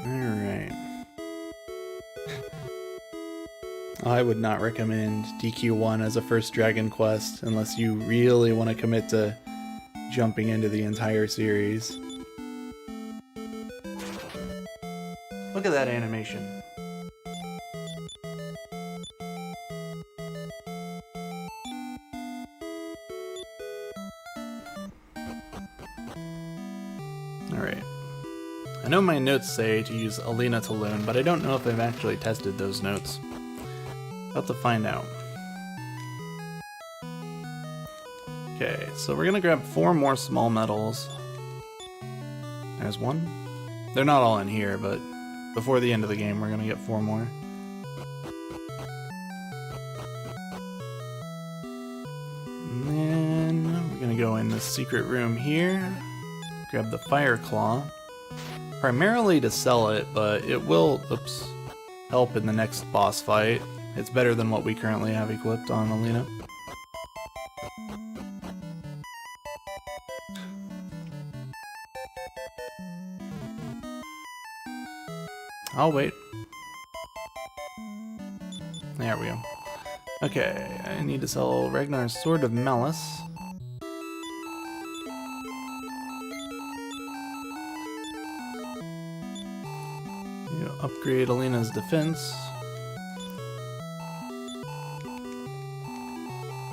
Alright. I would not recommend DQ1 as a first Dragon Quest unless you really want to commit to jumping into the entire series. Look at that animation. Alright. I know my notes say to use Alina to learn, but I don't know if I've actually tested those notes. About to find out. Okay, so we're gonna grab 4 more small metals. There's one. They're not all in here, but before the end of the game, we're gonna get 4 more. And then we're gonna go in this secret room here. Grab the fire claw. Primarily to sell it, but it will, help in the next boss fight. It's better than what we currently have equipped on Alina. I'll wait. There we go. Okay, I need to sell Ragnar's Sword of Malice. Upgrade Alina's defense.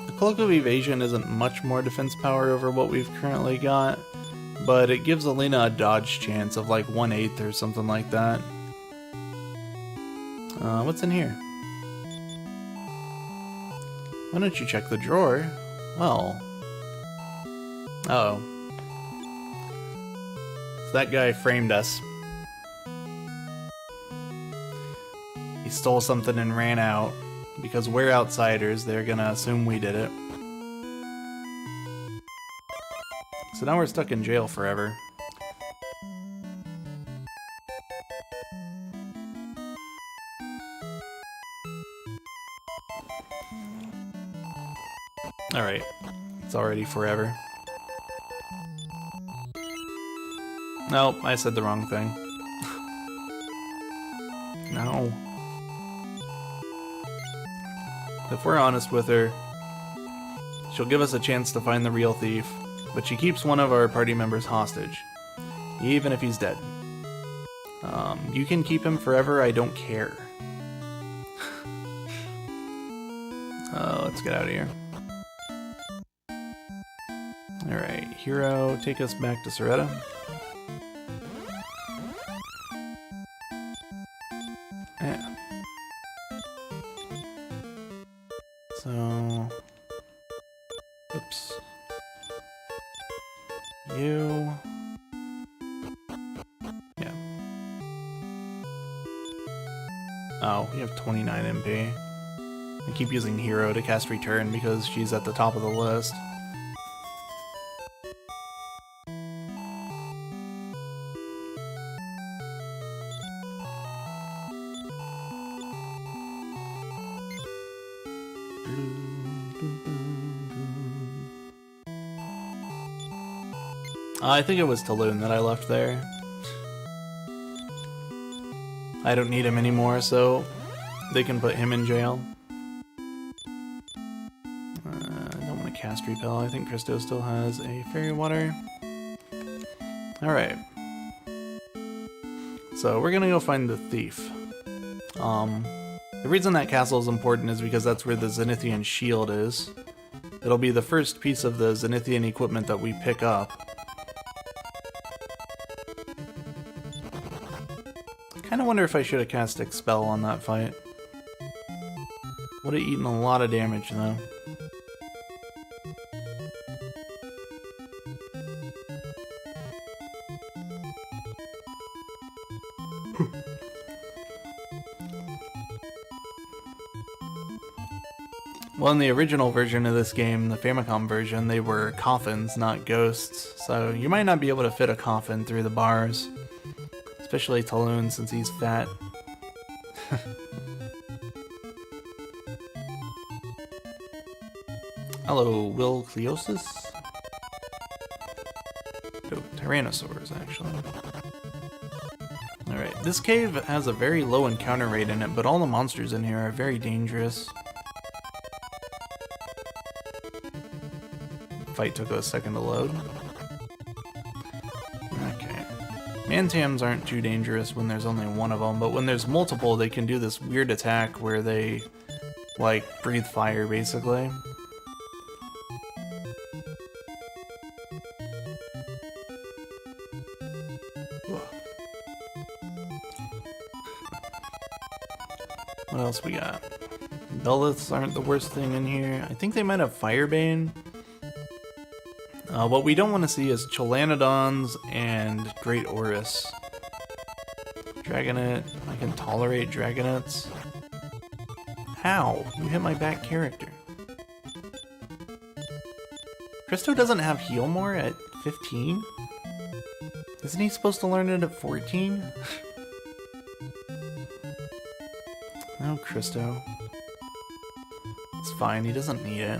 The Cloak of Evasion isn't much more defense power over what we've currently got, but it gives Alina a dodge chance of like 1/8 or something like that. What's in here? Why don't you check the drawer? Well. Uh-oh. So that guy framed us. He stole something and ran out. Because we're outsiders, they're gonna assume we did it. So now we're stuck in jail forever. Alright, it's already forever. Nope, I said the wrong thing. No. If we're honest with her, she'll give us a chance to find the real thief, but she keeps one of our party members hostage, even if he's dead. You can keep him forever, I don't care. Let's get out of here. Alright, hero, take us back to Soretta. Yeah. So... Oops. You... Yeah. Oh, you have 29 MP. I keep using hero to cast return because she's at the top of the list. I think it was Talon that I left there. I don't need him anymore, so they can put him in jail. I don't want to cast Repel. I think Christo still has a Fairy Water. Alright. So we're gonna go find the thief. The reason that castle is important is because that's where the Zenithian shield is. It'll be the first piece of the Zenithian equipment that we pick up. I wonder if I should have cast Expel on that fight. Would have eaten a lot of damage though. Well, in the original version of this game, the Famicom version, they were coffins, not ghosts. So you might not be able to fit a coffin through the bars. Especially Talon, since he's fat. Hello, Will Cleosis? Oh, Tyrannosaurs, actually. Alright, this cave has a very low encounter rate in it, but all the monsters in here are very dangerous. Fight took a second to load. Okay. Mantams aren't too dangerous when there's only one of them, but when there's multiple, they can do this weird attack where they, like, breathe fire, basically. What else we got? Beliths aren't the worst thing in here. I think they might have Firebane. What we don't want to see is Cholanodons and Great Orus. Dragonet. I can tolerate Dragonets. How? You hit my back character. Christo doesn't have Heal More at 15? Isn't he supposed to learn it at 14? No, Christo. It's fine, he doesn't need it.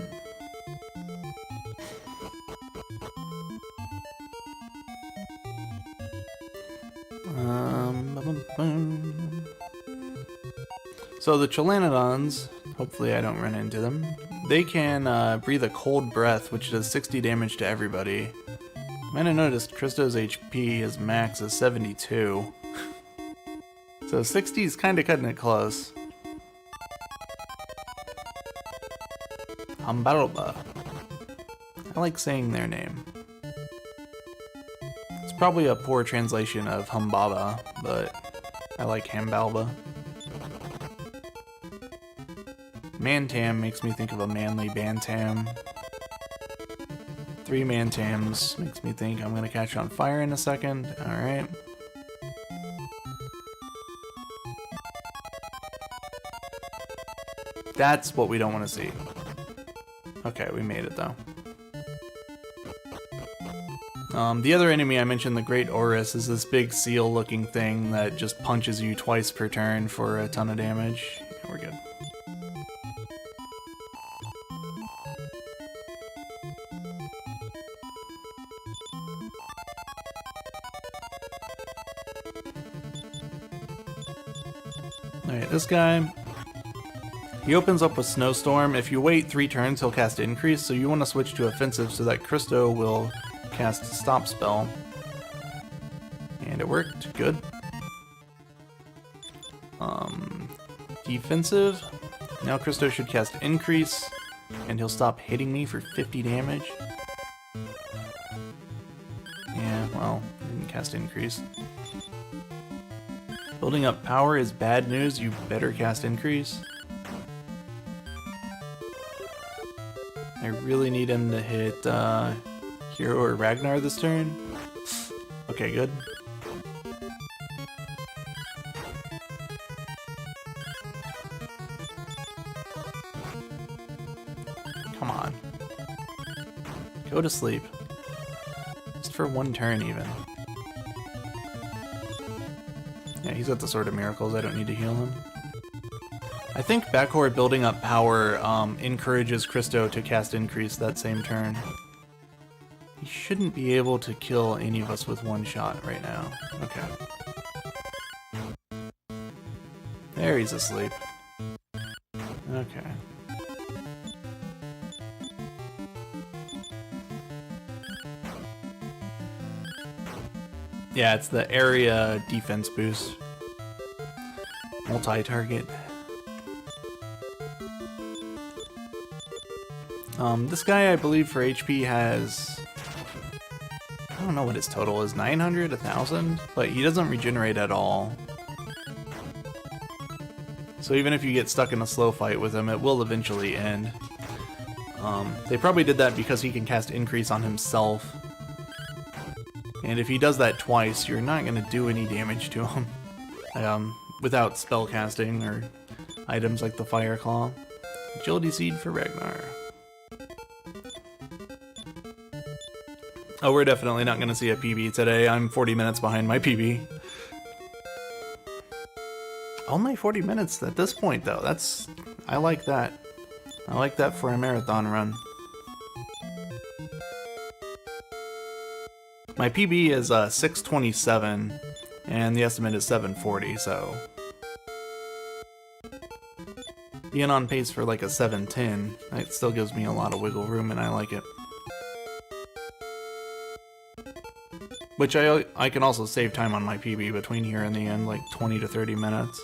So the Cholanodons, hopefully I don't run into them, they can breathe a cold breath, which does 60 damage to everybody. You might have noticed Christo's HP, his max is 72. So 60 is kind of cutting it close. Hambalba. I like saying their name. It's probably a poor translation of Humbaba, but I like Hambalba. Mantam makes me think of a manly bantam. 3 Mantams makes me think I'm gonna catch on fire in a second. Alright. That's what we don't want to see. Okay, we made it though. The other enemy I mentioned, the Great Orus, is this big seal looking thing that just punches you twice per turn for a ton of damage. Yeah, we're good. Alright, this guy, he opens up with Snowstorm. If you wait 3 turns, he'll cast Increase, so you want to switch to Offensive so that Christo will cast Stop Spell. And it worked. Good. Defensive. Now Christo should cast Increase, and he'll stop hitting me for 50 damage. Yeah, well, didn't cast Increase. Building up power is bad news. You better cast Increase. I really need him to hit Hero or Ragnar this turn. Okay, good. Come on. Go to sleep. Just for 1 turn even. Yeah, he's got the Sword of Miracles. I don't need to heal him. I think backhor building up power encourages Christo to cast Increase that same turn. He shouldn't be able to kill any of us with 1 shot right now. Okay. There, he's asleep. Okay. Yeah, it's the area defense boost. Multi-target. This guy, I believe, for HP has... I don't know what his total is, 900, 1,000? But he doesn't regenerate at all. So even if you get stuck in a slow fight with him, it will eventually end. They probably did that because he can cast Increase on himself. And if he does that twice, you're not going to do any damage to him. without spell casting or items like the Fire Claw. Agility Seed for Ragnar. Oh, we're definitely not going to see a PB today. I'm 40 minutes behind my PB. Only 40 minutes at this point, though. I like that. I like that for a marathon run. My PB is 6:27, and the estimate is 7:40, so being on pace for like a 7:10, it still gives me a lot of wiggle room, and I like it. Which I can also save time on my PB between here and the end, like 20 to 30 minutes.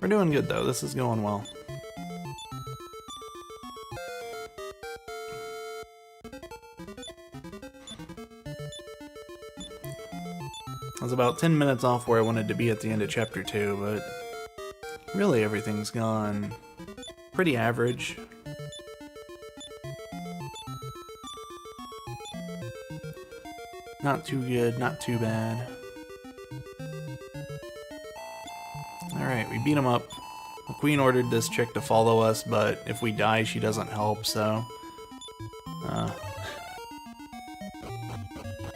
We're doing good though, this is going well. I was about 10 minutes off where I wanted to be at the end of Chapter 2, but really everything's gone pretty average. Not too good, not too bad. Alright, we beat him up. The queen ordered this chick to follow us, but if we die, she doesn't help, so...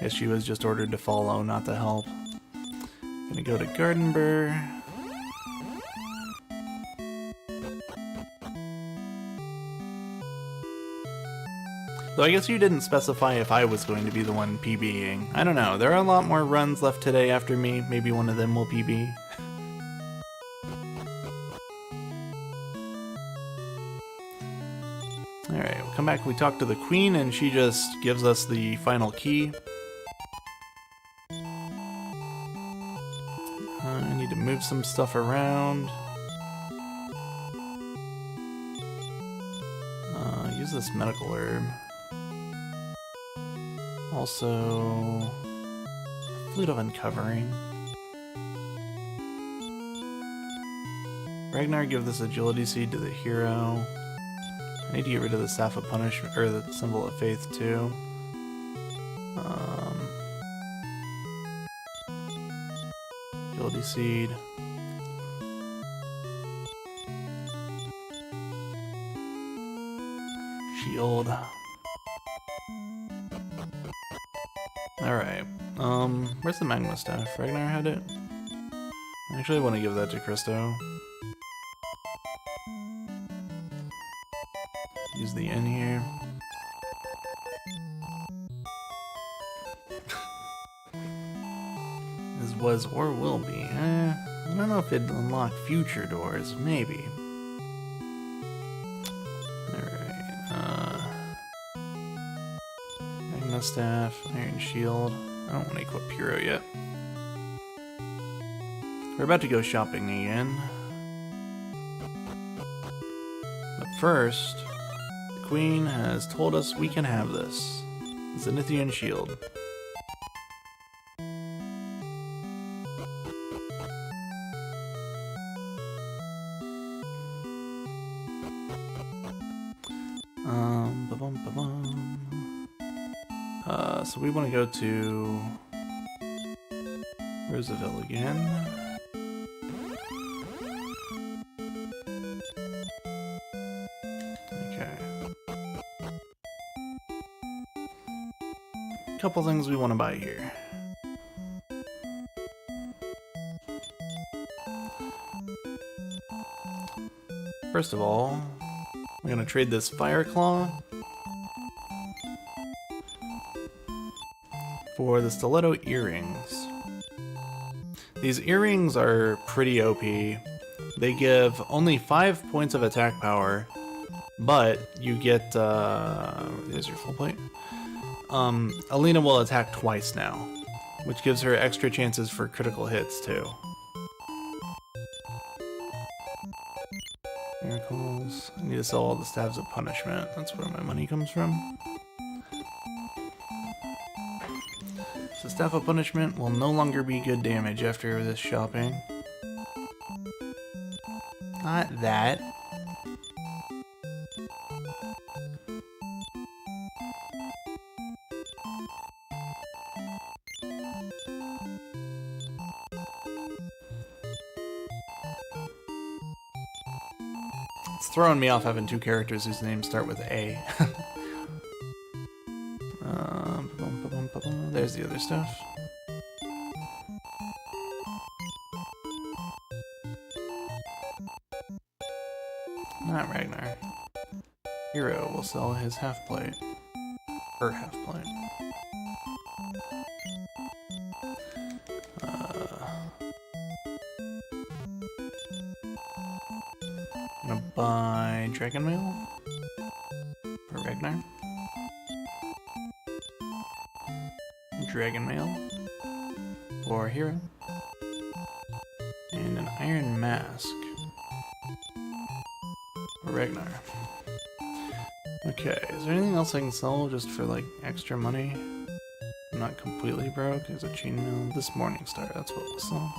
guess she was just ordered to follow, not to help. Gonna go to Gardenburg. Though I guess you didn't specify if I was going to be the one PBing. I don't know, there are a lot more runs left today after me. Maybe one of them will PB. Alright, we'll come back, we talk to the queen, and she just gives us the final key. I need to move some stuff around. Use this medical herb. Also, Flute of Uncovering. Ragnar, give this agility seed to the hero. I need to get rid of the Staff of Punishment, or the Symbol of Faith too. Agility seed. Shield. Alright, where's the Magma Staff? Ragnar had it? I actually want to give that to Christo. Use the N here. This was or will be. I don't know if it'd unlock future doors. Maybe. Magma Staff, Iron Shield. I don't want to equip Hero yet. We're about to go shopping again. But first, the Queen has told us we can have this. Zenithian Shield. So we want to go to Roseville again. Okay. Couple things we want to buy here. First of all, we're going to trade this Fire Claw for the Stiletto Earrings. These earrings are pretty OP. They give only 5 points of attack power, but you get, there's your full plate. Alina will attack twice now, which gives her extra chances for critical hits too. Miracles. I need to sell all the Staves of Punishment. That's where my money comes from. So Staff of Punishment will no longer be good damage after this shopping. Not that. It's throwing me off having two characters whose names start with A. There's the other stuff. Not Ragnar. Hero will sell his half plate. Her half plate. I'm gonna buy Dragon Mail for Ragnar. Dragon Mail for Hero. And an Iron Mask for Ragnar. Okay, is there anything else I can sell just for like extra money? I'm not completely broke. There's a chainmail. This Morning Star, that's what we'll sell.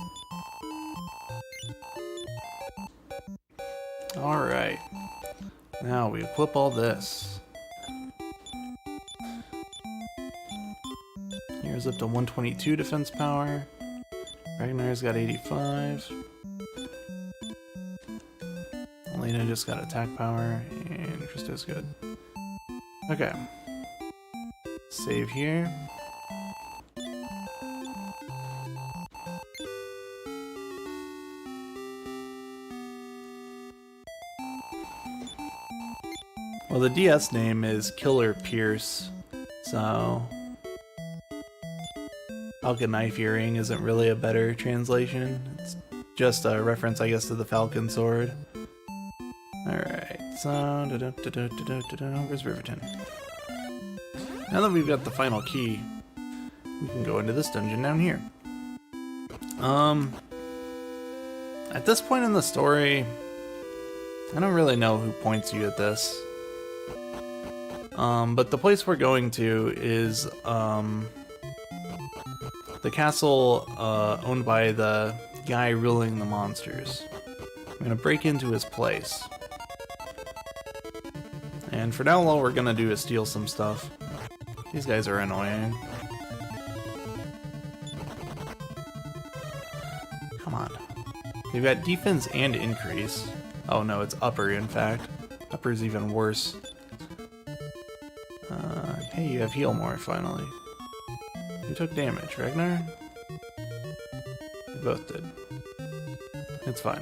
Alright. Now we equip all this. Here's up to 122 defense power. Ragnar's got 85. Elena just got attack power, and Trista's good. Okay. Save here. Well, the DS name is Killer Pierce, so Falcon Knife Earring isn't really a better translation. It's just a reference, I guess, to the Falcon Sword. Alright, so where's Riverton? Now that we've got the final key, we can go into this dungeon down here. At this point in the story, I don't really know who points you at this. But the place we're going to is the castle owned by the guy ruling the monsters. I'm gonna break into his place. And for now, all we're gonna do is steal some stuff. These guys are annoying. Come on. They've got defense and increase. Oh no, it's upper, in fact. Upper's even worse. Hey, you have heal more, finally. Who took damage? Ragnar? They both did. It's fine.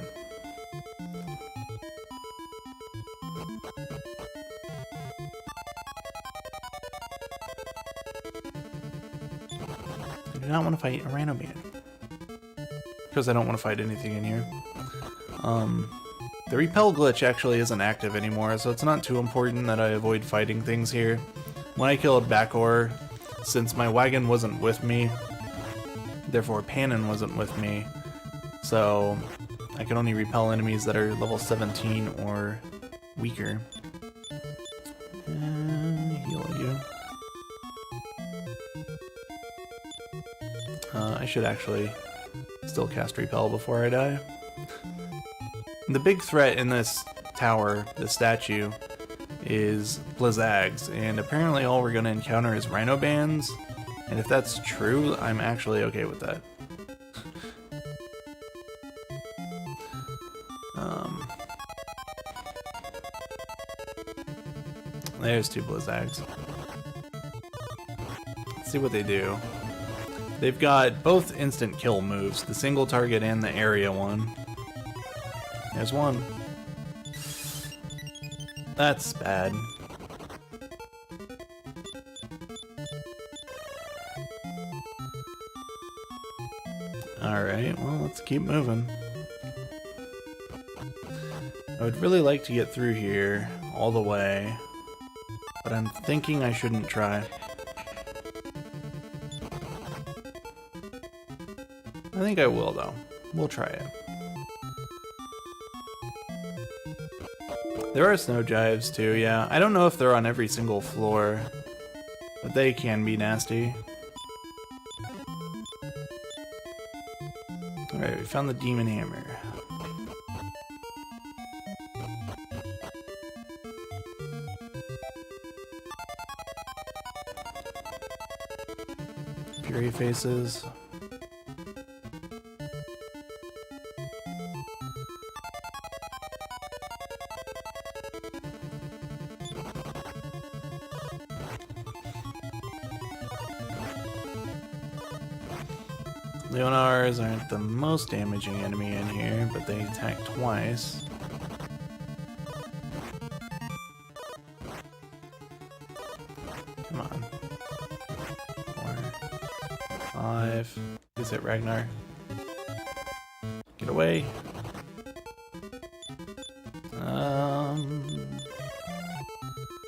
I do not want to fight a random man. Because I don't want to fight anything in here. The repel glitch actually isn't active anymore, so it's not too important that I avoid fighting things here. When I killed Bakor, since my wagon wasn't with me, therefore Panin wasn't with me, so I can only repel enemies that are level 17 or weaker. Heal you. I should actually still cast repel before I die. The big threat in this tower, the statue, is Blizzags, and apparently all we're going to encounter is Rhino Bands, and if that's true, I'm actually okay with that. There's two Blizzags. Let's see what they do. They've got both instant kill moves, the single target and the area one. There's one. That's bad. Alright, well, let's keep moving. I would really like to get through here all the way, but I'm thinking I shouldn't try. I think I will, though. We'll try it. There are snow jives too, yeah. I don't know if they're on every single floor, but they can be nasty. Alright, we found the demon hammer. Fury faces. Leonars aren't the most damaging enemy in here, but they attack twice. Come on. 4, 5. Is it Ragnar? Get away.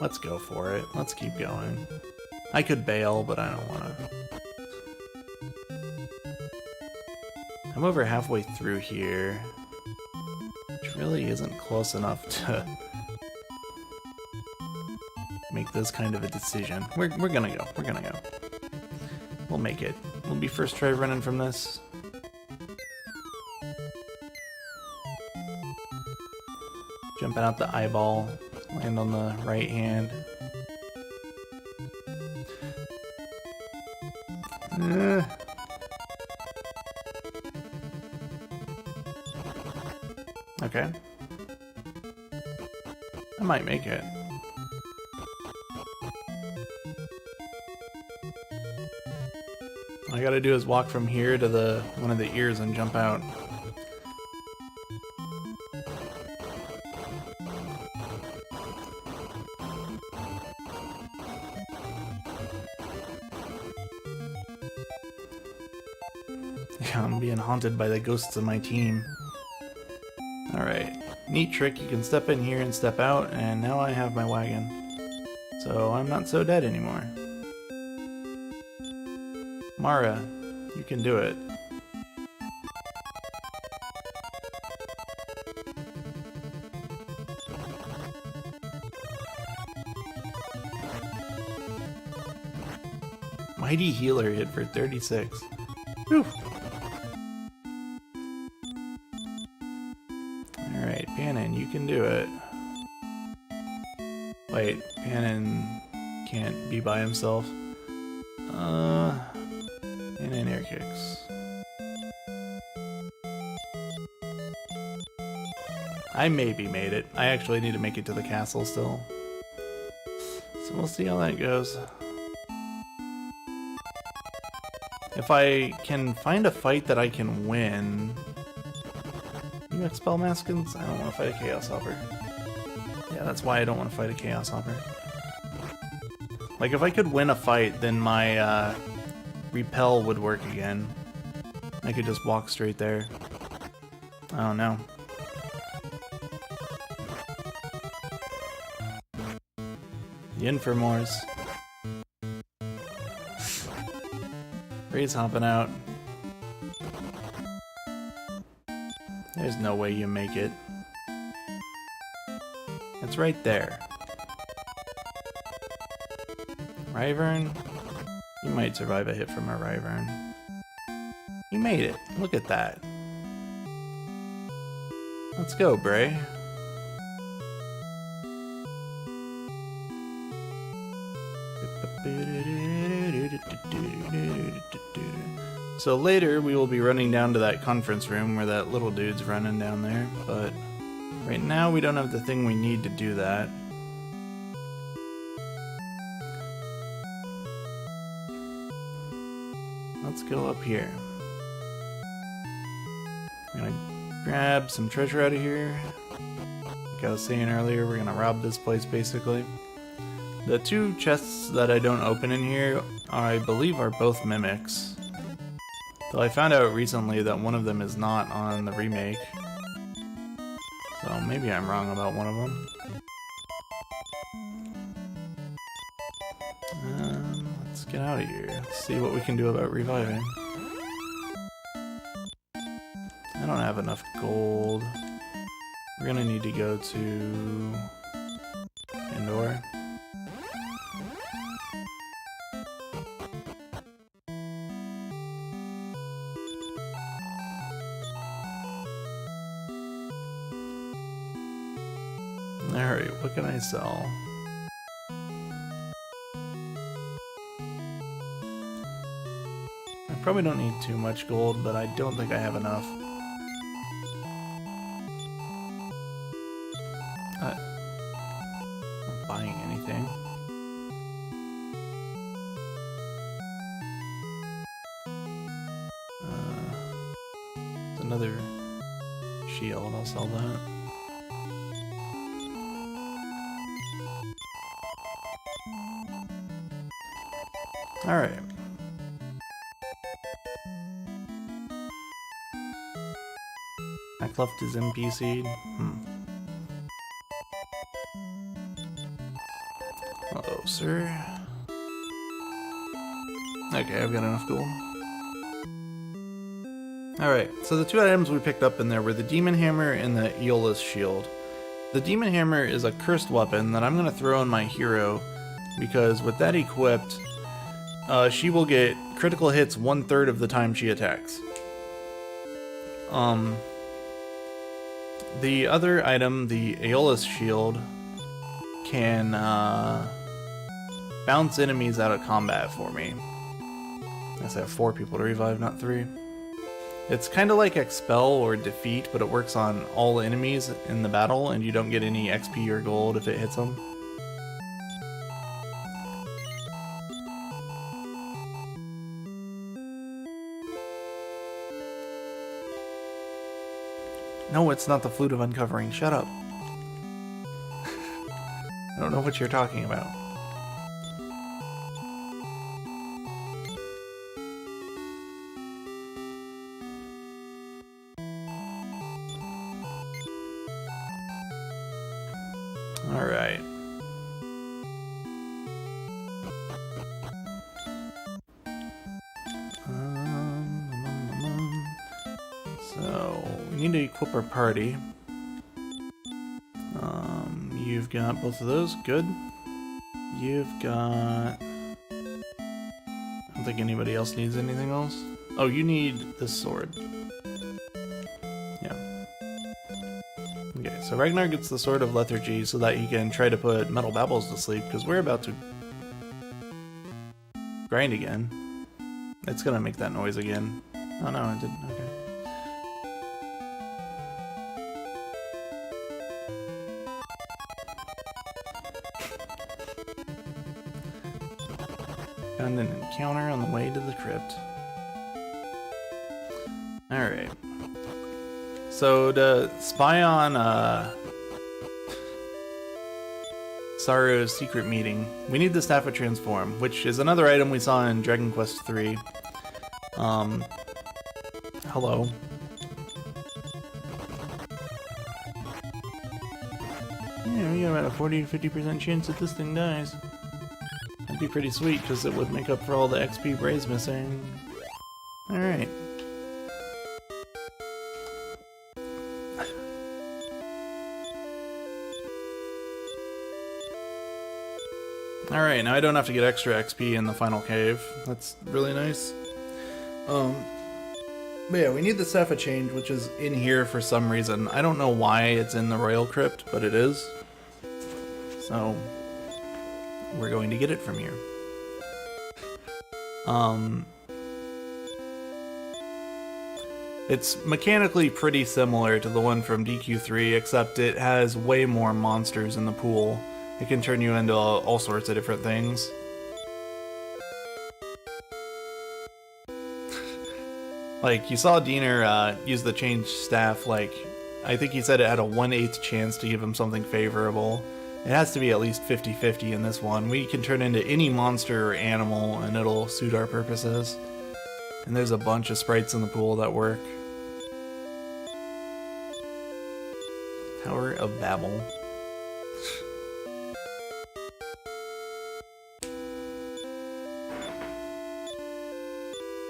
Let's go for it. Let's keep going. I could bail, but I don't want to. I'm over halfway through here, which really isn't close enough to make this kind of a decision. We're gonna go. We're gonna go. We'll make it. We'll be first try running from this. Jumping out the eyeball. Land on the right hand. Okay. I might make it. All I gotta do is walk from here to the one of the ears and jump out. Yeah, I'm being haunted by the ghosts of my team. Alright, neat trick, you can step in here and step out, and now I have my wagon. So I'm not so dead anymore. Mara, you can do it. Mighty Healer hit for 36. Whew. Alright, Panon, you can do it. Wait, Panon can't be by himself. Panon air kicks. I maybe made it. I actually need to make it to the castle still. So we'll see how that goes. If I can find a fight that I can win... You expel Maskins? I don't want to fight a Chaos Hopper. Yeah, that's why I don't want to fight a Chaos Hopper. Like, if I could win a fight, then my repel would work again. I could just walk straight there. I don't know. The Infirmors. Ray's hopping out. There's no way you make it. It's right there. Ryvern? You might survive a hit from a Ryvern. You made it. Look at that. Let's go, Bray. So later we will be running down to that conference room where that little dude's running down there, but right now we don't have the thing we need to do that. Let's go up here. I'm gonna grab some treasure out of here. Like I was saying earlier, we're gonna rob this place basically. The two chests that I don't open in here, I believe, are both mimics. Though I found out recently that one of them is not on the remake. So maybe I'm wrong about one of them. Let's get out of here. See what we can do about reviving. I don't have enough gold. We're gonna need to go to Endor. Alright, what can I sell? I probably don't need too much gold, but I don't think I have enough. I'm not buying anything. another shield. I'll sell that. Alright. I left his NPC. Uh-oh, sir. Okay, I've got enough gold. Alright, so the two items we picked up in there were the Demon Hammer and the Aeolus Shield. The Demon Hammer is a cursed weapon that I'm going to throw in my hero, because with that equipped, she will get critical hits 1/3 of the time she attacks. The other item, the Aeolus Shield, can bounce enemies out of combat for me. I guess I have 4 people to revive, not 3. It's kind of like Expel or Defeat, but it works on all enemies in the battle, and you don't get any XP or gold if it hits them. No, it's not the Flute of Uncovering. Shut up. I don't know what you're talking about. Alright. So, we need to equip our party. You've got both of those. Good. You've got... I don't think anybody else needs anything else. Oh, you need this sword. Yeah. Okay, so Ragnar gets the Sword of Lethargy so that he can try to put Metal Babbles to sleep, because we're about to grind again. It's gonna make that noise again. Oh no, it didn't. Okay. Found an encounter on the way to the crypt. Alright. So to spy on Saru's secret meeting, we need the Staff of Transform, which is another item we saw in Dragon Quest III. Hello. Yeah, we got about a 40 to 50% chance that this thing dies. That'd be pretty sweet, because it would make up for all the XP Bray's missing. Alright. Alright, now I don't have to get extra XP in the final cave. That's really nice. But yeah, we need the Staff of Change, which is in here for some reason. I don't know why it's in the Royal Crypt, but it is. So, we're going to get it from here. It's mechanically pretty similar to the one from DQ3, except it has way more monsters in the pool. It can turn you into all sorts of different things. Like, you saw Diener use the changed staff, like, I think he said it had a 1/8 chance to give him something favorable. It has to be at least 50-50 in this one. We can turn into any monster or animal, and it'll suit our purposes. And there's a bunch of sprites in the pool that work. Tower of Babel.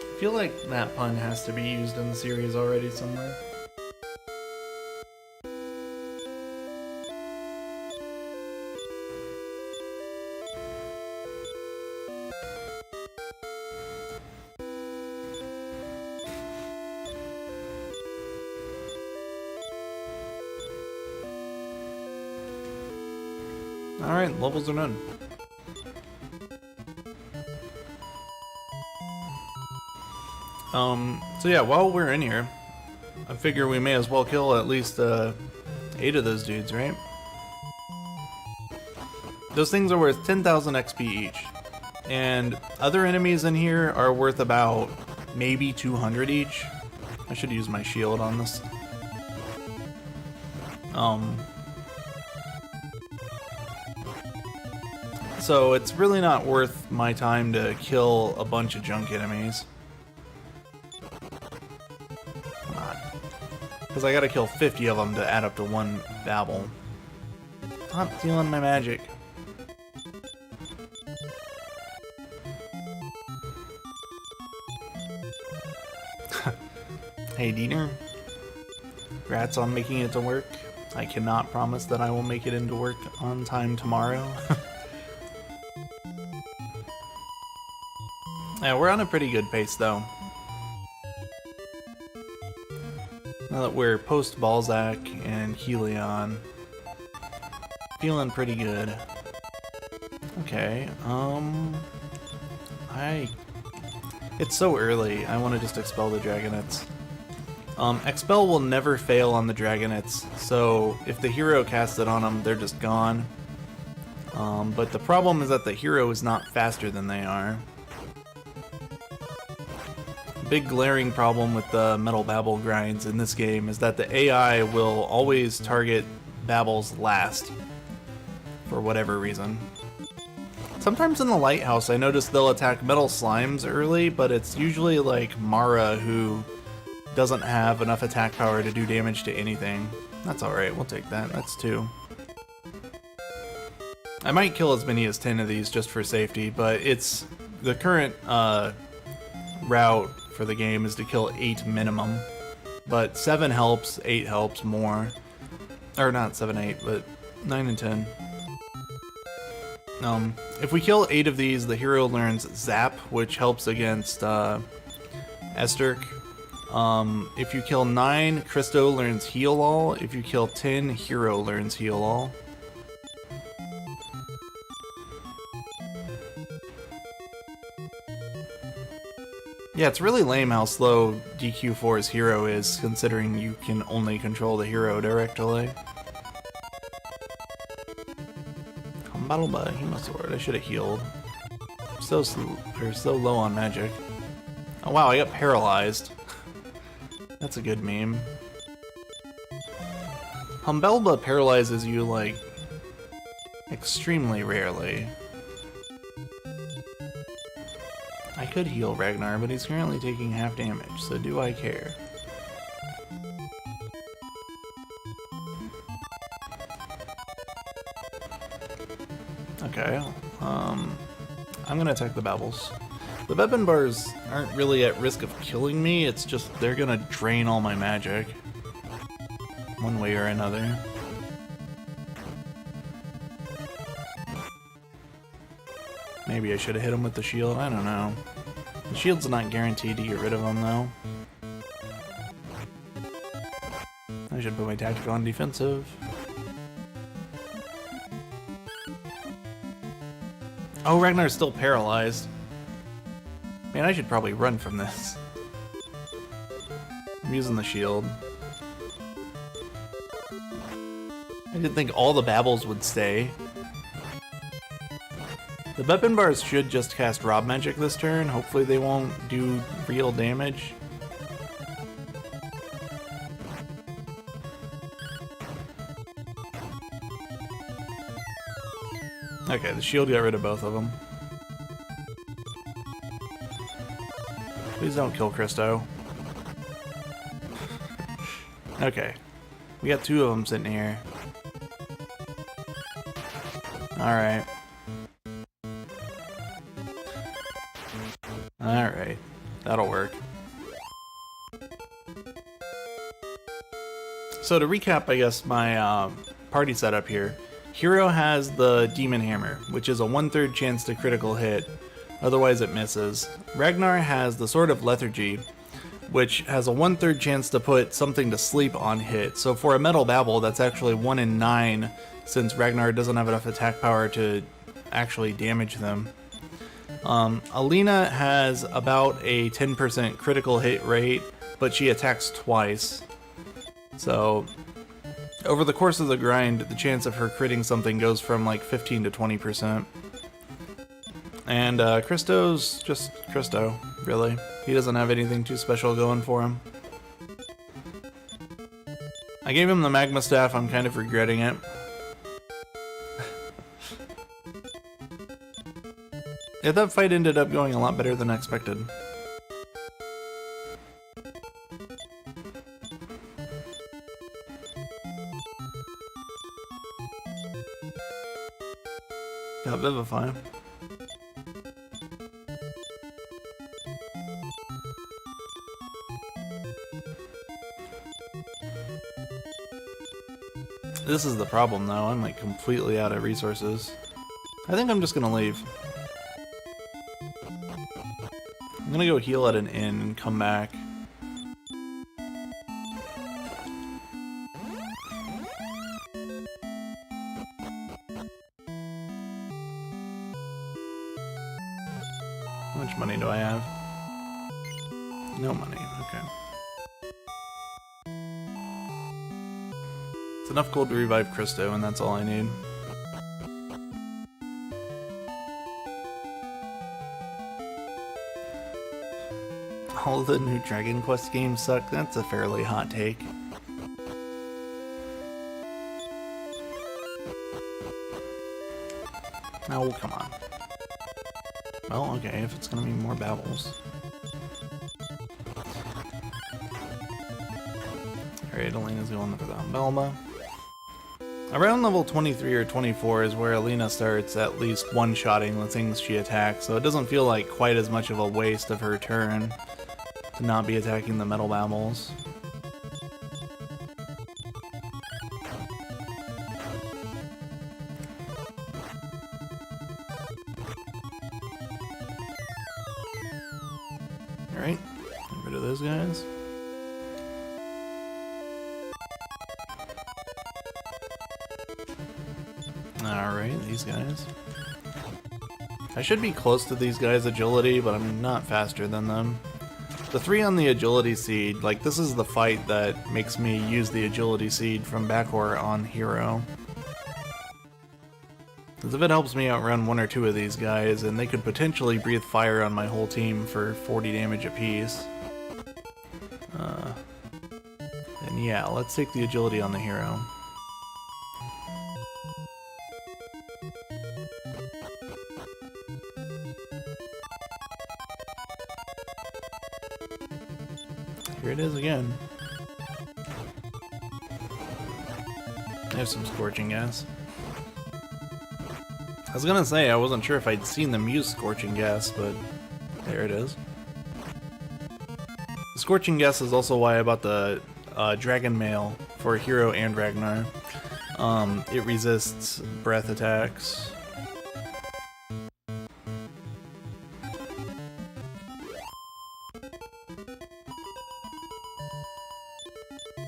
I feel like that pun has to be used in the series already somewhere. Alright, levels are done. So yeah, while we're in here, I figure we may as well kill at least 8 of those dudes, right? Those things are worth 10,000 XP each, and other enemies in here are worth about maybe 200 each. I should use my shield on this. So it's really not worth my time to kill a bunch of junk enemies. Because I gotta kill 50 of them to add up to one Babel. Stop stealing my magic. Hey Diener. Congrats on making it to work. I cannot promise that I will make it into work on time tomorrow. Yeah, we're on a pretty good pace though. Now that we're post Balzac and Helion, feeling pretty good. Okay, it's so early, I want to just expel the Dragonets. Expel will never fail on the Dragonets, so if the hero casts it on them, they're just gone. But the problem is that the hero is not faster than they are. Big glaring problem with the Metal Babel grinds in this game is that the AI will always target Babels last, for whatever reason. Sometimes in the Lighthouse I notice they'll attack Metal Slimes early, but it's usually like Mara who doesn't have enough attack power to do damage to anything. That's alright, we'll take that, that's 2. I might kill as many as 10 of these just for safety, but it's the current route for the game is to kill 8 minimum, but 7 helps, 8 helps more, or not 7, 8, but 9 and 10. If we kill 8 of these, the hero learns Zap, which helps against Esterk. If you kill 9, Christo learns Heal All. If you kill 10, Hero learns Heal All. Yeah, it's really lame how slow DQ4's hero is, considering you can only control the hero directly. Battle by Hemosword. I should have healed. So low on magic. Oh wow, I got paralyzed. That's a good meme. Humbelba paralyzes you, like, extremely rarely. I could heal Ragnar, but he's currently taking half damage, so do I care? Okay, I'm gonna attack the Babels. The weapon bars aren't really at risk of killing me, it's just they're gonna drain all my magic. One way or another. Maybe I should have hit him with the shield, I don't know. The shield's not guaranteed to get rid of him though. I should put my tactical on defensive. Oh, Ragnar's still paralyzed. Man, I should probably run from this. I'm using the shield. I didn't think all the Babels would stay. The weapon bars should just cast Rob Magic this turn. Hopefully they won't do real damage. Okay, the shield got rid of both of them. Please don't kill Christo. Okay. We got 2 of them sitting here. Alright. Alright. That'll work. So to recap, I guess, my party setup here. Hero has the Demon Hammer, which is a 1/3 chance to critical hit, otherwise it misses. Ragnar has the Sword of Lethargy, which has a 1/3 chance to put something to sleep on hit. So for a Metal Babel, that's actually 1 in 9, since Ragnar doesn't have enough attack power to actually damage them. Alina has about a 10% critical hit rate, but she attacks twice. So over the course of the grind, the chance of her critting something goes from like 15 to 20%. And Christo's just Christo, really. He doesn't have anything too special going for him. I gave him the magma staff. I'm kind of regretting it. Yeah, that fight ended up going a lot better than expected. Got Vivify. This is the problem though, I'm like completely out of resources. I think I'm just gonna leave. I'm gonna go heal at an inn and come back. How much money do I have? No money, okay. It's enough gold to revive Christo, and that's all I need. All the new Dragon Quest games suck. That's a fairly hot take. Oh, come on. Well, okay, if it's gonna be more babbles. Alright, Alina's going for the Belma. Around level 23 or 24 is where Alina starts at least one-shotting the things she attacks, so it doesn't feel like quite as much of a waste of her turn to not be attacking the metal babbles. Alright, get rid of those guys. Alright, these guys. I should be close to these guys' agility, but I'm not faster than them. The 3 on the agility seed, like this is the fight that makes me use the agility seed from Backwar on Hero. Because if it helps me outrun 1 or 2 of these guys, and they could potentially breathe fire on my whole team for 40 damage apiece. And yeah, let's take the agility on the Hero. Here it is again. I have some Scorching Gas. I was gonna say, I wasn't sure if I'd seen them use Scorching Gas, but there it is. The Scorching Gas is also why I bought the Dragon Mail for Hero and Ragnar. It resists breath attacks.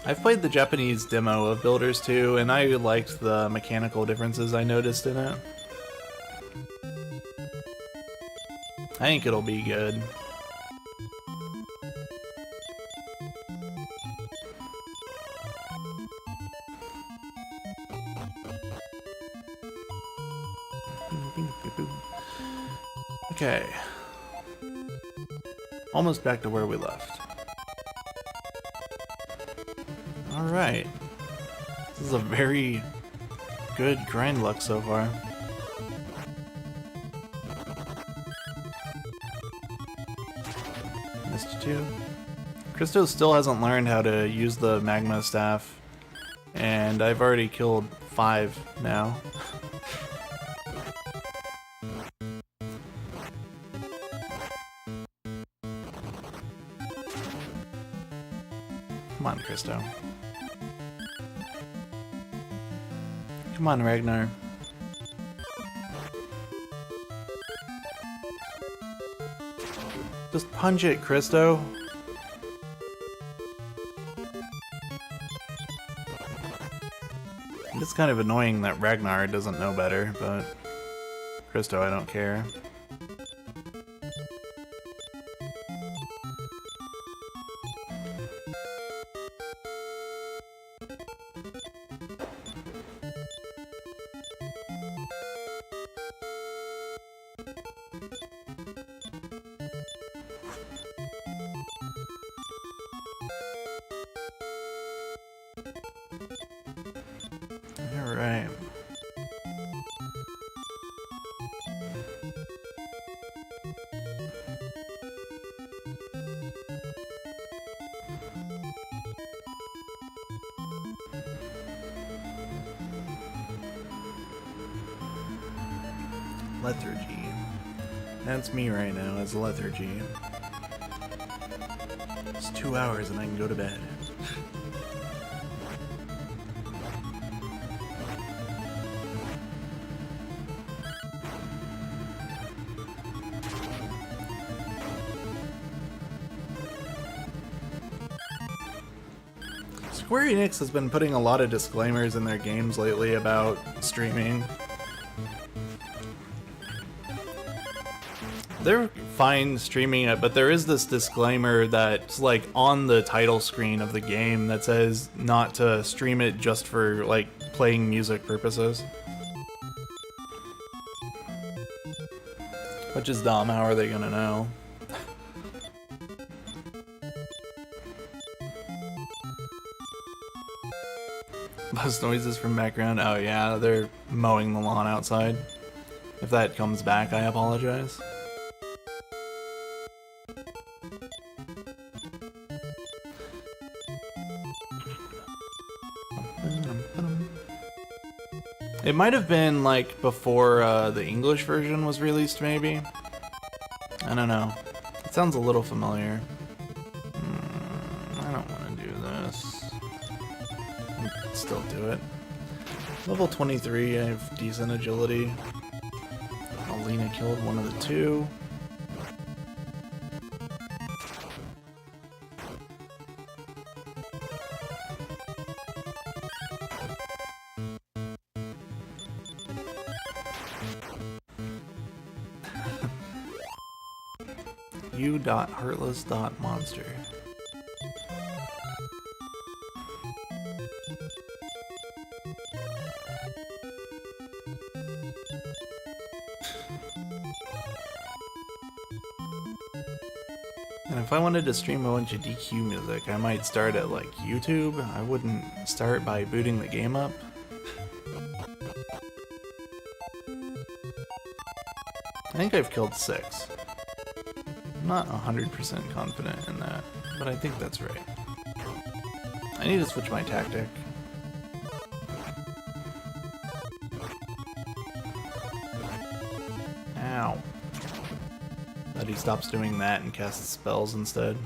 I've played the Japanese demo of Builders 2, and I liked the mechanical differences I noticed in it. I think it'll be good. Okay. Almost back to where we left. Alright. This is a very good grind luck so far. Missed 2. Christo still hasn't learned how to use the magma staff, and I've already killed 5 now. Come on, Christo. Come on, Ragnar. Just punch it, Christo. It's kind of annoying that Ragnar doesn't know better, but Christo, I don't care. Lethargy. That's me right now, as lethargy. It's 2 hours and I can go to bed. Square Enix has been putting a lot of disclaimers in their games lately about streaming. They're fine streaming it, but there is this disclaimer that's like on the title screen of the game that says not to stream it just for like playing music purposes. Which is dumb, how are they gonna know? Buzz noises from background. Oh yeah, they're mowing the lawn outside. If that comes back, I apologize. It might have been like before the English version was released, maybe? I don't know. It sounds a little familiar. I don't want to do this. Still do it. Level 23, I have decent agility. Alina killed one of the two. U.Heartless.monster. And if I wanted to stream a bunch of DQ music, I might start at like YouTube. I wouldn't start by booting the game up. I think I've killed 6. I'm not 100% confident in that, but I think that's right. I need to switch my tactic. Ow. But he stops doing that and casts spells instead.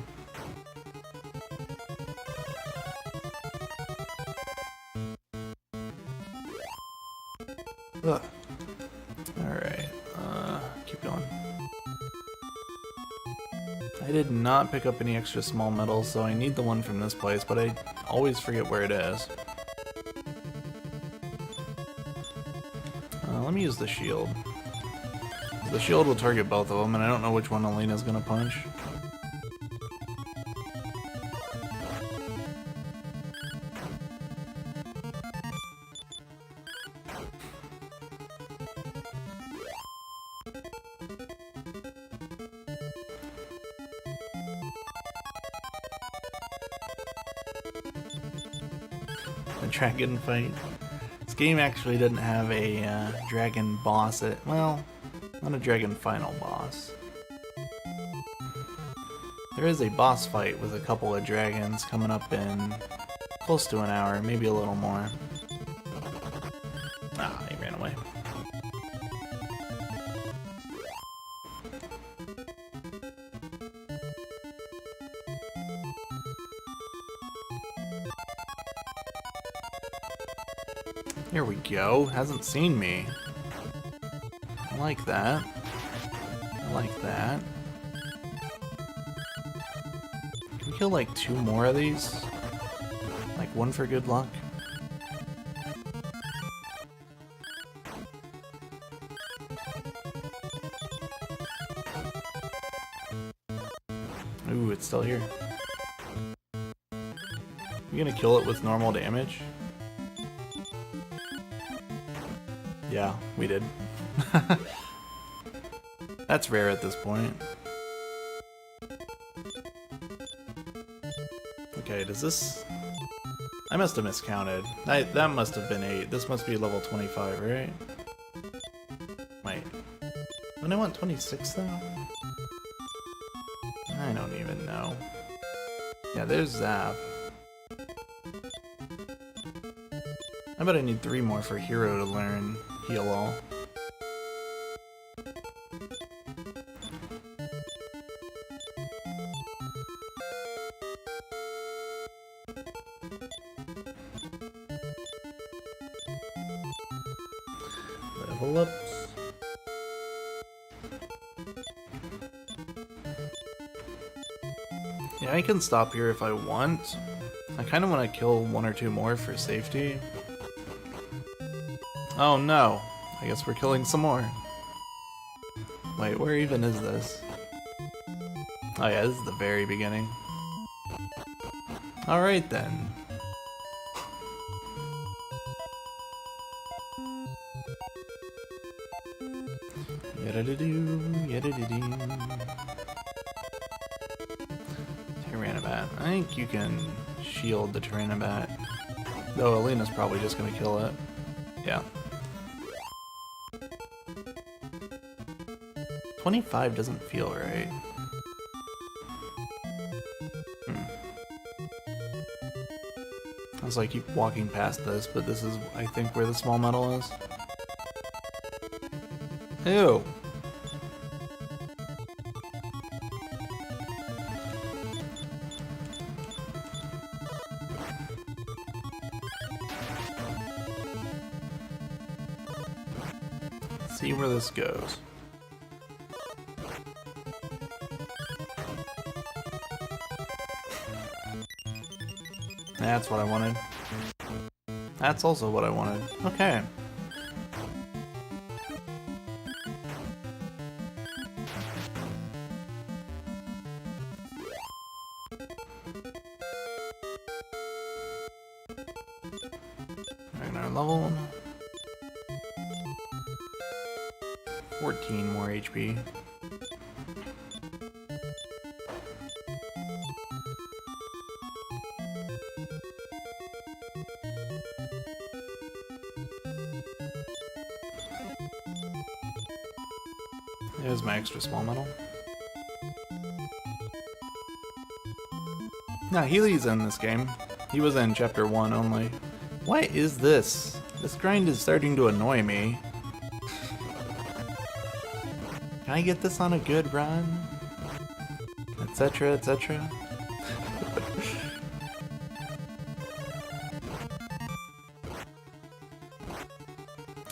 Ugh. Alright, keep going. I did not pick up any extra small metals, so I need the one from this place, but I always forget where it is. Let me use the shield. The shield will target both of them, and I don't know which one Alina's gonna punch. The dragon fight. This game actually doesn't have a dragon boss. Well, not a dragon final boss. There is a boss fight with a couple of dragons coming up in close to an hour, maybe a little more. Ah, he ran away. Here we go. Hasn't seen me. I like that. I like that. Can we kill like 2 more of these? Like 1 for good luck? Ooh, it's still here. You gonna kill it with normal damage? Yeah, we did. That's rare at this point. Okay, does this... I must have miscounted. That must have been 8. This must be level 25, right? Wait. Don't I want 26 though? I don't even know. Yeah, there's Zap. I bet I need 3 more for Hero to learn Heal All. Level ups. Yeah, I can stop here if I want. I kind of want to kill one or two more for safety. Oh no. I guess we're killing some more. Wait, where even is this? Oh yeah, this is the very beginning. Alright then. Yada-da-doo, yada-da-doo. Tyranibat. I think you can shield the Tyranibat. Though Alina's probably just gonna kill it. Yeah. 25 doesn't feel right. I was like, keep walking past this, but this is, I think, where the small metal is. Ew. Let's see where this goes. That's what I wanted. That's also what I wanted. Okay. Ragnar level. 14 more HP. There's my extra small metal. Now, Healy's in this game. He was in Chapter 1 only. What is this? This grind is starting to annoy me. Can I get this on a good run? Etc, etc.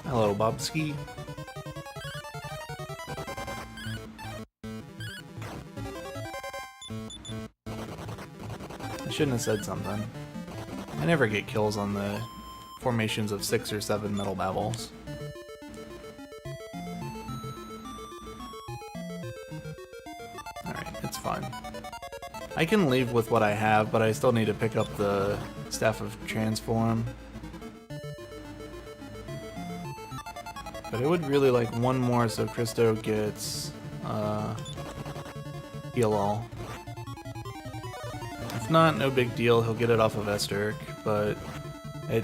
Hello, Bobski. I shouldn't have said something. I never get kills on the formations of 6 or 7 metal babbles. Alright, it's fine. I can leave with what I have, but I still need to pick up the Staff of Transform. But I would really like one more so Christo gets Heal All. If not, no big deal, he'll get it off of Esteric, but it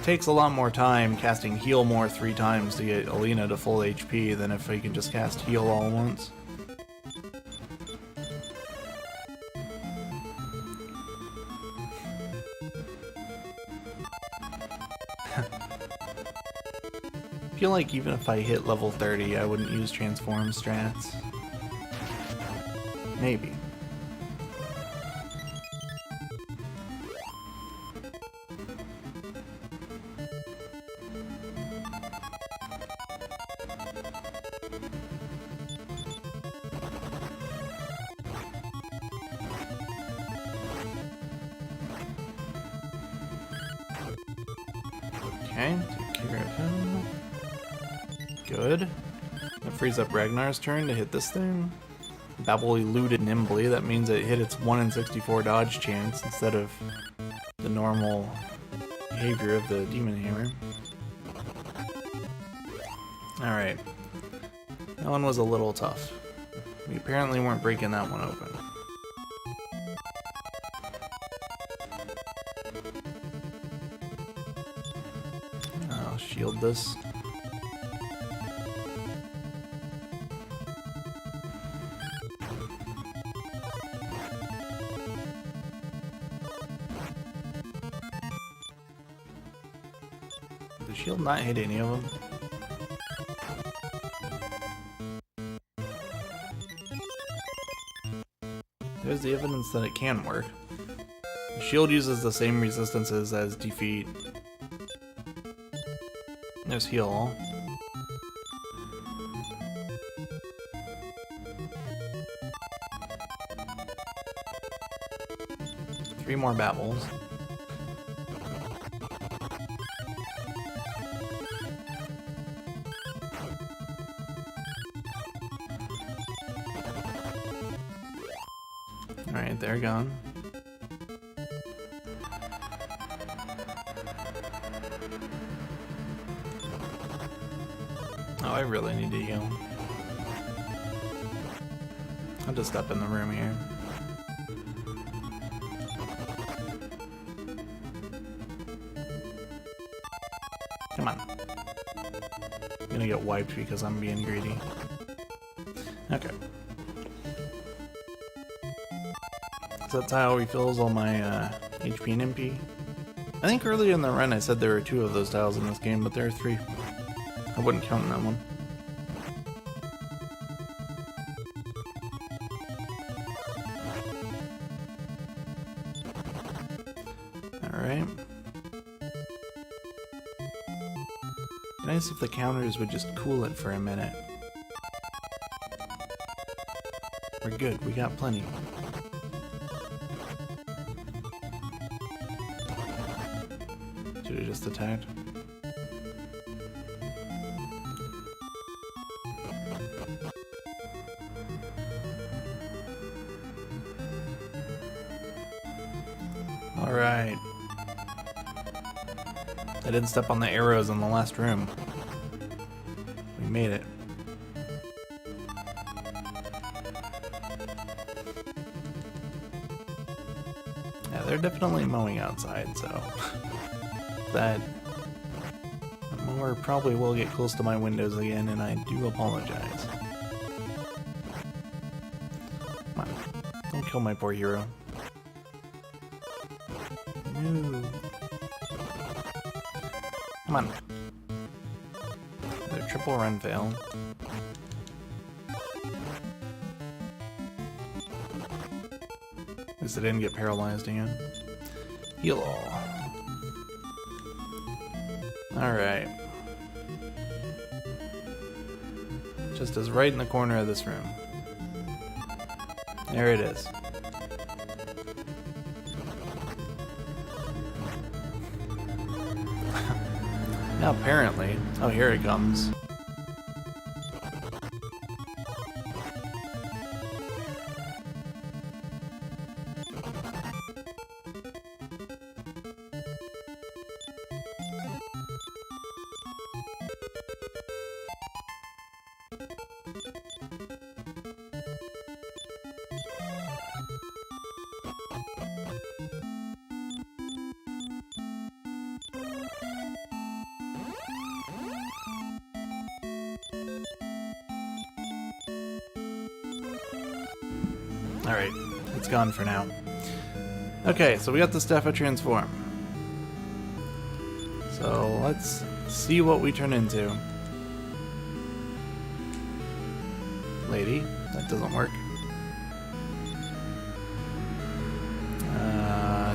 takes a lot more time casting Heal More 3 times to get Alina to full HP than if he can just cast Heal All once. I feel like even if I hit level 30, I wouldn't use Transform strats. Maybe. Okay, take care of him. Good. That frees up Ragnar's turn to hit this thing. Babble eluded nimbly, that means it hit its 1 in 64 dodge chance instead of the normal behavior of the Demon Hammer. Alright. That one was a little tough. We apparently weren't breaking that one open. I'll shield this. Did the shield not hit any of them? There's the evidence that it can work. The shield uses the same resistances as defeat. There's heal. Three more babbles. Alright, they're gone. Oh, I really need to heal. I'll just step in the room here. Come on. I'm gonna get wiped because I'm being greedy. Okay. So that's how he fills all my HP and MP. I think earlier in the run I said there were 2 of those tiles in this game, but there are 3. I wouldn't count that one. Alright. Nice if the counters would just cool it for a minute. We're good, we got plenty. Should have just attacked. Alright. I didn't step on the arrows in the last room. We made it. Yeah, they're definitely mowing outside, so that mower probably will get close to my windows again, and I do apologize. Come on, don't kill my poor hero. No. Come on. Their triple run failed. At least I didn't get paralyzed again. Heal all. Alright. Just as right in the corner of this room. There it is. Now apparently... Oh, here it comes. Alright, it's gone for now. Okay, so we got the Stepha transform. So let's see what we turn into. Lady, that doesn't work.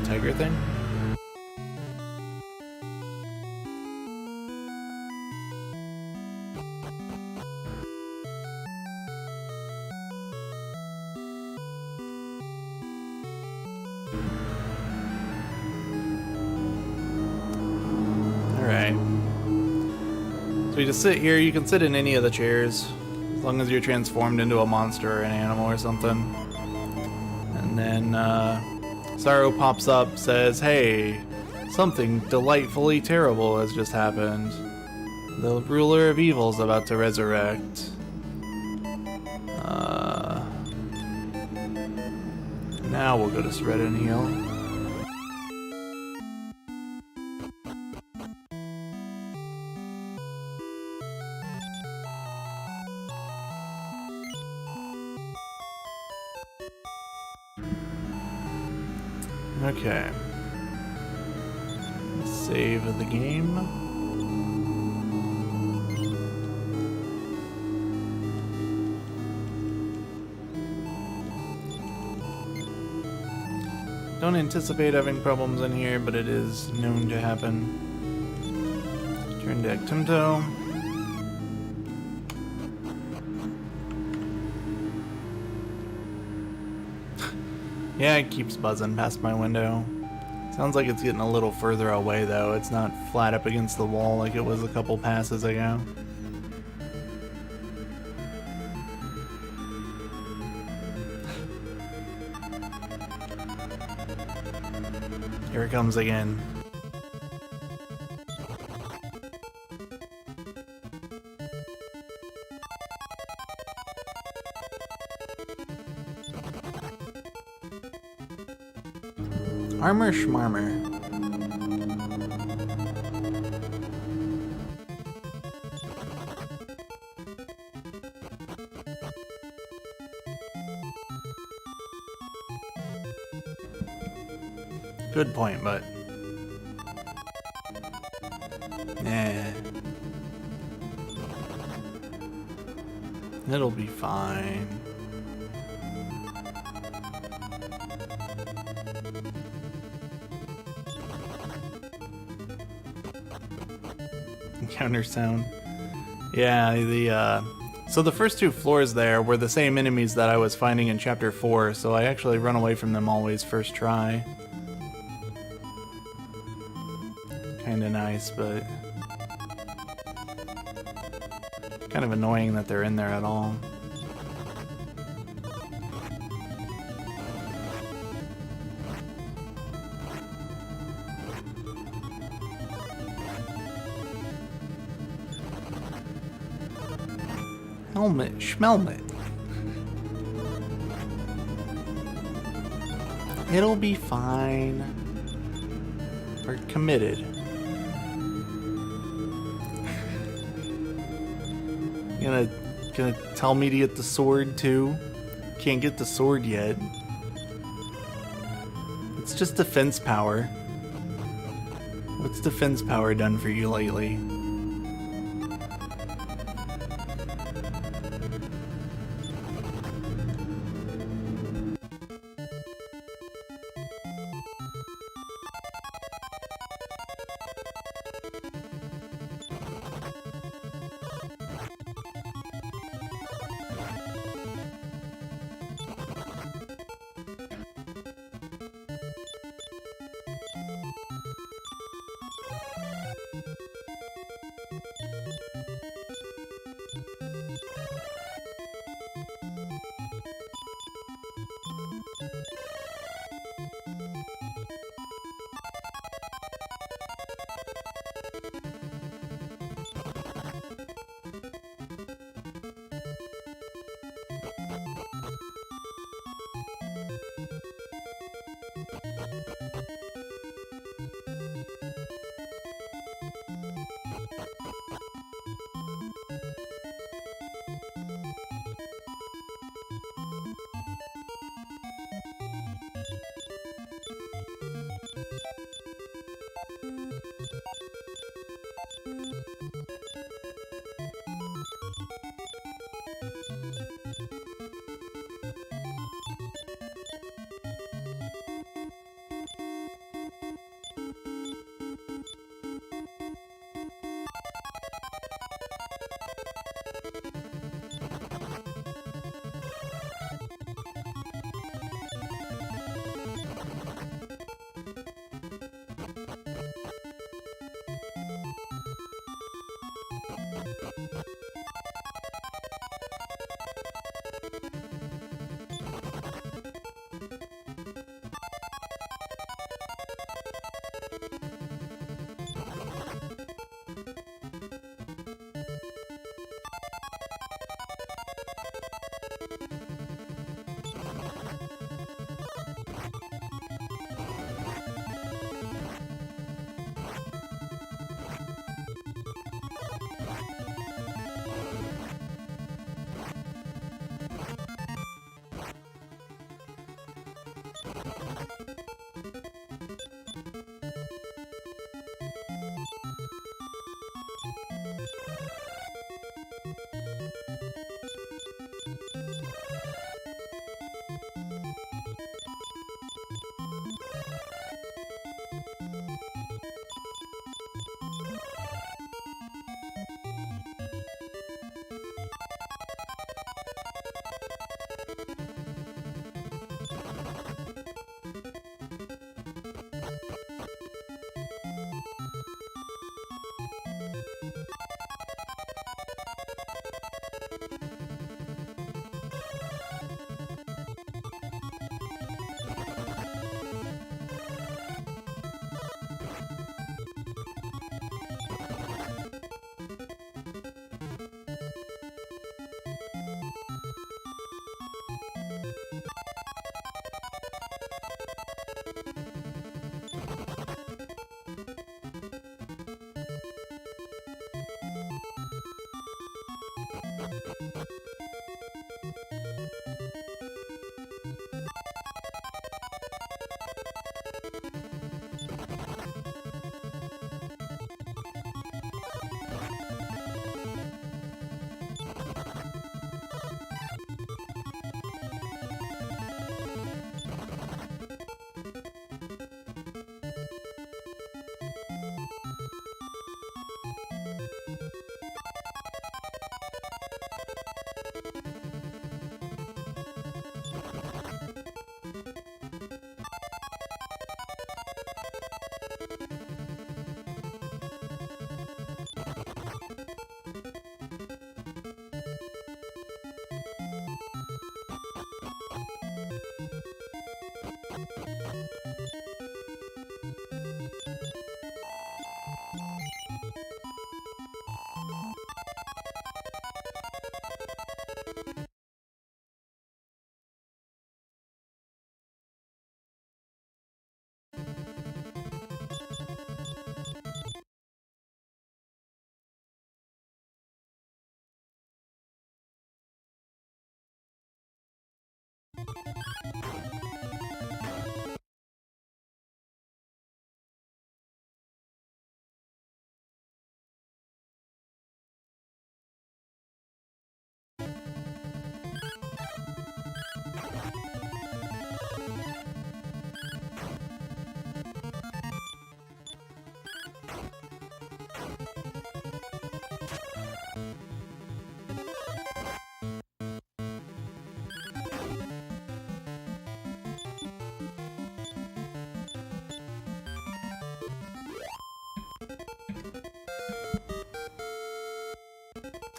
Tiger thing? So you just sit here, you can sit in any of the chairs, as long as you're transformed into a monster or an animal or something. And then Sorrow pops up, says, hey, something delightfully terrible has just happened. The ruler of evil's about to resurrect. Now we'll go to spread and heal. Okay. Save the game. Don't anticipate having problems in here, but it is known to happen. Turn deck Timto. Yeah, it keeps buzzing past my window. Sounds like it's getting a little further away though. It's not flat up against the wall like it was a couple passes ago. Here it comes again. Armor schmarmer. Good point, but nah. It'll be fine. Encounter sound. Yeah, so the first two floors there were the same enemies that I was finding in Chapter 4, so I actually run away from them always first try. Kinda nice, but kind of annoying that they're in there at all. Helmet, schmelmet. It'll be fine. We're committed. Gonna tell me to get the sword too? Can't get the sword yet. It's just defense power. What's defense power done for you lately?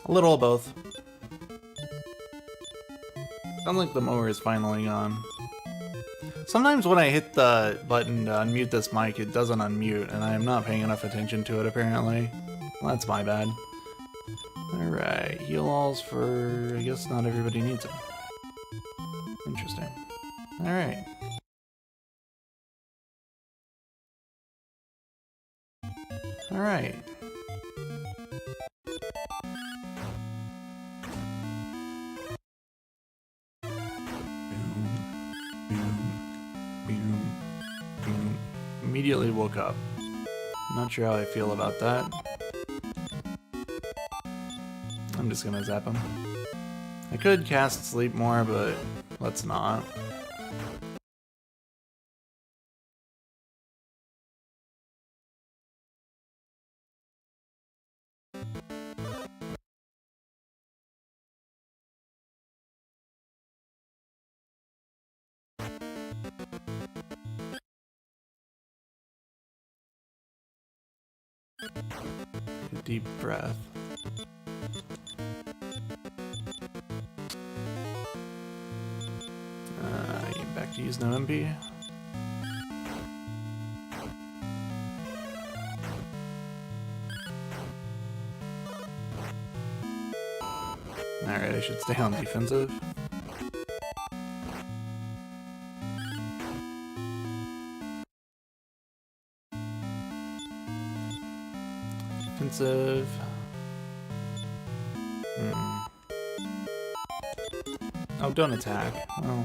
A little of both. Sounds like the mower is finally gone. Sometimes when I hit the button to unmute this mic, it doesn't unmute, and I am not paying enough attention to it, apparently. Well, that's my bad. Alright, heal alls for... I guess not everybody needs them. Interesting. Alright. Alright. Immediately woke up. Not sure how I feel about that. I'm just gonna zap him. I could cast sleep more, but let's not. A deep breath. Back to use no MP. Alright, I should stay on defensive. Defensive. Oh, don't attack. Oh.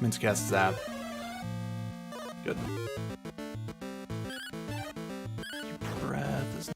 Meant to cast Zap. Good. Breath is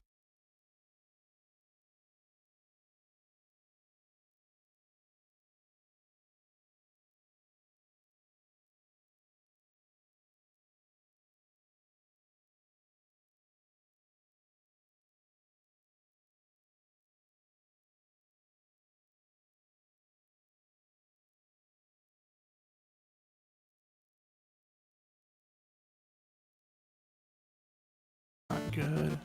not good.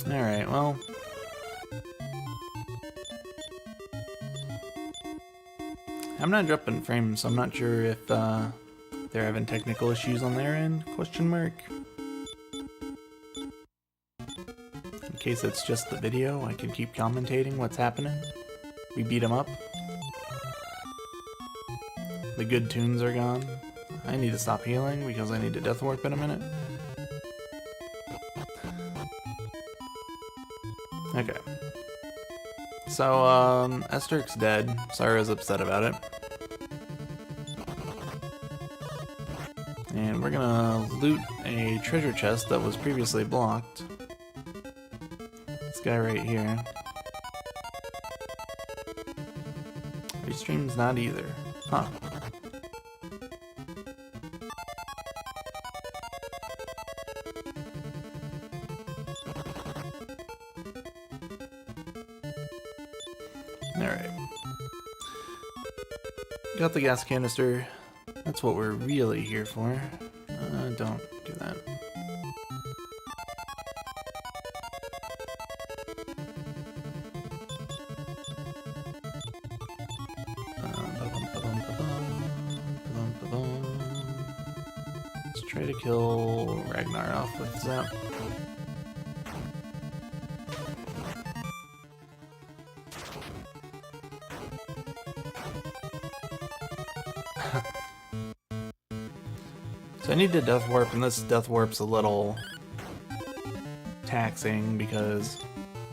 Alright, well. I'm not dropping frames, so I'm not sure if they're having technical issues on their end, question mark. In case it's just the video, I can keep commentating what's happening. We beat them up. The good tunes are gone. I need to stop healing because I need to death warp in a minute. Okay. So, Esterk's dead. Sarah's upset about it. And we're gonna loot a treasure chest that was previously blocked. This guy right here. Restream's not either. Huh. Alright. Got the gas canister. That's what we're really here for. Don't do that. Let's try to kill Ragnar off with Zap. So I need to death warp, and this death warp's a little taxing because,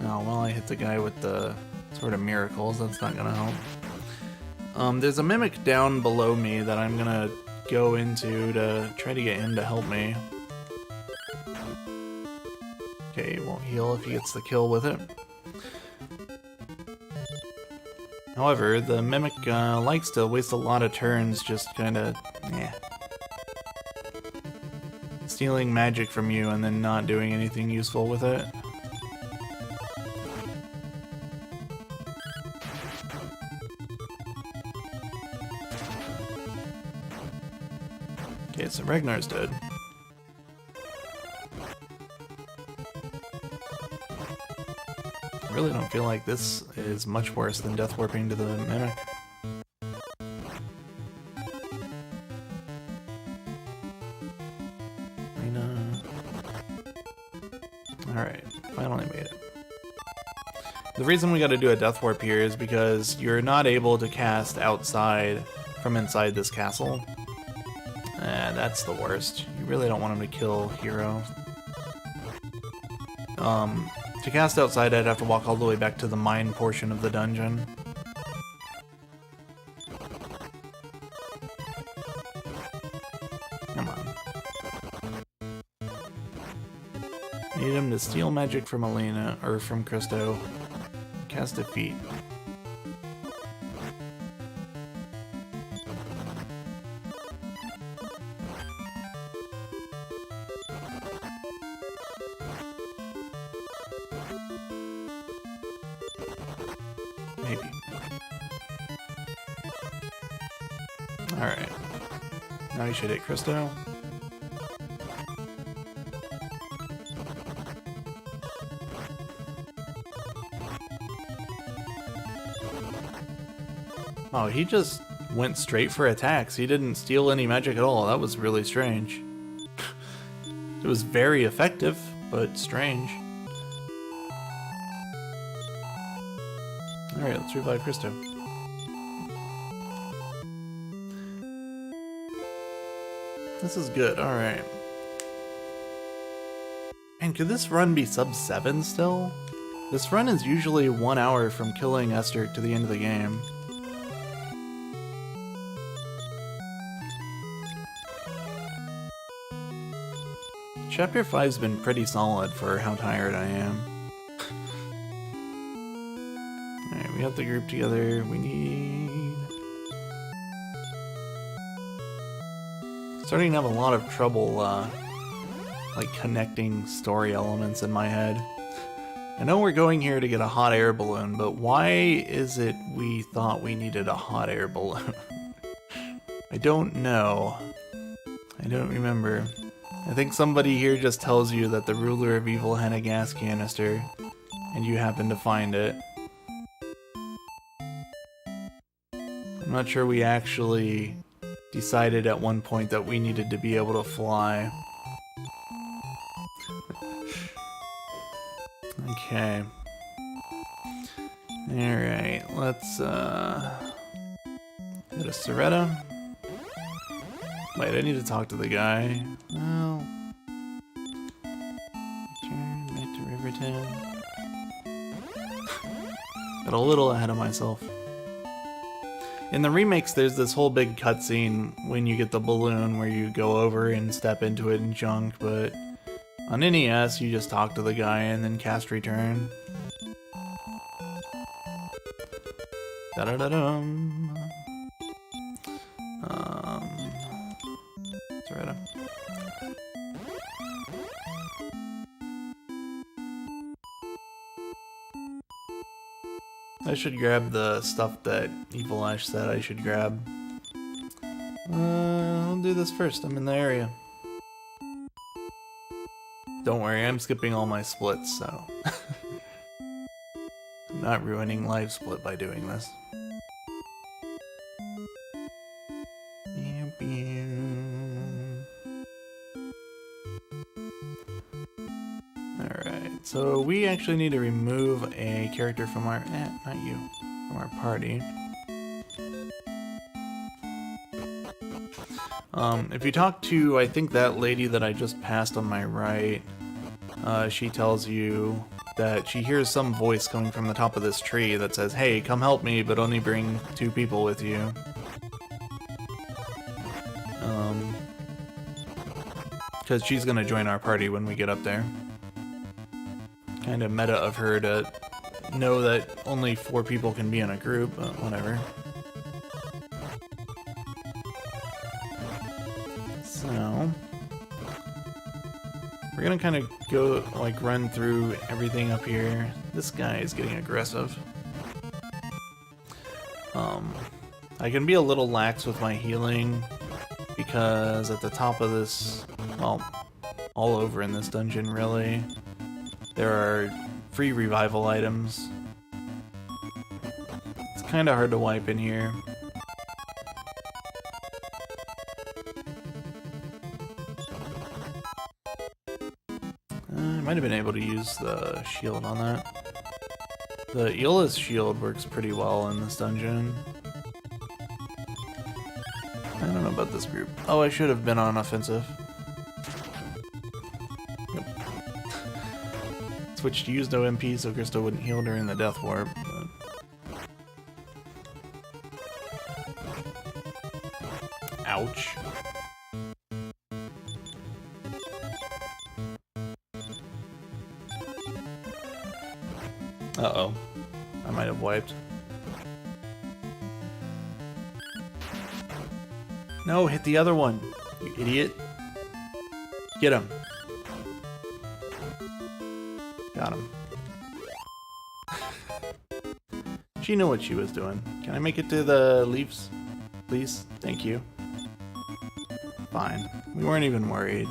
oh, well, I hit the guy with the sort of miracles. That's not gonna help. There's a mimic down below me that I'm gonna go into to try to get him to help me. Okay, he won't heal if he gets the kill with it. However, the mimic likes to waste a lot of turns just kinda, stealing magic from you and then not doing anything useful with it. Okay, so Ragnar's dead. I really don't feel like this is much worse than death warping to the mimic. Alright, finally made it. The reason we gotta do a death warp here is because you're not able to cast outside from inside this castle. That's the worst. You really don't want him to kill Hero. To cast outside, I'd have to walk all the way back to the mine portion of the dungeon. Come on. Need him to steal magic from Elena, or from Christo. Cast Defeat. Maybe. Alright. Now you should hit Christo. Oh, he just went straight for attacks. He didn't steal any magic at all. That was really strange. It was very effective, but strange. Alright, let's revive Christo. This is good, alright. And could this run be sub 7 still? This run is usually 1 hour from killing Esther to the end of the game. Chapter 5's been pretty solid for how tired I am. Alright, we have the group together. We need... Starting to have a lot of trouble, like, connecting story elements in my head. I know we're going here to get a hot air balloon, but why is it we thought we needed a hot air balloon? I don't know. I don't remember. I think somebody here just tells you that the ruler of evil had a gas canister, and you happen to find it. I'm not sure we actually decided at one point that we needed to be able to fly. Okay. Alright, let's go to Soretta. Wait, I need to talk to the guy. Well, return back to Rivertown. Got a little ahead of myself. In the remakes, there's this whole big cutscene when you get the balloon where you go over and step into it and junk, but on NES, you just talk to the guy and then cast return. Da-da-da-dum. Soretta. I should grab the stuff that Evil Ash said I should grab. I'll do this first. I'm in the area. Don't worry, I'm skipping all my splits, so... I'm not ruining Live Split by doing this. Alright, so we actually need to remove a character from our... not you. From our party. If you talk to, I think, that lady that I just passed on my right, she tells you that she hears some voice coming from the top of this tree that says, "Hey, come help me, but only bring 2 people with you." Because she's gonna join our party when we get up there. Kind of meta of her to know that only 4 people can be in a group, but whatever. So... we're gonna kind of go, like, run through everything up here. This guy is getting aggressive. I can be a little lax with my healing because at the top of this, well, all over in this dungeon really, there are free revival items. It's kind of hard to wipe in here. I might have been able to use the shield on that. The Eola's shield works pretty well in this dungeon. I don't know about this group. Oh, I should have been on offensive. Yep. Switched to use no MP so Krista wouldn't heal during the death warp. But... ouch. Uh-oh. I might have wiped. No, hit the other one, you idiot. Get him. Got him. She knew what she was doing. Can I make it to the leaves, please? Thank you. Fine. We weren't even worried.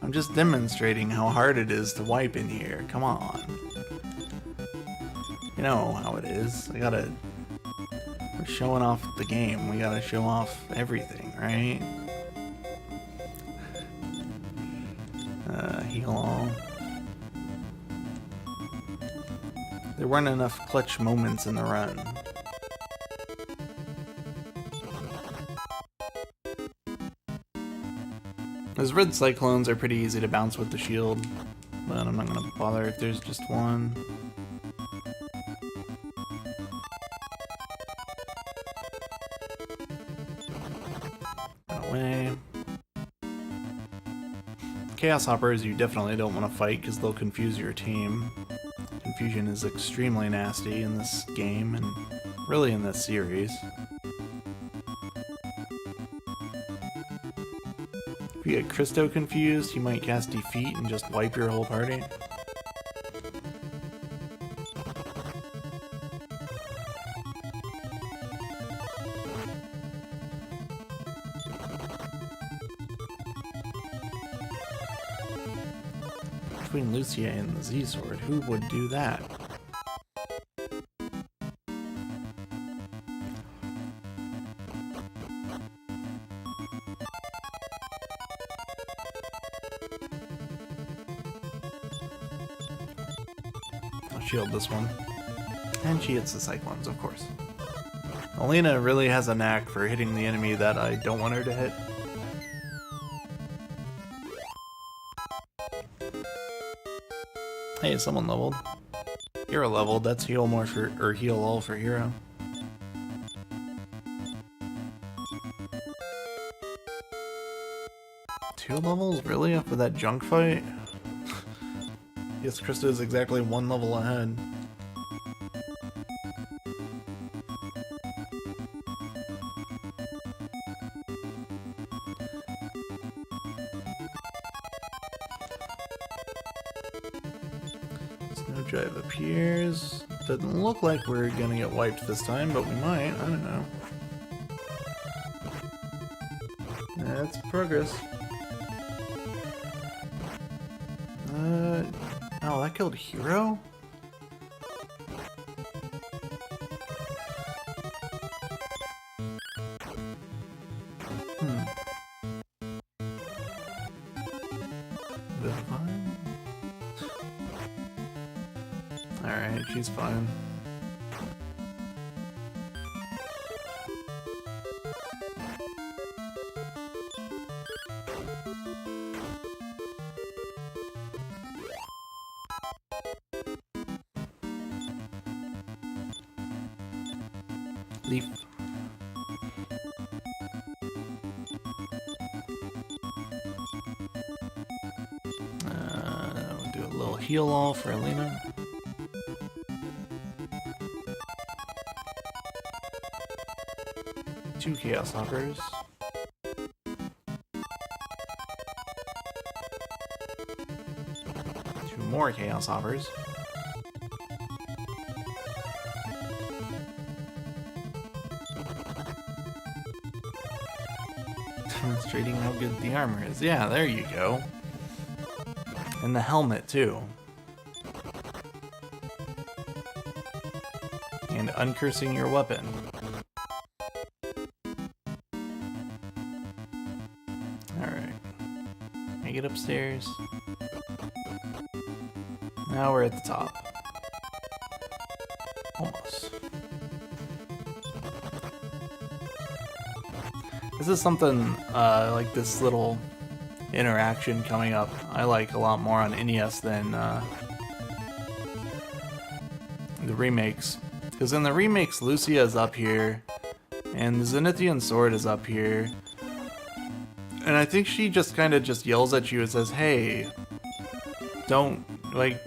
I'm just demonstrating how hard it is to wipe in here. Come on. You know how it is. We're showing off the game. We gotta show off everything, right? Heal all. There weren't enough clutch moments in the run. Those red cyclones are pretty easy to bounce with the shield, but I'm not gonna bother if there's just one. Away. Chaos Hoppers you definitely don't want to fight because they'll confuse your team. Confusion is extremely nasty in this game and really in this series. If you get Christo confused, you might cast Defeat and just wipe your whole party. Queen Lucia and the Z-Sword. Who would do that? I'll shield this one. And she hits the Cyclones, of course. Alina really has a knack for hitting the enemy that I don't want her to hit. Hey, someone leveled. Hero leveled, that's heal more for, or heal all for hero. Two levels? Really? After that junk fight? Yes, Krista is exactly one level ahead. Drive appears. Doesn't look like we're gonna get wiped this time, but we might. I don't know. That's progress. Oh, that killed Hero? Alright, she's fine. Leaf. We'll do a little heal all for Alina. Two Chaos Hoppers. Two more Chaos Hoppers. Demonstrating how good the armor is. Yeah, there you go. And the helmet, too. And uncursing your weapon. Alright. Make it upstairs. Now we're at the top. Almost. This is something like this little interaction coming up I like a lot more on NES than the remakes. Because in the remakes, Lucia is up here, and the Zenithian sword is up here. And I think she just kind of just yells at you and says, hey, don't, like,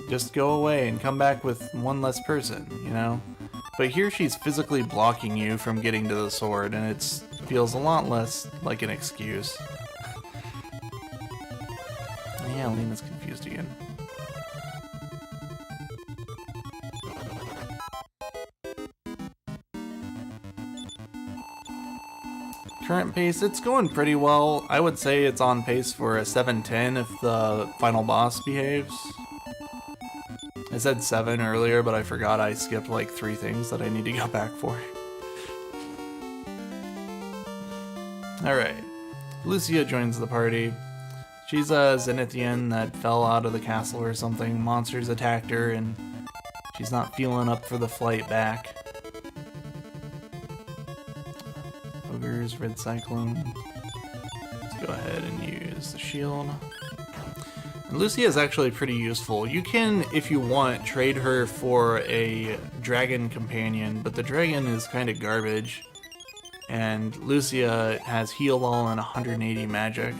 just go away and come back with one less person, you know? But here she's physically blocking you from getting to the sword, and it feels a lot less like an excuse. Yeah, Lena's confused again. Current pace, it's going pretty well. I would say it's on pace for a 7-10 if the final boss behaves. I said 7 earlier, but I forgot I skipped like 3 things that I need to go back for. Alright, Lucia joins the party. She's a Zenithian that fell out of the castle or something. Monsters attacked her and she's not feeling up for the flight back. Ogres, red cyclone. Let's go ahead and use the shield. And Lucia is actually pretty useful. You can, if you want, trade her for a dragon companion, but the dragon is kind of garbage. And Lucia has heal all and 180 magic.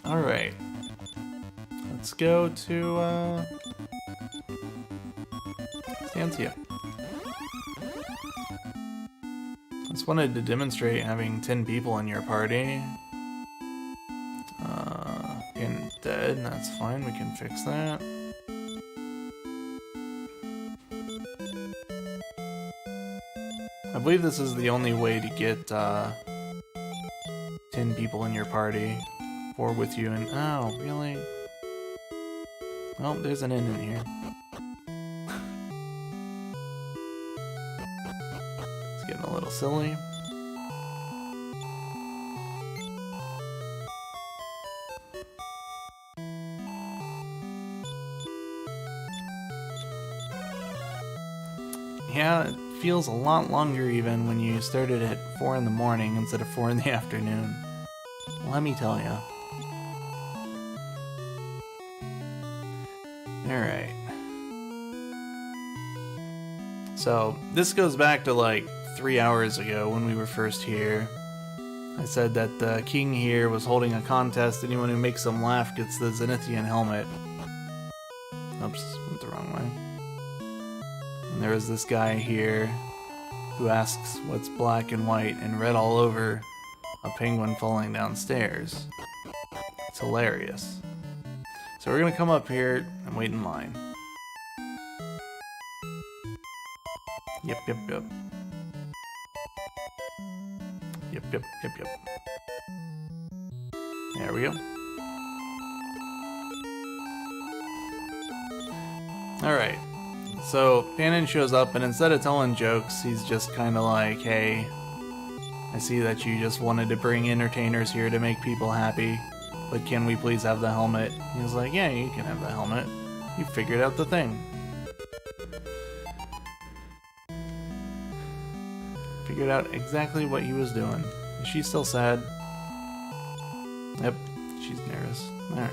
Alright. Let's go to, Stantia. Just wanted to demonstrate having 10 people in your party. Being dead, that's fine, we can fix that. I believe this is the only way to get 10 people in your party, 4 with you, and oh, really? Well, there's an inn in here. It's getting a little silly. Yeah, it feels a lot longer even when you started at 4 in the morning instead of 4 in the afternoon. Let me tell ya. Alright. So, this goes back to like 3 hours ago when we were first here. I said that the king here was holding a contest. Anyone who makes them laugh gets the Zenithian helmet. Oops, went the wrong way. And there was this guy here who asks what's black and white and red all over a penguin falling downstairs. It's hilarious. So we're gonna come up here and wait in line. Yep. There we go. Alright. So, Panon shows up, and instead of telling jokes, he's just kind of like, hey, I see that you just wanted to bring entertainers here to make people happy, but can we please have the helmet? He was like, yeah, you can have the helmet. You figured out the thing. Figured out exactly what he was doing. Is she still sad? Yep, she's nervous. Alright.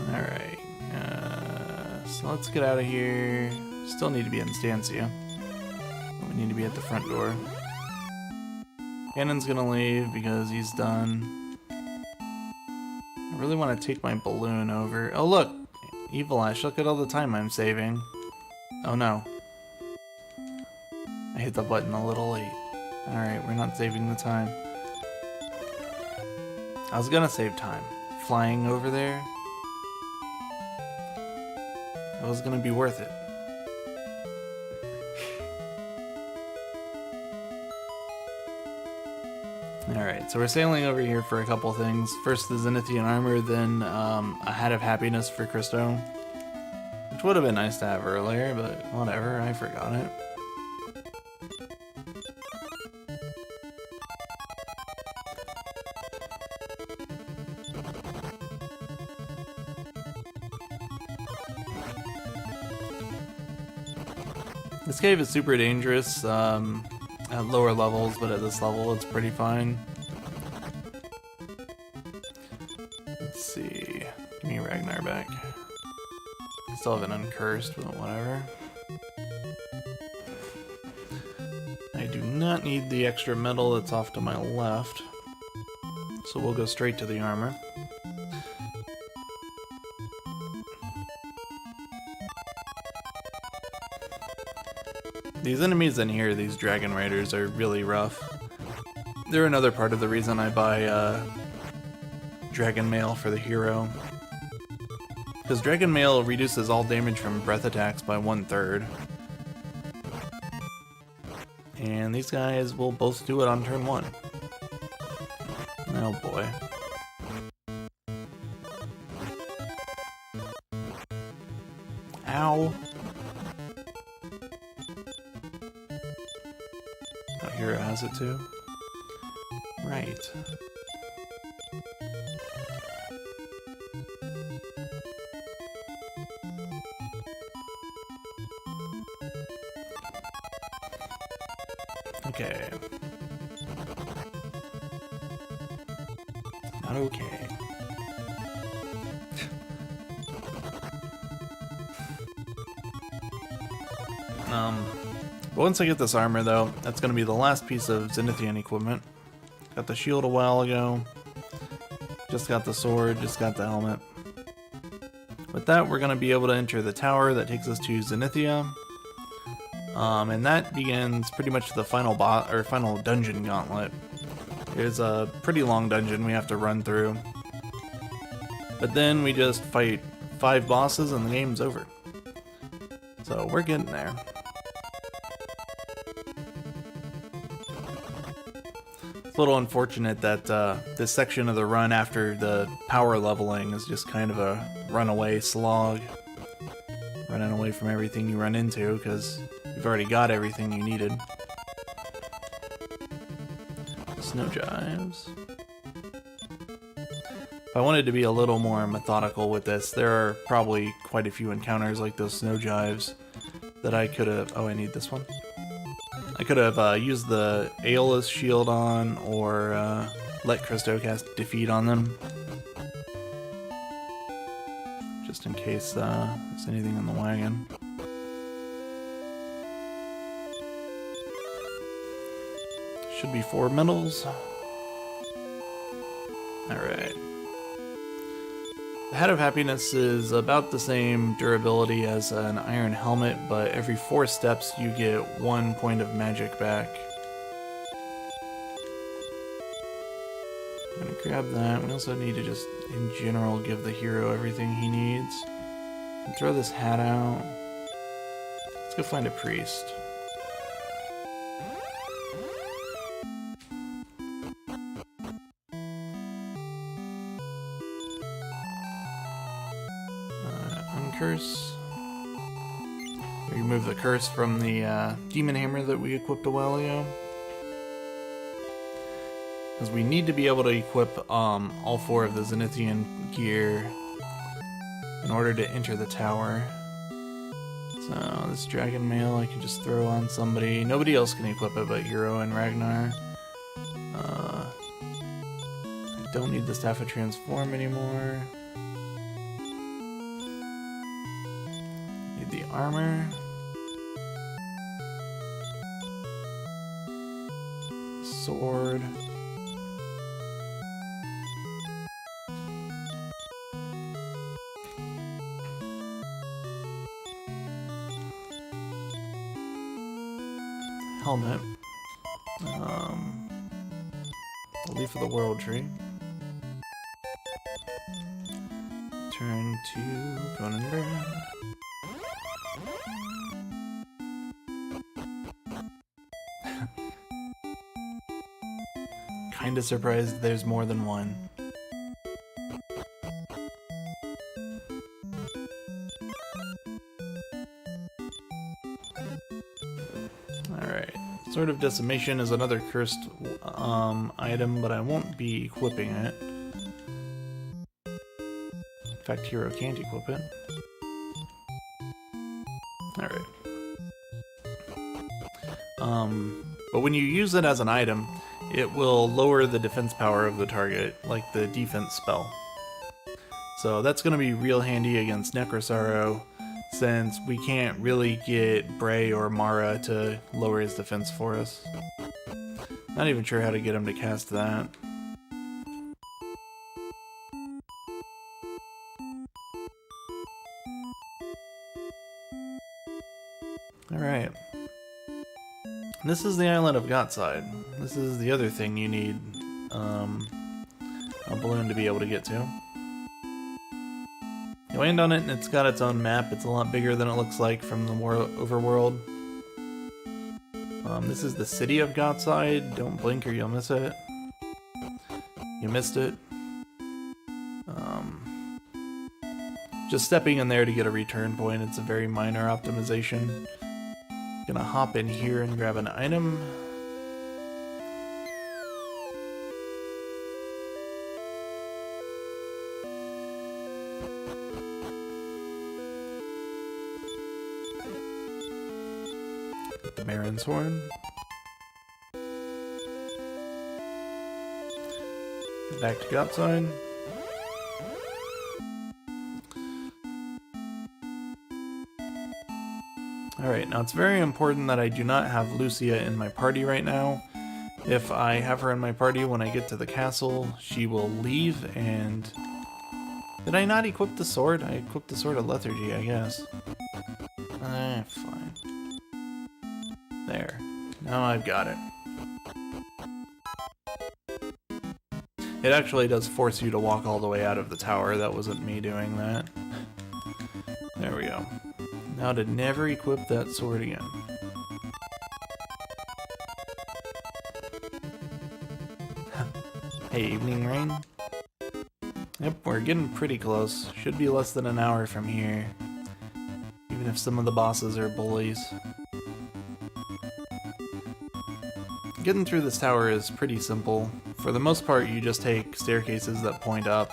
Alright, so let's get out of here. Still need to be in Stancia. We need to be at the front door. Cannon's gonna leave because he's done. I really want to take my balloon over. Oh look! Evil Ash, look at all the time I'm saving. Oh no. I hit the button a little late. Alright, we're not saving the time. I was gonna save time. Flying over there. It was gonna be worth it. Alright, so we're sailing over here for a couple things. First the Zenithian armor, then a hat of happiness for Christo. Which would have been nice to have earlier, but whatever, I forgot it. This cave is super dangerous at lower levels, but at this level it's pretty fine. Let's see. Give me Ragnar back. Still have an uncursed, but whatever. I do not need the extra metal that's off to my left, so we'll go straight to the armor. These enemies in here, these dragon riders, are really rough. They're another part of the reason I buy dragon mail for the hero. Because dragon mail reduces all damage from breath attacks by 1/3. And these guys will both do it on turn 1. Oh boy. Ow. Oh, hero has it too? Right. Okay. Not okay. But once I get this armor though, that's gonna be the last piece of Zenithian equipment. Got the shield a while ago. Just got the sword, just got the helmet. With that, we're gonna be able to enter the tower that takes us to Zenithia. And that begins pretty much the final boss or final dungeon gauntlet. There's a pretty long dungeon we have to run through. But then we just fight 5 bosses and the game's over. So we're getting there. It's a little unfortunate that this section of the run after the power leveling is just kind of a runaway slog. Running away from everything you run into because you've already got everything you needed. Snow jives. If I wanted to be a little more methodical with this, there are probably quite a few encounters like those snow jives that I could have... Oh, I need this one. I could have used the Aeolus shield on or let Christo cast defeat on them. Just in case there's anything in the wagon. Should be 4 medals. Alright. The Hat of Happiness is about the same durability as an iron helmet, but every 4 steps you get 1 point of magic back. I'm gonna grab that. We also need to just, in general, give the hero everything he needs. And throw this hat out. Let's go find a priest. Uncurse. Remove the curse from the demon hammer that we equipped a while ago. Because we need to be able to equip all 4 of the Zenithian gear in order to enter the tower. So this dragon mail I can just throw on somebody. Nobody else can equip it but Hero and Ragnar. I don't need the Staff of Transform anymore. Need the armor. Sword. Helmet. The Leaf of the World Tree. Turn to Cronenberg. Kinda surprised there's more than one. Alright. Sword of Decimation is another cursed item, but I won't be equipping it. In fact, Hero can't equip it. Alright. But when you use it as an item, it will lower the defense power of the target, like the defense spell. So that's going to be real handy against Necrosorrow, since we can't really get Bray or Mara to lower his defense for us. Not even sure how to get him to cast that. Alright. This is the island of Gotside. This is the other thing you need a balloon to be able to get to. You land on it and it's got its own map. It's a lot bigger than it looks like from the overworld. This is the city of Gotside. Don't blink or you'll miss it. You missed it. Just stepping in there to get a return point. It's a very minor optimization. Gonna hop in here and grab an item. Get the Baron's Horn. Get back to Gotside. Alright, now it's very important that I do not have Lucia in my party right now. If I have her in my party when I get to the castle, she will leave and... Did I not equip the sword? I equipped the Sword of Lethargy, I guess. Fine. There. Now I've got it. It actually does force you to walk all the way out of the tower. That wasn't me doing that. There we go. Now to never equip that sword again. Hey, evening rain? Yep, we're getting pretty close. Should be less than an hour from here. Even if some of the bosses are bullies. Getting through this tower is pretty simple. For the most part, you just take staircases that point up.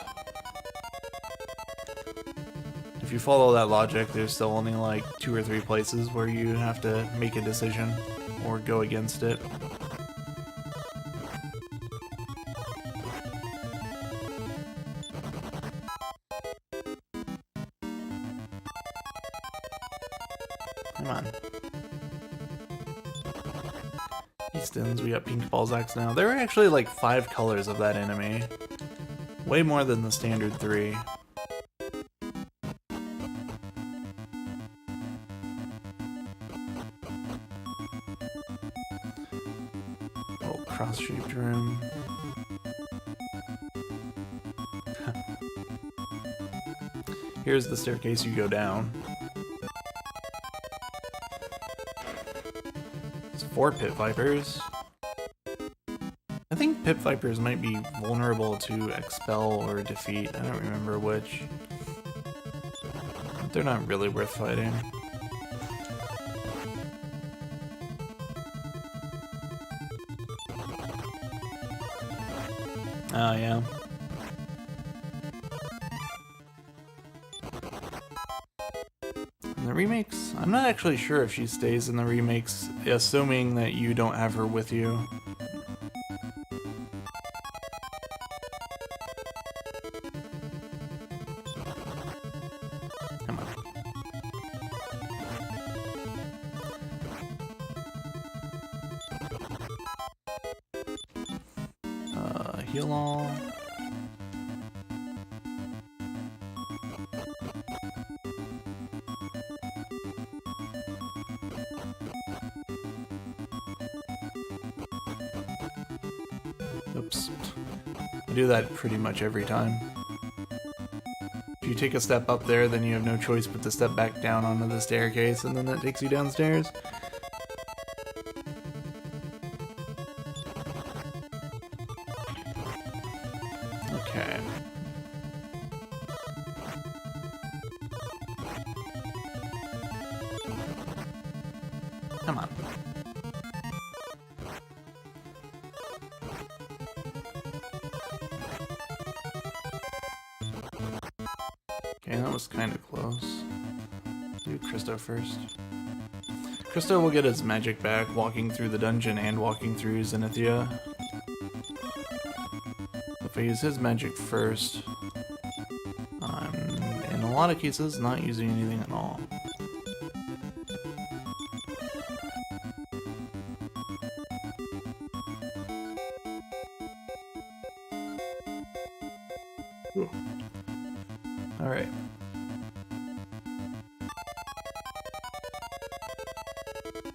If you follow that logic, there's still only like 2 or 3 places where you have to make a decision or go against it. Come on. Eastons, we got pink Balzacs now. There are actually like 5 colors of that enemy. Way more than the standard 3. Little cross-shaped room. Here's the staircase you go down. 4 Pit Vipers. I think Pit Vipers might be vulnerable to expel or defeat. I don't remember which. But they're not really worth fighting. Oh, yeah. The remakes, I'm not actually sure if she stays in the remakes, assuming that you don't have her with you. Come on. Heal all. Oops. I do that pretty much every time. If you take a step up there, then you have no choice but to step back down onto the staircase, and then that takes you downstairs. Okay. Come on. Okay, that was kind of close. Do Christo first. Christo will get his magic back walking through the dungeon and walking through Zenithia. If I use his magic first, I'm, in a lot of cases, not using anything at all. Alright.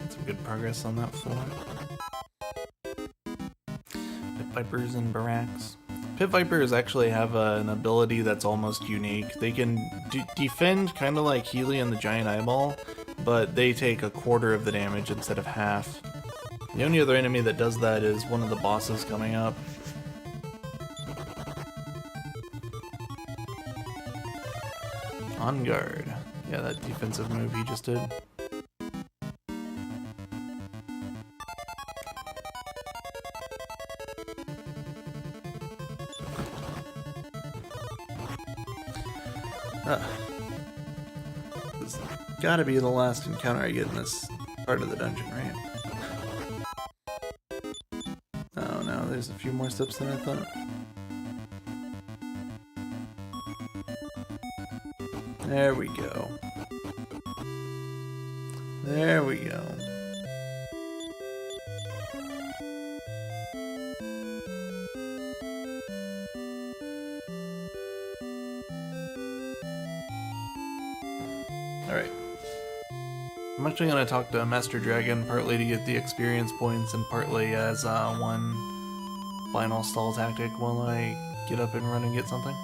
Some good progress on that floor. Pit Vipers and Barracks. Pit Vipers actually have an ability that's almost unique. They can defend kind of like Healy and the Giant Eyeball, but they take a quarter of the damage instead of half. The only other enemy that does that is one of the bosses coming up. On guard. Yeah, that defensive move he just did. This has gotta be the last encounter I get in this part of the dungeon, right? Oh no, there's a few more steps than I thought. There we go. There we go. Alright. I'm actually going to talk to Master Dragon, partly to get the experience points and partly as one final stall tactic while I get up and run and get something.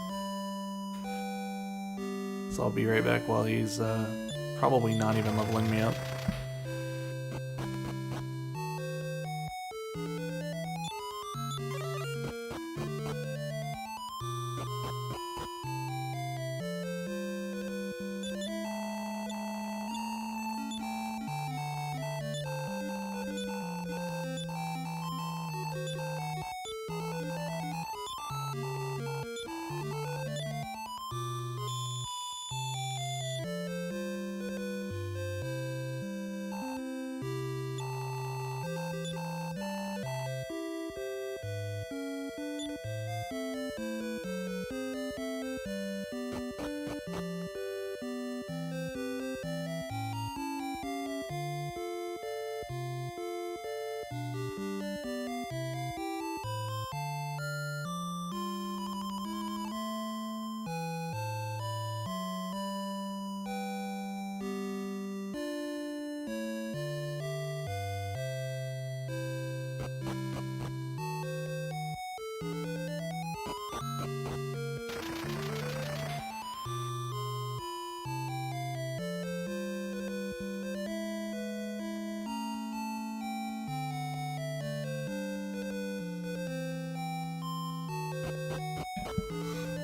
So I'll be right back while he's probably not even leveling me up.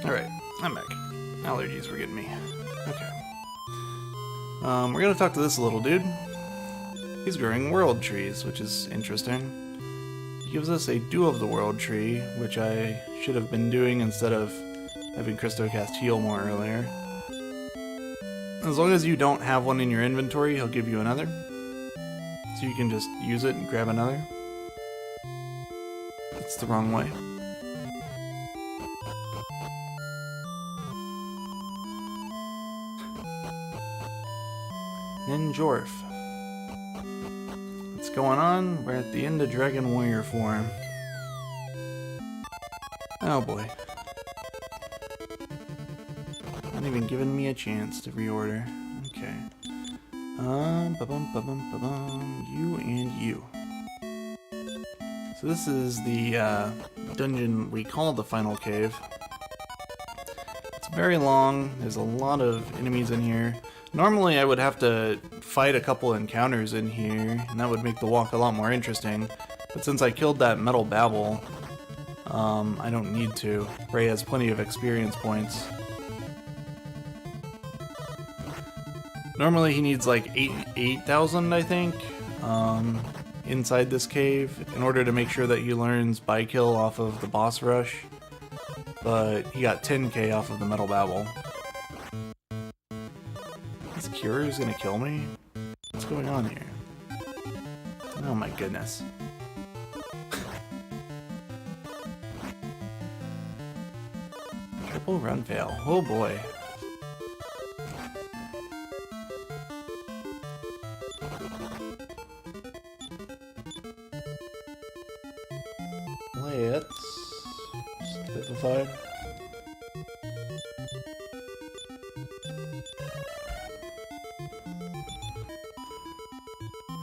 Alright, I'm back. Allergies were getting me. Okay. We're gonna talk to this little dude. He's growing world trees, which is interesting. He gives us a Do of the World tree, which I should have been doing instead of having Christo cast Heal more earlier. As long as you don't have one in your inventory, he'll give you another. So you can just use it and grab another. That's the wrong way. Ninjorf. What's going on? We're at the end of Dragon Warrior form. Oh boy. Not even giving me a chance to reorder. Okay. You and you. So this is the dungeon we call the Final Cave. It's very long. There's a lot of enemies in here. Normally I would have to fight a couple encounters in here, and that would make the walk a lot more interesting. But since I killed that metal babble, I don't need to. Ray has plenty of experience points. Normally he needs like 8,000, I think, inside this cave in order to make sure that he learns by kill off of the boss rush. But he got 10k off of the metal babble. This cure is gonna kill me? What's going on here? Oh my goodness. Triple run fail. Oh boy. Let's Vivified.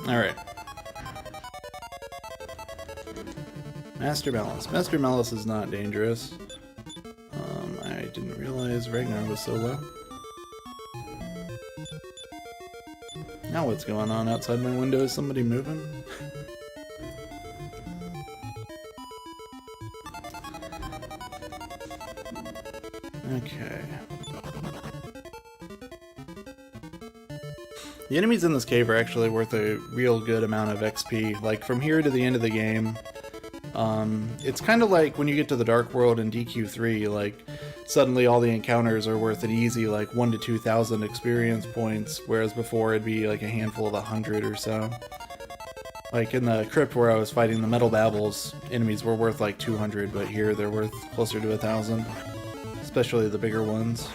Alright. Master Malice. Master Malice is not dangerous. I didn't realize Ragnar was so low. Now what's going on outside my window? Is somebody moving? Okay. The enemies in this cave are actually worth a real good amount of XP. Like, from here to the end of the game, it's kind of like when you get to the Dark World in DQ3, like, suddenly all the encounters are worth an easy, like, 1,000 to 2,000 experience points, whereas before it'd be, like, a handful of 100 or so. Like, in the crypt where I was fighting the Metal Babbles, enemies were worth, like, 200, but here they're worth closer to 1,000. Especially the bigger ones.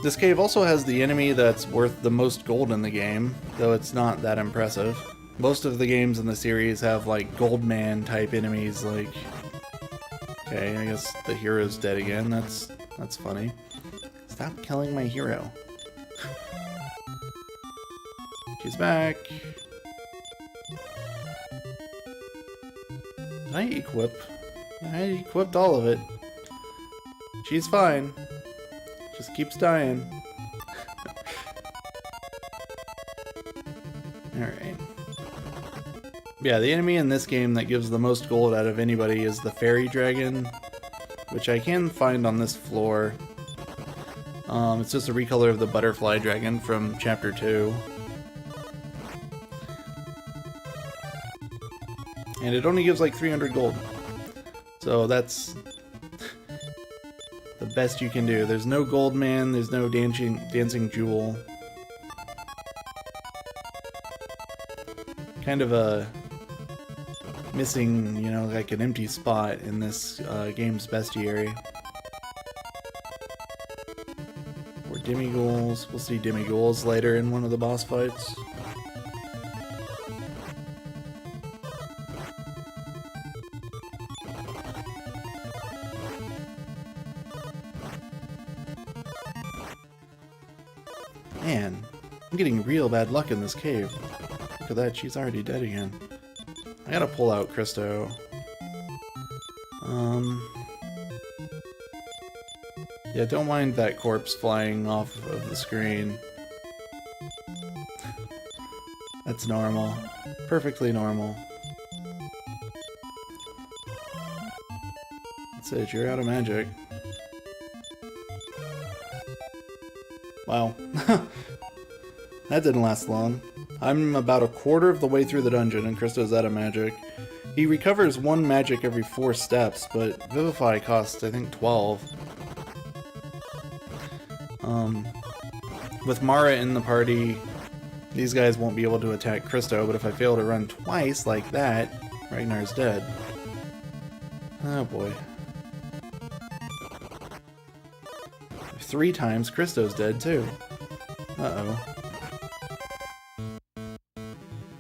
This cave also has the enemy that's worth the most gold in the game, though it's not that impressive. Most of the games in the series have like Goldman type enemies, like... Okay, I guess the hero's dead again, that's funny. Stop killing my hero. She's back. Did I equip? I equipped all of it. She's fine. Just keeps dying. Alright. Yeah, the enemy in this game that gives the most gold out of anybody is the fairy dragon, which I can find on this floor. It's just a recolor of the butterfly dragon from chapter 2. And it only gives like 300 gold. So that's the best you can do. There's no gold man, there's no dancing jewel. Kind of a missing, you know, like an empty spot in this game's bestiary. Or demighouls. We'll see demighouls later in one of the boss fights. Man, I'm getting real bad luck in this cave. Look at that, she's already dead again. I gotta pull out Christo. Yeah, don't mind that corpse flying off of the screen. That's normal. Perfectly normal. That's it, you're out of magic. Wow. That didn't last long. I'm about a quarter of the way through the dungeon and Christo's out of magic. He recovers 1 magic every 4 steps, but Vivify costs, I think, 12. With Mara in the party, these guys won't be able to attack Christo, but if I fail to run twice like that, Ragnar's dead. Oh boy. 3 times, Christo's dead too. Uh-oh.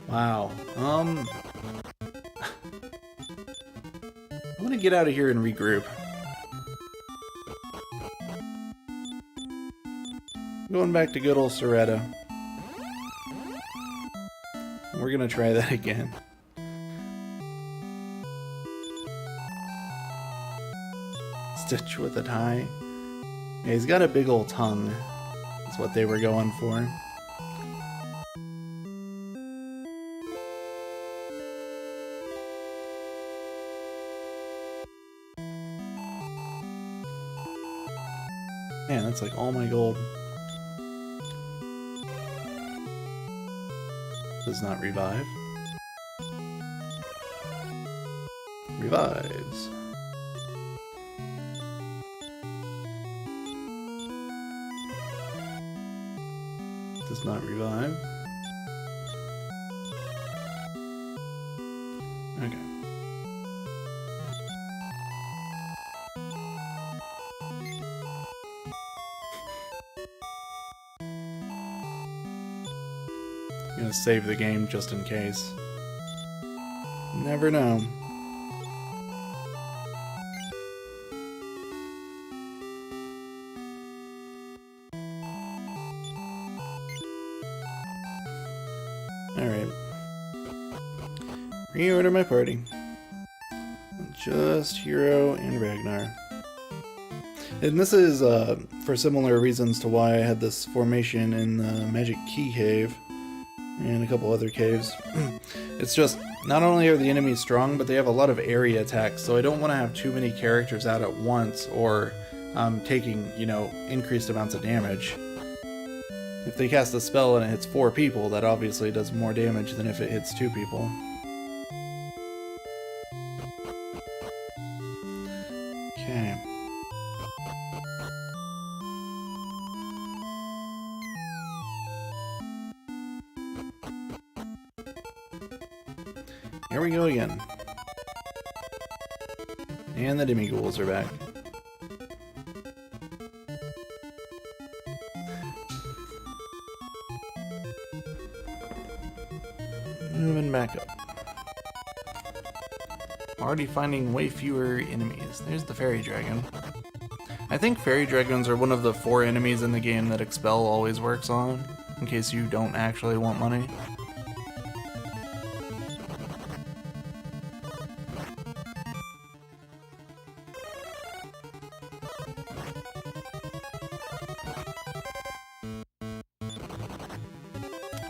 Wow. I'm gonna get out of here and regroup. Going back to good old Soretta. We're gonna try that again. Stitch with a tie. Yeah, he's got a big old tongue. That's what they were going for. Man, that's like all my gold. Does not revive. Revives. Does not revive. Okay. I'm gonna save the game just in case. Never know. Alright. Reorder my party. Just Hero and Ragnar. And this is for similar reasons to why I had this formation in the Magic Key Cave and a couple other caves. It's just, not only are the enemies strong, but they have a lot of area attacks, so I don't want to have too many characters out at once or taking, you know, increased amounts of damage. If they cast a spell and it hits 4 people, that obviously does more damage than if it hits 2 people. Okay. Here we go again. And the demighouls are back. Moving back up. Already finding way fewer enemies. There's the fairy dragon. I think fairy dragons are one of the 4 enemies in the game that Expel always works on, in case you don't actually want money.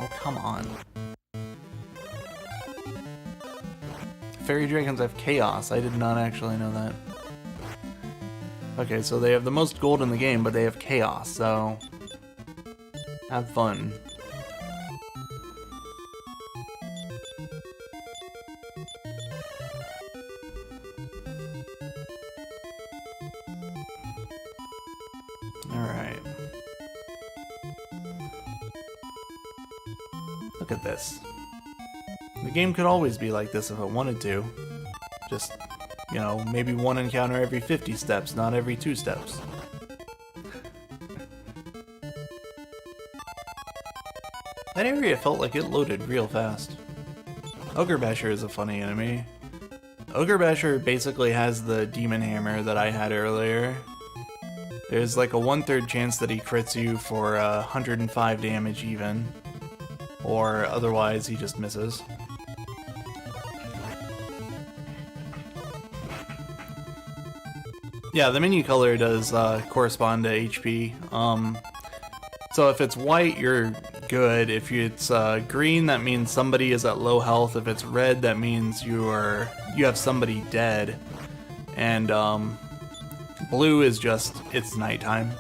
Oh, come on. Fairy dragons have chaos. I did not actually know that. Okay, so they have the most gold in the game, but they have chaos, so have fun. Alright. Look at this. The game could always be like this if it wanted to. Just, you know, maybe one encounter every 50 steps, not every 2 steps. That area felt like it loaded real fast. Ogre Basher is a funny enemy. Ogre Basher basically has the demon hammer that I had earlier. There's like a 1/3 chance that he crits you for 105 damage even. Or otherwise he just misses. Yeah, the menu color does correspond to HP. So if it's white, you're good. If it's green, that means somebody is at low health. If it's red, that means you have somebody dead. And blue is just, it's nighttime.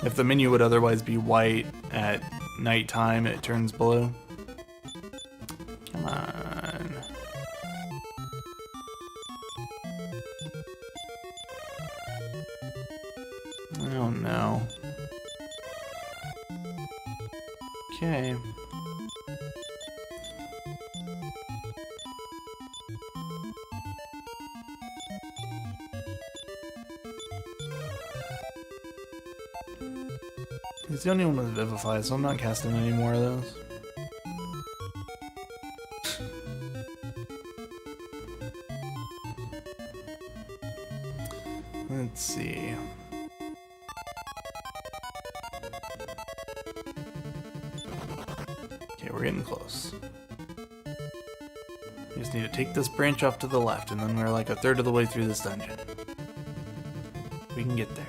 If the menu would otherwise be white at nighttime, it turns blue. Come on. Oh no. Okay. He's the only one with Vivify, so I'm not casting any more of those. Let's see. Okay, we're getting close. We just need to take this branch off to the left, and then we're like a third of the way through this dungeon. We can get there.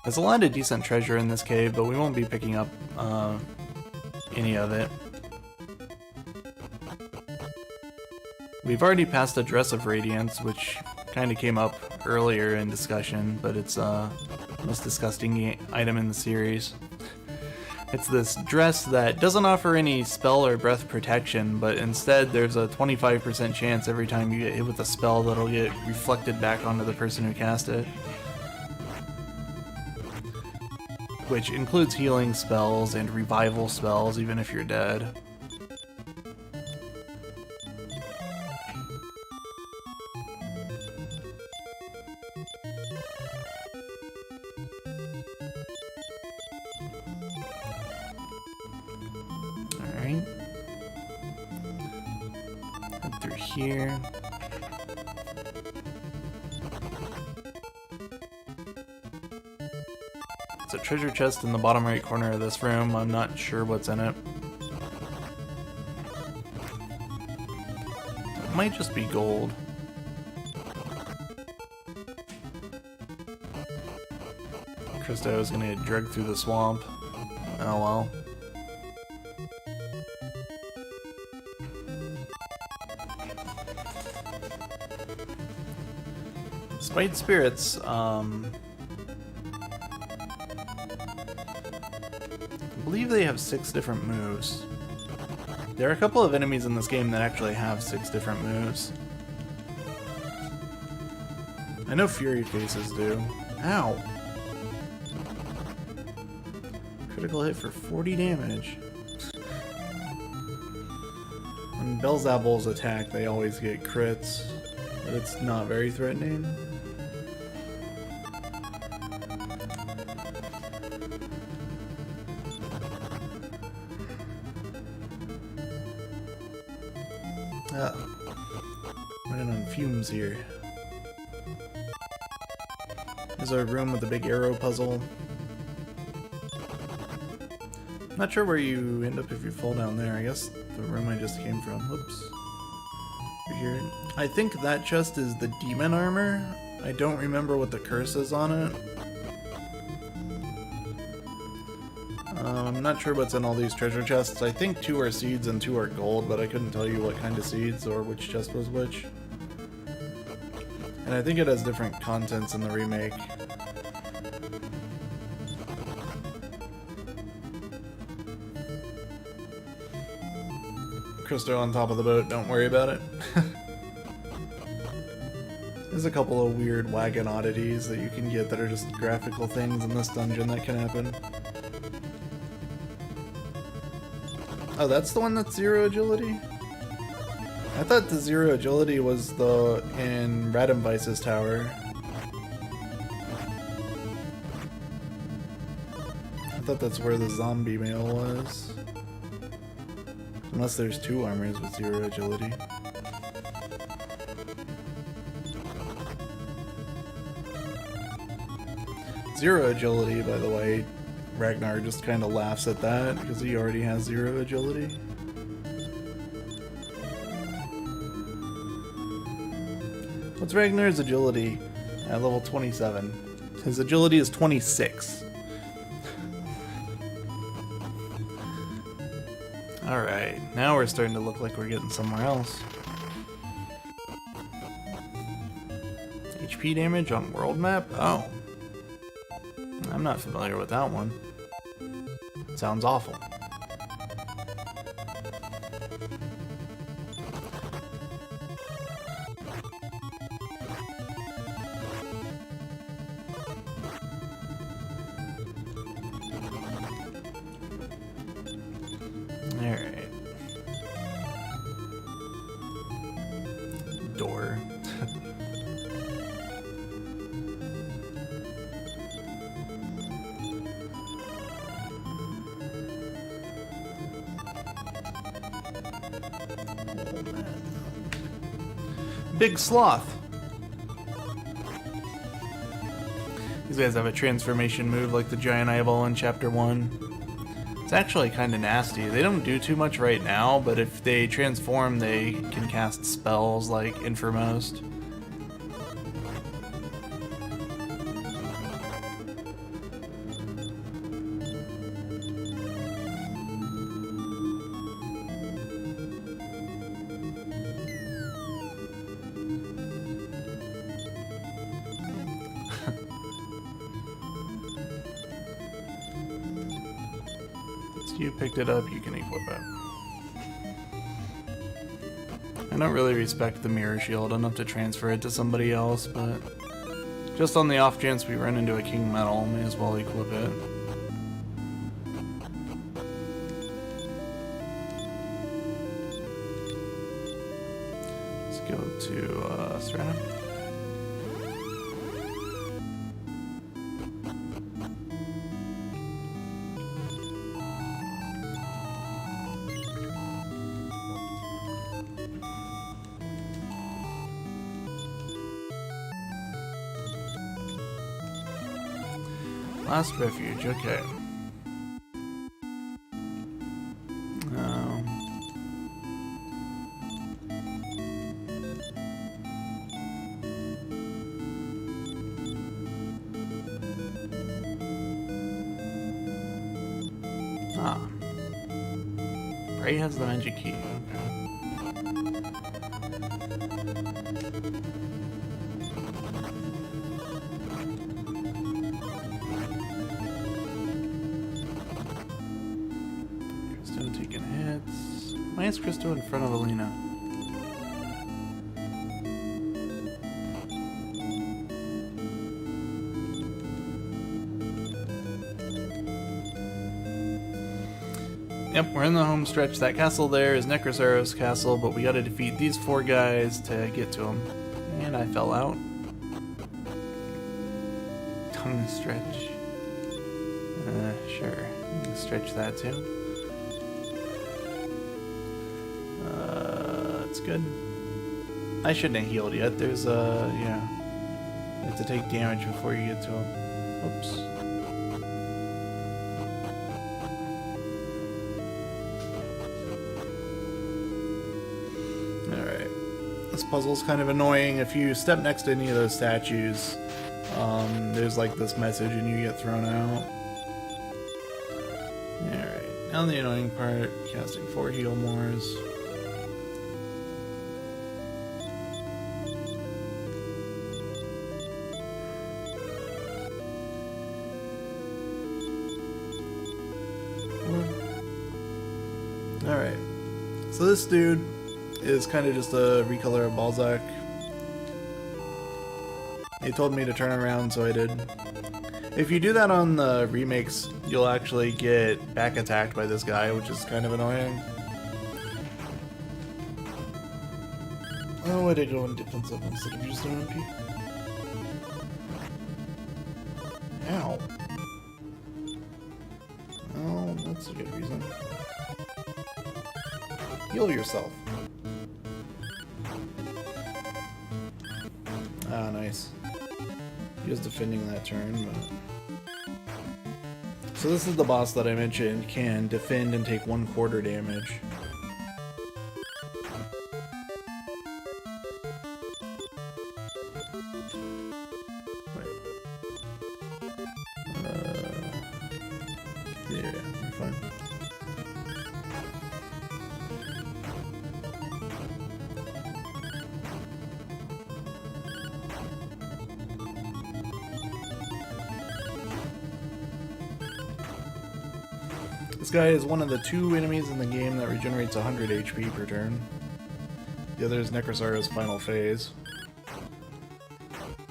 There's a lot of decent treasure in this cave, but we won't be picking up any of it. We've already passed a Dress of Radiance, which kind of came up earlier in discussion, but it's the most disgusting item in the series. It's this dress that doesn't offer any spell or breath protection, but instead there's a 25% chance every time you get hit with a spell that'll get reflected back onto the person who cast it. Which includes healing spells and revival spells, even if you're dead. Alright. Head through here. It's a treasure chest in the bottom right corner of this room. I'm not sure what's in it. It might just be gold. Christo is gonna get dragged through the swamp. Oh well. Spite spirits, I believe they have 6 different moves. There are a couple of enemies in this game that actually have 6 different moves. I know Fury Faces do. Ow! Critical hit for 40 damage. When Belzabol's attack, they always get crits, but it's not very threatening. Running on fumes here. There's our room with the big arrow puzzle. Not sure where you end up if you fall down there. I guess the room I just came from. Oops. Over here. I think that chest is the demon armor. I don't remember what the curse is on it. I'm not sure what's in all these treasure chests. I think 2 are seeds and 2 are gold, but I couldn't tell you what kind of seeds or which chest was which. And I think it has different contents in the remake. Crystal on top of the boat, don't worry about it. There's a couple of weird wagon oddities that you can get that are just graphical things in this dungeon that can happen. Oh, that's the one that's 0 agility? I thought the 0 agility was the in Radamvice's tower. I thought that's where the zombie male was. Unless there's 2 armors with 0 agility. Zero agility, by the way, Ragnar just kind of laughs at that because he already has 0 agility. What's Ragnar's agility at level 27? His agility is 26. Alright, now we're starting to look like we're getting somewhere else. HP damage on world map? Oh. I'm not familiar with that one. Sounds awful. Alright. Door. Big Sloth. These guys have a transformation move like the giant eyeball in Chapter 1. It's actually kind of nasty. They don't do too much right now, but if they transform, they can cast spells like Infirmost. You picked it up, you can equip it. I don't really respect the mirror shield enough to transfer it to somebody else, but just on the off chance we run into a king medal, may as well equip it. Let's go to Strata. Last refuge, okay. Ray has the magic key. Taking hits. Why is Christo in front of Alina? Yep, we're in the home stretch. That castle there is Necrosaros castle, but we gotta defeat these 4 guys to get to them. And I fell out. Tongue stretch. Sure. You can stretch that too. That's good. I shouldn't have healed yet. There's yeah. You have to take damage before you get to him. Oops. This puzzle's kind of annoying. If you step next to any of those statues, there's like this message and you get thrown out. Alright, now the annoying part, casting 4 heal mores. Alright, so this dude is kind of just a recolor of Balzac. He told me to turn around, so I did. If you do that on the remakes, you'll actually get back attacked by this guy, which is kind of annoying. Oh, why'd I go in defensive instead of just doing MP? Ow. Oh, that's a good reason. Heal yourself. Ah, nice. He was defending that turn, but... So this is the boss that I mentioned can defend and take 1/4 damage. Yeah, we're fine. This guy is one of the 2 enemies in the game that regenerates 100 HP per turn. The other is Necrosauro's final phase.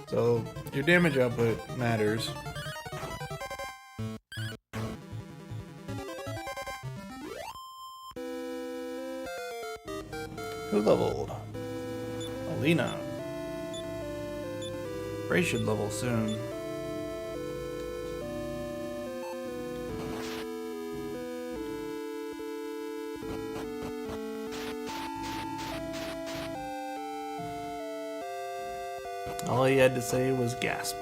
So, your damage output matters. Who leveled? Alina. Bray should level soon. All he had to say was gasp.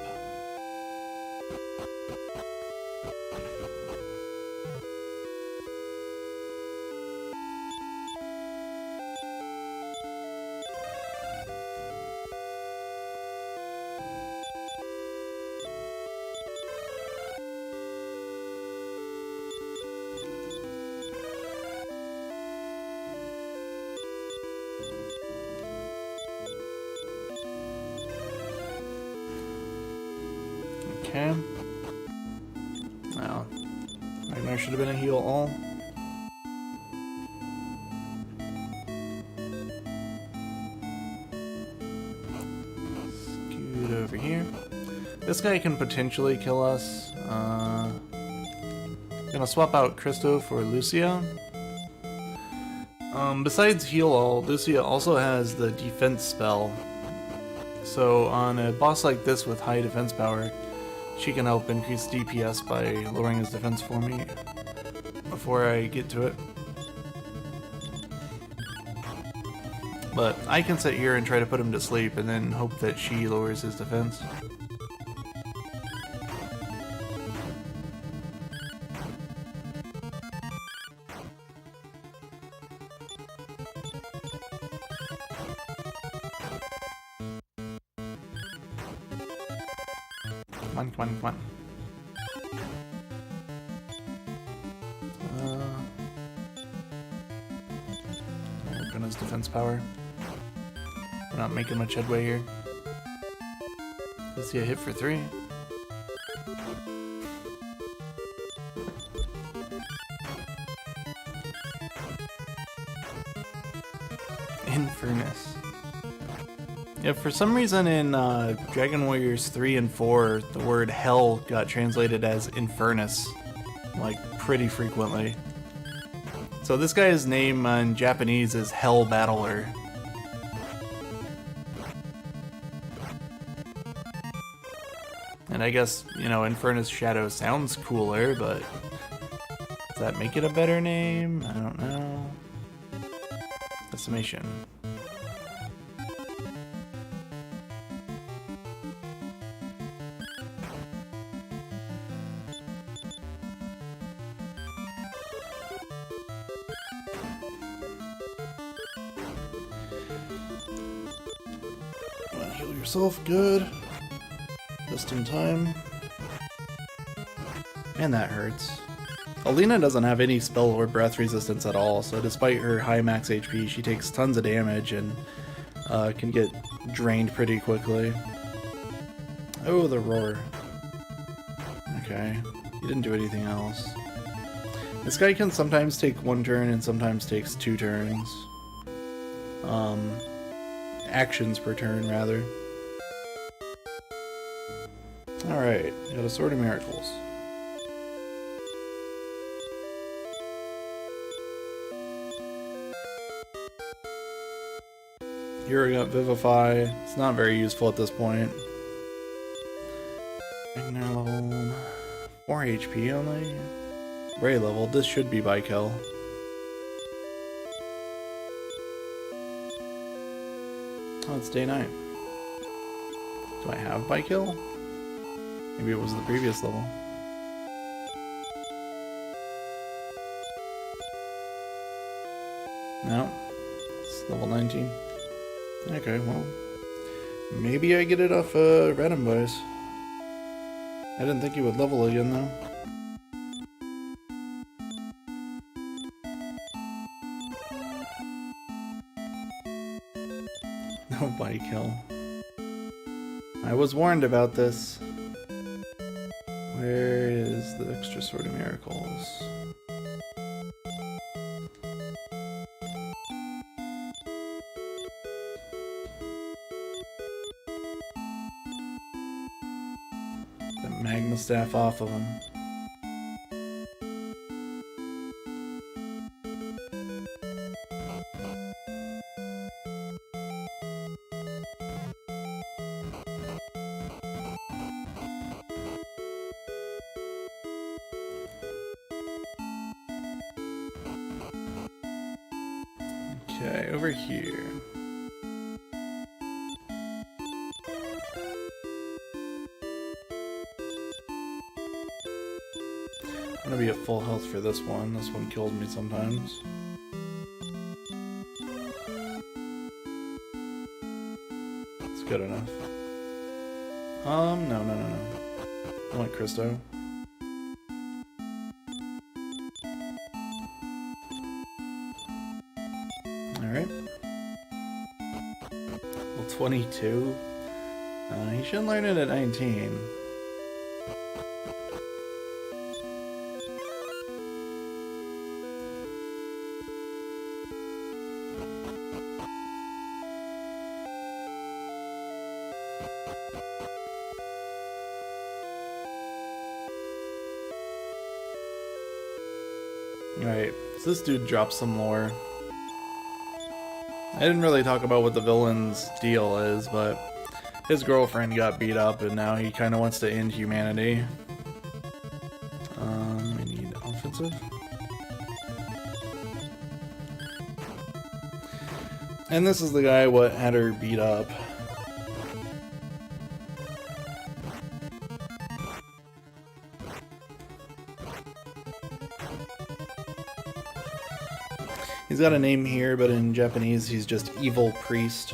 Okay. Well, Ragnar should have been a heal all. Scoot over here. This guy can potentially kill us. Gonna swap out Christo for Lucia. Besides heal all, Lucia also has the defense spell. So on a boss like this with high defense power, she can help increase DPS by lowering his defense for me before I get to it. But I can sit here and try to put him to sleep and then hope that she lowers his defense. Come on. Work on his defense power. We're not making much headway here. Let's see a hit for 3. Infernus. Yeah, for some reason in Dragon Warriors 3 and 4, the word hell got translated as Infernus, like, pretty frequently. So this guy's name in Japanese is Hell Battler. And I guess, you know, Infernus Shadow sounds cooler, but does that make it a better name? I don't know. Decimation. yourself good. Just in time. Man, that hurts. Alina doesn't have any spell or breath resistance at all, so despite her high max HP, she takes tons of damage and can get drained pretty quickly. Oh, the roar. Okay, he didn't do anything else. This guy can sometimes take 1 turn and sometimes takes 2 turns. Actions per turn, rather. Alright, got a Sword of Miracles. Here we got Vivify. It's not very useful at this point. Ignar level 4 HP only. Ray level. This should be by kill. Oh, it's day 9. Do I have by kill? Maybe it was the previous level. No. It's level 19. Okay, well. Maybe I get it off random buys. I didn't think he would level again though. No body kill. I was warned about this. Where is the extra Sword of Miracles? The Magma Staff off of him. Okay, over here. I'm gonna be at full health for this one. This one kills me sometimes. It's good enough. No. I want Christo. Alright. Well, 22. He should learn it at 19. Alright, so this dude drops some lore. I didn't really talk about what the villain's deal is, but his girlfriend got beat up and now he kind of wants to end humanity. We need offensive. And this is the guy what had her beat up. He's got a name here, but in Japanese he's just Evil Priest.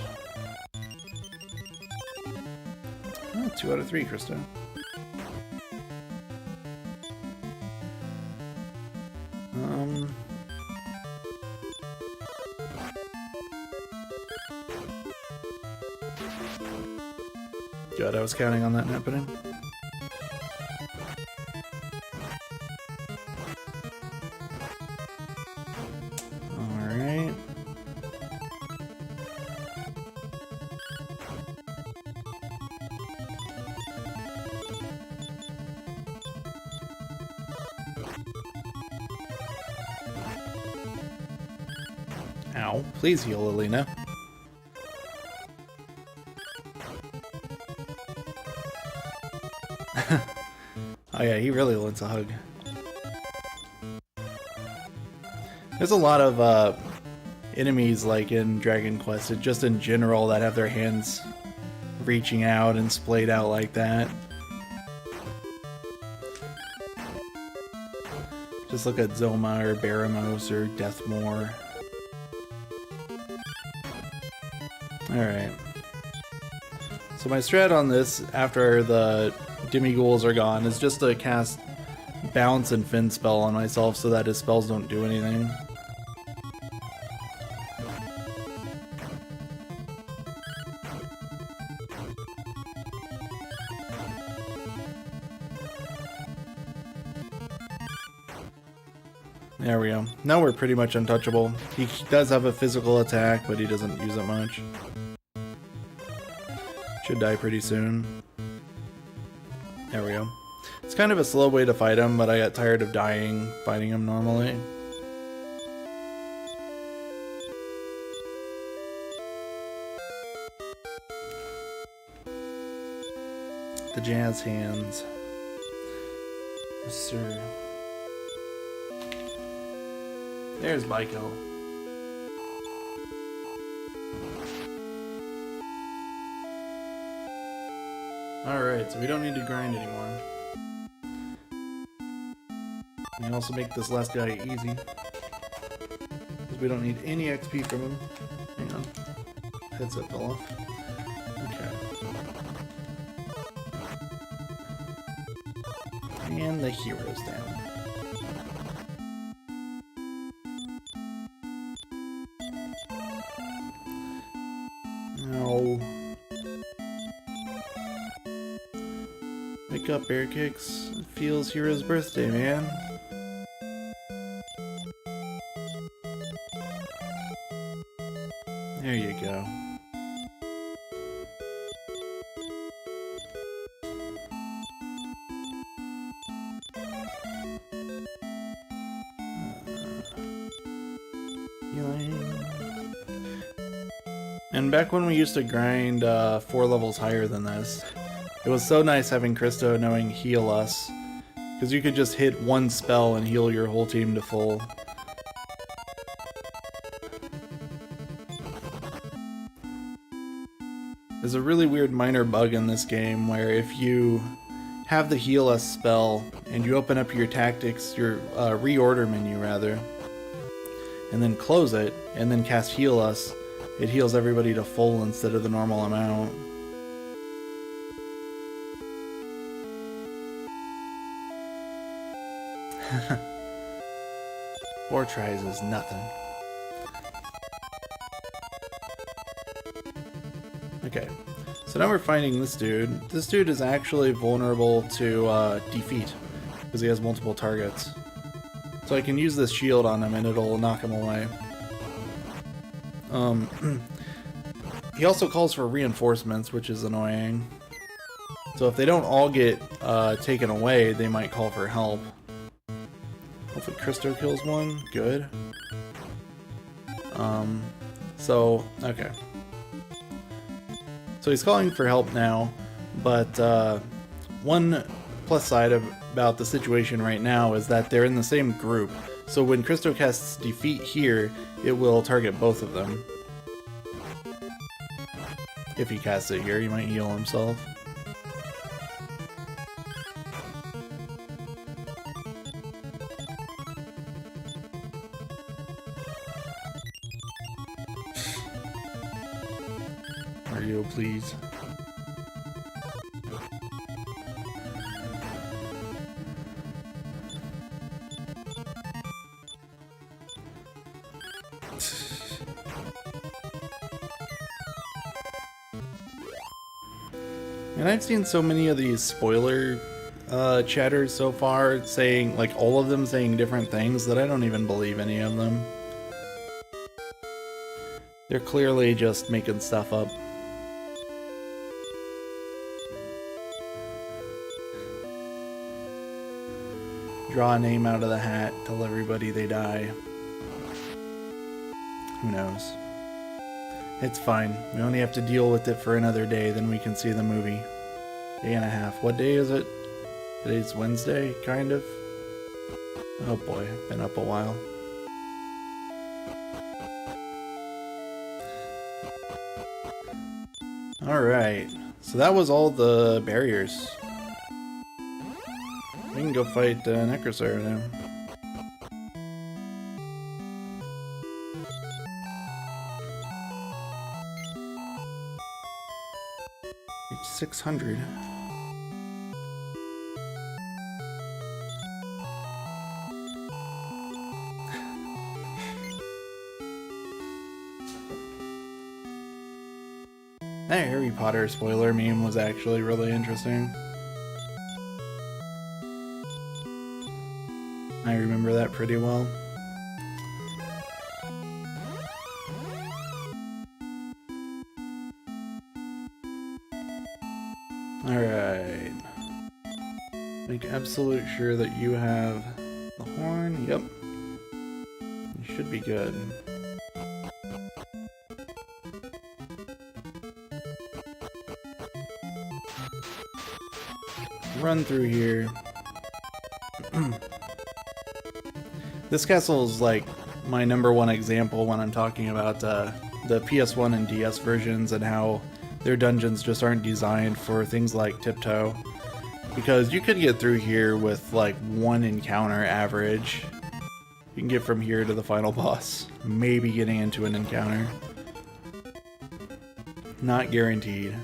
Oh, 2 out of 3, Krista. God, I was counting on that happening. Alright. Ow. Please heal, Alina. Oh yeah, he really wants a hug. There's a lot of enemies like in Dragon Quest, just in general, that have their hands reaching out and splayed out like that. Just look at Zoma or Baramos or Deathmore. Alright. So my strat on this, after the demighouls are gone, is just to cast Bounce and Fin spell on myself so that his spells don't do anything. There we go. Now we're pretty much untouchable. He does have a physical attack, but he doesn't use it much. Should die pretty soon. There we go. It's kind of a slow way to fight him, but I got tired of dying fighting him normally. The jazz hands. Yes, sir. There's Michael. Alright, so we don't need to grind anymore. We can also make this last guy easy. Because we don't need any XP from him. Hang on. Headset fell off. Okay. And the hero's down. No. Wake up, Bear Kicks. It feels Hero's birthday, man. There you go. And back when we used to grind 4 levels higher than this, it was so nice having Christo knowing heal us, because you could just hit one spell and heal your whole team to full. There's a really weird minor bug in this game where if you have the heal us spell and you open up your tactics, your reorder menu rather, and then close it and then cast heal us, it heals everybody to full instead of the normal amount. Four tries is nothing. Okay, so now we're fighting this dude. This dude is actually vulnerable to defeat because he has multiple targets. So I can use this shield on him and it'll knock him away. He also calls for reinforcements, which is annoying. So if they don't all get taken away, they might call for help. Hopefully Christo kills one. Good. Okay. So he's calling for help now, but one plus side about the situation right now is that they're in the same group. So when Christo casts defeat here, it will target both of them. If he casts it here, he might heal himself. Mario, please. And I've seen so many of these spoiler chatters so far saying, like, all of them saying different things that I don't even believe any of them. They're clearly just making stuff up. Draw a name out of the hat, tell everybody they die. Who knows? It's fine. We only have to deal with it for another day, then we can see the movie. Day and a half. What day is it? Today's Wednesday, kind of. Oh boy, been up a while. Alright, so that was all the barriers. We can go fight Necrosaur now. Reach 600. That Harry Potter spoiler meme was actually really interesting. I remember that pretty well. Alright. Make absolute sure that you have the horn. Yep. You should be good. Run through here. This castle is like my #1 example when I'm talking about the PS1 and DS versions and how their dungeons just aren't designed for things like tiptoe. Because you could get through here with like 1 encounter average. You can get from here to the final boss, maybe getting into an encounter. Not guaranteed.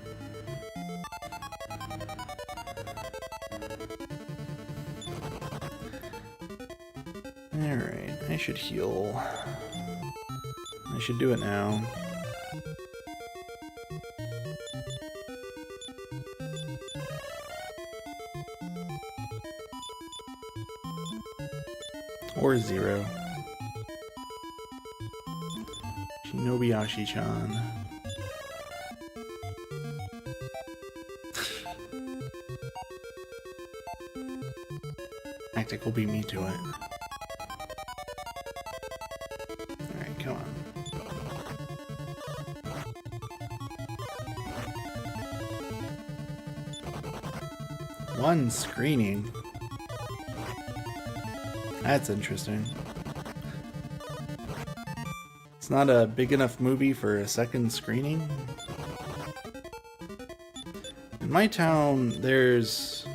Alright, I should heal. I should do it now. Or 0. Shinobiyashi-chan. Tactical beat me to it. Alright, come on. One screening. That's interesting. It's not a big enough movie for a second screening. In my town, there's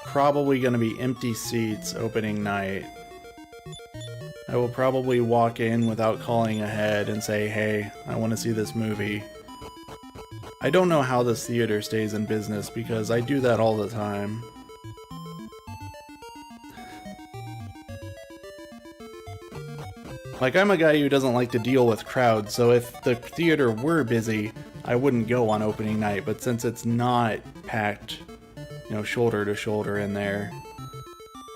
probably going to be empty seats opening night. I will probably walk in without calling ahead and say, hey, I want to see this movie. I don't know how this theater stays in business because I do that all the time. Like, I'm a guy who doesn't like to deal with crowds, so if the theater were busy, I wouldn't go on opening night, but since it's not packed, you know, shoulder to shoulder in there,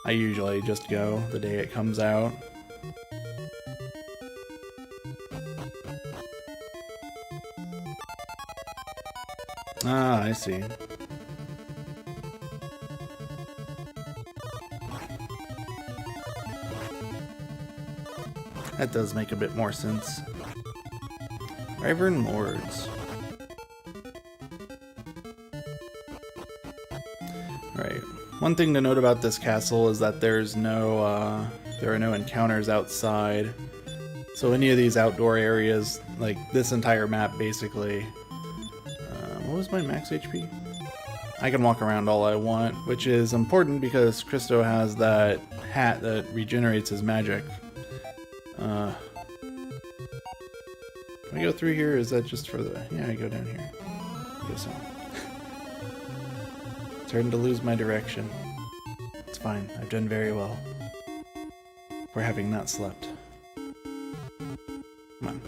I usually just go the day it comes out. Ah, I see. That does make a bit more sense. Wyvern Lords. Right. One thing to note about this castle is that there's no, there are no encounters outside. So any of these outdoor areas, like this entire map basically... what was my max HP? I can walk around all I want, which is important because Christo has that hat that regenerates his magic. Can I go through here? Is that just for the... Yeah, I go down here. I guess so. Starting to lose my direction. It's fine. I've done very well. For having not slept. Come on.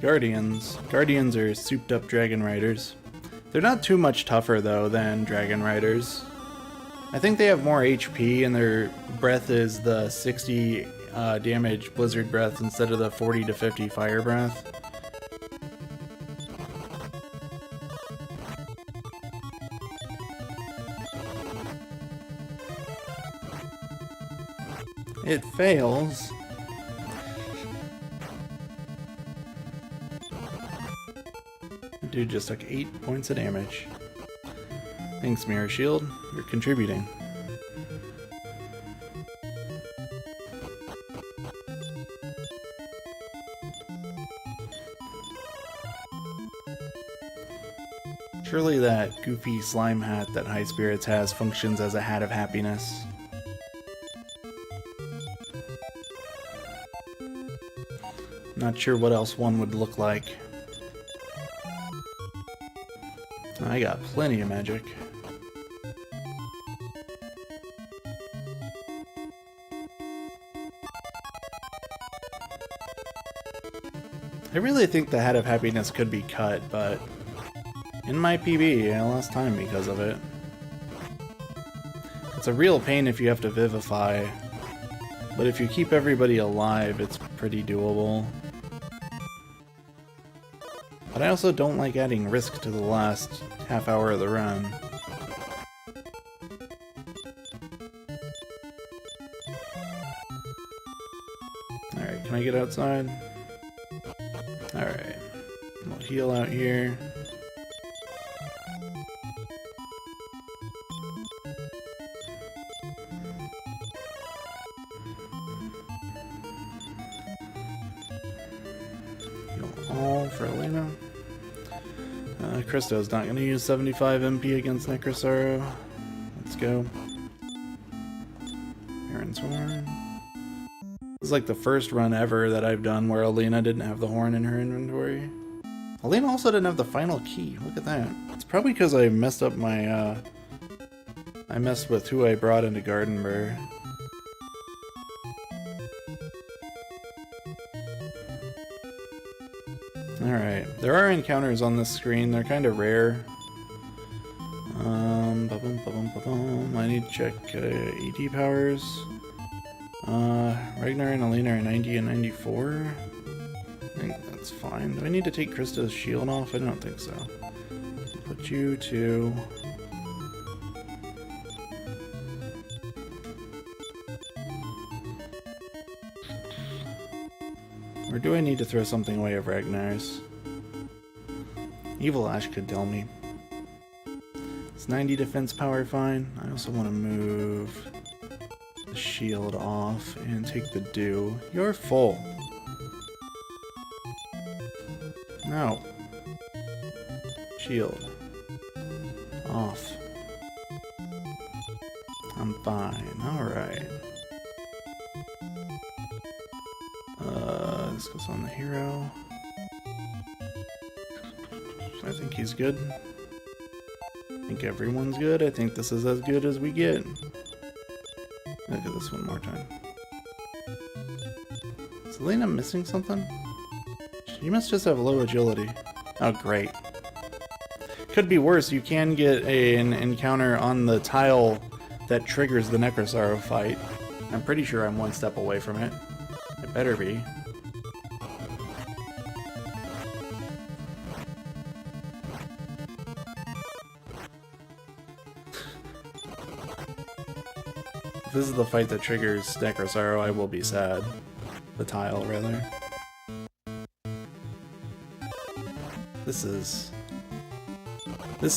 Guardians. Guardians are souped up dragon riders. They're not too much tougher though than dragon riders. I think they have more HP and their breath is the 60 damage blizzard breath instead of the 40 to 50 fire breath. It fails. Dude just took 8 points of damage. Thanks, Mirror Shield. You're contributing. Surely that goofy slime hat that High Spirits has functions as a hat of happiness. Not sure what else one would look like. I got plenty of magic. I really think the Hat of Happiness could be cut, but in my PB, I lost time because of it. It's a real pain if you have to vivify, but if you keep everybody alive, it's pretty doable. But I also don't like adding risk to the last half hour of the run. Alright, can I get outside? Alright, we'll heal out here. Heal all for Elena. Christo's not going to use 75 MP against Necrosaro. Let's go. Aaron's Horn. This is like the first run ever that I've done where Alina didn't have the horn in her inventory. Alina also didn't have the final key. Look at that. It's probably because I messed up my, I messed with who I brought into Gardenburg. Alright, there are encounters on this screen. They're kind of rare. I need to check ED powers. Ragnar and Alina are 90 and 94. I think that's fine. Do I need to take Krista's shield off? I don't think so. Put you to... Or do I need to throw something away of Ragnar's? Evil Ash could tell me. It's 90 defense power, fine. I also want to move the shield off and take the dew. You're full. No. Shield. Off. I'm fine. Alright. This goes on the hero. I think he's good. I think everyone's good. I think this is as good as we get. Look at this one more time. Is Elena missing something? She must just have low agility. Oh, great. Could be worse. You can get an encounter on the tile that triggers the Necrosaro fight. I'm pretty sure I'm one step away from it. It better be. If this is the fight that triggers Necrosaro, I will be sad. The tile, rather. This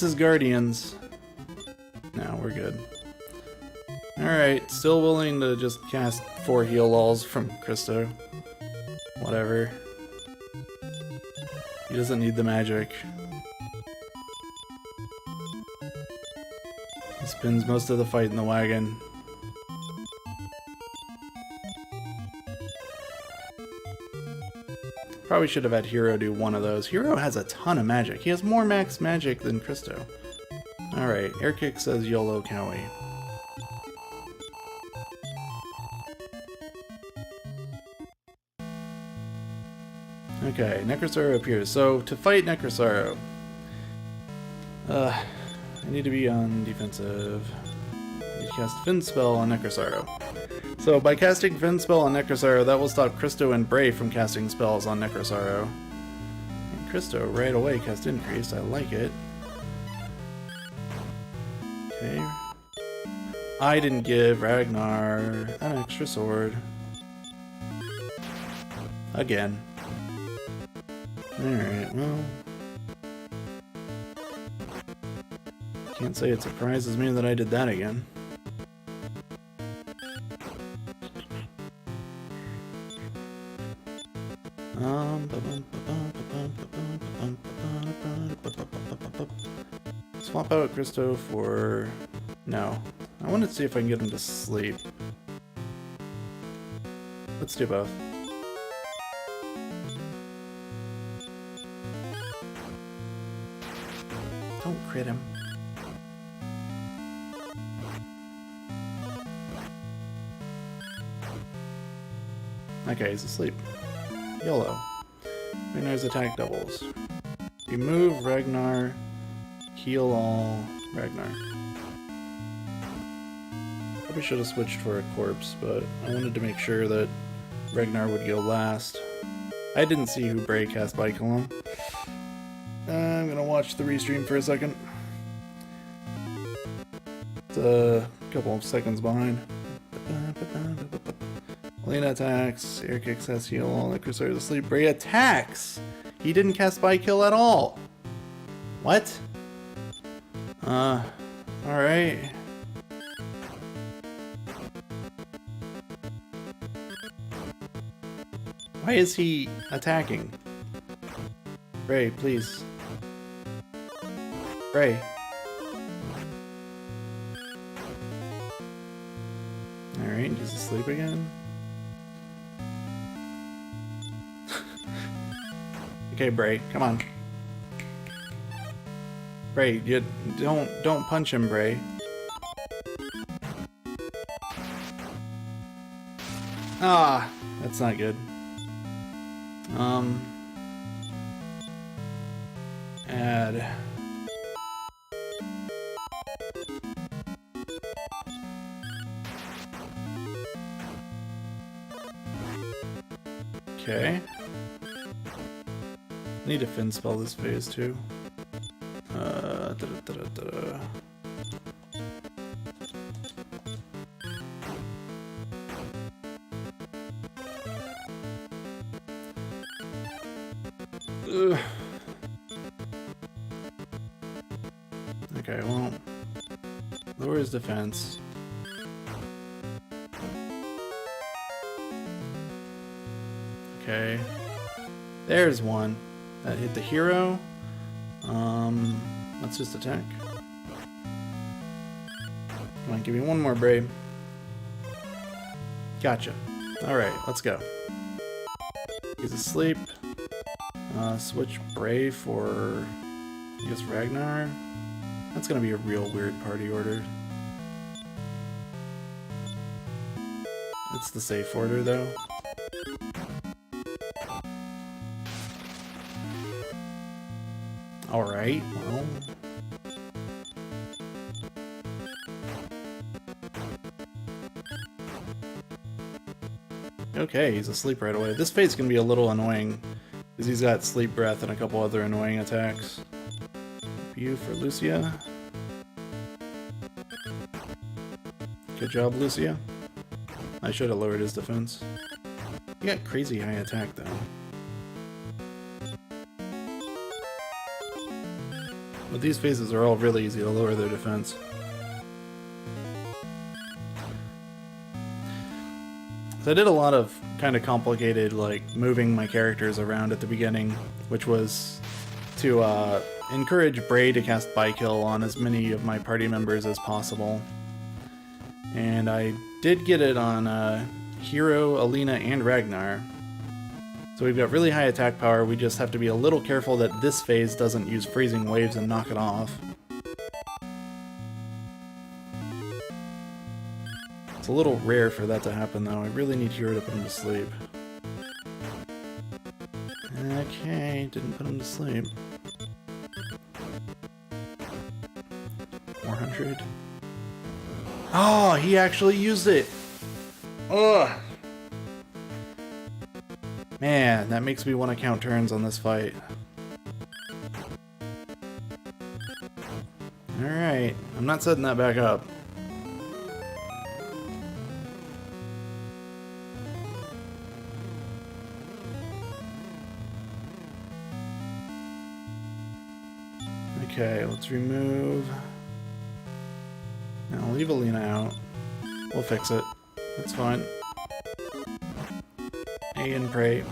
is Guardians. No, we're good. Alright, still willing to just cast 4 heal alls from Christo. Whatever. He doesn't need the magic. He spends most of the fight in the wagon. Probably should have had Hero do one of those. Hero has a ton of magic. He has more max magic than Christo. Alright, Air Kick says YOLO Cowie. Okay, Necrosaro appears. So, to fight Necrosaro, I need to be on defensive. I need to cast Fin Spell on Necrosaro. So, by casting Fin Spell on Necrosaro, that will stop Christo and Bray from casting spells on Necrosaro. And Christo right away cast Increase. I like it. Okay. I didn't give Ragnar an extra sword. Again. Alright, well... Can't say it surprises me that I did that again. swap out Christo for... No. I want to see if I can get him to sleep. Let's do both. Don't crit him. Okay, he's asleep. YOLO. Ragnar's attack doubles. Remove Ragnar. Heal all Ragnar. Probably should have switched for a corpse, but I wanted to make sure that Ragnar would go last. I didn't see who Bray cast Bike on. I'm gonna watch the restream for a second. It's a couple of seconds behind. Lena attacks, air kicks has heal, all the Crusader's asleep. Bray attacks! He didn't cast by kill at all! What? Alright. Why is he attacking? Bray, please. Bray. Alright, he's asleep again. Okay, Bray, come on. Bray, you don't punch him, Bray. Ah, that's not good. Add. Okay. Need to fin spell this phase too. Ugh. Okay, well, lower his defense. Okay, there's one that hit the hero. Let's just attack. Come on, give me one more, Bray. Gotcha. Alright, let's go. He's asleep. Switch Bray for, I guess, Ragnar. That's gonna be a real weird party order. It's the safe order, though. Alright, well... Okay, he's asleep right away. This fate's gonna be a little annoying, because he's got Sleep Breath and a couple other annoying attacks. U for Lucia. Good job, Lucia. I should have lowered his defense. He got crazy high attack, though. But these phases are all really easy to lower their defense. So I did a lot of kind of complicated, like, moving my characters around at the beginning, which was to encourage Bray to cast By-Kill on as many of my party members as possible. And I did get it on Hero, Alina, and Ragnar. So we've got really high attack power, we just have to be a little careful that this phase doesn't use freezing waves and knock it off. It's a little rare for that to happen though, I really need Hero to put him to sleep. Okay, didn't put him to sleep. 400. Oh, he actually used it! Ugh! Man, that makes me want to count turns on this fight. Alright, I'm not setting that back up. Okay, let's remove... Now leave Alina out. We'll fix it. That's fine. A and pray.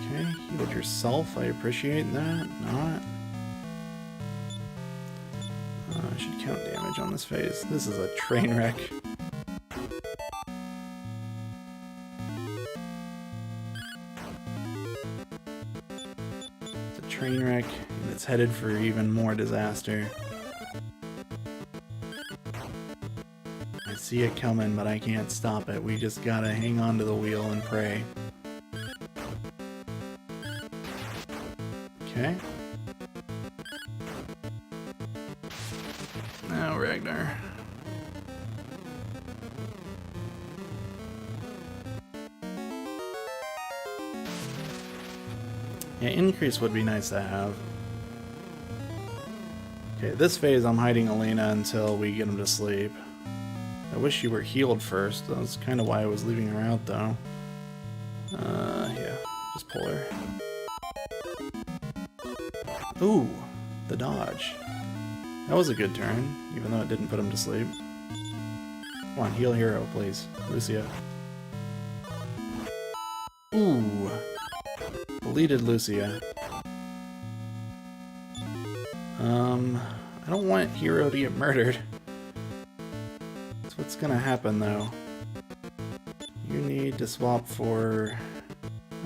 Okay, healed yourself. I appreciate that. Not. should count damage on this phase. This is a train wreck. It's a train wreck, and it's headed for even more disaster. I see it coming, but I can't stop it. We just gotta hang on to the wheel and pray. Okay. Now Ragnar. Yeah, increase would be nice to have. Okay, this phase I'm hiding Elena until we get him to sleep. I wish you were healed first. That's kind of why I was leaving her out, though. Yeah, just pull her. Ooh, the dodge. That was a good turn, even though it didn't put him to sleep. Come on, heal hero, please. Lucia. Ooh. Deleted Lucia. I don't want hero to get murdered. That's what's gonna happen, though. You need to swap for...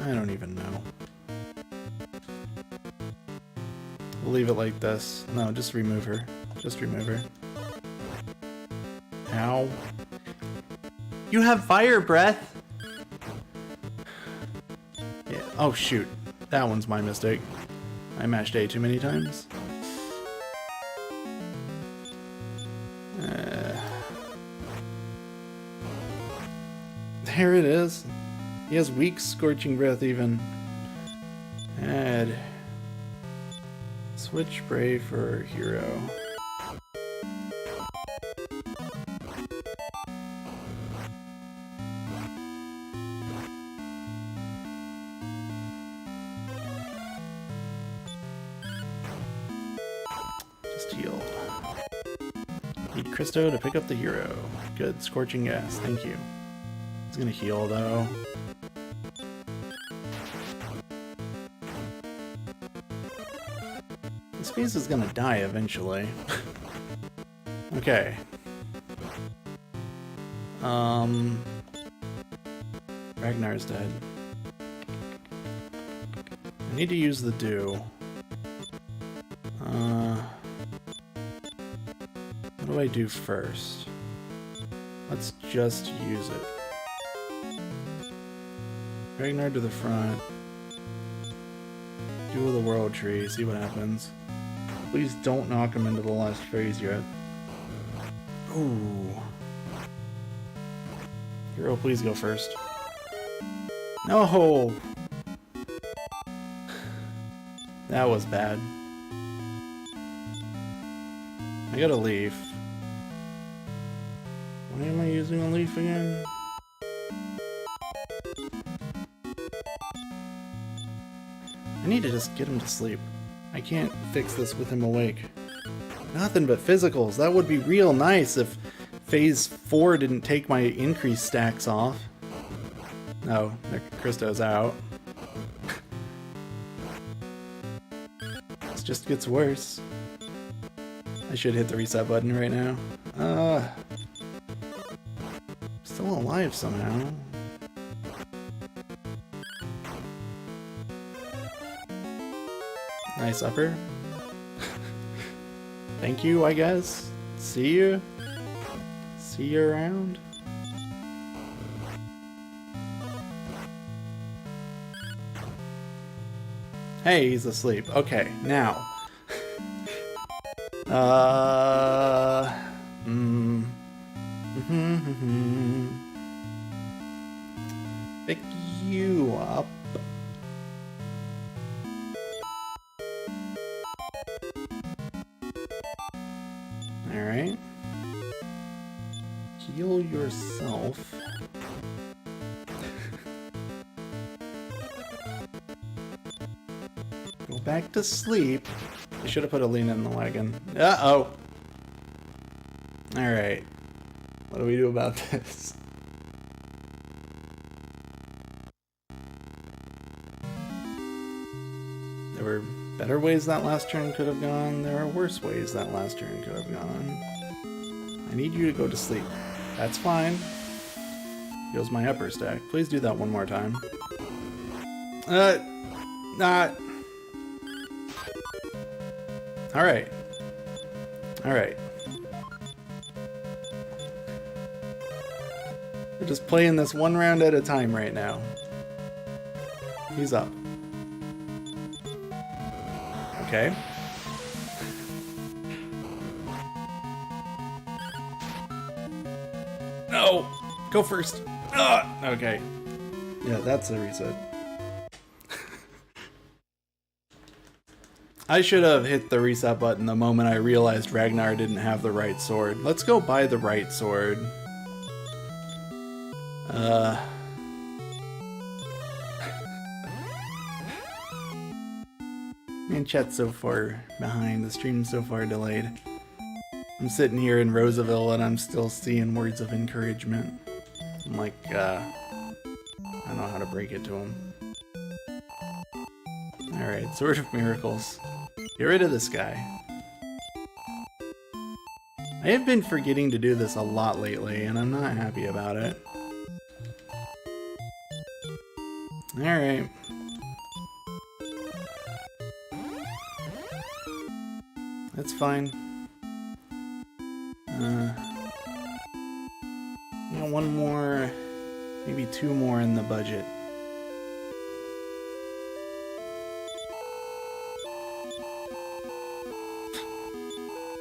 I don't even know. We'll leave it like this. No, just remove her. Just remove her. Ow. You have fire breath! Yeah. Oh, shoot. That one's my mistake. I mashed A too many times. There it is. He has weak scorching breath even. Add. Switch spray for hero. Just heal. Need Christo to pick up the hero. Good, scorching gas, thank you. He's gonna heal though. This phase is gonna die eventually. Okay. Ragnar's dead. I need to use the dew. What do I do first? Let's just use it. Ragnar to the front. Duel the World Tree, see what happens. Please don't knock him into the last phase yet. Ooh. Hero, please go first. No! That was bad. I got a leaf. Why am I using a leaf again? I need to just get him to sleep. I can't fix this with him awake. Nothing but physicals. That would be real nice if phase 4 didn't take my increase stacks off. No, Christo's out. This just gets worse. I should hit the reset button right now. Still alive somehow. Nice upper. Thank you, I guess. See you. See you around. Hey, he's asleep. Okay, now. Pick you up. Alright. Heal yourself. Go back to sleep. I should have put Alina in the wagon. Uh-oh. Alright. What do we do about this? There were better ways that last turn could have gone. There are worse ways that last turn could have gone. I need you to go to sleep. That's fine. Heals my upper stack. Please do that one more time. Not. Alright. Alright. We're just playing this one round at a time right now. He's up. Okay. No! Go first! Ugh! Okay. Yeah, that's a reset. I should have hit the reset button the moment I realized Ragnar didn't have the right sword. Let's go buy the right sword. Man, chat's so far behind. The stream's so far delayed. I'm sitting here in Roseville and I'm still seeing words of encouragement. I'm like, I don't know how to break it to him. Alright, Sword of Miracles. Get rid of this guy. I have been forgetting to do this a lot lately, and I'm not happy about it. Alright. That's fine. One more, maybe two more in the budget.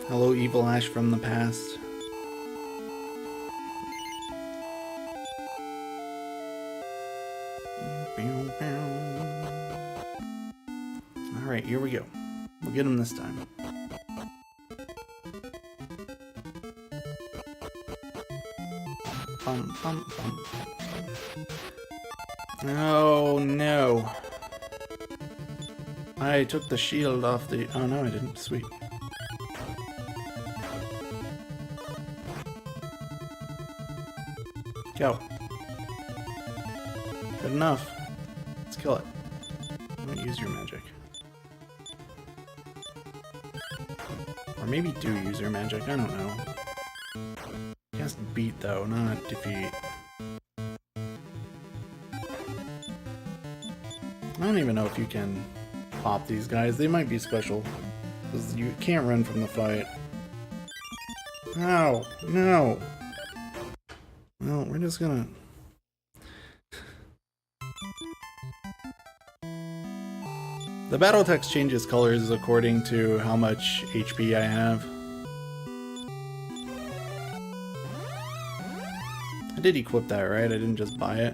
Hello, Evil Ash from the past. Alright, here we go. We'll get him this time. Bum, bum, bum, bum. Oh no. I took the shield off the... Oh no, I didn't. Sweet. Go. Good enough. Let's kill it. Don't use your magic. Or maybe do use your magic, I don't know. Cast beat though, not defeat. I don't even know if you can pop these guys. They might be special. Because you can't run from the fight. Ow! No! Well, we're just gonna... The battle text changes colors according to how much HP I have. I did equip that, right? I didn't just buy it.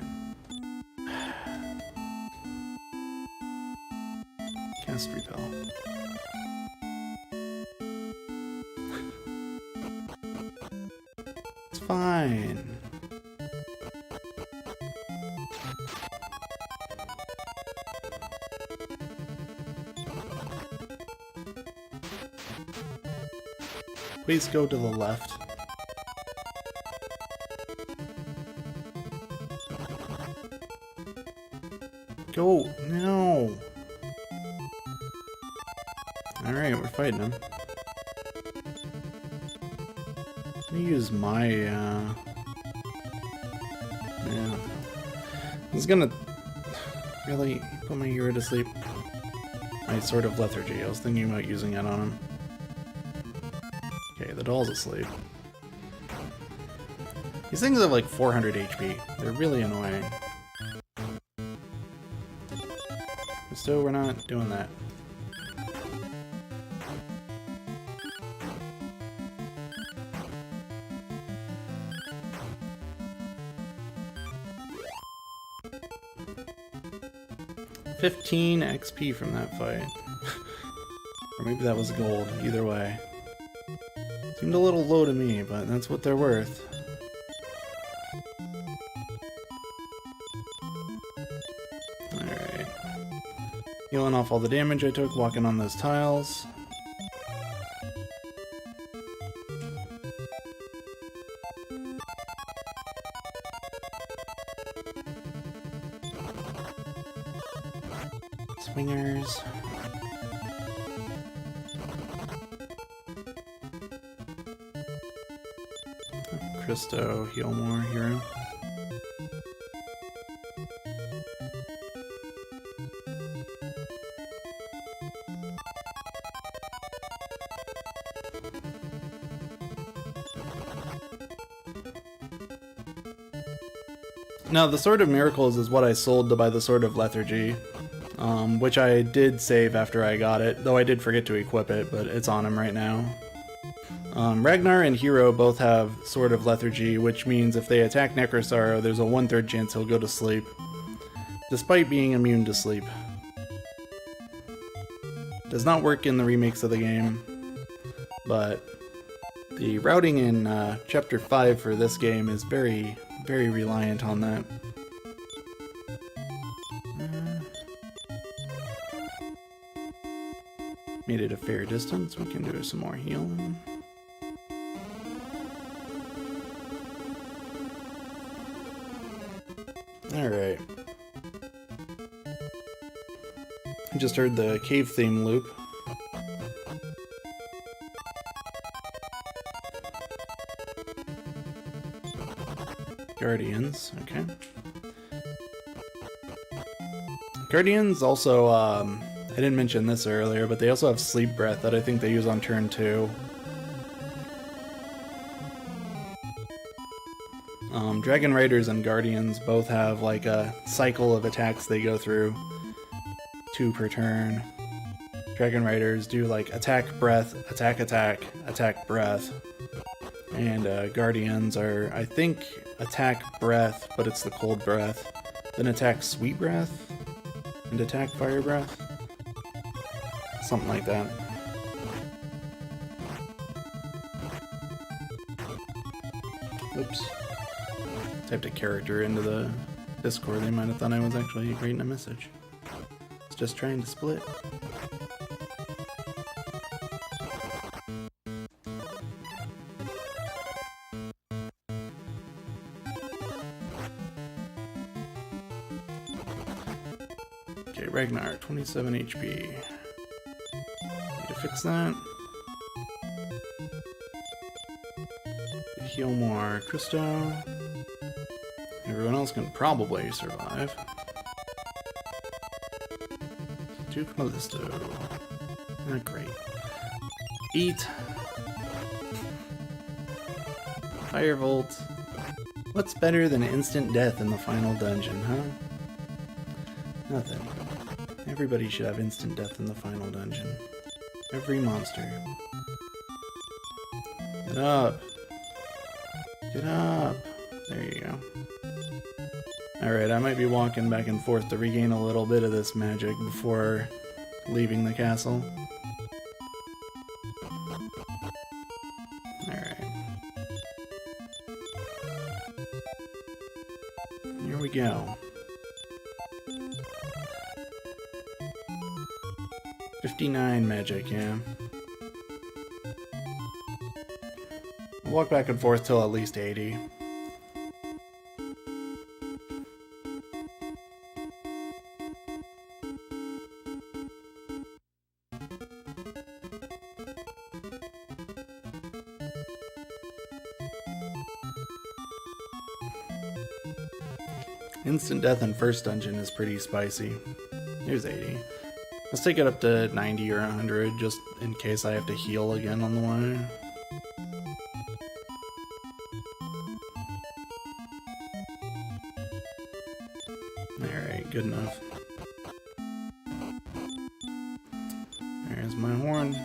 Cast Repel. It's fine. Please go to the left. Go! No! Alright, we're fighting him. Let me use my, yeah. I was gonna really put my hero to sleep. My Sword of Lethargy. I was thinking about using it on him. Okay, the doll's asleep. These things have like 400 HP. They're really annoying. So we're not doing that. $15 XP from that fight. Or maybe that was gold. Either way. Seemed a little low to me, but that's what they're worth. Alright. Healing off all the damage I took walking on those tiles. Swingers. Christo, heal more, hero. Now, the Sword of Miracles is what I sold to buy the Sword of Lethargy, which I did save after I got it, though I did forget to equip it, but it's on him right now. Ragnar and Hero both have Sword of Lethargy, which means if they attack Necrosaro, there's a 1/3 chance he'll go to sleep, despite being immune to sleep. Does not work in the remakes of the game, but the routing in Chapter 5 for this game is very reliant on that. Made it a fair distance. We can do some more healing. Alright. I just heard the cave theme loop. Guardians, okay. Guardians also, I didn't mention this earlier, but they also have Sleep Breath that I think they use on turn 2. Dragon Riders and Guardians both have like a cycle of attacks they go through, 2 per turn. Dragon Riders do like attack, breath, attack, attack, attack, breath. And Guardians are, I think, attack, breath, but it's the cold breath. Then attack, sweet breath, and attack, fire breath. Something like that. Oops. Typed a character into the Discord. They might have thought I was actually reading a message. It's just trying to split. Okay, Ragnar, 27 HP. Need to fix that. Heal more Christo. Everyone else can probably survive. 2 Callisto. Not great. Eat. Firebolt. What's better than instant death in the final dungeon, huh? Nothing. Everybody should have instant death in the final dungeon. Every monster. Get up. Get up. There you go. Alright, I might be walking back and forth to regain a little bit of this magic before leaving the castle. Alright. Here we go. 59 magic, yeah. I'll walk back and forth till at least 80. Instant death in first dungeon is pretty spicy. Here's 80. Let's take it up to 90 or 100 just in case I have to heal again on the way. Alright, good enough. There's my horn.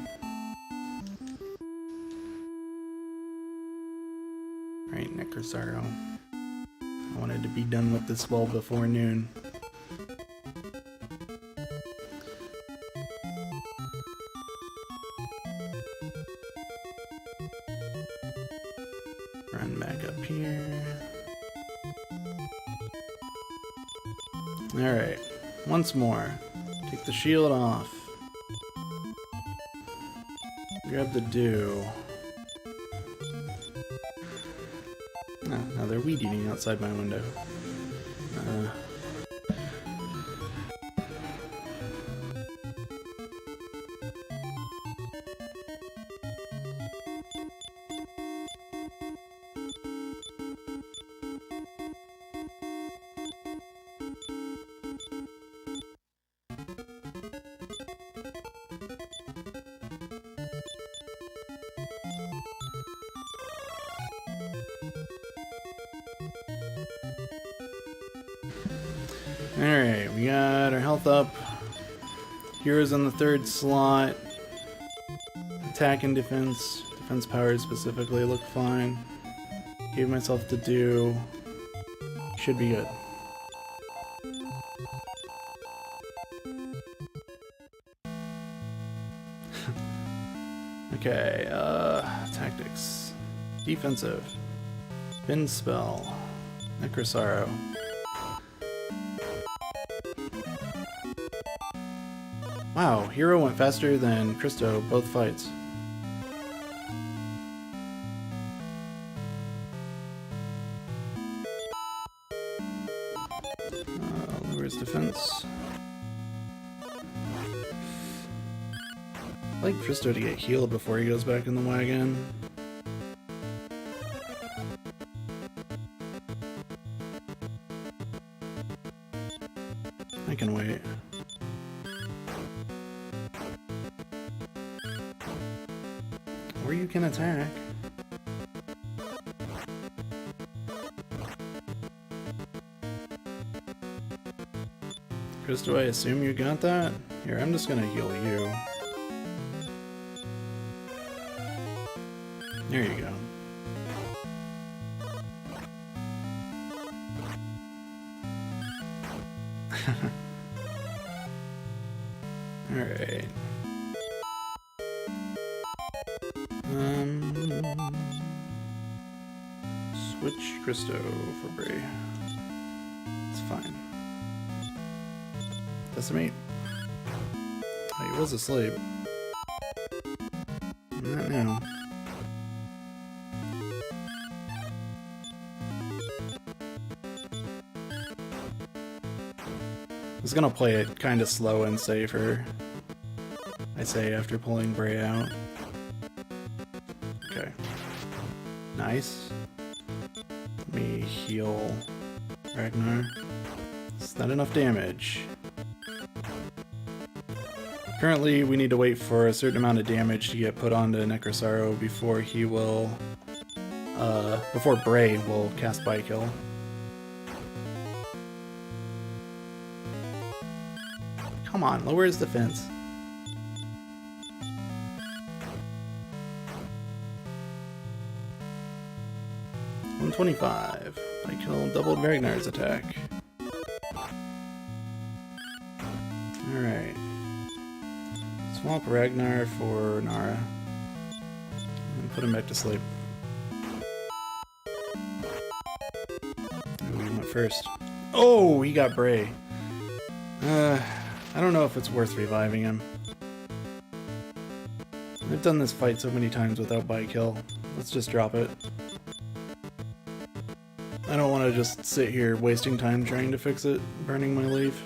Alright, Necrosaro. I wanted to be done with this well before noon. Run back up here. Alright, once more. Take the shield off. Grab the dew. Oh, now they're weed eating outside my window. Alright, we got our health up. Heroes in the 3rd slot. Attack and defense. Defense powers specifically look fine. Gave myself to do. Should be good. Okay, tactics. Defensive. Spin spell. Necrosaro. Wow, Hero went faster than Christo both fights. Lowers defense. I'd like Christo to get healed before he goes back in the wagon. I can wait. Or you can attack. Christo, I assume you got that? Here, I'm just gonna heal you. There you go. Alright. Switch Christo for Bray. It's fine. Decimate. Oh, he was asleep. Not now. I was gonna play it kind of slow and safer, I say, after pulling Bray out. Okay. Nice. Let me heal Ragnar. It's not enough damage. Currently, we need to wait for a certain amount of damage to get put onto Necrosaro before he will, before Bray will cast Bite Kill. Come on, lower his defense. $125. Bite Kill doubled Ragnar's attack. Alright. Swap Ragnar for Nara. And put him back to sleep. Ooh, he went first. Oh, he got Bray. I don't know if it's worth reviving him. I've done this fight so many times without Bite Kill. Let's just drop it. I don't want to just sit here wasting time trying to fix it, burning my leaf.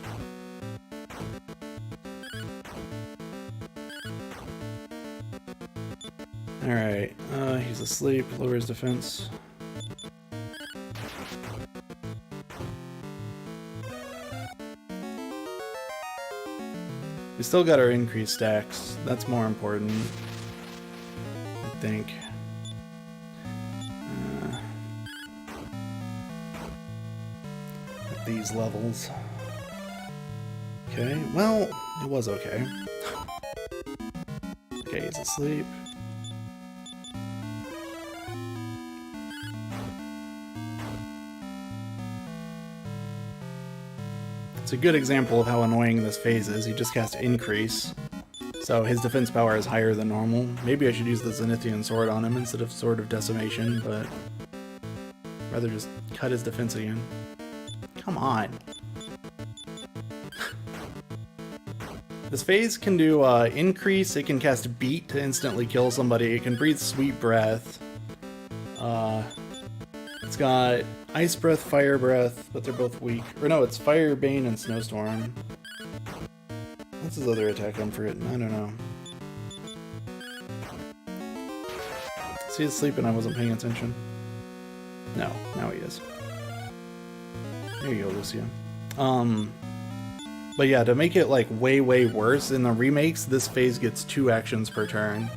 Alright, he's asleep, lowers defense. We still got our increased stacks, that's more important, I think. At these levels. Okay, well, it was okay. Okay, he's asleep. It's a good example of how annoying this phase is. He just cast Increase, so his defense power is higher than normal. Maybe I should use the Zenithian Sword on him instead of Sword of Decimation, but I'd rather just cut his defense again. Come on. This phase can do Increase, it can cast Beat to instantly kill somebody, it can breathe Sweet Breath. It's got Ice Breath, Fire Breath, but they're both weak. Or no, it's Fire, Bane, and Snowstorm. What's his other attack on for it? I don't know. See, he's sleeping, I wasn't paying attention. No, now he is. There you go, Lucia. But yeah, to make it like way worse, in the remakes, this phase gets 2 actions per turn.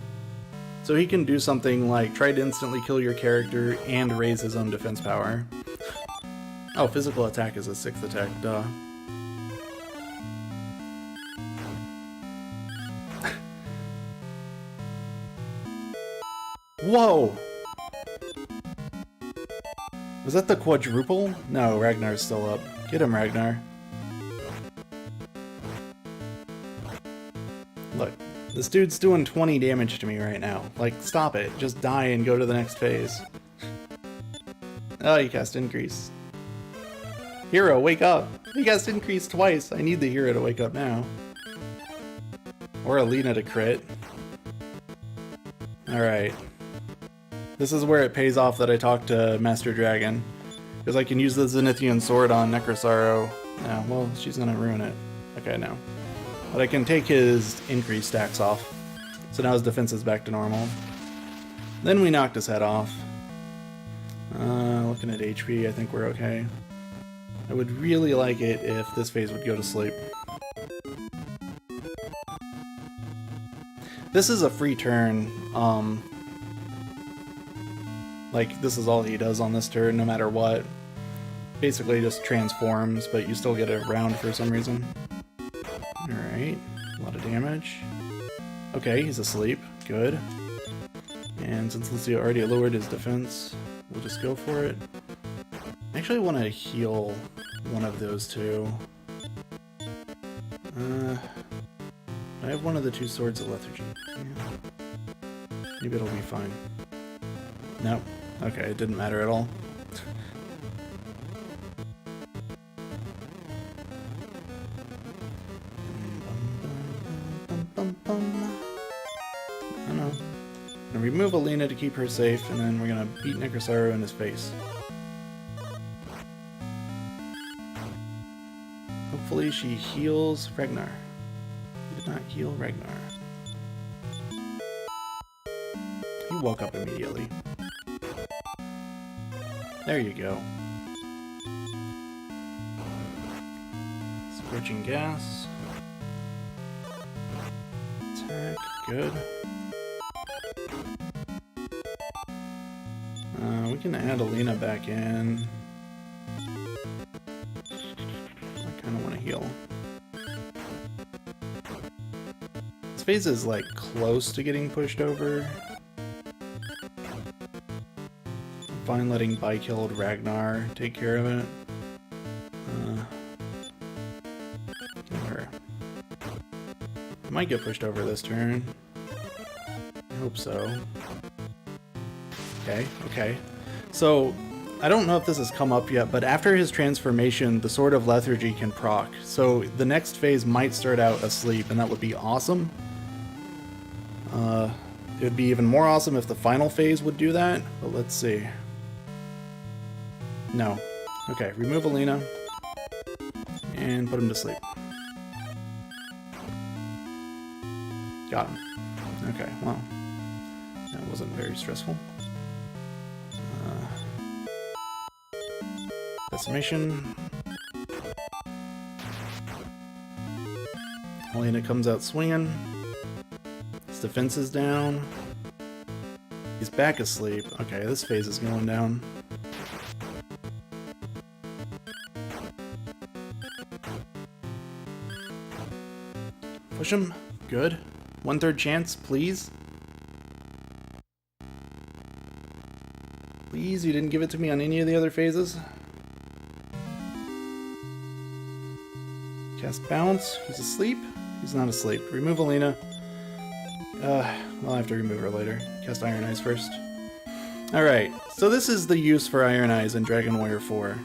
So he can do something like try to instantly kill your character and raise his own defense power. Oh, physical attack is a 6th attack, duh. Whoa! Was that the quadruple? No, Ragnar's still up. Get him, Ragnar. Look, this dude's doing 20 damage to me right now. Like, stop it. Just die and go to the next phase. Oh, you cast increase. Hero, wake up! You cast increase twice. I need the hero to wake up now. Or Alina to crit. Alright. This is where it pays off that I talked to Master Dragon. Because I can use the Zenithian sword on Necrosaro. Yeah, well, she's gonna ruin it. Okay, no. But I can take his increase stacks off. So now his defense is back to normal. Then we knocked his head off. Looking at HP, I think we're okay. I would really like it if this phase would go to sleep. This is a free turn. Like, this is all he does on this turn, no matter what. Basically just transforms, but you still get a round for some reason. Alright, a lot of damage. Okay, he's asleep. Good. And since Lucio already lowered his defense, we'll just go for it. I actually want to heal one of those two. I have one of the two swords of lethargy. Yeah. Maybe it'll be fine. Nope. Okay, it didn't matter at all. I don't know. I'm gonna remove Alina to keep her safe, and then we're gonna beat Necrosaro in his face. Hopefully she heals Ragnar. He did not heal Ragnar. He woke up immediately. There you go. Scorching gas. Attack, good. We can add Alina back in. I kind of want to heal. This phase is like close to getting pushed over. I'm fine letting By-Killed Ragnar take care of it. Kill her. I might get pushed over this turn. I hope so. Okay, okay. So, I don't know if this has come up yet, but after his transformation, the Sword of Lethargy can proc. So, the next phase might start out asleep, and that would be awesome. It would be even more awesome if the final phase would do that, but let's see. No. Okay, remove Alina, and put him to sleep. Got him. Okay, well, that wasn't very stressful. Decimation. Alina comes out swinging. His defense is down. He's back asleep. Okay, this phase is going down. Push him. Good. 1/3 chance, please. Please, you didn't give it to me on any of the other phases. Cast Bounce. He's asleep. He's not asleep. Remove Alina. I'll have to remove her later. Cast Iron Eyes first. Alright, so this is the use for Iron Eyes in Dragon Warrior 4.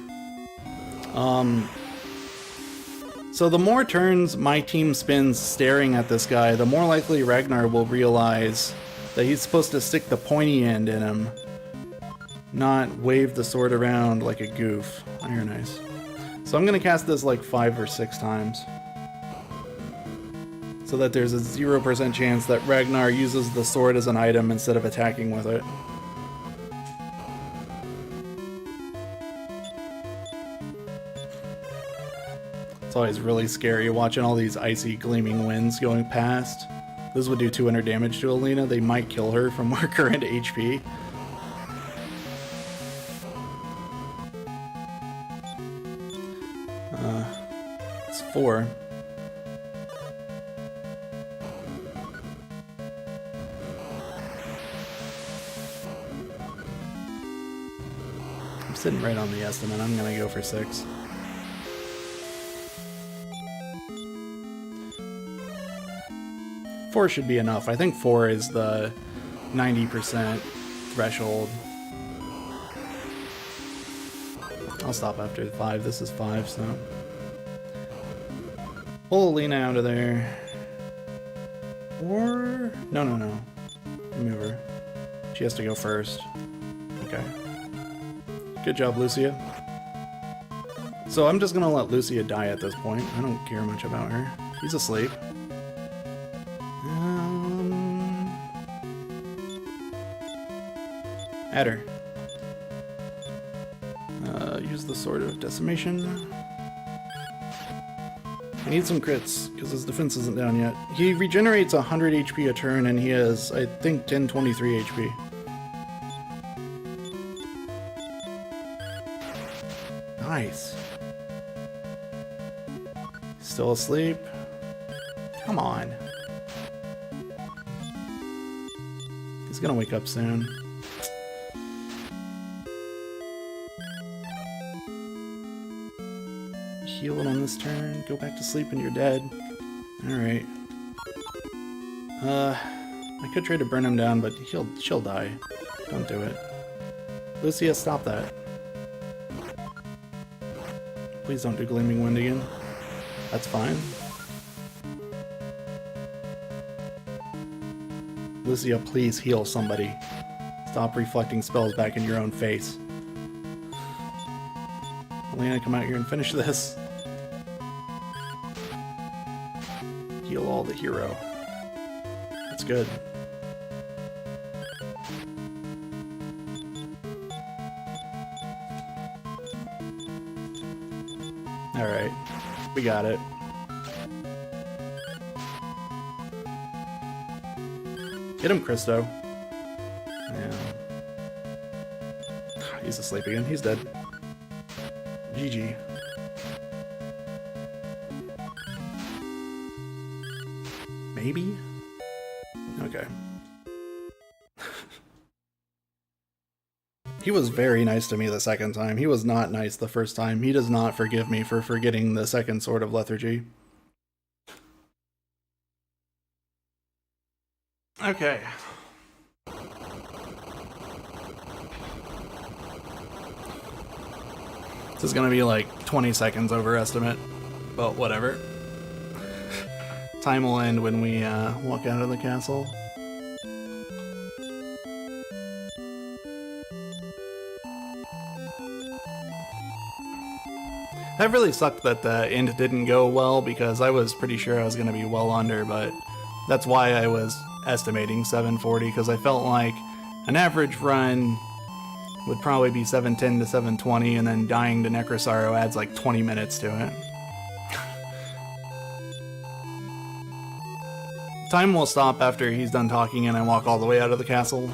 So the more turns my team spends staring at this guy, the more likely Ragnar will realize that he's supposed to stick the pointy end in him, not wave the sword around like a goof. Iron Eyes. So I'm going to cast this like 5 or 6 times, so that there's a 0% chance that Ragnar uses the sword as an item instead of attacking with it. It's always really scary watching all these icy gleaming winds going past. This would do 200 damage to Alina. They might kill her from her current HP. It's 4. sitting right on the estimate. I'm gonna go for 6. Four should be enough. I think 4 is the 90% threshold. I'll stop after 5. This is 5, so. Pull Alina out of there. Or... No. Move her. She has to go first. Okay. Good job, Lucia. So I'm just gonna let Lucia die at this point. I don't care much about her. She's asleep. Add her. Use the Sword of Decimation. I need some crits, because his defense isn't down yet. He regenerates 100 HP a turn, and he has, I think, 1023 HP. Nice. Still asleep? Come on. He's gonna wake up soon. Heal it on this turn, go back to sleep and you're dead. Alright. I could try to burn him down, but she'll die. Don't do it. Lucia, stop that. Please don't do Gleaming Wind again. That's fine. Lucia, please heal somebody. Stop reflecting spells back in your own face. Alina, come out here and finish this. Heal all the hero. That's good. Alright. We got it. Get him, Christo. Yeah. He's asleep again. He's dead. GG. Maybe? Okay. He was very nice to me the second time. He was not nice the first time. He does not forgive me for forgetting the second Sword of Lethargy. Okay. This is gonna be like 20 seconds over estimate, but whatever. Time will end when we walk out of the castle. That really sucked that the end didn't go well, because I was pretty sure I was going to be well under, but that's why I was estimating 740, because I felt like an average run would probably be 710 to 720, and then dying to Necrosorrow adds like 20 minutes to it. Time will stop after he's done talking and I walk all the way out of the castle.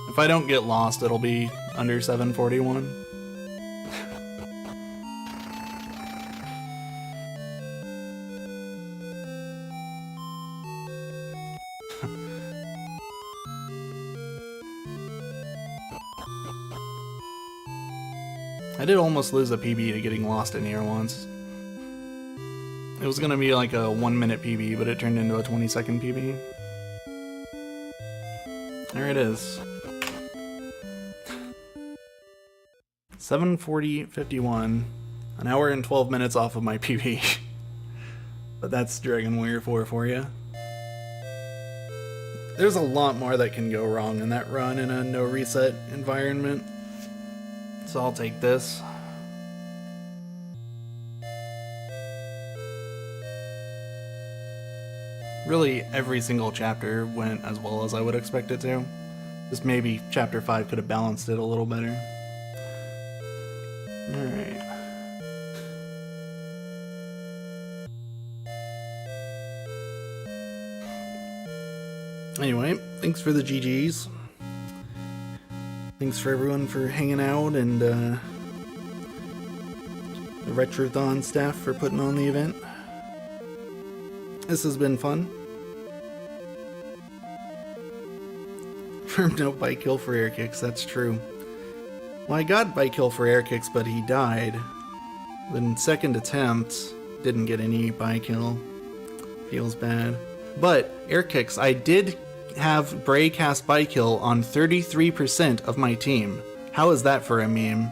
If I don't get lost, it'll be under 741. I did almost lose a PB to getting lost in here once. It was gonna be like a 1 minute PB, but it turned into a 20-second PB. There it is. 7:40:51. An hour and 12 minutes off of my PB. But that's Dragon Warrior 4 for you. There's a lot more that can go wrong in that run in a no reset environment. So I'll take this. Really, every single chapter went as well as I would expect it to. Just maybe chapter 5 could have balanced it a little better. Alright. Anyway, thanks for the GGs. Thanks for everyone for hanging out, and the Retrothon staff for putting on the event. This has been fun. Firm note by kill for air kicks, that's true. Well, I got bike kill for air kicks, but he died. Then second attempt, didn't get any bike kill. Feels bad. But air kicks, I did have Bray cast bike kill on 33% of my team. How is that for a meme?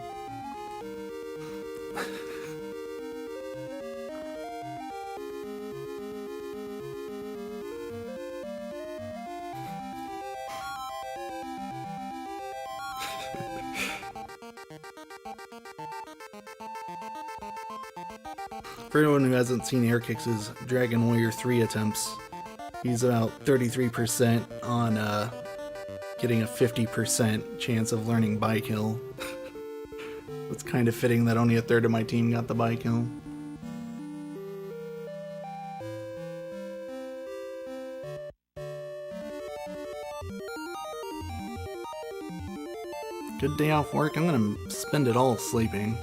For anyone who hasn't seen air kicks' Dragon Warrior 3 attempts, he's about 33% on getting a 50% chance of learning bike kill. It's kind of fitting that only a third of my team got the bike kill. Good day off work. I'm gonna spend it all sleeping.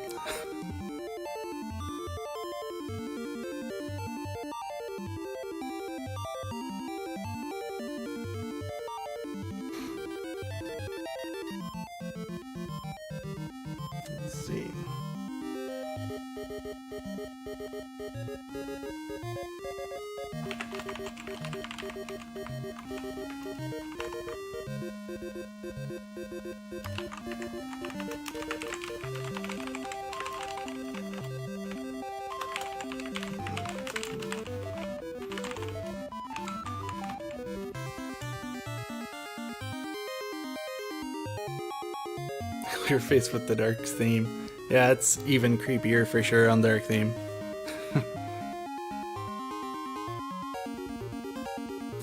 Let's see. Clear face with the dark theme. Yeah, it's even creepier for sure on dark theme.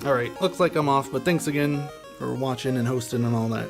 Alright, looks like I'm off, but thanks again for watching and hosting and all that.